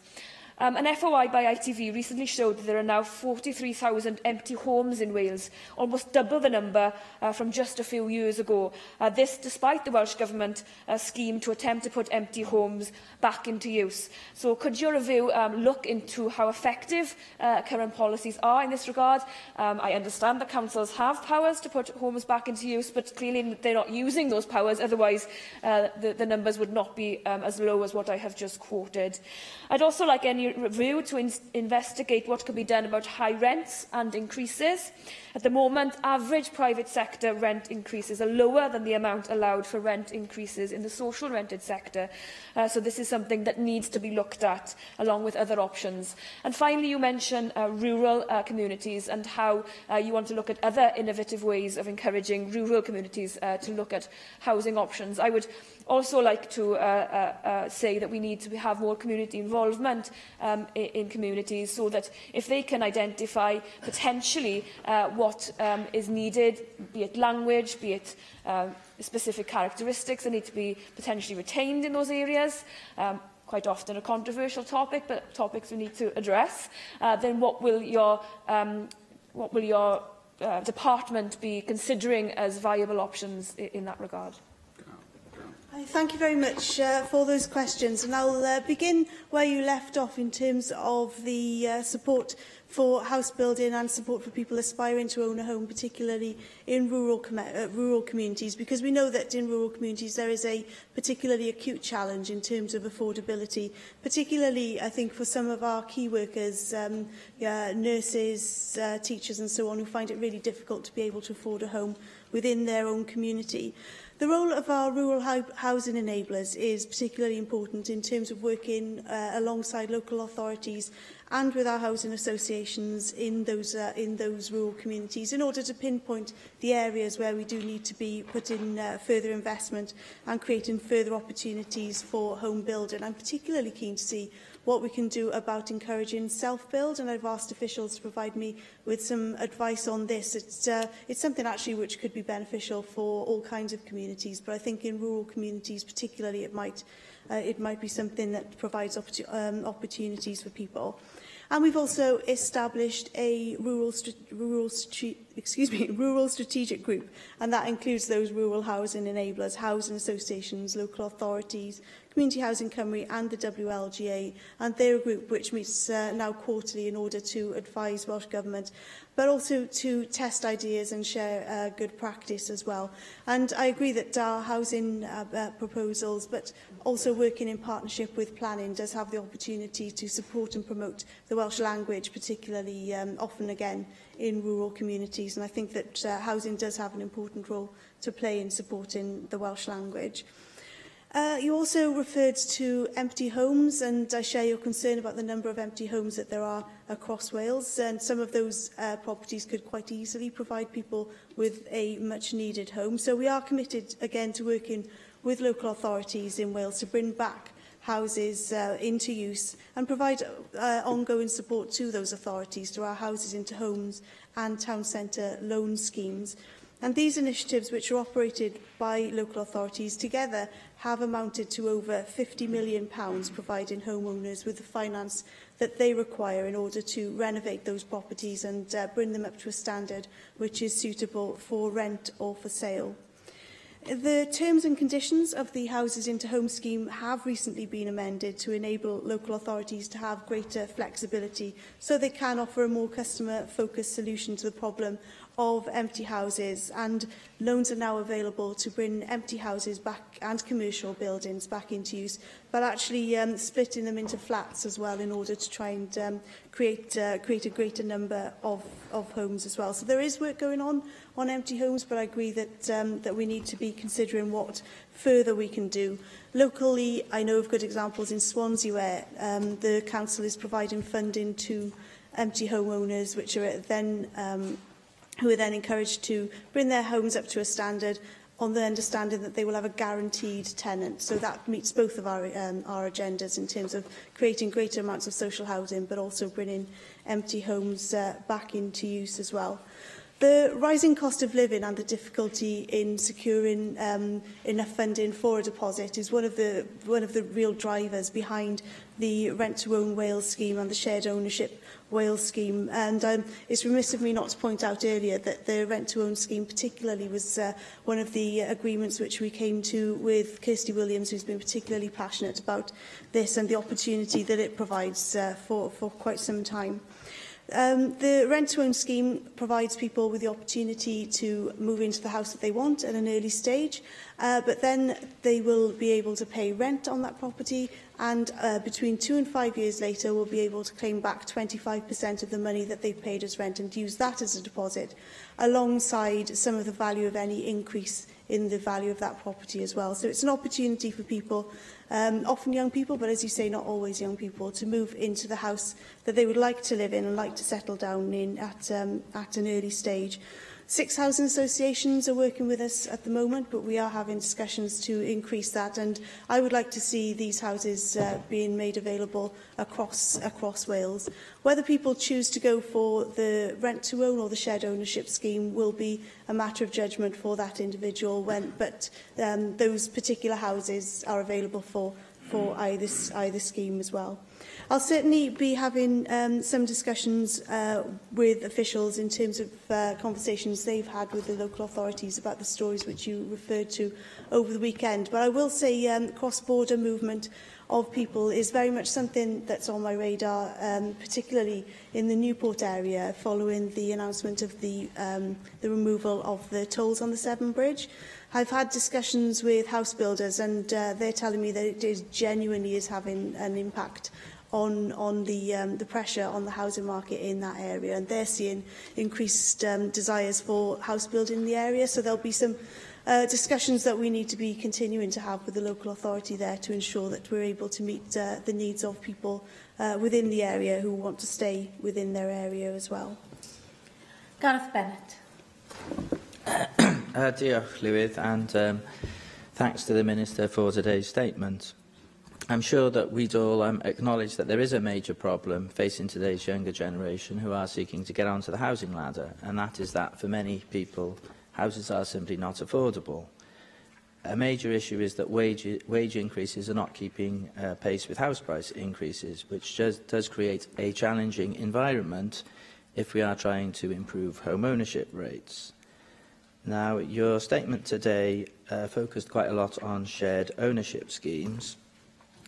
An FOI by ITV recently showed that there are now 43,000 empty homes in Wales, almost double the number from just a few years ago. This despite the Welsh Government scheme to attempt to put empty homes back into use. So could your review look into how effective current policies are in this regard? I understand that councils have powers to put homes back into use, but clearly they're not using those powers, otherwise the numbers would not be as low as what I have just quoted. I'd also like any review to investigate what could be done about high rents and increases. At the moment, average private sector rent increases are lower than the amount allowed for rent increases in the social rented sector. So this is something that needs to be looked at, along with other options. And finally, you mentioned rural communities and how you want to look at other innovative ways of encouraging rural communities to look at housing options. I would also like to say that we need to have more community involvement in communities, so that if they can identify potentially what is needed, be it language, be it specific characteristics that need to be potentially retained in those areas, quite often a controversial topic, but topics we need to address, then what will your department be considering as viable options in that regard? Thank you very much for those questions, and I'll begin where you left off in terms of the support for house building and support for people aspiring to own a home, particularly in rural communities, because we know that in rural communities there is a particularly acute challenge in terms of affordability, particularly, I think, for some of our key workers, nurses, teachers and so on, who find it really difficult to be able to afford a home within their own community. The role of our rural housing enablers is particularly important in terms of working alongside local authorities and with our housing associations in those rural communities in order to pinpoint the areas where we do need to be putting further investment and creating further opportunities for home building. I'm particularly keen to see what we can do about encouraging self-build, and I've asked officials to provide me with some advice on this. It's something actually which could be beneficial for all kinds of communities, but I think in rural communities particularly it might be something that provides opportunities for people. And we've also established a rural strategic group, and that includes those rural housing enablers, housing associations, local authorities, Community Housing Cymru and the WLGA, and they're a group which meets now quarterly in order to advise Welsh Government, but also to test ideas and share good practice as well. And I agree that our housing proposals, but also working in partnership with planning, does have the opportunity to support and promote the Welsh language, particularly often again in rural communities. And I think that housing does have an important role to play in supporting the Welsh language. You also referred to empty homes, and I share your concern about the number of empty homes that there are across Wales, and some of those properties could quite easily provide people with a much-needed home. So we are committed, again, to working with local authorities in Wales to bring back houses into use and provide ongoing support to those authorities through our Houses into Homes and Town Centre loan schemes. And these initiatives, which are operated by local authorities, together have amounted to over £50 million, providing homeowners with the finance that they require in order to renovate those properties and bring them up to a standard which is suitable for rent or for sale. The terms and conditions of the Houses into Home scheme have recently been amended to enable local authorities to have greater flexibility so they can offer a more customer-focused solution to the problem of empty houses, and loans are now available to bring empty houses back and commercial buildings back into use, but actually splitting them into flats as well in order to try and create a greater number of homes as well. So there is work going on empty homes, but I agree that, that we need to be considering what further we can do. Locally, I know of good examples in Swansea where the council is providing funding to empty homeowners, which are then who are then encouraged to bring their homes up to a standard on the understanding that they will have a guaranteed tenant. So that meets both of our agendas in terms of creating greater amounts of social housing, but also bringing empty homes back into use as well. The rising cost of living and the difficulty in securing enough funding for a deposit is one of the real drivers behind the Rent to Own Wales scheme and the Shared Ownership Wales scheme. And it's remiss of me not to point out earlier that the Rent to Own scheme particularly was one of the agreements which we came to with Kirsty Williams, who's been particularly passionate about this and the opportunity that it provides for quite some time. The rent-to-own scheme provides people with the opportunity to move into the house that they want at an early stage, but then they will be able to pay rent on that property, and between 2 and 5 years later will be able to claim back 25% of the money that they've paid as rent and use that as a deposit, alongside some of the value of any increase in the value of that property as well. So it's an opportunity for people, often young people, but as you say, not always young people, to move into the house that they would like to live in and like to settle down in at an early stage. 6 housing associations are working with us at the moment, but we are having discussions to increase that, and I would like to see these houses being made available across Wales. Whether people choose to go for the rent-to-own or the shared ownership scheme will be a matter of judgment for that individual, but those particular houses are available for either scheme as well. I'll certainly be having some discussions with officials in terms of conversations they've had with the local authorities about the stories which you referred to over the weekend. But I will say cross-border movement of people is very much something that's on my radar, particularly in the Newport area, following the announcement of the removal of the tolls on the Severn Bridge. I've had discussions with house builders, and they're telling me that it genuinely is having an impact on the pressure on the housing market in that area, and they're seeing increased desires for house building in the area. So there'll be some discussions that we need to be continuing to have with the local authority there to ensure that we're able to meet the needs of people within the area who want to stay within their area as well. Gareth Bennett. Diolch, Llywydd, and thanks to the Minister for today's statement. I'm sure that we'd all acknowledge that there is a major problem facing today's younger generation who are seeking to get onto the housing ladder, and that is that for many people, houses are simply not affordable. A major issue is that wage increases are not keeping pace with house price increases, which does create a challenging environment if we are trying to improve home ownership rates. Now, your statement today focused quite a lot on shared ownership schemes.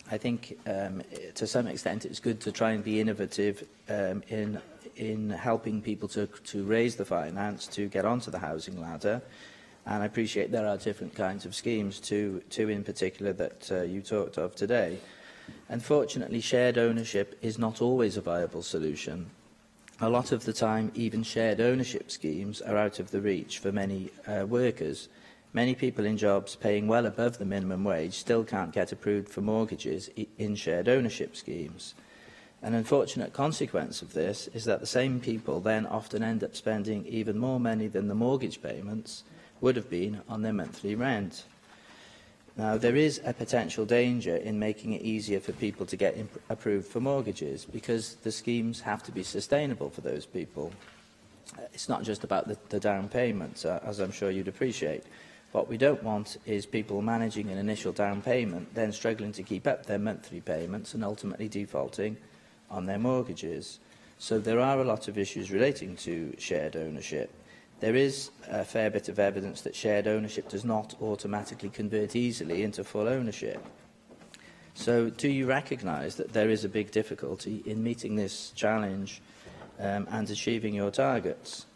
I think to some extent it's good to try and be innovative in helping people to raise the finance to get onto the housing ladder. And I appreciate there are different kinds of schemes, two in particular that you talked of today. Unfortunately, shared ownership is not always a viable solution. A lot of the time, even shared ownership schemes are out of the reach for many workers. Many people in jobs paying well above the minimum wage still can't get approved for mortgages in shared ownership schemes. An unfortunate consequence of this is that the same people then often end up spending even more money than the mortgage payments would have been on their monthly rent. Now, there is a potential danger in making it easier for people to get approved for mortgages because the schemes have to be sustainable for those people. it's not just about the down payment, as I'm sure you'd appreciate. What we don't want is people managing an initial down payment, then struggling to keep up their monthly payments and ultimately defaulting on their mortgages. So there are a lot of issues relating to shared ownership. There is a fair bit of evidence that shared ownership does not automatically convert easily into full ownership. So do you recognise that there is a big difficulty in meeting this challenge and achieving your targets?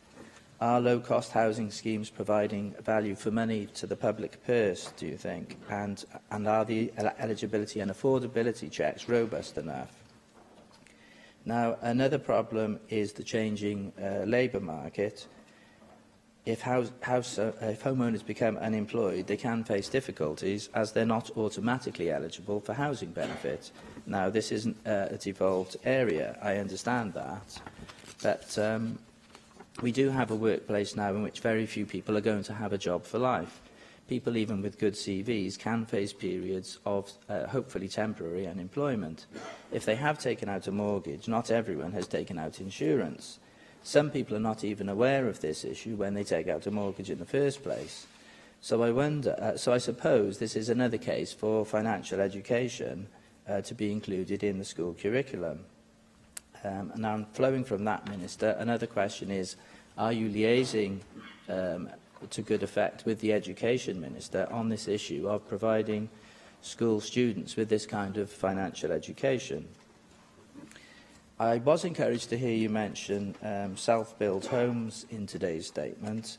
Are low-cost housing schemes providing value for money to the public purse, do you think? And are the eligibility and affordability checks robust enough? Now, another problem is the changing labour market. If homeowners become unemployed, they can face difficulties as they're not automatically eligible for housing benefit. Now, this isn't a devolved area, I understand that, but we do have a workplace now in which very few people are going to have a job for life. People, even with good CVs, can face periods of hopefully temporary unemployment. If they have taken out a mortgage, not everyone has taken out insurance. Some people are not even aware of this issue when they take out a mortgage in the first place. So I wonder, I suppose this is another case for financial education to be included in the school curriculum. And now, flowing from that, Minister, another question is, are you liaising to good effect with the Education Minister on this issue of providing school students with this kind of financial education? I was encouraged to hear you mention self-built homes in today's statement.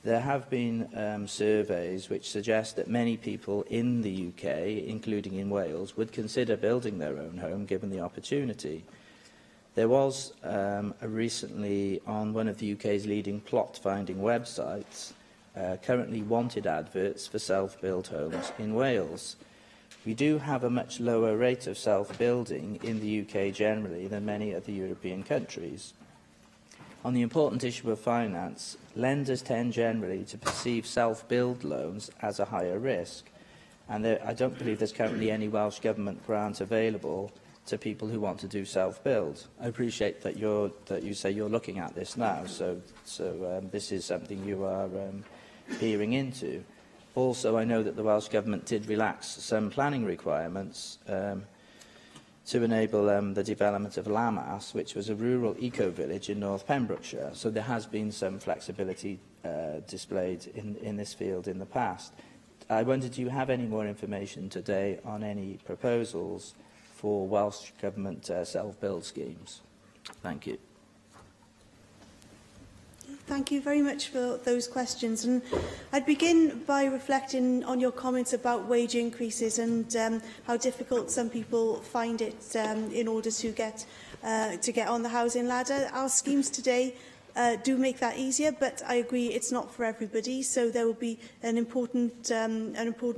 There have been surveys which suggest that many people in the UK, including in Wales, would consider building their own home given the opportunity. There was recently on one of the UK's leading plot-finding websites currently wanted adverts for self-built homes in Wales. We do have a much lower rate of self-building in the UK generally than many other European countries. On the important issue of finance, lenders tend generally to perceive self-build loans as a higher risk, and I don't believe there's currently any Welsh Government grant available to people who want to do self-build. I appreciate that you say you're looking at this now, so this is something you are peering into. Also, I know that the Welsh Government did relax some planning requirements to enable the development of Lammas, which was a rural eco-village in North Pembrokeshire. So there has been some flexibility displayed in this field in the past. I wonder, do you have any more information today on any proposals for Welsh Government self-build schemes? Thank you. Thank you very much for those questions. And I'd begin by reflecting on your comments about wage increases and how difficult some people find it in order to get on the housing ladder. Our schemes today do make that easier, but I agree it's not for everybody. So there will be an important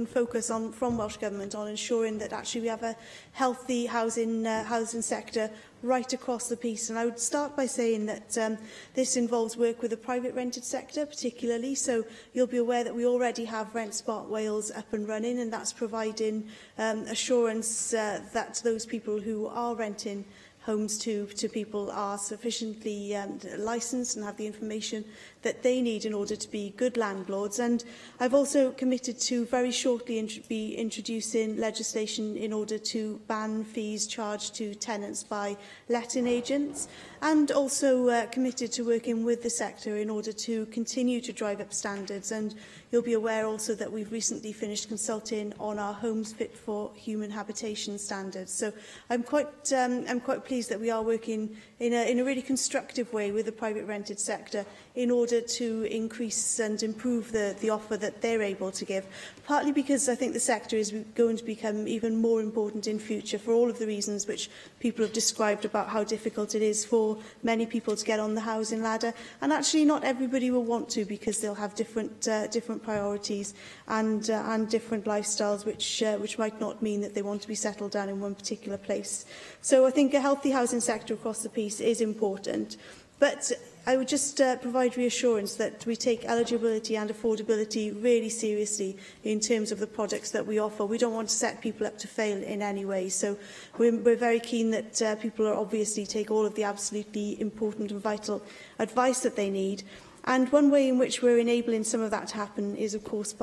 focus from Welsh Government on ensuring that actually we have a healthy housing sector right across the piece. And I would start by saying that this involves work with the private rented sector particularly. So you'll be aware that we already have Rent Spot Wales up and running, and that's providing assurance that those people who are renting homes to people are sufficiently licensed and have the information that they need in order to be good landlords. And I've also committed to very shortly be introducing legislation in order to ban fees charged to tenants by letting agents, and also committed to working with the sector in order to continue to drive up standards. And you'll be aware also that we've recently finished consulting on our Homes Fit for Human Habitation standards. So I'm quite pleased that we are working in a really constructive way with the private rented sector in order to increase and improve the offer that they're able to give, partly because I think the sector is going to become even more important in future for all of the reasons which people have described about how difficult it is for many people to get on the housing ladder. And actually not everybody will want to, because they'll have different priorities and different lifestyles which might not mean that they want to be settled down in one particular place. So I think a healthy housing sector across the piece is important. But I would just provide reassurance that we take eligibility and affordability really seriously in terms of the products that we offer. We don't want to set people up to fail in any way. So we're very keen that people are obviously take all of the absolutely important and vital advice that they need. And one way in which we're enabling some of that to happen is, of course,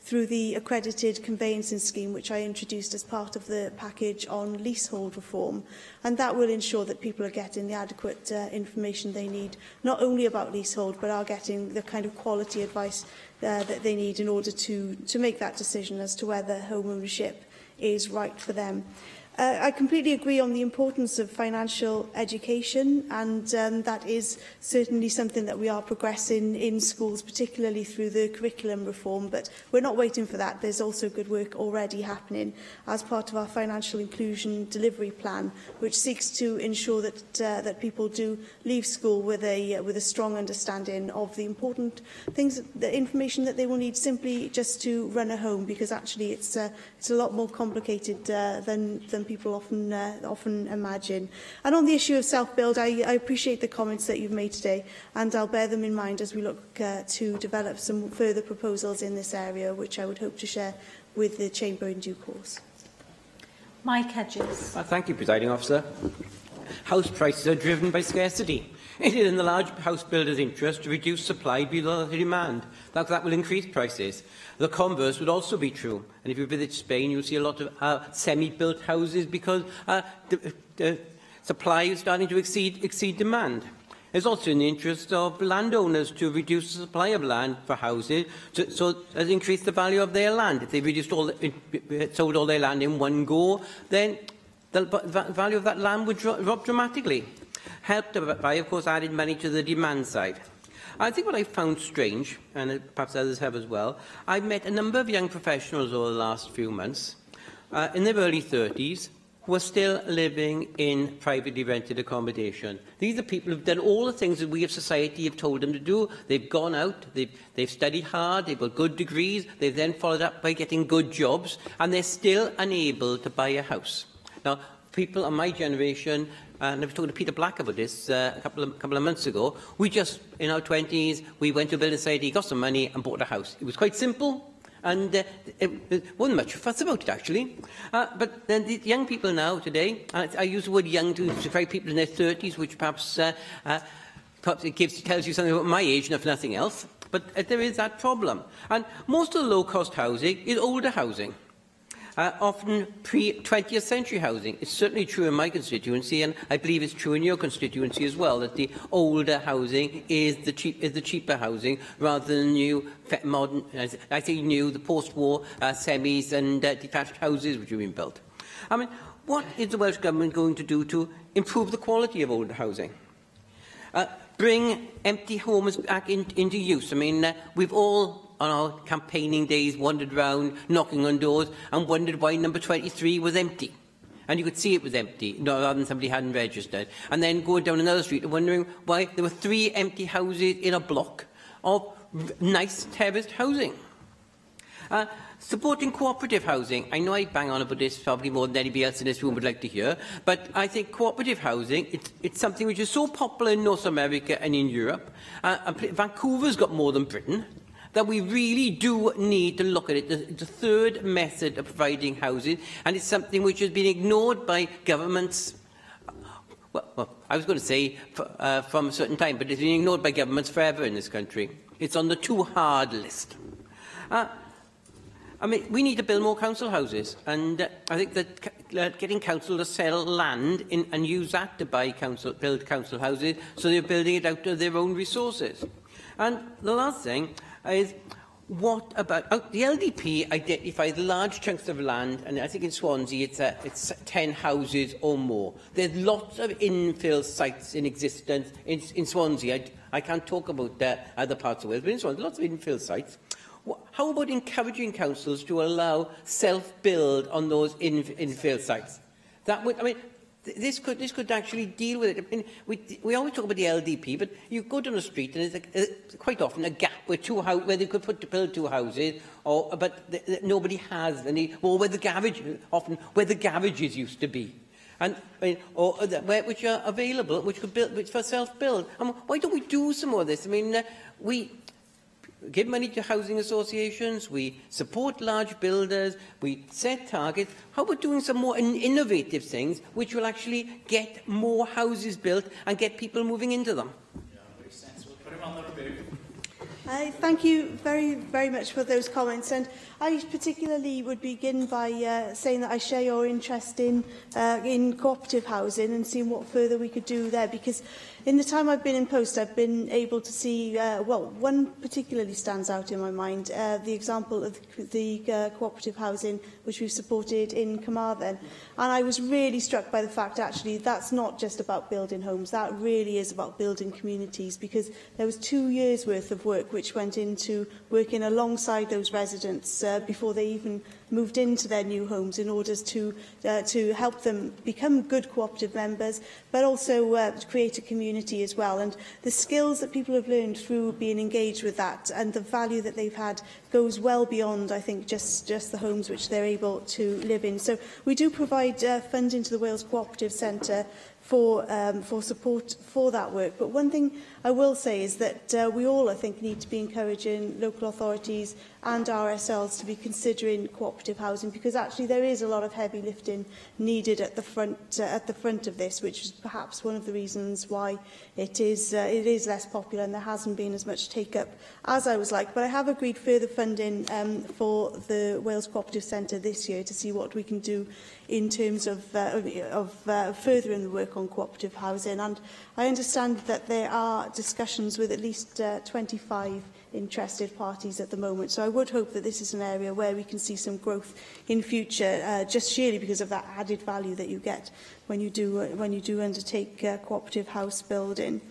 through the accredited conveyancing scheme, which I introduced as part of the package on leasehold reform. And that will ensure that people are getting the adequate information they need, not only about leasehold, but are getting the kind of quality advice that they need in order to make that decision as to whether home ownership is right for them. I completely agree on the importance of financial education, and that is certainly something that we are progressing in schools, particularly through the curriculum reform, but we're not waiting for that. There's also good work already happening as part of our financial inclusion delivery plan, which seeks to ensure that that people do leave school with a strong understanding of the important things, the information that they will need simply just to run a home, because actually it's a lot more complicated than people often imagine. And on the issue of self-build, I appreciate the comments that you've made today, and I'll bear them in mind as we look to develop some further proposals in this area, which I would hope to share with the Chamber in due course. Mike Hedges. Thank you, Presiding Officer. House prices are driven by scarcity. It is in the large house builders' interest to reduce supply below the demand. That will increase prices. The converse would also be true. And if you visit Spain, you'll see a lot of semi-built houses because the supply is starting to exceed demand. It's also in the interest of landowners to reduce the supply of land for houses, so as increase the value of their land. If they sold all their land in one go, then the value of that land would drop dramatically. Helped by, of course, adding money to the demand side. I think what I found strange, and perhaps others have as well, I've met a number of young professionals over the last few months, in their early 30s, who are still living in privately rented accommodation. These are people who have done all the things that we as society have told them to do. They've gone out, they've studied hard, they've got good degrees, they've then followed up by getting good jobs, and they're still unable to buy a house. Now, people of my generation, and I was talking to Peter Black about this a couple of months ago, we just, in our 20s, we went to a building society, got some money and bought a house. It was quite simple, and it wasn't much fuss about it, actually. But then the young people now, today, I use the word young to describe people in their 30s, which perhaps it tells you something about my age, if nothing else. But there is that problem. And most of the low-cost housing is older housing. Often pre-20th century housing. It's certainly true in my constituency, and I believe it's true in your constituency as well, that the older housing is the cheaper housing, rather than new, modern, I say new, the post-war semis and detached houses which have been built. I mean, what is the Welsh Government going to do to improve the quality of older housing? Bring empty homes back into use. I mean, we've all, on our campaigning days, wandered around, knocking on doors, and wondered why number 23 was empty. And you could see it was empty, rather than somebody hadn't registered. And then going down another street and wondering why there were 3 empty houses in a block of nice terraced housing. Supporting cooperative housing. I know I bang on about this probably more than anybody else in this room would like to hear, but I think cooperative housing, it's something which is so popular in North America and in Europe. Vancouver's got more than Britain, that we really do need to look at it. It's the third method of providing housing, and it's something which has been ignored by governments. Well, I was going to say from a certain time, but it's been ignored by governments forever in this country. It's on the too hard list. I mean, we need to build more council houses, and I think that getting council to sell land and use that to build council houses, so they're building it out of their own resources. And the last thing is, what about the LDP identified large chunks of land, and I think in Swansea it's 10 houses or more. There's lots of infill sites in existence in Swansea. I can't talk about other parts of Wales, but in Swansea, lots of infill sites. How about encouraging councils to allow self-build on those infill sites? That would, I mean, this could actually deal with it. I mean, we always talk about the LDP, but you go down the street and there's quite often a gap where they could build 2 houses, but nobody has any, or where the garages used to be. and which are available, which could build, which for self-build. Why don't we do some more of this? I mean, we give money to housing associations, we support large builders, we set targets. How about doing some more innovative things which will actually get more houses built and get people moving into them? Thank you very much for those comments, and I particularly would begin by saying that I share your interest in cooperative housing and seeing what further we could do there, because in the time I've been in post I've been able to see, well, one particularly stands out in my mind, the example of the cooperative housing which we've supported in Carmarthen, and I was really struck by the fact actually that's not just about building homes, that really is about building communities, because there was 2 years worth of work which went into working alongside those residents before they even moved into their new homes in order to help them become good cooperative members, but also create a community as well. And the skills that people have learned through being engaged with that and the value that they've had goes well beyond, I think, just the homes which they're able to live in. So we do provide funding to the Wales Cooperative Centre for support for that work. But one thing I will say is that we all, I think, need to be encouraging local authorities and RSLs to be considering cooperative housing, because actually there is a lot of heavy lifting needed at the front of this, which is perhaps one of the reasons why it is less popular and there hasn't been as much take-up as I was like. But I have agreed further funding for the Wales Cooperative Centre this year to see what we can do in terms of furthering the work on cooperative housing. And I understand that there are discussions with at least 25 interested parties at the moment. So I would hope that this is an area where we can see some growth in future, just sheerly because of that added value that you get when you do undertake cooperative house building.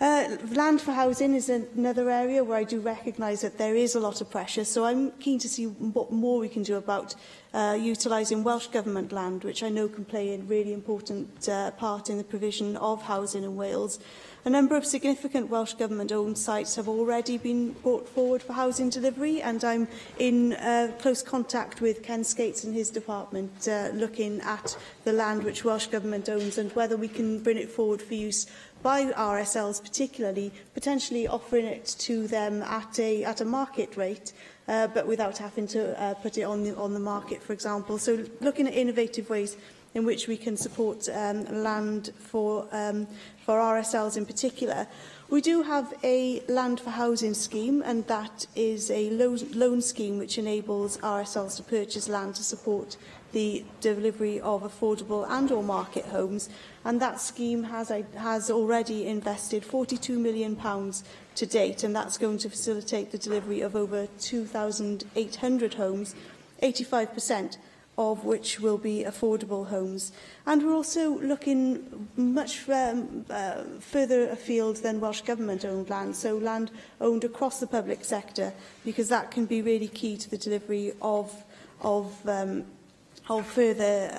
Land for housing is another area where I do recognise that there is a lot of pressure, so I'm keen to see what more we can do about utilising Welsh Government land, which I know can play a really important part in the provision of housing in Wales. A number of significant Welsh Government-owned sites have already been brought forward for housing delivery, and I'm in close contact with Ken Skates and his department, looking at the land which Welsh Government owns and whether we can bring it forward for use by RSLs, particularly, potentially offering it to them at a market rate, but without having to put it on the market, for example. So looking at innovative ways in which we can support land for RSLs in particular. We do have a land for housing scheme, and that is a loan scheme which enables RSLs to purchase land to support the delivery of affordable and/or market homes. And that scheme has already invested £42 million to date, and that's going to facilitate the delivery of over 2,800 homes, 85% of which will be affordable homes. And we're also looking much further afield than Welsh Government-owned land, so land owned across the public sector, because that can be really key to the delivery of further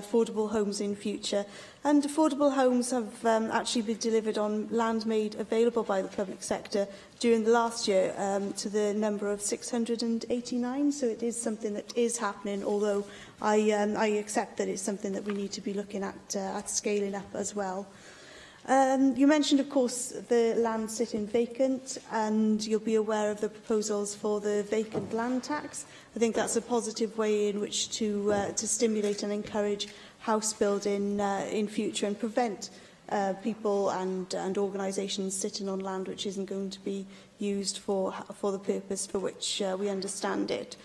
affordable homes in future. And affordable homes have actually been delivered on land made available by the public sector during the last year to the number of 689. So it is something that is happening, although I accept that it's something that we need to be looking at scaling up as well. You mentioned, of course, the land sitting vacant, and you'll be aware of the proposals for the vacant land tax. I think that's a positive way in which to stimulate and encourage house building in future and prevent people and organisations sitting on land which isn't going to be used for the purpose for which we understand it.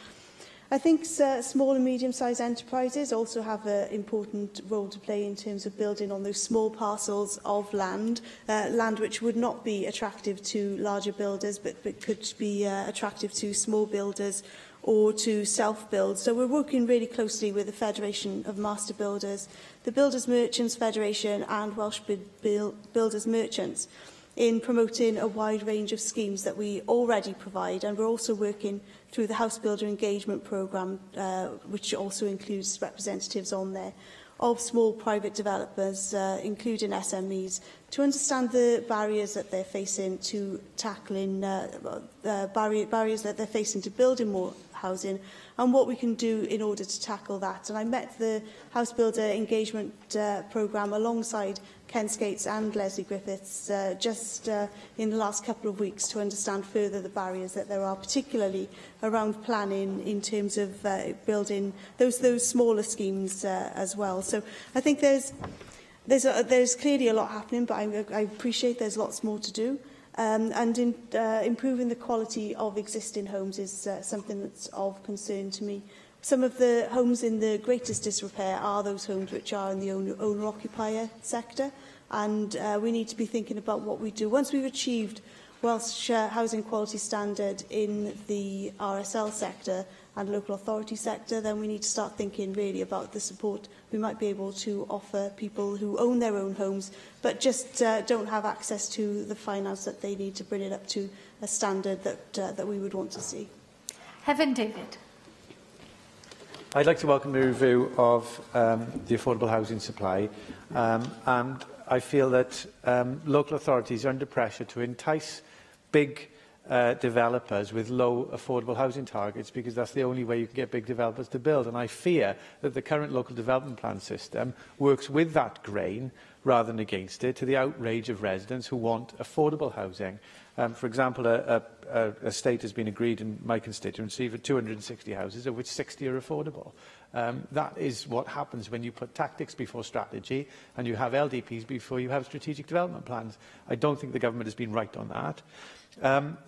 I think small and medium-sized enterprises also have an important role to play in terms of building on those small parcels of land, land which would not be attractive to larger builders but could be attractive to small builders or to self-build. So we're working really closely with the Federation of Master Builders, the Builders Merchants Federation and Welsh Builders Merchants in promoting a wide range of schemes that we already provide, and we're also working through the House Builder Engagement Programme, which also includes representatives on there of small private developers, including SMEs, to understand the barriers that they're facing to tackling barriers that they're facing to building more housing and what we can do in order to tackle that. And I met the House Builder Engagement Programme alongside Ken Skates and Leslie Griffiths just in the last couple of weeks to understand further the barriers that there are, particularly around planning in terms of building those smaller schemes as well. So I think there's clearly a lot happening, but I appreciate there's lots more to do. Improving the quality of existing homes is something that's of concern to me. Some of the homes in the greatest disrepair are those homes which are in the owner-occupier sector, and we need to be thinking about what we do. Once we've achieved Welsh housing quality standard in the RSL sector and local authority sector, then we need to start thinking really about the support we might be able to offer people who own their own homes but just don't have access to the finance that they need to bring it up to a standard that we would want to see. Heaven David. I'd like to welcome the review of the affordable housing supply, and I feel that local authorities are under pressure to entice big developers with low affordable housing targets, because that's the only way you can get big developers to build. And I fear that the current local development plan system works with that grain rather than against it, to the outrage of residents who want affordable housing. For example, a estate has been agreed in my constituency for 260 houses, of which 60 are affordable. That is what happens when you put tactics before strategy and you have LDPs before you have strategic development plans. I don't think the government has been right on that.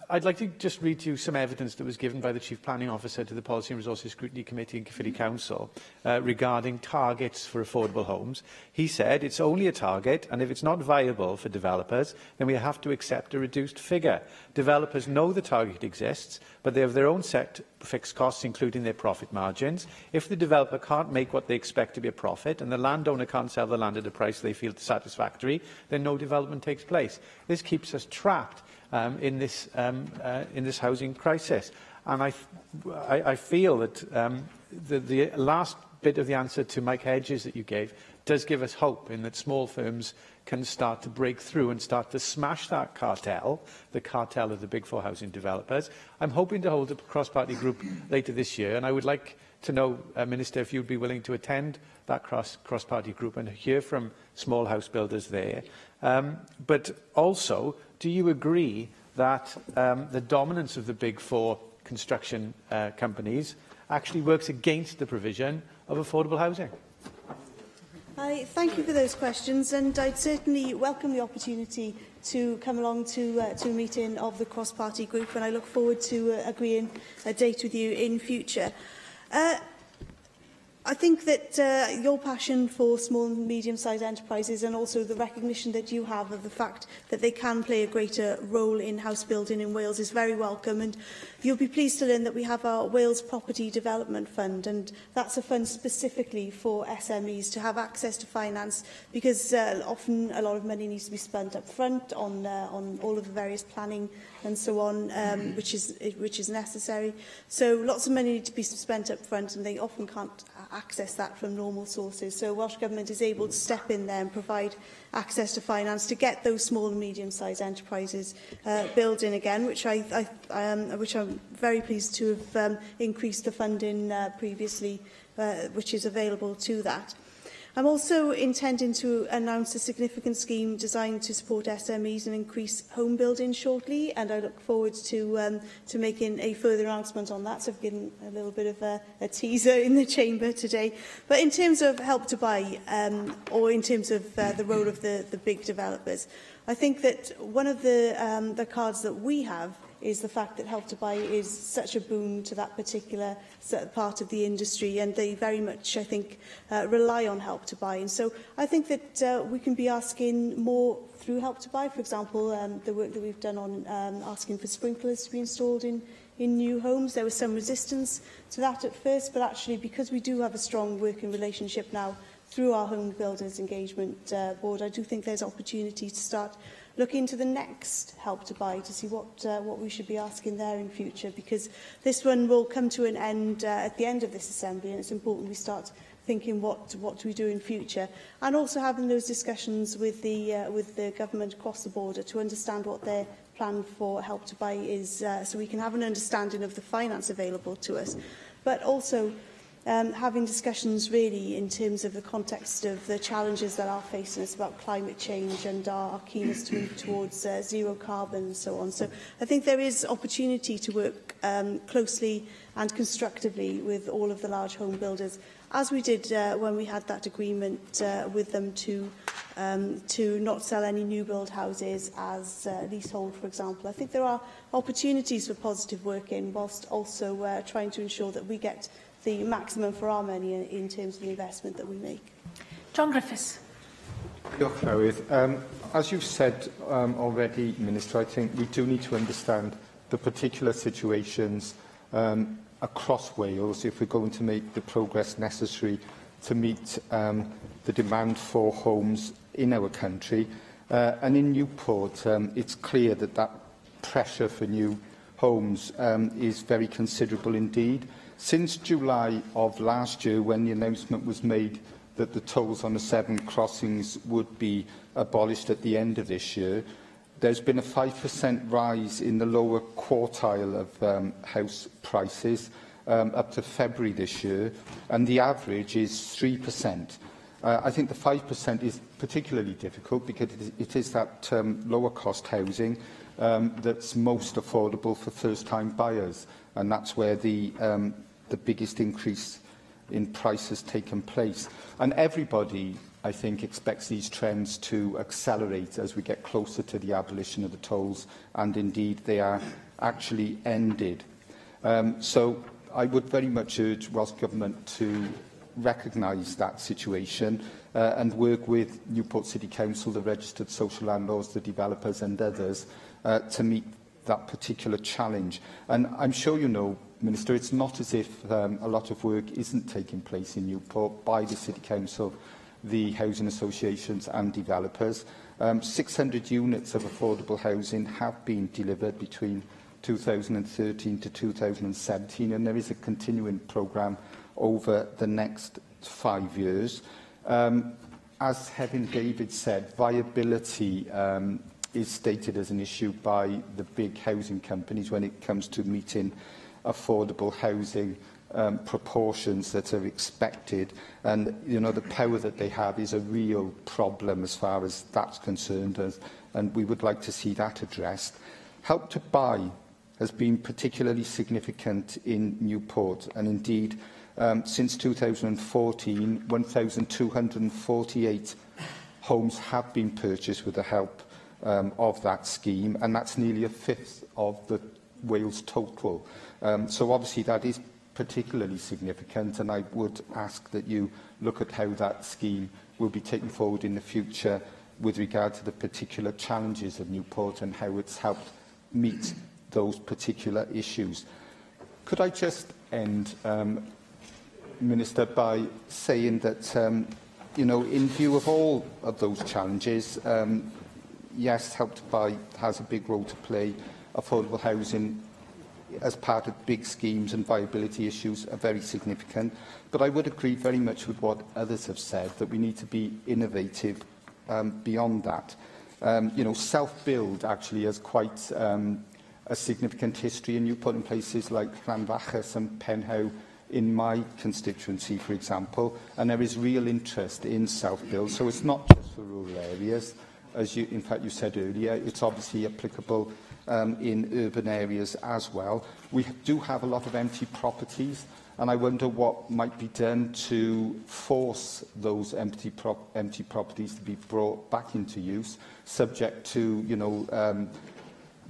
I'd like to just read to you some evidence that was given by the Chief Planning Officer to the Policy and Resources Scrutiny Committee and Caerphilly Council regarding targets for affordable homes. He said it's only a target, and if it's not viable for developers, then we have to accept a reduced figure. Developers know the target exists, but they have their own set fixed costs, including their profit margins. If the developer can't make what they expect to be a profit, and the landowner can't sell the land at a price they feel satisfactory, then no development takes place. This keeps us trapped in this housing crisis. And I feel that the last bit of the answer to Mike Hedges that you gave does give us hope in that small firms can start to break through and start to smash that cartel, the cartel of the big four housing developers. I'm hoping to hold a cross-party group later this year, and I would like to know, Minister, if you'd be willing to attend that cross-party group and hear from small house builders there. But also, do you agree that the dominance of the big four construction companies actually works against the provision of affordable housing? I thank you for those questions, and I'd certainly welcome the opportunity to come along to a meeting of the cross-party group, and I look forward to agreeing a date with you in future. I think that your passion for small and medium-sized enterprises, and also the recognition that you have of the fact that they can play a greater role in house building in Wales, is very welcome. And you'll be pleased to learn that we have our Wales Property Development Fund, and that's a fund specifically for SMEs to have access to finance, because often a lot of money needs to be spent up front on all of the various planning and so on, which is necessary. So lots of money need to be spent up front, and they often can't access that from normal sources. So Welsh Government is able to step in there and provide access to finance to get those small and medium-sized enterprises building again, which I'm very pleased to have increased the funding previously, which is available to that. I'm also intending to announce a significant scheme designed to support SMEs and increase home building shortly, and I look forward to making a further announcement on that. So I've given a little bit of a teaser in the chamber today. But in terms of Help to Buy, or in terms of the role of the big developers, I think that one of the cards that we have is the fact that Help to Buy is such a boon to that particular part of the industry, and they very much, I think, rely on Help to Buy. And so I think that we can be asking more through Help to Buy. For example, the work that we've done on asking for sprinklers to be installed in new homes. There was some resistance to that at first, but actually, because we do have a strong working relationship now through our Home Builders Engagement Board, I do think there's opportunity to start looking into the next Help to Buy to see what we should be asking there in future, because this one will come to an end at the end of this Assembly, and it's important we start thinking what do we do in future, and also having those discussions with the government across the border to understand what their plan for Help to Buy is so we can have an understanding of the finance available to us, but also having discussions really in terms of the context of the challenges that are facing us about climate change and our keenness to move towards zero carbon and so on. So I think there is opportunity to work closely and constructively with all of the large home builders, as we did when we had that agreement with them to not sell any new build houses as leasehold, for example. I think there are opportunities for positive working, whilst also trying to ensure that we get the maximum for our money in terms of the investment that we make. John Griffiths. Diolch, Llywydd. As you've said already, Minister, I think we do need to understand the particular situations across Wales if we're going to make the progress necessary to meet the demand for homes in our country. And in Newport, it's clear that that pressure for new homes is very considerable indeed. Since July of last year, when the announcement was made that the tolls on the 7 crossings would be abolished at the end of this year, there's been a 5% rise in the lower quartile of house prices up to February this year, and the average is 3%. I think the 5% is particularly difficult because it is that lower cost housing that's most affordable for first-time buyers, and that's where the biggest increase in price has taken place. And everybody, I think, expects these trends to accelerate as we get closer to the abolition of the tolls, and indeed they are actually ended. So I would very much urge Welsh Government to recognise that situation and work with Newport City Council, the registered social landlords, the developers and others to meet that particular challenge. And I'm sure you know, Minister, it's not as if a lot of work isn't taking place in Newport by the City Council, the housing associations and developers. 600 units of affordable housing have been delivered between 2013 to 2017, and there is a continuing programme over the next 5 years. As Hefin David said, viability is stated as an issue by the big housing companies when it comes to meeting affordable housing proportions that are expected, and you know the power that they have is a real problem as far as that's concerned, and we would like to see that addressed. Help to Buy has been particularly significant in Newport, and indeed since 2014 1,248 homes have been purchased with the help of that scheme, and that's nearly a fifth of the Wales total. So obviously that is particularly significant, and I would ask that you look at how that scheme will be taken forward in the future with regard to the particular challenges of Newport and how it's helped meet those particular issues. Could I just end, Minister, by saying that, you know, in view of all of those challenges, yes, Help to Buy has a big role to play. Affordable housing as part of big schemes and viability issues are very significant. But I would agree very much with what others have said, that we need to be innovative beyond that. You know, self-build actually has quite a significant history in Newport, in places like Llanfachus and Penhow in my constituency, for example, and there is real interest in self-build. So it's not just for rural areas, as you, in fact, you said earlier. It's obviously applicable in urban areas as well. We do have a lot of empty properties, and I wonder what might be done to force those empty properties to be brought back into use, subject to, you know,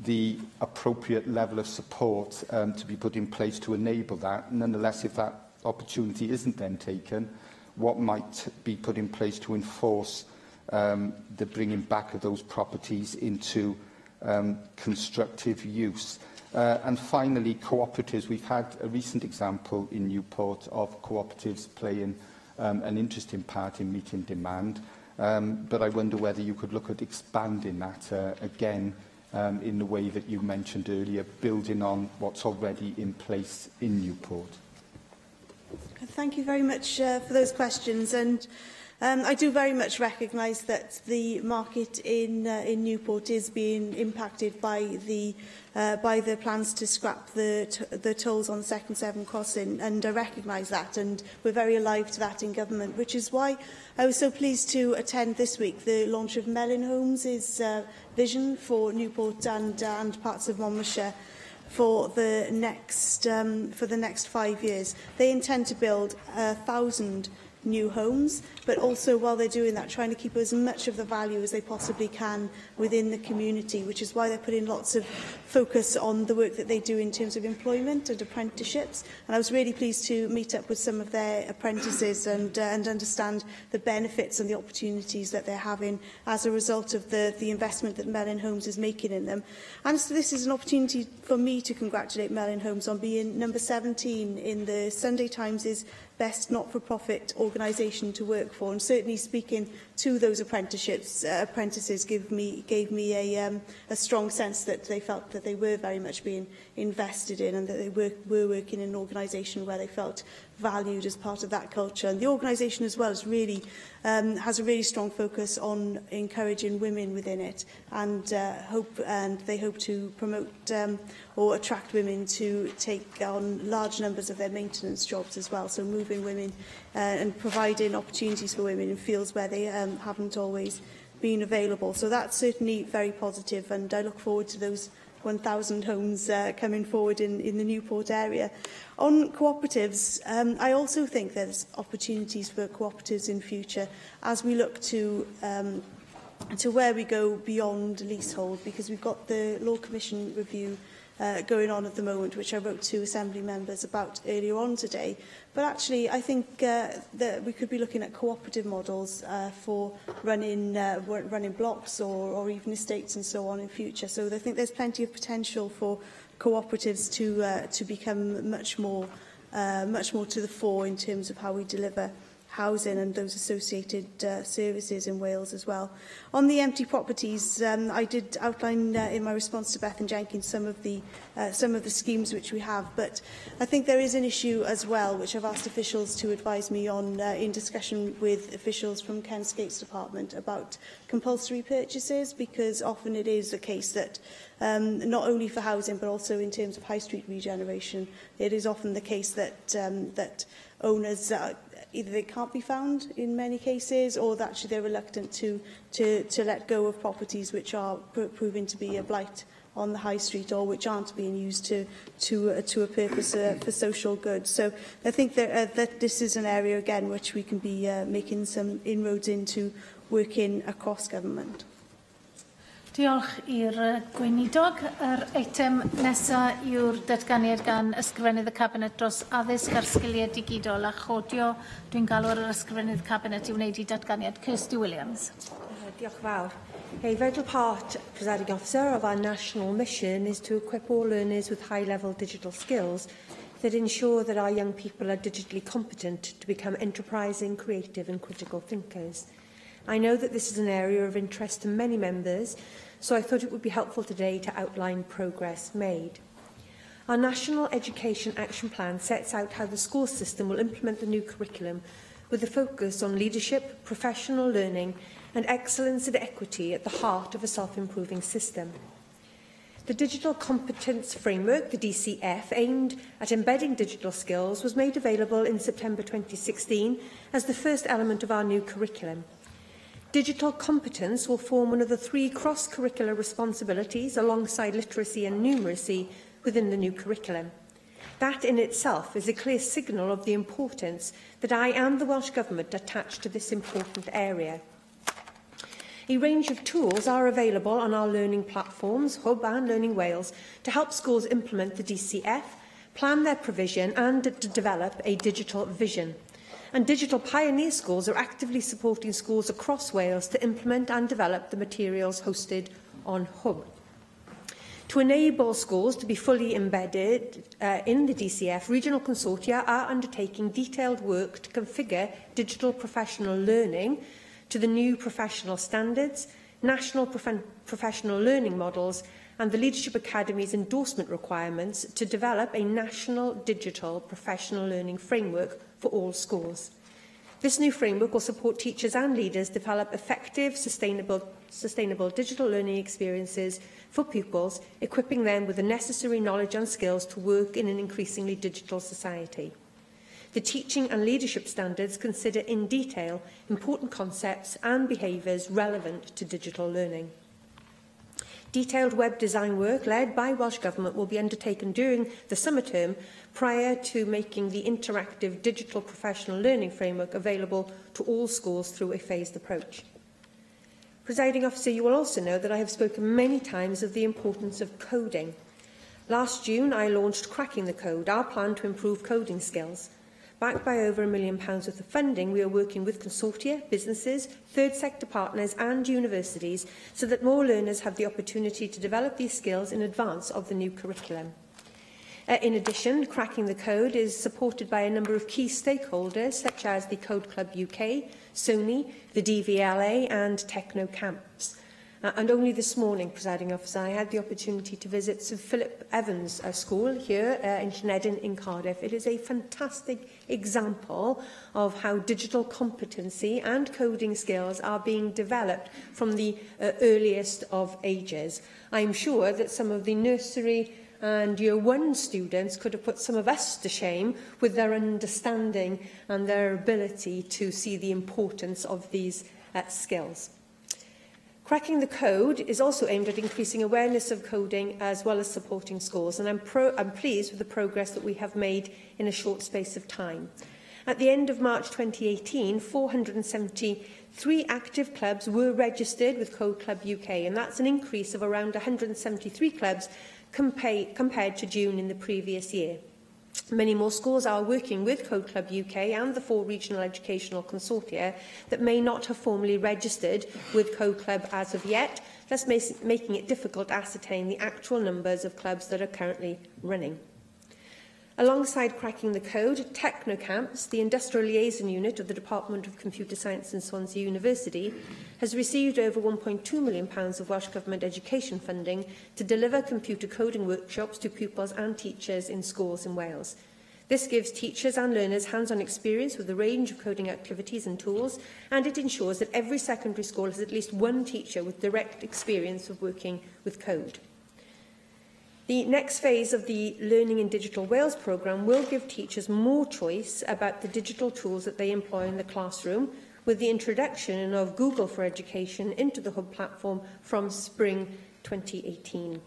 the appropriate level of support to be put in place to enable that. Nonetheless, if that opportunity isn't then taken, what might be put in place to enforce the bringing back of those properties into constructive use. And finally, cooperatives. We've had a recent example in Newport of cooperatives playing an interesting part in meeting demand, but I wonder whether you could look at expanding that again in the way that you mentioned earlier, building on what's already in place in Newport. Thank you very much for those questions. And I do very much recognise that the market in Newport is being impacted by the plans to scrap the tolls on the second Severn crossing, and I recognise that, and we're very alive to that in government, which is why I was so pleased to attend this week the launch of Melin Homes' vision for Newport and parts of Monmouthshire for the next 5 years. They intend to build 1,000 new homes, but also while they're doing that, trying to keep as much of the value as they possibly can within the community, which is why they're putting lots of focus on the work that they do in terms of employment and apprenticeships. And I was really pleased to meet up with some of their apprentices and understand the benefits and the opportunities that they're having as a result of the investment that Melin Homes is making in them. And so this is an opportunity for me to congratulate Melin Homes on being number 17 in the Sunday Times' best not-for-profit organisation to work for, and certainly speaking to those apprentices gave me a strong sense that they felt that they were very much being invested in, and that they were working in an organisation where they felt valued as part of that culture. And the organisation as well is really has a really strong focus on encouraging women within it, and they hope to promote or attract women to take on large numbers of their maintenance jobs as well. So moving women and providing opportunities for women in fields where they haven't always been available. So that's certainly very positive, and I look forward to those 1,000 homes coming forward in the Newport area. On cooperatives, I also think there's opportunities for cooperatives in future as we look to where we go beyond leasehold, because we've got the Law Commission review going on at the moment, which I wrote to Assembly members about earlier on today. But actually, I think that we could be looking at cooperative models for running blocks or even estates and so on in future. So I think there's plenty of potential for cooperatives to become much more to the fore in terms of how we deliver housing and those associated services in Wales as well. On the empty properties, I did outline in my response to Bethan Jenkins some of the schemes which we have, but I think there is an issue as well which I've asked officials to advise me on in discussion with officials from Ken Skate's department about compulsory purchases, because often it is the case that not only for housing but also in terms of high street regeneration, it is often the case that that owners either they can't be found in many cases, or that actually they're reluctant to let go of properties which are proving to be a blight on the high street, or which aren't being used to a purpose for social good. So I think that this is an area again which we can be making some inroads into, working across government. Diolch i'r gweinidog. Yr eitem nesaf yw'r datganiad gan ysgrifennydd y Cabinet dros addysg ar sgiliau digidol a chodio. Dwi'n galw ar yr ysgrifennydd Cabinet i wneud I datganiad. Kirsty Williams. Diolch fawr. A vital part, Presiding Officer, of our national mission is to equip all learners with high-level digital skills that ensure that our young people are digitally competent to become enterprising, creative and critical thinkers. I know that this is an area of interest to many members, so I thought it would be helpful today to outline progress made. Our National Education Action Plan sets out how the school system will implement the new curriculum with a focus on leadership, professional learning and excellence and equity at the heart of a self-improving system. The Digital Competence Framework, the DCF, aimed at embedding digital skills, was made available in September 2016 as the first element of our new curriculum. Digital competence will form one of the 3 cross-curricular responsibilities alongside literacy and numeracy within the new curriculum. That in itself is a clear signal of the importance that I and the Welsh Government attach to this important area. A range of tools are available on our learning platforms, Hub and Learning Wales, to help schools implement the DCF, plan their provision and to develop a digital vision. And Digital Pioneer Schools are actively supporting schools across Wales to implement and develop the materials hosted on Hub. To enable schools to be fully embedded in the DCF, regional consortia are undertaking detailed work to configure digital professional learning to the new professional standards, national professional learning models and the Leadership Academy's endorsement requirements to develop a national digital professional learning framework for all schools. This new framework will support teachers and leaders develop effective, sustainable digital learning experiences for pupils, equipping them with the necessary knowledge and skills to work in an increasingly digital society. The teaching and leadership standards consider in detail important concepts and behaviours relevant to digital learning. Detailed web design work led by Welsh Government will be undertaken during the summer term prior to making the interactive digital professional learning framework available to all schools through a phased approach. Presiding Officer, you will also know that I have spoken many times of the importance of coding. Last June, I launched Cracking the Code, our plan to improve coding skills. Backed by over £1 million worth of funding, we are working with consortia, businesses, third sector partners and universities so that more learners have the opportunity to develop these skills in advance of the new curriculum. In addition, Cracking the Code is supported by a number of key stakeholders such as the Code Club UK, Sony, the DVLA and Techno Camps. And only this morning, Presiding Officer, I had the opportunity to visit Sir Philip Evans School here in Llanedin in Cardiff. It is a fantastic example of how digital competency and coding skills are being developed from the earliest of ages. I'm sure that some of the nursery and Year 1 students could have put some of us to shame with their understanding and their ability to see the importance of these skills. Cracking the Code is also aimed at increasing awareness of coding as well as supporting schools, and I'm pleased with the progress that we have made in a short space of time. At the end of March 2018, 473 active clubs were registered with Code Club UK, and that's an increase of around 173 clubs compared to June in the previous year. Many more schools are working with Code Club UK and the 4 regional educational consortia that may not have formally registered with Code Club as of yet, thus making it difficult to ascertain the actual numbers of clubs that are currently running. Alongside Cracking the Code, Technocamps, the industrial liaison unit of the Department of Computer Science and Swansea University, has received over £1.2 million of Welsh Government education funding to deliver computer coding workshops to pupils and teachers in schools in Wales. This gives teachers and learners hands-on experience with a range of coding activities and tools, and it ensures that every secondary school has at least one teacher with direct experience of working with code. The next phase of the Learning in Digital Wales programme will give teachers more choice about the digital tools that they employ in the classroom, with the introduction of Google for Education into the Hub platform from spring 2018.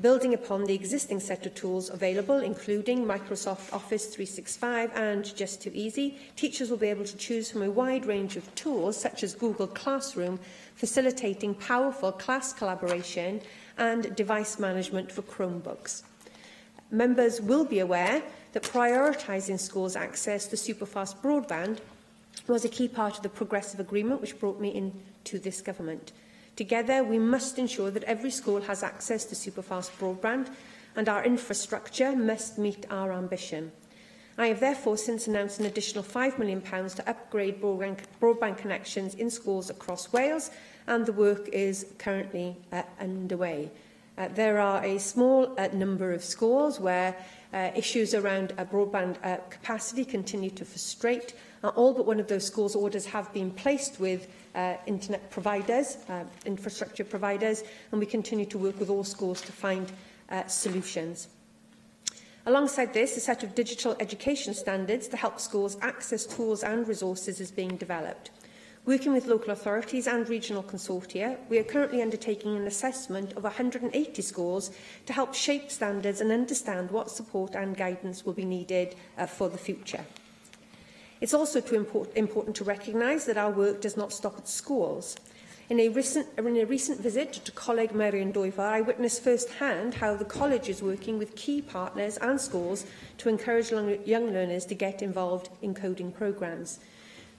Building upon the existing set of tools available, including Microsoft Office 365 and Just Too Easy, teachers will be able to choose from a wide range of tools, such as Google Classroom, facilitating powerful class collaboration and device management for Chromebooks. Members will be aware that prioritising schools' access to superfast broadband was a key part of the progressive agreement which brought me into this government. Together, we must ensure that every school has access to superfast broadband, and our infrastructure must meet our ambition. I have therefore since announced an additional £5 million to upgrade broadband connections in schools across Wales, and the work is currently underway. There are a small number of schools where issues around broadband capacity continue to frustrate. All but one of those schools' orders have been placed with internet providers, infrastructure providers, and we continue to work with all schools to find solutions. Alongside this, a set of digital education standards to help schools access tools and resources is being developed. Working with local authorities and regional consortia, we are currently undertaking an assessment of 180 schools to help shape standards and understand what support and guidance will be needed for the future. It's also important to recognise that our work does not stop at schools. In a recent visit to Coleg Merion Dwyfor, I witnessed firsthand how the college is working with key partners and schools to encourage young learners to get involved in coding programmes.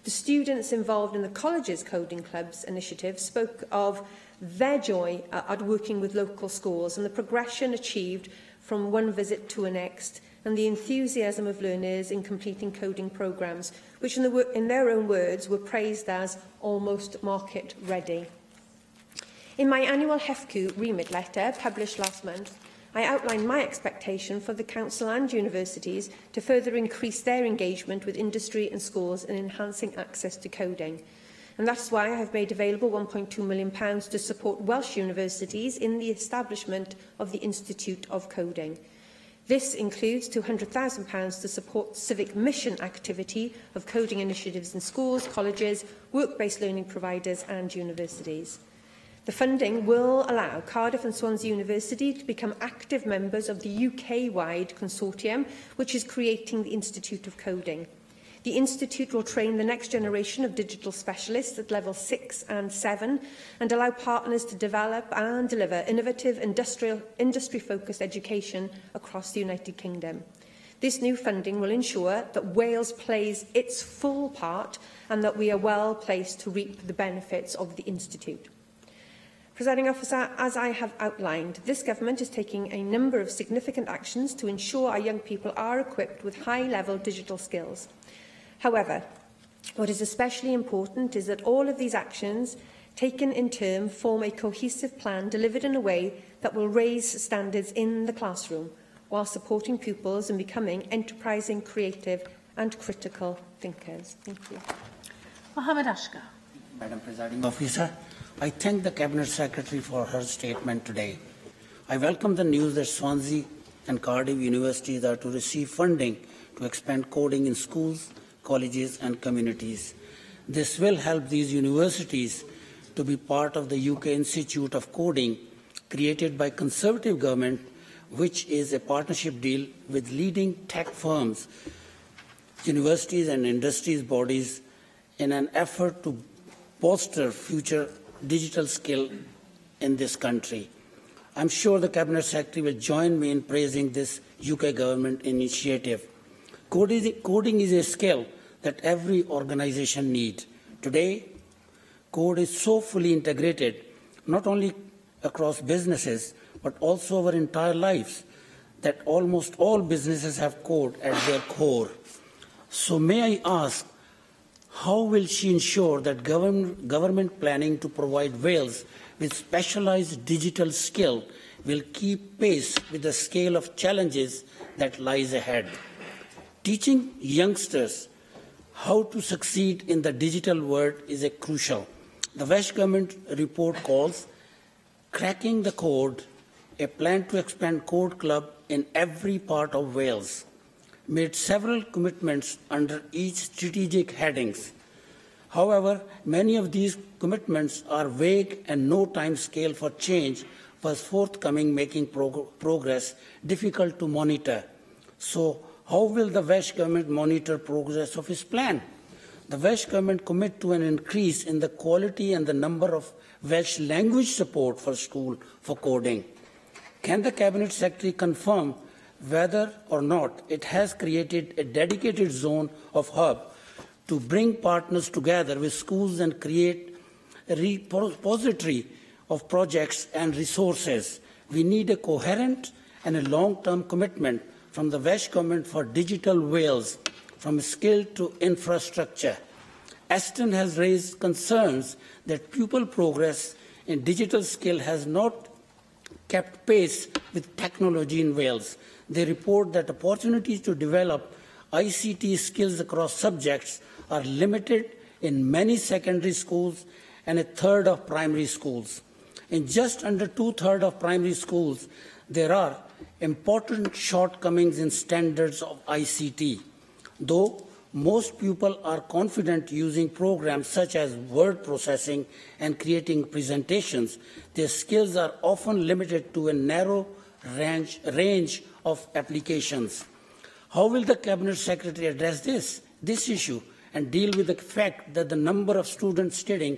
The students involved in the college's Coding Clubs initiative spoke of their joy at working with local schools and the progression achieved from one visit to the next, and the enthusiasm of learners in completing coding programmes, which in their own words were praised as almost market ready. In my annual HEFCU remit letter, published last month, I outlined my expectation for the Council and universities to further increase their engagement with industry and schools in enhancing access to coding. And that's why I have made available £1.2 million to support Welsh universities in the establishment of the Institute of Coding. This includes £200,000 to support civic mission activity of coding initiatives in schools, colleges, work-based learning providers and universities. The funding will allow Cardiff and Swansea University to become active members of the UK-wide consortium, which is creating the Institute of Coding. The Institute will train the next generation of digital specialists at level 6 and 7 and allow partners to develop and deliver innovative industry-focused education across the United Kingdom. This new funding will ensure that Wales plays its full part and that we are well placed to reap the benefits of the Institute. Presiding Officer, as I have outlined, this Government is taking a number of significant actions to ensure our young people are equipped with high-level digital skills. However, what is especially important is that all of these actions, taken in turn, form a cohesive plan delivered in a way that will raise standards in the classroom, while supporting pupils and becoming enterprising, creative and critical thinkers. Thank you. Mohammed Ashkar. Madam Presiding Officer, I thank the Cabinet Secretary for her statement today. I welcome the news that Swansea and Cardiff universities are to receive funding to expand coding in schools, colleges and communities. This will help these universities to be part of the UK Institute of Coding, created by Conservative government, which is a partnership deal with leading tech firms, universities and industries bodies in an effort to bolster future digital skill in this country. I'm sure the Cabinet Secretary will join me in praising this UK government initiative. Coding is a skill that every organization needs. Today, code is so fully integrated, not only across businesses, but also our entire lives, that almost all businesses have code at their core. So may I ask, how will she ensure that government planning to provide Wales with specialised digital skill will keep pace with the scale of challenges that lies ahead? Teaching youngsters how to succeed in the digital world is a crucial. The Welsh Government report calls Cracking the Code, a plan to expand Code Club in every part of Wales, made several commitments under each strategic headings. However, many of these commitments are vague and no time scale for change was forthcoming, making progress difficult to monitor. So, how will the Welsh Government monitor progress of its plan? The Welsh Government commit to an increase in the quality and the number of Welsh language support for school for coding. Can the Cabinet Secretary confirm whether or not it has created a dedicated zone of hub to bring partners together with schools and create a repository of projects and resources? We need a coherent and a long-term commitment from the Welsh Government for digital Wales, from skill to infrastructure. Aston has raised concerns that pupil progress in digital skill has not kept pace with technology in Wales. They report that opportunities to develop ICT skills across subjects are limited in many secondary schools and a third of primary schools. In just under two-thirds of primary schools, there are important shortcomings in standards of ICT. Though most pupils are confident using programs such as word processing and creating presentations, their skills are often limited to a narrow range of applications. How will the Cabinet Secretary address this issue and deal with the fact that the number of students studying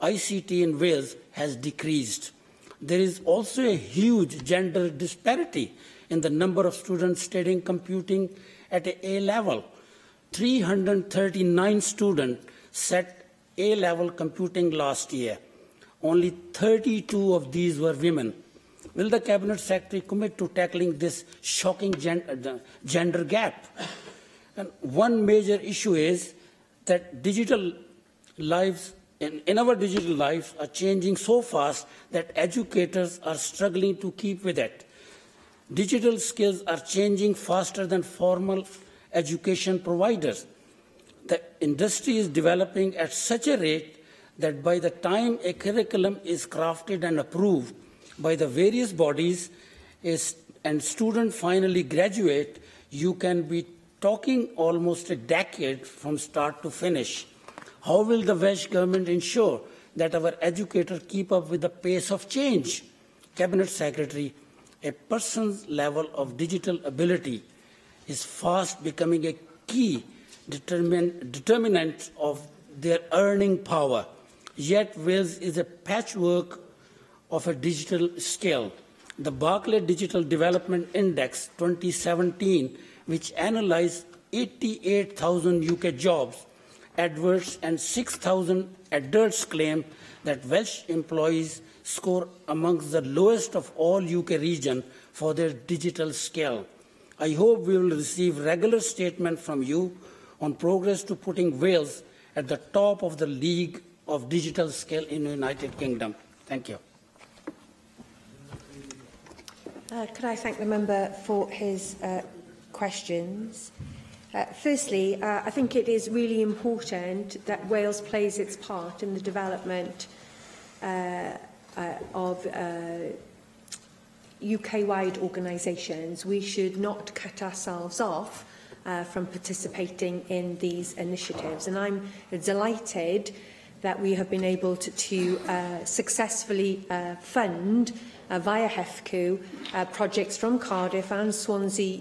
ICT in Wales has decreased? There is also a huge gender disparity in the number of students studying computing at A level. 339 students set A-level computing last year. Only 32 of these were women. Will the Cabinet Secretary commit to tackling this shocking gender gap? And one major issue is that digital lives, in our digital lives, are changing so fast that educators are struggling to keep with it. Digital skills are changing faster than formal education providers. The industry is developing at such a rate that by the time a curriculum is crafted and approved by the various bodies and students finally graduate, you can be talking almost a decade from start to finish. How will the Welsh Government ensure that our educators keep up with the pace of change? Cabinet Secretary, a person's level of digital ability is fast becoming a key determinant of their earning power. Yet Wales is a patchwork of a digital skill. The Barclay Digital Development Index 2017, which analysed 88,000 UK jobs, adverts and 6,000 adults, claim that Welsh employees score amongst the lowest of all UK regions for their digital skill. I hope we will receive regular statements from you on progress to putting Wales at the top of the league of digital skill in the United Kingdom. Thank you. Could I thank the member for his questions? Firstly, I think it is really important that Wales plays its part in the development of UK-wide organisations. We should not cut ourselves off from participating in these initiatives. And I'm delighted that we have been able to successfully fund via HEFCU projects from Cardiff and Swansea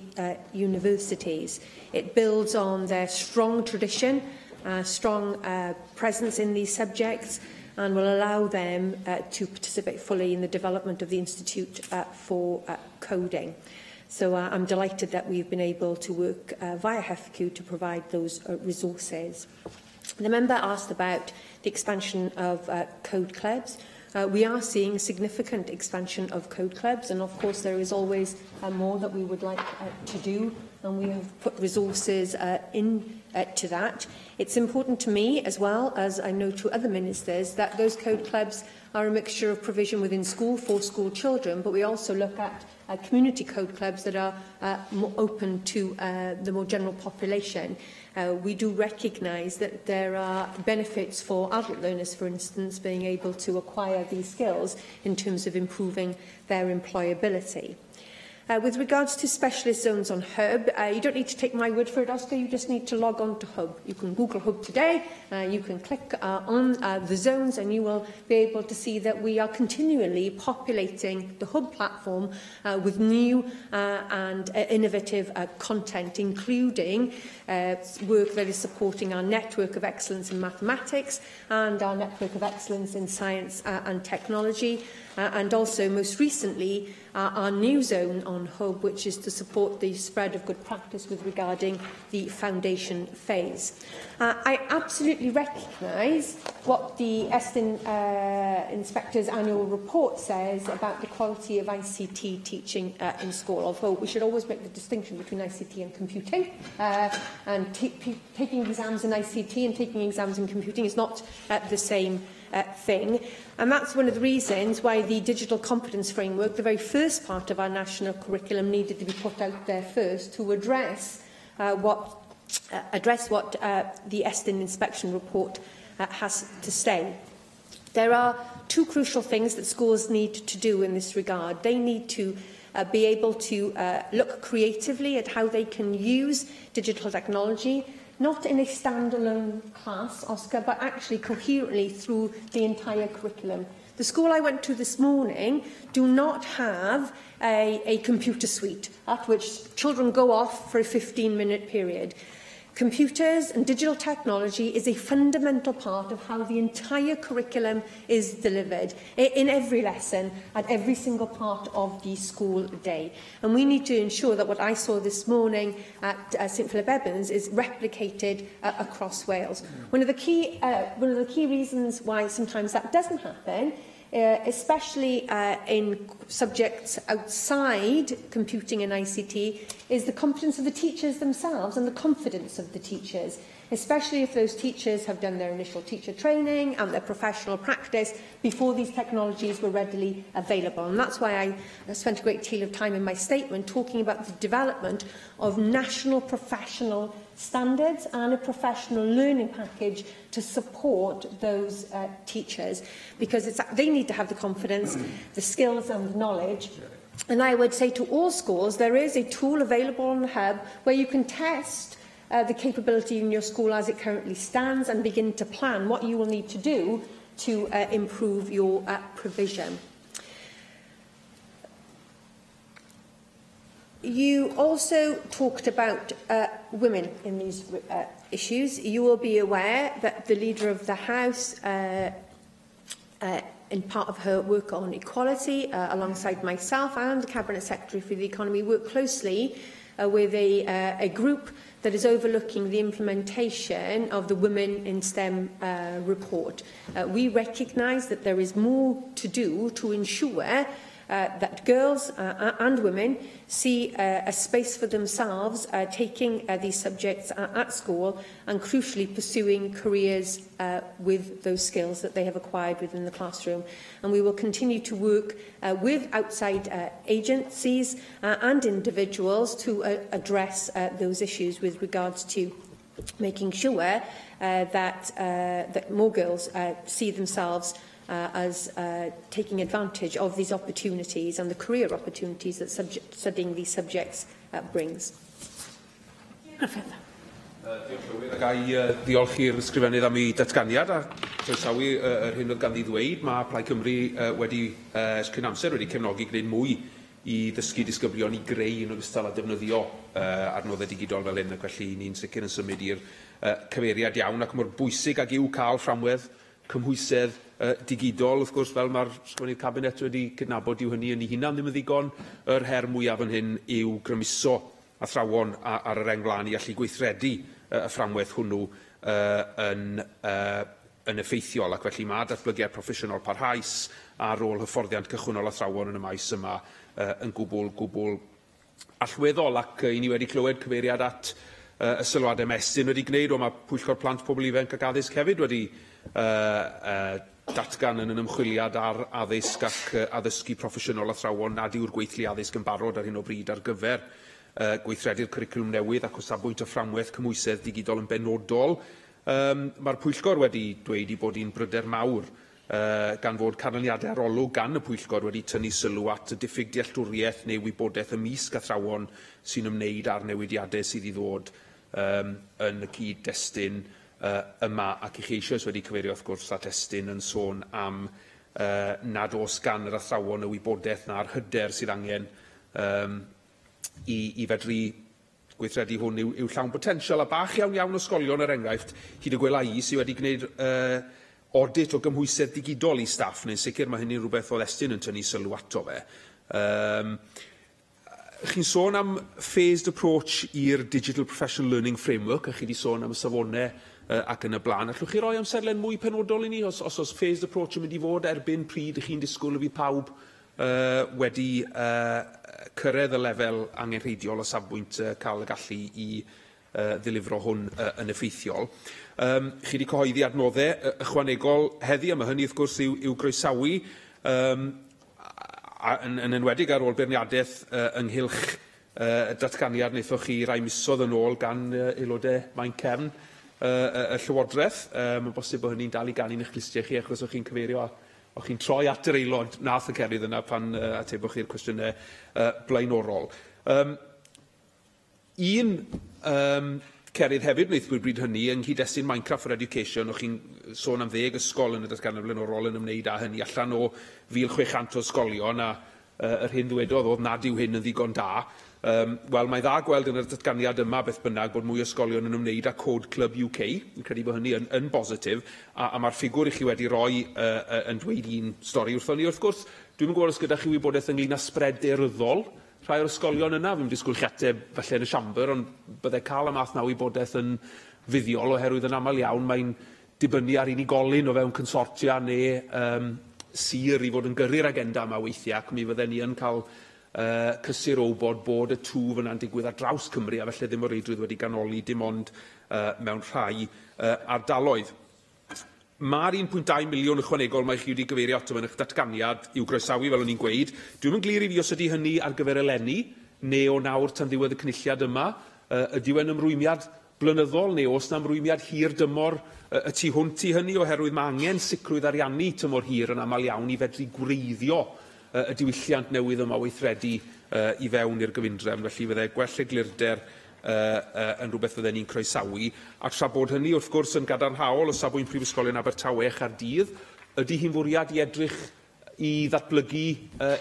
universities. It builds on their strong tradition, strong presence in these subjects, and will allow them to participate fully in the development of the Institute for Coding. So I'm delighted that we've been able to work via HEFCU to provide those resources. The member asked about the expansion of code clubs. We are seeing significant expansion of code clubs, and of course there is always more that we would like to do, and we have put resources into that. It's important to me, as well as I know to other ministers, that those code clubs are a mixture of provision within school for school children, but we also look at community code clubs that are more open to the more general population. We do recognise that there are benefits for adult learners, for instance, being able to acquire these skills in terms of improving their employability. With regards to specialist zones on Hub, you don't need to take my word for it, Oscar, you just need to log on to Hub. You can Google Hub today, you can click on the zones, and you will be able to see that we are continually populating the Hub platform with new and innovative content, including work that is supporting our network of excellence in mathematics and our network of excellence in science and technology, and also most recently our new zone on Hub, which is to support the spread of good practice with regarding the foundation phase. I absolutely recognise what the Estin Inspector's annual report says about the quality of ICT teaching in school, although we should always make the distinction between ICT and computing, and taking exams in ICT and taking exams in computing is not the same thing. And that's one of the reasons why the digital competence framework, the very first part of our national curriculum, needed to be put out there first to address what the Estin inspection report has to say. There are two crucial things that schools need to do in this regard. They need to be able to look creatively at how they can use digital technology, not in a standalone class, Oscar, but actually coherently through the entire curriculum. The school I went to this morning do not have a computer suite at which children go off for a 15-minute period. Computers and digital technology is a fundamental part of how the entire curriculum is delivered in every lesson at every single part of the school day. And we need to ensure that what I saw this morning at St Philip Evans is replicated across Wales. One of the key reasons why sometimes that doesn't happen, especially in subjects outside computing and ICT, is the competence of the teachers themselves and the confidence of the teachers. especially if those teachers have done their initial teacher training and their professional practice before these technologies were readily available. And that's why I spent a great deal of time in my statement talking about the development of national professional standards and a professional learning package to support those teachers, because they need to have the confidence, the skills and the knowledge. And I would say to all schools, there is a tool available on the Hub where you can test the capability in your school as it currently stands and begin to plan what you will need to do to improve your provision. You also talked about women in these issues. You will be aware that the Leader of the House, in part of her work on equality, alongside myself and the Cabinet Secretary for the Economy, work closely with a group that is overlooking the implementation of the Women in STEM report. We recognise that there is more to do to ensure that girls and women see a space for themselves taking these subjects at school and, crucially, pursuing careers with those skills that they have acquired within the classroom. And we will continue to work with outside agencies and individuals to address those issues with regards to making sure that more girls see themselves as taking advantage of these opportunities and the career opportunities that studying these subjects brings. Diolch i'r ysgrifennydd am ei datganiad a croesawu yr hyn oedd ganddi ddweud. Mae Plaid Cymru wedi, cyn amser, wedi cefnogi gwneud mwy i ddysgu disgyblion i greu yn ogystal â defnyddio adnoddau digidol fel hyn, ac felly ni'n sicr yn symud i'r cyfeiriad iawn ac mor bwysig ag yw cael fframwedd cymhwysedd digidol. Wrth gwrs, fel mae'r Ysgolnydd Cabinet wedi cydnabod, yw hynny yn ei hunan ddim yn ddigon. Yr her mwyaf yn hyn yw grymuso athrawon ar yr englan i allu gweithredu y fframwaith hwnnw yn effeithiol, ac felly mae datblygiad proffesiynol parhaus ar ôl hyfforddiant cychwynnol athrawon yn y maes yma yn gwbl allweddol, ac i ni wedi clywed cyfeiriad at y sylwadau mestyn wedi gwneud, o mae Pwyllgor Plant, Pobl Ifanc ac Addysg hefyd wedi datgan yn ymchwiliad ar addysg ac addysgu proffesiynol athrawon nad yw'r gweithlu addysg yn barod ar hyn o bryd ar gyfer gweithredu'r cwricwlwm newydd ac o safbwynt y fframwaith cymhwysedd digidol yn benodol. Mae'r Pwyllgor wedi dweud i bod hi'n bryder mawr gan fod canlyniadau arolwg gan y Pwyllgor wedi tynnu sylw at y diffyg dealltwriaeth neu wybodaeth ymysg athrawon sy'n ymwneud â'r newidiadau sydd i ddod yn y cyd-destun yma, ac i chi eisiau wedi cyfeirio wrth gwrs at estyn yn sôn am nad oes gan yr athrawon y wybodaeth na'r hyder sydd angen i fedru gweithredu hwn yw llawn potensial, a bach iawn o ysgolion er enghraifft hyd y gwela i sydd wedi gwneud audit o gymhwysedd digidol i staff, neu'n sicr mae hynny'n rhywbeth o estyn yn tynnu sylw ato fe. Chi'n sôn am phased approach i'r Digital Professional Learning Framework, a chi wedi sôn am y safonau ac yn y blaen. Allwch chi roi amserlen mwy penodol i ni, os oes phased approach yn mynd i fod erbyn pryd chi'n disgwyl y bydd pawb wedi cyrraedd y lefel angenrheidiol o safbwynt cael y gallu i ddilifro hwn yn effeithiol. Chi wedi cyhoeddi adnoddau ychwanegol heddi, a mae hynny wrth gwrs i'w groesawu yn enwedig ar ôl beirniadaeth ynghylch datganiad wnaethoch chi rai misoedd yn ôl gan aelodau Maen Cefn y Llywodraeth. Mae'n bosib bod hynny'n dal i gan i'n eich listiau chi, achos o'ch chi'n cyfeirio o'ch chi'n troi at yr aelod nath y cerydd yna pan atebwch chi'r cwestiynau blaenorol. Un cerydd hefyd wnaethpwyd bryd hynny yng nghyd-destun Minecraft for Education, o'ch chi'n sôn am 10 ysgol yn y datganiad blaenorol yn ymwneud â hynny, allan o 1,600 o ysgolion, a yr hyn ddwedodd oedd nad yw hyn yn ddigon da. Wel, mae dda gweld yn y datganiad yma beth bynnag bod mwy o ysgolion yn ymwneud â Code Club UK. Yn credu bod hynny yn bositif, a mae'r ffigwr i chi wedi roi yn dweud un stori wrthon ni. Wrth gwrs, dwi'n gwybod os gyda chi wybodaeth ynglyn â spread eryddol rhai o'r ysgolion yna. Fi'n disgwyl chi ateb falle yn y siambr, ond byddai cael y math na wybodaeth yn fuddiol oherwydd yn aml iawn mae'n dibynnu ar unigolyn o fewn consortia neu sir i fod yn gyrru'r agenda yma weithiau, ac mi fydden ni yn cael cysur o wybod bod y twf yna'n digwydd ar draws Cymru, a felly ddim o reidrwydd wedi ganoli dim ond mewn rhai ardaloedd. Mae'r 1.2 miliwn ychwanegol mae chi wedi gyfeirio ato yn eich datganiad i'w groesawu, fel o'n i'n gweud. Dwi'n yn glir i fi os ydy hynny ar gyfer eleni, neu o nawr tan ddiwedd y cynulliad yma. Ydy yn ymrwymiad blynyddol, neu os na ymrwymiad hir dymor y tu hwnt i hynny, oherwydd mae angen sicrwydd ariannu tymor hir yn aml iawn i fedru gwreiddio y diwylliant newydd yma weithredu i fewn i'r gyfundrefn. Felly fydde gwell eglurder yn rhywbeth fydden ni'n croesawu. Ac tra bod hynny, wrth gwrs, yn gadarnhaol o safbwynt Prifysgolion Abertawe a Chaerdydd, ydy hi'n fwriad i edrych i ddatblygu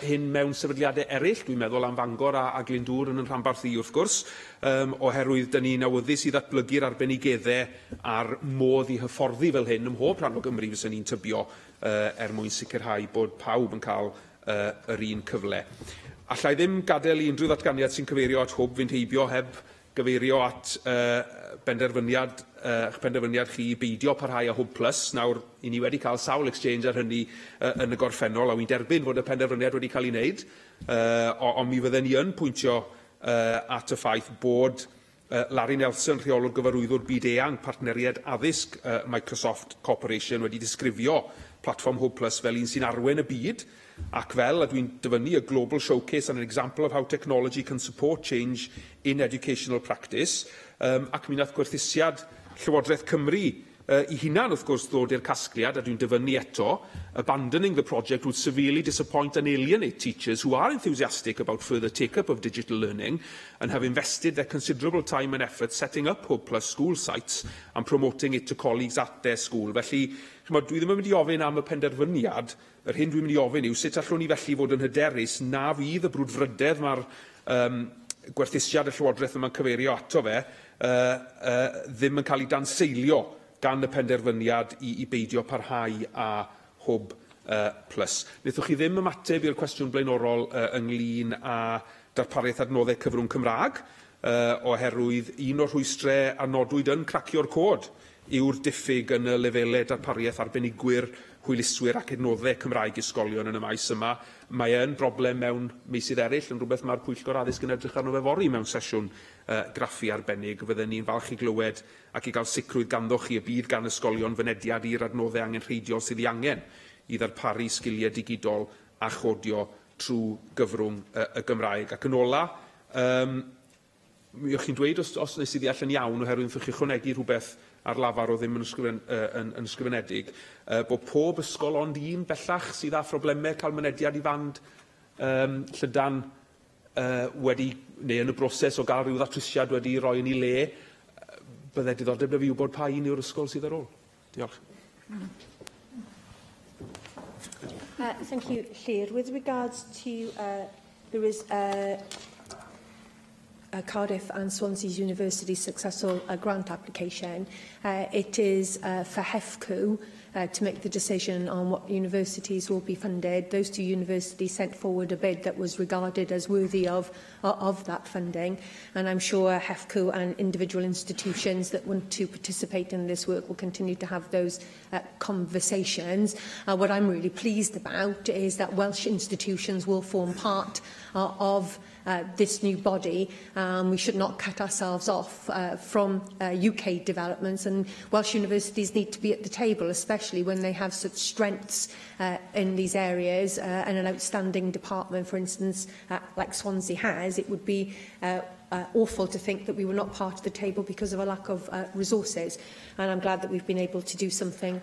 hyn mewn sefydliadau eraill. Dwi'n meddwl am Fangor a Glyndŵr yn rhanbarth i, wrth gwrs, oherwydd dyn ni'n awyddus i ddatblygu'r arbenigeddau a'r modd i hyfforddi fel hyn ym mhob rhan o Gymru fyddwn ni'n tybio mwyn sicrhau bod pawb yn cael yr un cyfle. Allai ddim gadael i unrhyw ddatganiad sy'n cyfeirio at hwb fynd heibio heb gyfeirio at penderfyniad chi i beidio parhau â Hwb Plus. Nawr, i ni wedi cael sawl exchange ar hynny yn y gorffennol, a wy'n derbyn fod y penderfyniad wedi cael ei wneud, ond mi fydden ni yn pwyntio at y ffaith bod Larry Nelson, rheolwr gyfarwyddwr byd-eang partneriaid addysg Microsoft Corporation, wedi disgrifio platform Hwb Plus fel un sy'n arwen y byd, ac fel, a dwi'n dyfynnu y Global Showcase and an example of how technology can support change in educational practice, ac mi nath gwerthusiad Llywodraeth Cymru i hunan, wrth gwrs, ddod i'r casgliad, a dwi'n dyfynnu eto, abandoning the project would severely disappoint and alienate teachers who are enthusiastic about further take-up of digital learning and have invested their considerable time and effort setting up Hwb Plus school sites and promoting it to colleagues at their school. Felly, dwi ddim yn mynd i ofyn am y penderfyniad. Yr hyn dwi'n mynd i ofyn yw sut allwn ni felly fod yn hyderus na fydd y brwdfrydedd mae'r gwerthusiad y Llywodraeth yma'n cyfeirio ato fe ddim yn cael ei danseilio gan y penderfyniad i beidio parhau â Hwb Plus. Wnaethwch chi ddim ymateb i'r cwestiwn blaenorol ynglyn â darpariaeth adnoddau cyfrwng Cymraeg, oherwydd un o'r rhwystrau a nodwyd yn cracio'r cod yw'r diffyg yn y lefelau darpariaeth arbenigwyr, hwyluswyr ac adnoddau Cymraeg ysgolion yn y maes yma. Mae yn broblem mewn meysydd eraill, yn rhywbeth mae'r Pwyllgor Addysg yn edrych arno fe fori mewn sesiwn graffu arbennig. Fydden ni'n falch i glywed ac i gael sicrwydd ganddoch chi y bydd gan ysgolion fynediad i'r adnoddau angenrheidiol sydd ei angen i ddarparu sgiliau digidol a chodio trwy gyfrwng y Gymraeg. Ac yn ola, mi o'ch chi'n dweud os nes i ddeall yn iawn oherwydd ffych chi chwnegu rhywbeth ar lafar o ddim yn ysgrifenedig, bod pob ysgol ond un bellach sydd â phroblemau cael mynediad i fand llydan wedi, neu yn y broses o gael rhyw ddatrysiad wedi roi yn ei le, bydde diddordeb da fi wybod pa un yw'r ysgol sydd ar ôl. Diolch. Thank you, Llŷr. With regards to, there is Cardiff and Swansea University successful grant application. It is for HEFCO to make the decision on what universities will be funded. Those two universities sent forward a bid that was regarded as worthy of that funding, and I'm sure HEFCO and individual institutions that want to participate in this work will continue to have those conversations. What I'm really pleased about is that Welsh institutions will form part of this new body. We should not cut ourselves off from UK developments, and Welsh universities need to be at the table, especially when they have such strengths in these areas and an outstanding department, for instance, like Swansea has. It would be awful to think that we were not part of the table because of a lack of resources, and I'm glad that we've been able to do something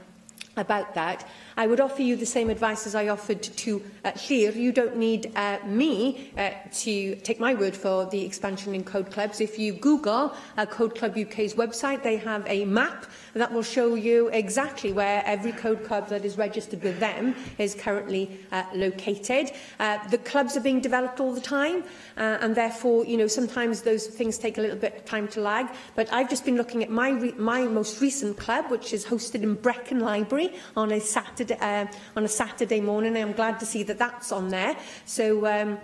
about that. I would offer you the same advice as I offered to Llŷr. You don't need me to take my word for the expansion in Code Clubs. If you Google Code Club UK's website, they have a map that will show you exactly where every Code Club that is registered with them is currently located. The clubs are being developed all the time, and therefore, sometimes those things take a little bit of time to lag. But I've just been looking at my most recent club, which is hosted in Brecon Library on a Saturday morning. I'm glad to see that that's on there. So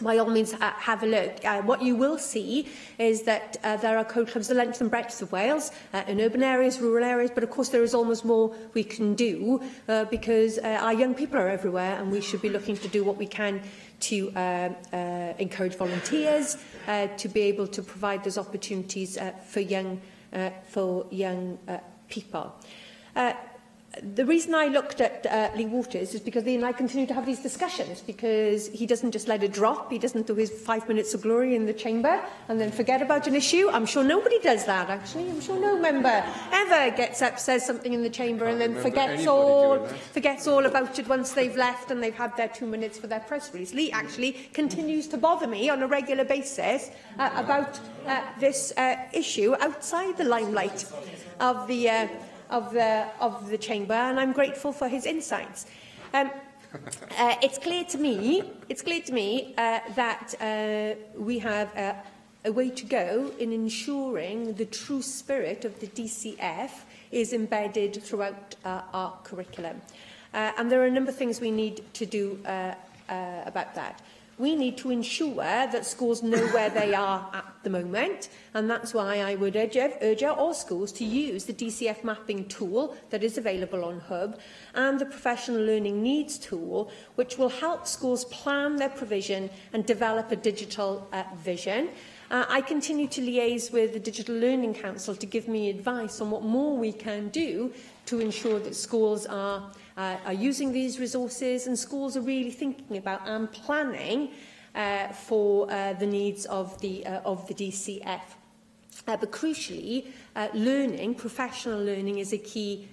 by all means, have a look. What you will see is that there are code clubs the length and breadth of Wales, in urban areas, rural areas, but of course there is almost more we can do because our young people are everywhere, and we should be looking to do what we can to encourage volunteers, to be able to provide those opportunities for young for young people. The reason I looked at Lee Waters is because he and I continue to have these discussions, because he doesn't just let it drop. He doesn't do his 5 minutes of glory in the chamber and then forget about an issue. I'm sure nobody does that, actually. I'm sure no member ever gets up, says something in the chamber and then forgets all about it once they've left and they've had their 2 minutes for their press release. Lee actually continues to bother me on a regular basis about this issue outside the limelight of the chamber, and I'm grateful for his insights. It's clear to me that we have a way to go in ensuring the true spirit of the DCF is embedded throughout our curriculum. And there are a number of things we need to do about that. We need to ensure that schools know where they are at the moment, and that's why I would urge all schools to use the DCF mapping tool that is available on Hub and the professional learning needs tool, which will help schools plan their provision and develop a digital vision. I continue to liaise with the Digital Learning Council to give me advice on what more we can do to ensure that schools are using these resources and schools are really thinking about and planning for the needs of the DCF. But crucially, professional learning is a key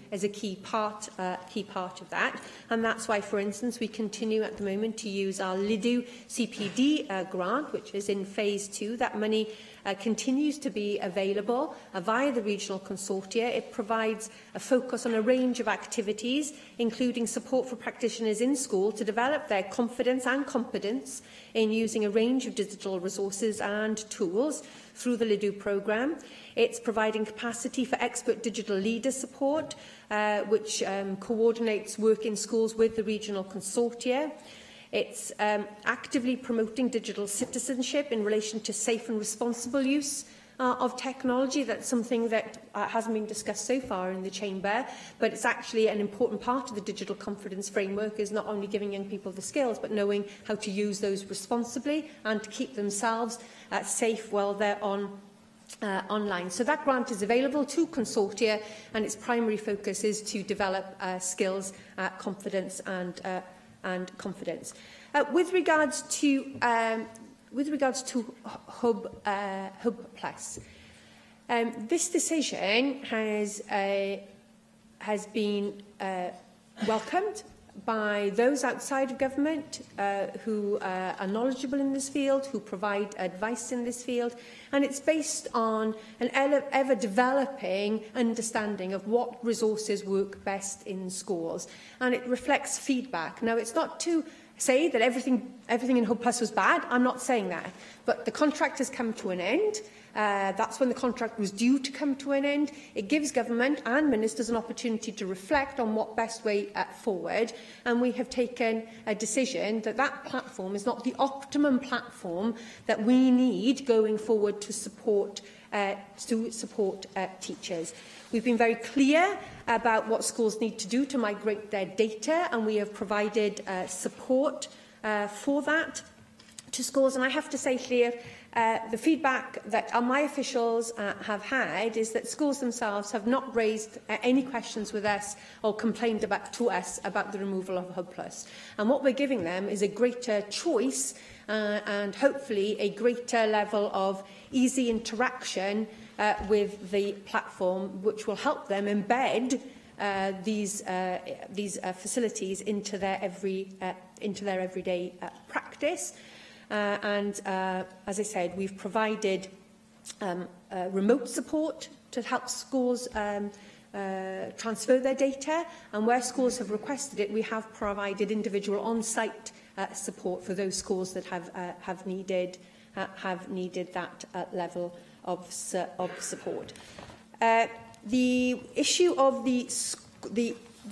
part of that, and that's why, for instance, we continue at the moment to use our LIDU CPD grant, which is in phase 2. That money continues to be available via the regional consortia. It provides a focus on a range of activities, including support for practitioners in school to develop their confidence and competence in using a range of digital resources and tools through the LIDU programme. It's providing capacity for expert digital leader support, which coordinates work in schools with the regional consortia. It's actively promoting digital citizenship in relation to safe and responsible use of technology. That's something that hasn't been discussed so far in the Chamber, but it's actually an important part of the digital confidence framework, is not only giving young people the skills, but knowing how to use those responsibly and to keep themselves safe while they're online. So that grant is available to consortia, and its primary focus is to develop skills, confidence and confidence. With regards to Hub Plus, this decision has been welcomed by those outside of government who are knowledgeable in this field, who provide advice in this field, and it's based on an ever-developing understanding of what resources work best in schools, and it reflects feedback. Now, it's not to say that everything in Hub Plus was bad. I'm not saying that, but the contract has come to an end. That's when the contract was due to come to an end. It gives government and ministers an opportunity to reflect on what best way forward, and we have taken a decision that that platform is not the optimum platform that we need going forward to support teachers. We've been very clear about what schools need to do to migrate their data, and we have provided support for that to schools. And I have to say here, the feedback that my officials have had is that schools themselves have not raised any questions with us or complained to us about the removal of Hub Plus. And what we're giving them is a greater choice and hopefully a greater level of easy interaction with the platform, which will help them embed these facilities into their everyday practice. As I said, we've provided remote support to help schools transfer their data, and where schools have requested it, we have provided individual on-site support for those schools that have needed that level of support. The issue of the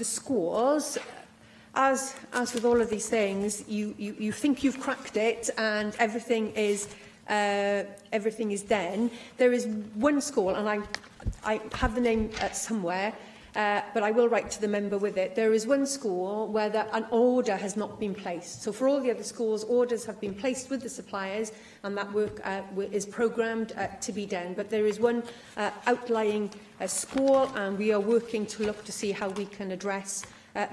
schools, as with all of these things, you think you've cracked it and everything is done. There is one school, and I have the name somewhere, but I will write to the member with it. There is one school where an order has not been placed. So for all the other schools, orders have been placed with the suppliers, and that work is programmed to be done. But there is one outlying school, and we are working to look to see how we can address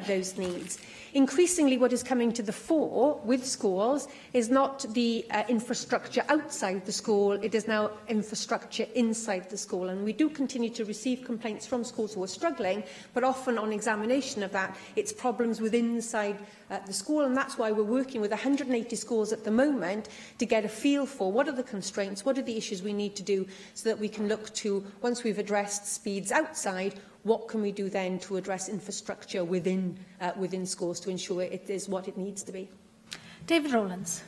those needs. Increasingly, what is coming to the fore with schools is not the infrastructure outside the school, it is now infrastructure inside the school. And we do continue to receive complaints from schools who are struggling, but often on examination of that, it's problems within inside the school, and that's why we're working with 180 schools at the moment to get a feel for what are the constraints, what are the issues we need to do, so that we can look to, once we've addressed speeds outside, what can we do then to address infrastructure within schools to ensure it is what it needs to be. David Rowlands.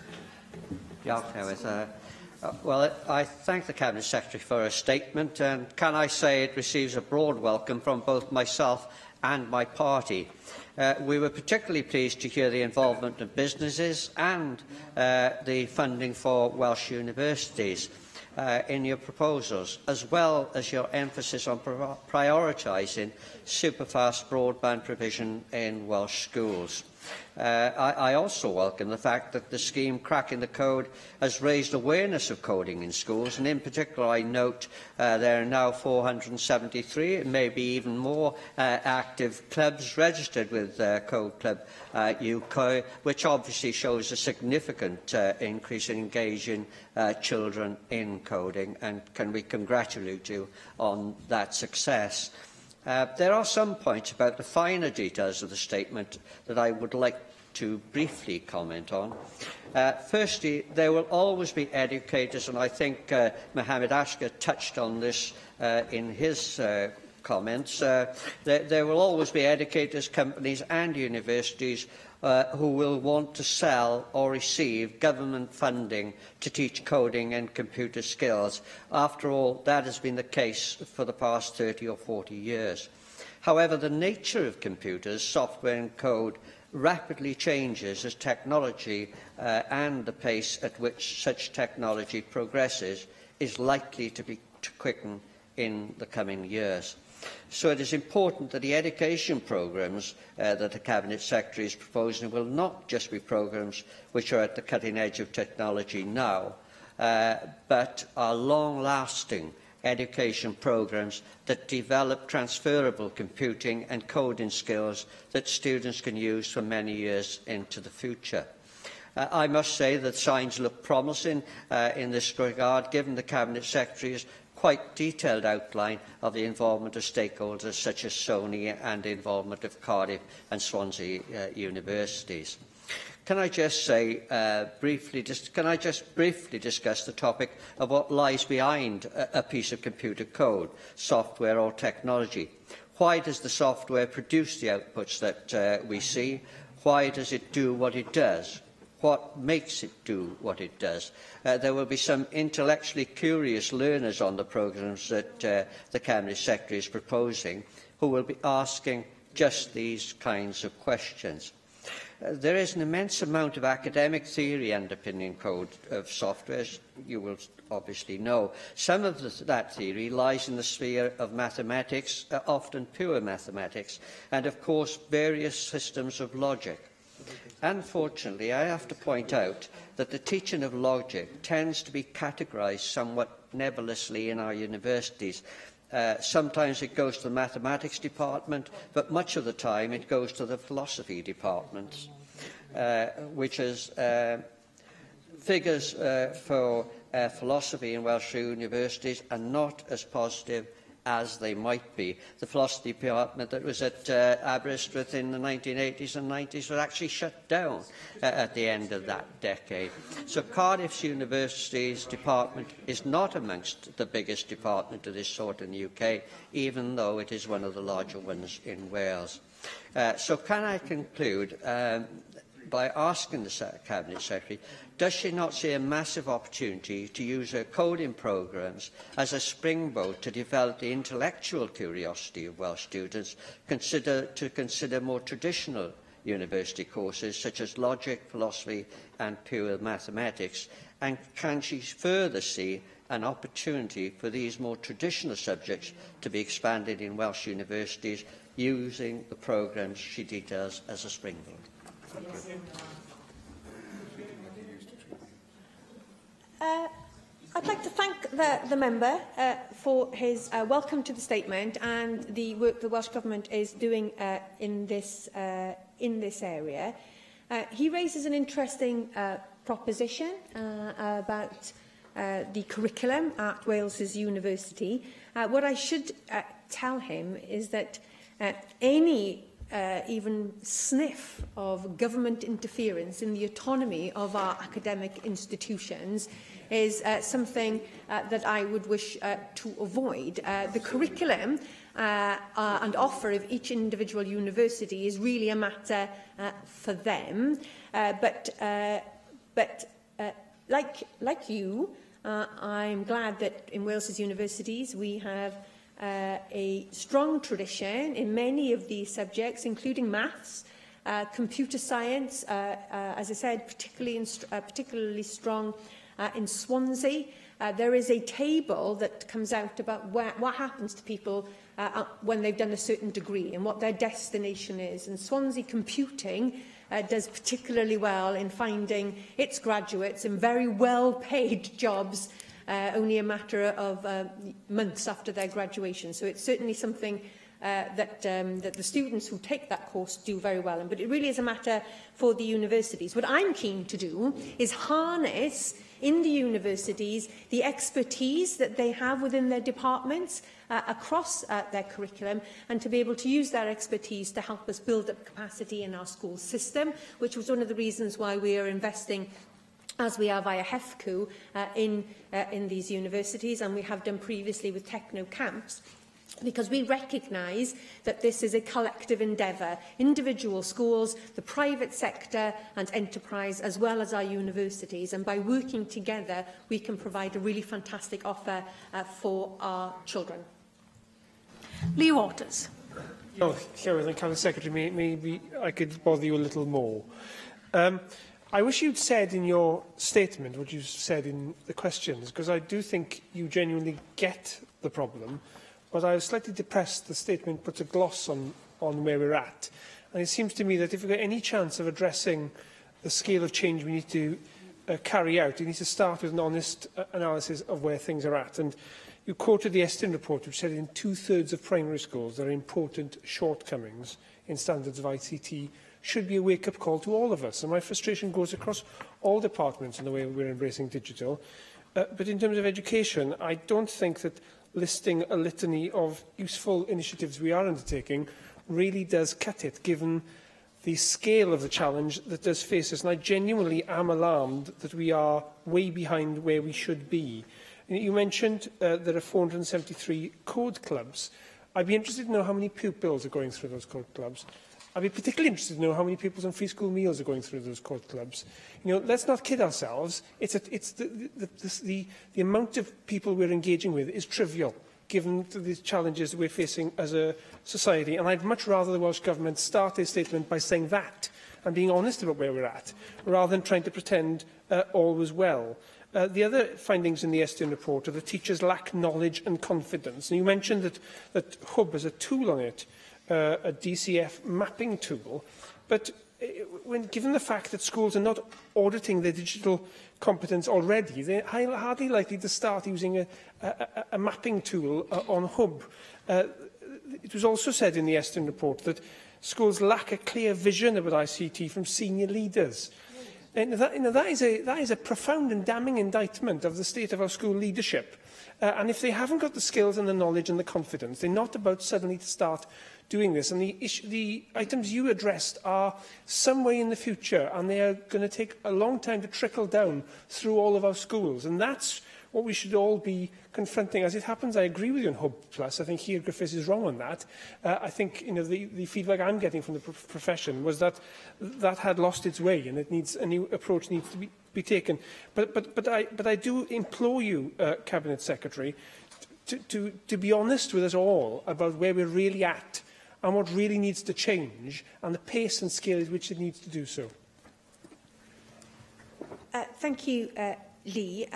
Well, I thank the Cabinet Secretary for her statement, and can I say it receives a broad welcome from both myself and my party. We were particularly pleased to hear the involvement of businesses and the funding for Welsh universities in your proposals, as well as your emphasis on prioritising superfast broadband provision in Welsh schools. I also welcome the fact that the scheme Cracking the Code has raised awareness of coding in schools, and in particular I note there are now 473, and maybe even more, active clubs registered with Code Club UK, which obviously shows a significant increase in engaging children in coding, and can we congratulate you on that success. There are some points about the finer details of the statement that I would like to briefly comment on. Firstly, there will always be educators, and I think Mohammed Ashker touched on this in his comments. There will always be educators, companies and universities who will want to sell or receive government funding to teach coding and computer skills. After all, that has been the case for the past 30 or 40 years. However, the nature of computers, software and code rapidly changes as technology and the pace at which such technology progresses is likely to quicken in the coming years. So it is important that the education programmes that the Cabinet Secretary is proposing will not just be programmes which are at the cutting edge of technology now, but are long-lasting education programmes that develop transferable computing and coding skills that students can use for many years into the future. I must say that signs look promising in this regard, given the Cabinet Secretary's quite detailed outline of the involvement of stakeholders such as Sony and the involvement of Cardiff and Swansea universities. Can I just say briefly discuss the topic of what lies behind a piece of computer code, software or technology? Why does the software produce the outputs that we see? Why does it do what it does? What makes it do what it does? There will be some intellectually curious learners on the programmes that the Cabinet Secretary is proposing who will be asking just these kinds of questions. There is an immense amount of academic theory underpinning code of software, as you will obviously know. Some of that theory lies in the sphere of mathematics, often pure mathematics, and of course various systems of logic. Unfortunately, I have to point out that the teaching of logic tends to be categorised somewhat nebulously in our universities. Sometimes it goes to the mathematics department, but much of the time it goes to the philosophy department, which is figures for philosophy in Welsh universities are not as positive as they might be. The philosophy department that was at Aberystwyth in the 1980s and 90s was actually shut down at the end of that decade. So Cardiff University's department is not amongst the biggest department of this sort in the UK, even though it is one of the larger ones in Wales. So can I conclude by asking the Cabinet Secretary, does she not see a massive opportunity to use her coding programmes as a springboard to develop the intellectual curiosity of Welsh students, to consider more traditional university courses such as logic, philosophy and pure mathematics? And can she further see an opportunity for these more traditional subjects to be expanded in Welsh universities using the programmes she details as a springboard. Thank you. I'd like to thank the member for his welcome to the statement and the work the Welsh Government is doing in this area. He raises an interesting proposition about the curriculum at Wales's University. What I should tell him is that any even sniff of government interference in the autonomy of our academic institutions is something that I would wish to avoid. The curriculum and offer of each individual university is really a matter for them. But like you, I'm glad that in Wales's universities we have a strong tradition in many of these subjects, including maths, computer science, as I said, particularly strong in Swansea. There is a table that comes out about what happens to people when they've done a certain degree and what their destination is. And Swansea Computing does particularly well in finding its graduates in very well-paid jobs only a matter of months after their graduation. So it's certainly something that the students who take that course do very well in. But it really is a matter for the universities. What I'm keen to do is harness in the universities the expertise that they have within their departments across their curriculum, and to be able to use that expertise to help us build up capacity in our school system, which was one of the reasons why we are investing, as we are via HEFCU, in these universities, and we have done previously with techno camps, because we recognise that this is a collective endeavour. Individual schools, the private sector and enterprise, as well as our universities, and by working together we can provide a really fantastic offer for our children. Lee Waters. Oh, Llywydd and Cabinet Secretary, maybe I could bother you a little more. I wish you'd said in your statement what you said in the questions, because I do think you genuinely get the problem, but I was slightly depressed the statement puts a gloss on where we're at. And it seems to me that if we've got any chance of addressing the scale of change we need to carry out, we need to start with an honest analysis of where things are at. And you quoted the Estin report, which said in 2/3 of primary schools there are important shortcomings in standards of ICT. Should be a wake-up call to all of us. And my frustration goes across all departments in the way we're embracing digital. But in terms of education, I don't think that listing a litany of useful initiatives we are undertaking really does cut it, given the scale of the challenge that does face us. And I genuinely am alarmed that we are way behind where we should be. You mentioned there are 473 code clubs. I'd be interested to know how many pupils are going through those code clubs. I'd be particularly interested to know how many pupils on free school meals are going through those code clubs. You know, let's not kid ourselves. It's the amount of people we're engaging with is trivial, given the challenges that we're facing as a society. And I'd much rather the Welsh Government start their statement by saying that and being honest about where we're at, rather than trying to pretend all was well. The other findings in the Estin report are that teachers lack knowledge and confidence. And you mentioned that Hub has a tool on it, a DCF mapping tool, but given the fact that schools are not auditing their digital competence already, they're hardly likely to start using a mapping tool on Hub. It was also said in the Estin report that schools lack a clear vision about ICT from senior leaders. And that is a profound and damning indictment of the state of our school leadership. And if they haven't got the skills and the knowledge and the confidence, they're not about suddenly to start doing this. And the items you addressed are some way in the future, and they are going to take a long time to trickle down through all of our schools. And that's what we should all be confronting. As it happens, I agree with you on Hub Plus. I think Hir Griffiths is wrong on that. I think the feedback I'm getting from the profession was that that had lost its way, and a new approach needs to be taken. But I do implore you, Cabinet Secretary, to be honest with us all about where we're really at and what really needs to change, and the pace and scale at which it needs to do so. Thank you, Lee.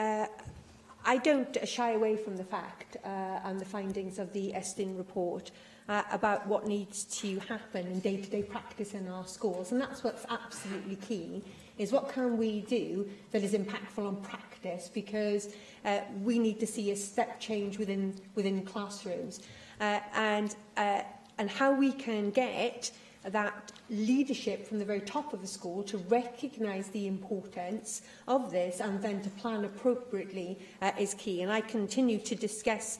I don't shy away from the fact and the findings of the Estin report about what needs to happen in day-to-day practice in our schools. And that's what's absolutely key, is what can we do that is impactful on practice, because we need to see a step change within classrooms. And how we can get that leadership from the very top of the school to recognise the importance of this and then to plan appropriately is key. And I continue to discuss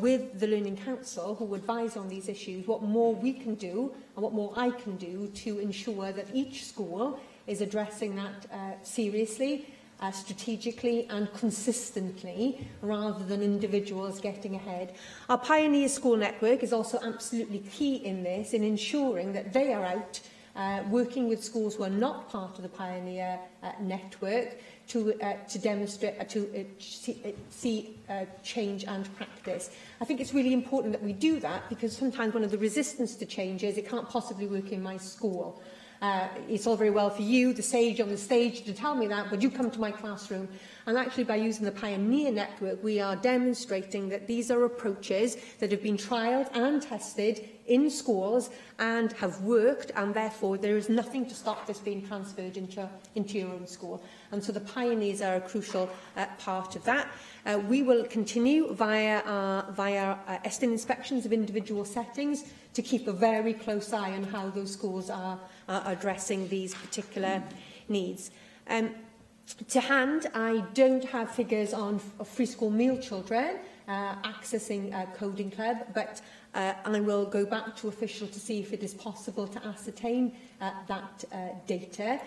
with the Learning Council, who advise on these issues, what more we can do and what more I can do to ensure that each school is addressing that seriously, strategically and consistently, rather than individuals getting ahead. Our Pioneer School Network is also absolutely key in this, in ensuring that they are out working with schools who are not part of the Pioneer network to demonstrate, to see change and practice. I think it's really important that we do that, because sometimes one of the resistance to change is it can't possibly work in my school. It's all very well for you, the sage on the stage, to tell me that, but you come to my classroom. And actually, by using the Pioneer Network, we are demonstrating that these are approaches that have been trialled and tested in schools and have worked, and therefore there is nothing to stop this being transferred into your own school. And so the Pioneers are a crucial part of that. We will continue via Estin inspections of individual settings to keep a very close eye on how those schools are addressing these particular needs. To hand, I don't have figures on free school meal children accessing Coding Club, but I will go back to official to see if it is possible to ascertain that data.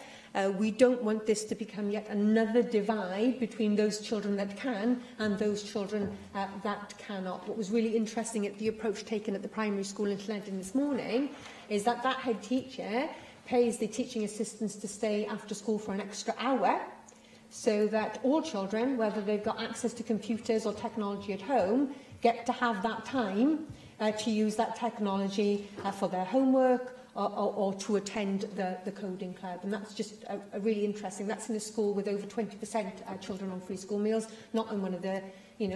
We don't want this to become yet another divide between those children that can and those children that cannot. What was really interesting at the approach taken at the primary school in Llandin this morning is that that head teacher pays the teaching assistants to stay after school for an extra hour, so that all children, whether they've got access to computers or technology at home, get to have that time to use that technology for their homework or to attend the Coding Club. And that's just a really interesting. That's in a school with over 20% children on free school meals, not in one of the, in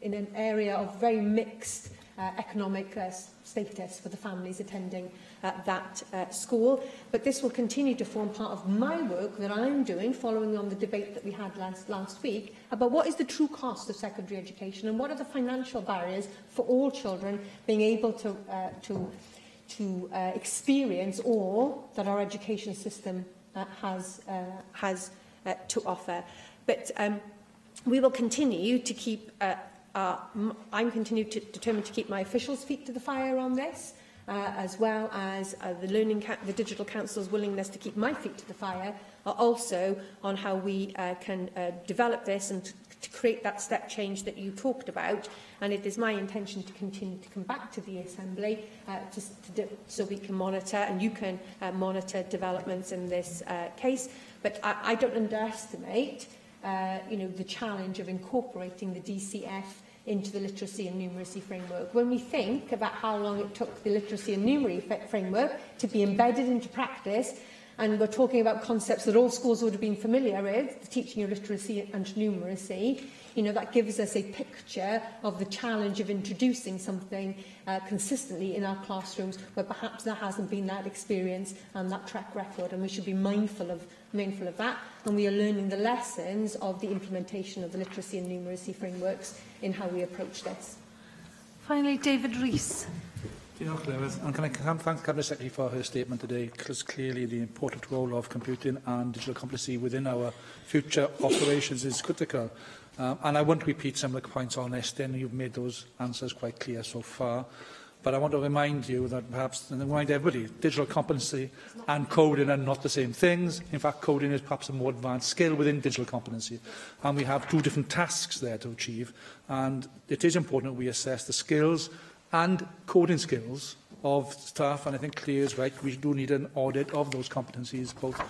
an area of very mixed economic status for the families attending that school. But this will continue to form part of my work that I'm doing, following on the debate that we had last week, about what is the true cost of secondary education and what are the financial barriers for all children being able to experience all that our education system has to offer. But we will continue to keep I'm determined to keep my officials' feet to the fire on this, as well as the Digital Council's willingness to keep my feet to the fire, also on how we can develop this and to create that step change that you talked about. And it is my intention to continue to come back to the Assembly so we can monitor, and you can monitor developments in this case. But I don't underestimate the challenge of incorporating the DCF into the literacy and numeracy framework. When we think about how long it took the literacy and numeracy framework to be embedded into practice, and we're talking about concepts that all schools would have been familiar with, the teaching of literacy and numeracy, that gives us a picture of the challenge of introducing something consistently in our classrooms where perhaps there hasn't been that experience and that track record, and we should be mindful of that, and we are learning the lessons of the implementation of the literacy and numeracy frameworks in how we approach this. Finally, David Rees. Diolch, Lewis. And can I thank the Cabinet Secretary for her statement today, because clearly the important role of computing and digital competency within our future operations is critical. And I won't repeat some of the points on Estin. You've made those answers quite clear so far. But I want to remind you that perhaps, and remind everybody, digital competency and coding are not the same things. In fact, coding is perhaps a more advanced skill within digital competency. And we have two different tasks there to achieve. And it is important that we assess the skills and coding skills of staff. And I think Claire is right, we do need an audit of those competencies, both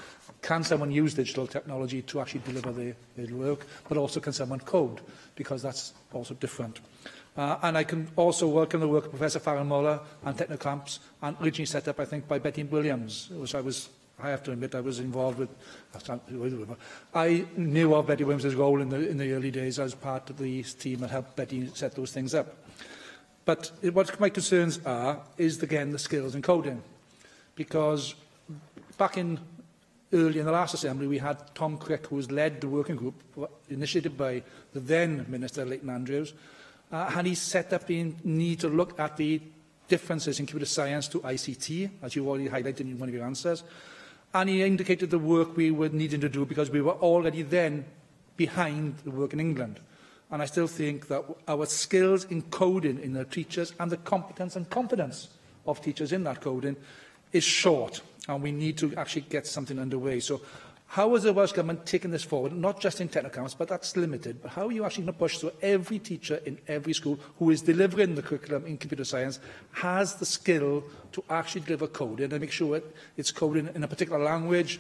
can someone use digital technology to actually deliver their work, but also can someone code, because that's also different. And I can also welcome the work of Professor Farron Muller and Technocamps, and originally set up, I think, by Betty Williams, which I was I have to admit I was involved with... I knew of Betty Williams' role in the early days as part of the team that helped Betty set those things up. But what my concerns are is, again, the skills in coding. Because back early in the last Assembly, we had Tom Crick, who was led the working group, initiated by the then Minister, Leighton Andrews, and he set up the need to look at the differences in computer science to ICT, as you already highlighted in one of your answers. And he indicated the work we were needing to do because we were already then behind the work in England. And I still think that our skills in coding in the teachers and the competence and confidence of teachers in that coding is short. And we need to actually get something underway. So how is the Welsh Government taking this forward? Not just in technical accounts, but that's limited. But how are you actually going to push so every teacher in every school who is delivering the curriculum in computer science has the skill to actually deliver coding and make sure it's coding in a particular language,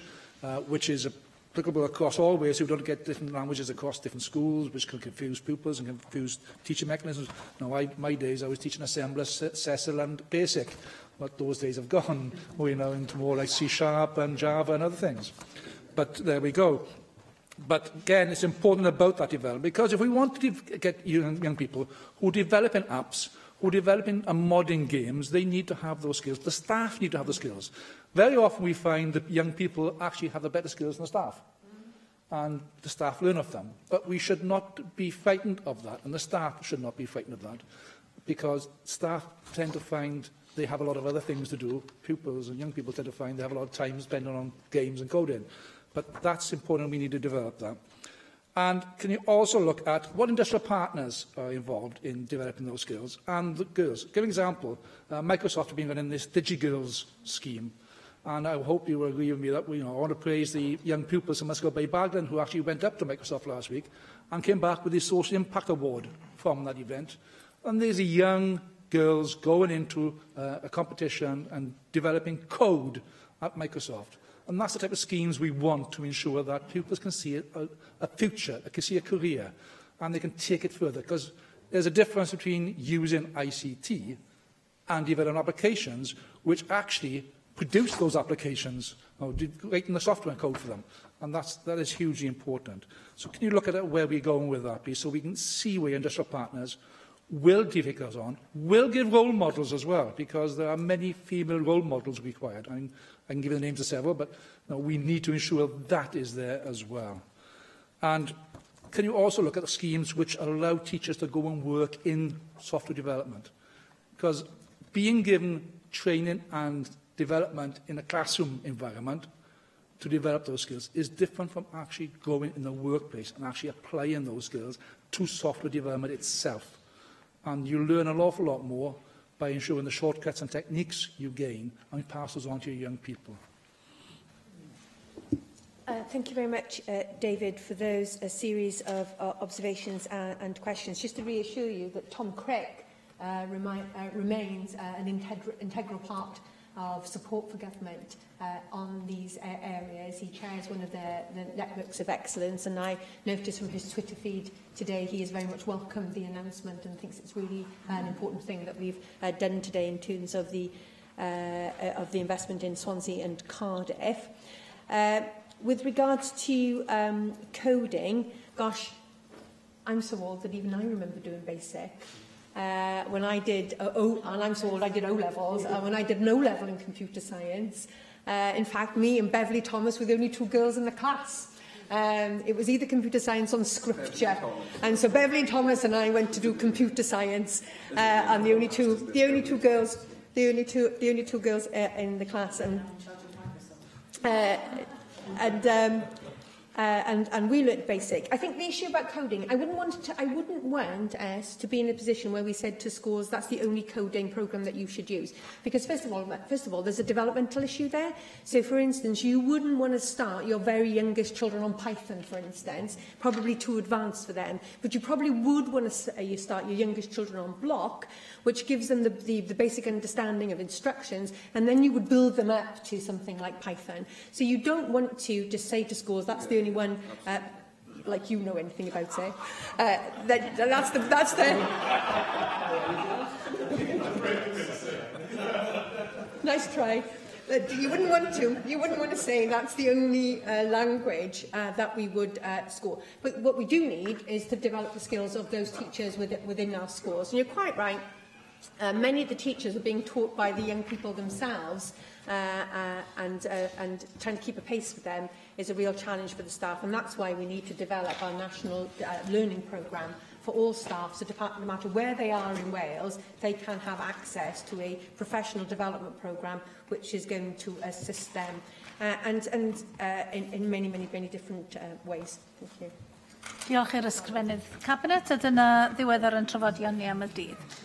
which is applicable across all ways, so we don't get different languages across different schools, which can confuse pupils and confuse teaching mechanisms. Now, my days, I was teaching Assembler, Cecil and Basic, but those days have gone. We're now into more like C# and Java and other things. But there we go. But again, it's important about that development, because if we want to get young people who are developing apps, who are developing modern games, they need to have those skills. The staff need to have the skills. Very often we find that young people actually have the better skills than the staff. And the staff learn of them. But we should not be frightened of that, and the staff should not be frightened of that, because staff tend to find they have a lot of other things to do. Pupils and young people tend to find they have a lot of time spent on games and coding. But that's important, we need to develop that. And can you also look at what industrial partners are involved in developing those skills? And the girls. Give an example. Microsoft have been running this DigiGirls scheme. And I hope you will agree with me that I want to praise the young pupils from Musgrave Bay Baglan who actually went up to Microsoft last week and came back with the Social Impact Award from that event. And there's young girls going into a competition and developing code at Microsoft. And that's the type of schemes we want to ensure that pupils can see a future, can see a career, and they can take it further. Because there's a difference between using ICT and developing applications which actually produce those applications, or writing the software code for them. And that is hugely important. So can you look at where we're going with that, please, so we can see where industrial partners will take us on, will give role models as well, because there are many female role models required. I can give you the names of several, but we need to ensure that is there as well. And can you also look at the schemes which allow teachers to go and work in software development? Because being given training and development in a classroom environment to develop those skills is different from actually going in the workplace and actually applying those skills to software development itself. And you learn an awful lot more by ensuring the shortcuts and techniques you gain and pass those on to your young people. Thank you very much, David, for those series of observations and questions. Just to reassure you that Tom Crick remains an integral part of support for government on these areas. He chairs one of the networks of excellence, and I noticed from his Twitter feed today he has very much welcomed the announcement and thinks it's really an important thing that we've done today in terms of the investment in Swansea and Cardiff. With regards to coding, gosh, I'm so old that even I remember doing BASIC. When I did, and I'm so old, I did O-levels, when I did an O-level in computer science. In fact, me and Beverly Thomas were the only two girls in the class. It was either computer science or scripture. And so Beverly Thomas and I went to do computer science, and the only two girls in the class. And we learnt BASIC. I think the issue about coding, I wouldn't want us to be in a position where we said to schools that's the only coding programme that you should use. Because first of all, there's a developmental issue there. So, for instance, you wouldn't want to start your very youngest children on Python, for instance, probably too advanced for them. But you probably would want to start your youngest children on Block, which gives them the basic understanding of instructions, and then you would build them up to something like Python. So you don't want to just say to schools, that's the only one, like you know anything about it. That's the nice try. You wouldn't want to. You wouldn't want to say that's the only language that we would score. But what we do need is to develop the skills of those teachers within our schools. And you're quite right. Many of the teachers are being taught by the young people themselves, and trying to keep a pace with them is a real challenge for the staff, and that's why we need to develop our national learning programme for all staff, so no matter where they are in Wales, they can have access to a professional development programme which is going to assist them, in many different ways. Thank you. Diolch i'r ysgrifennydd Cabinet, a dyna ddiweddar yn trafodion ni am y dydd.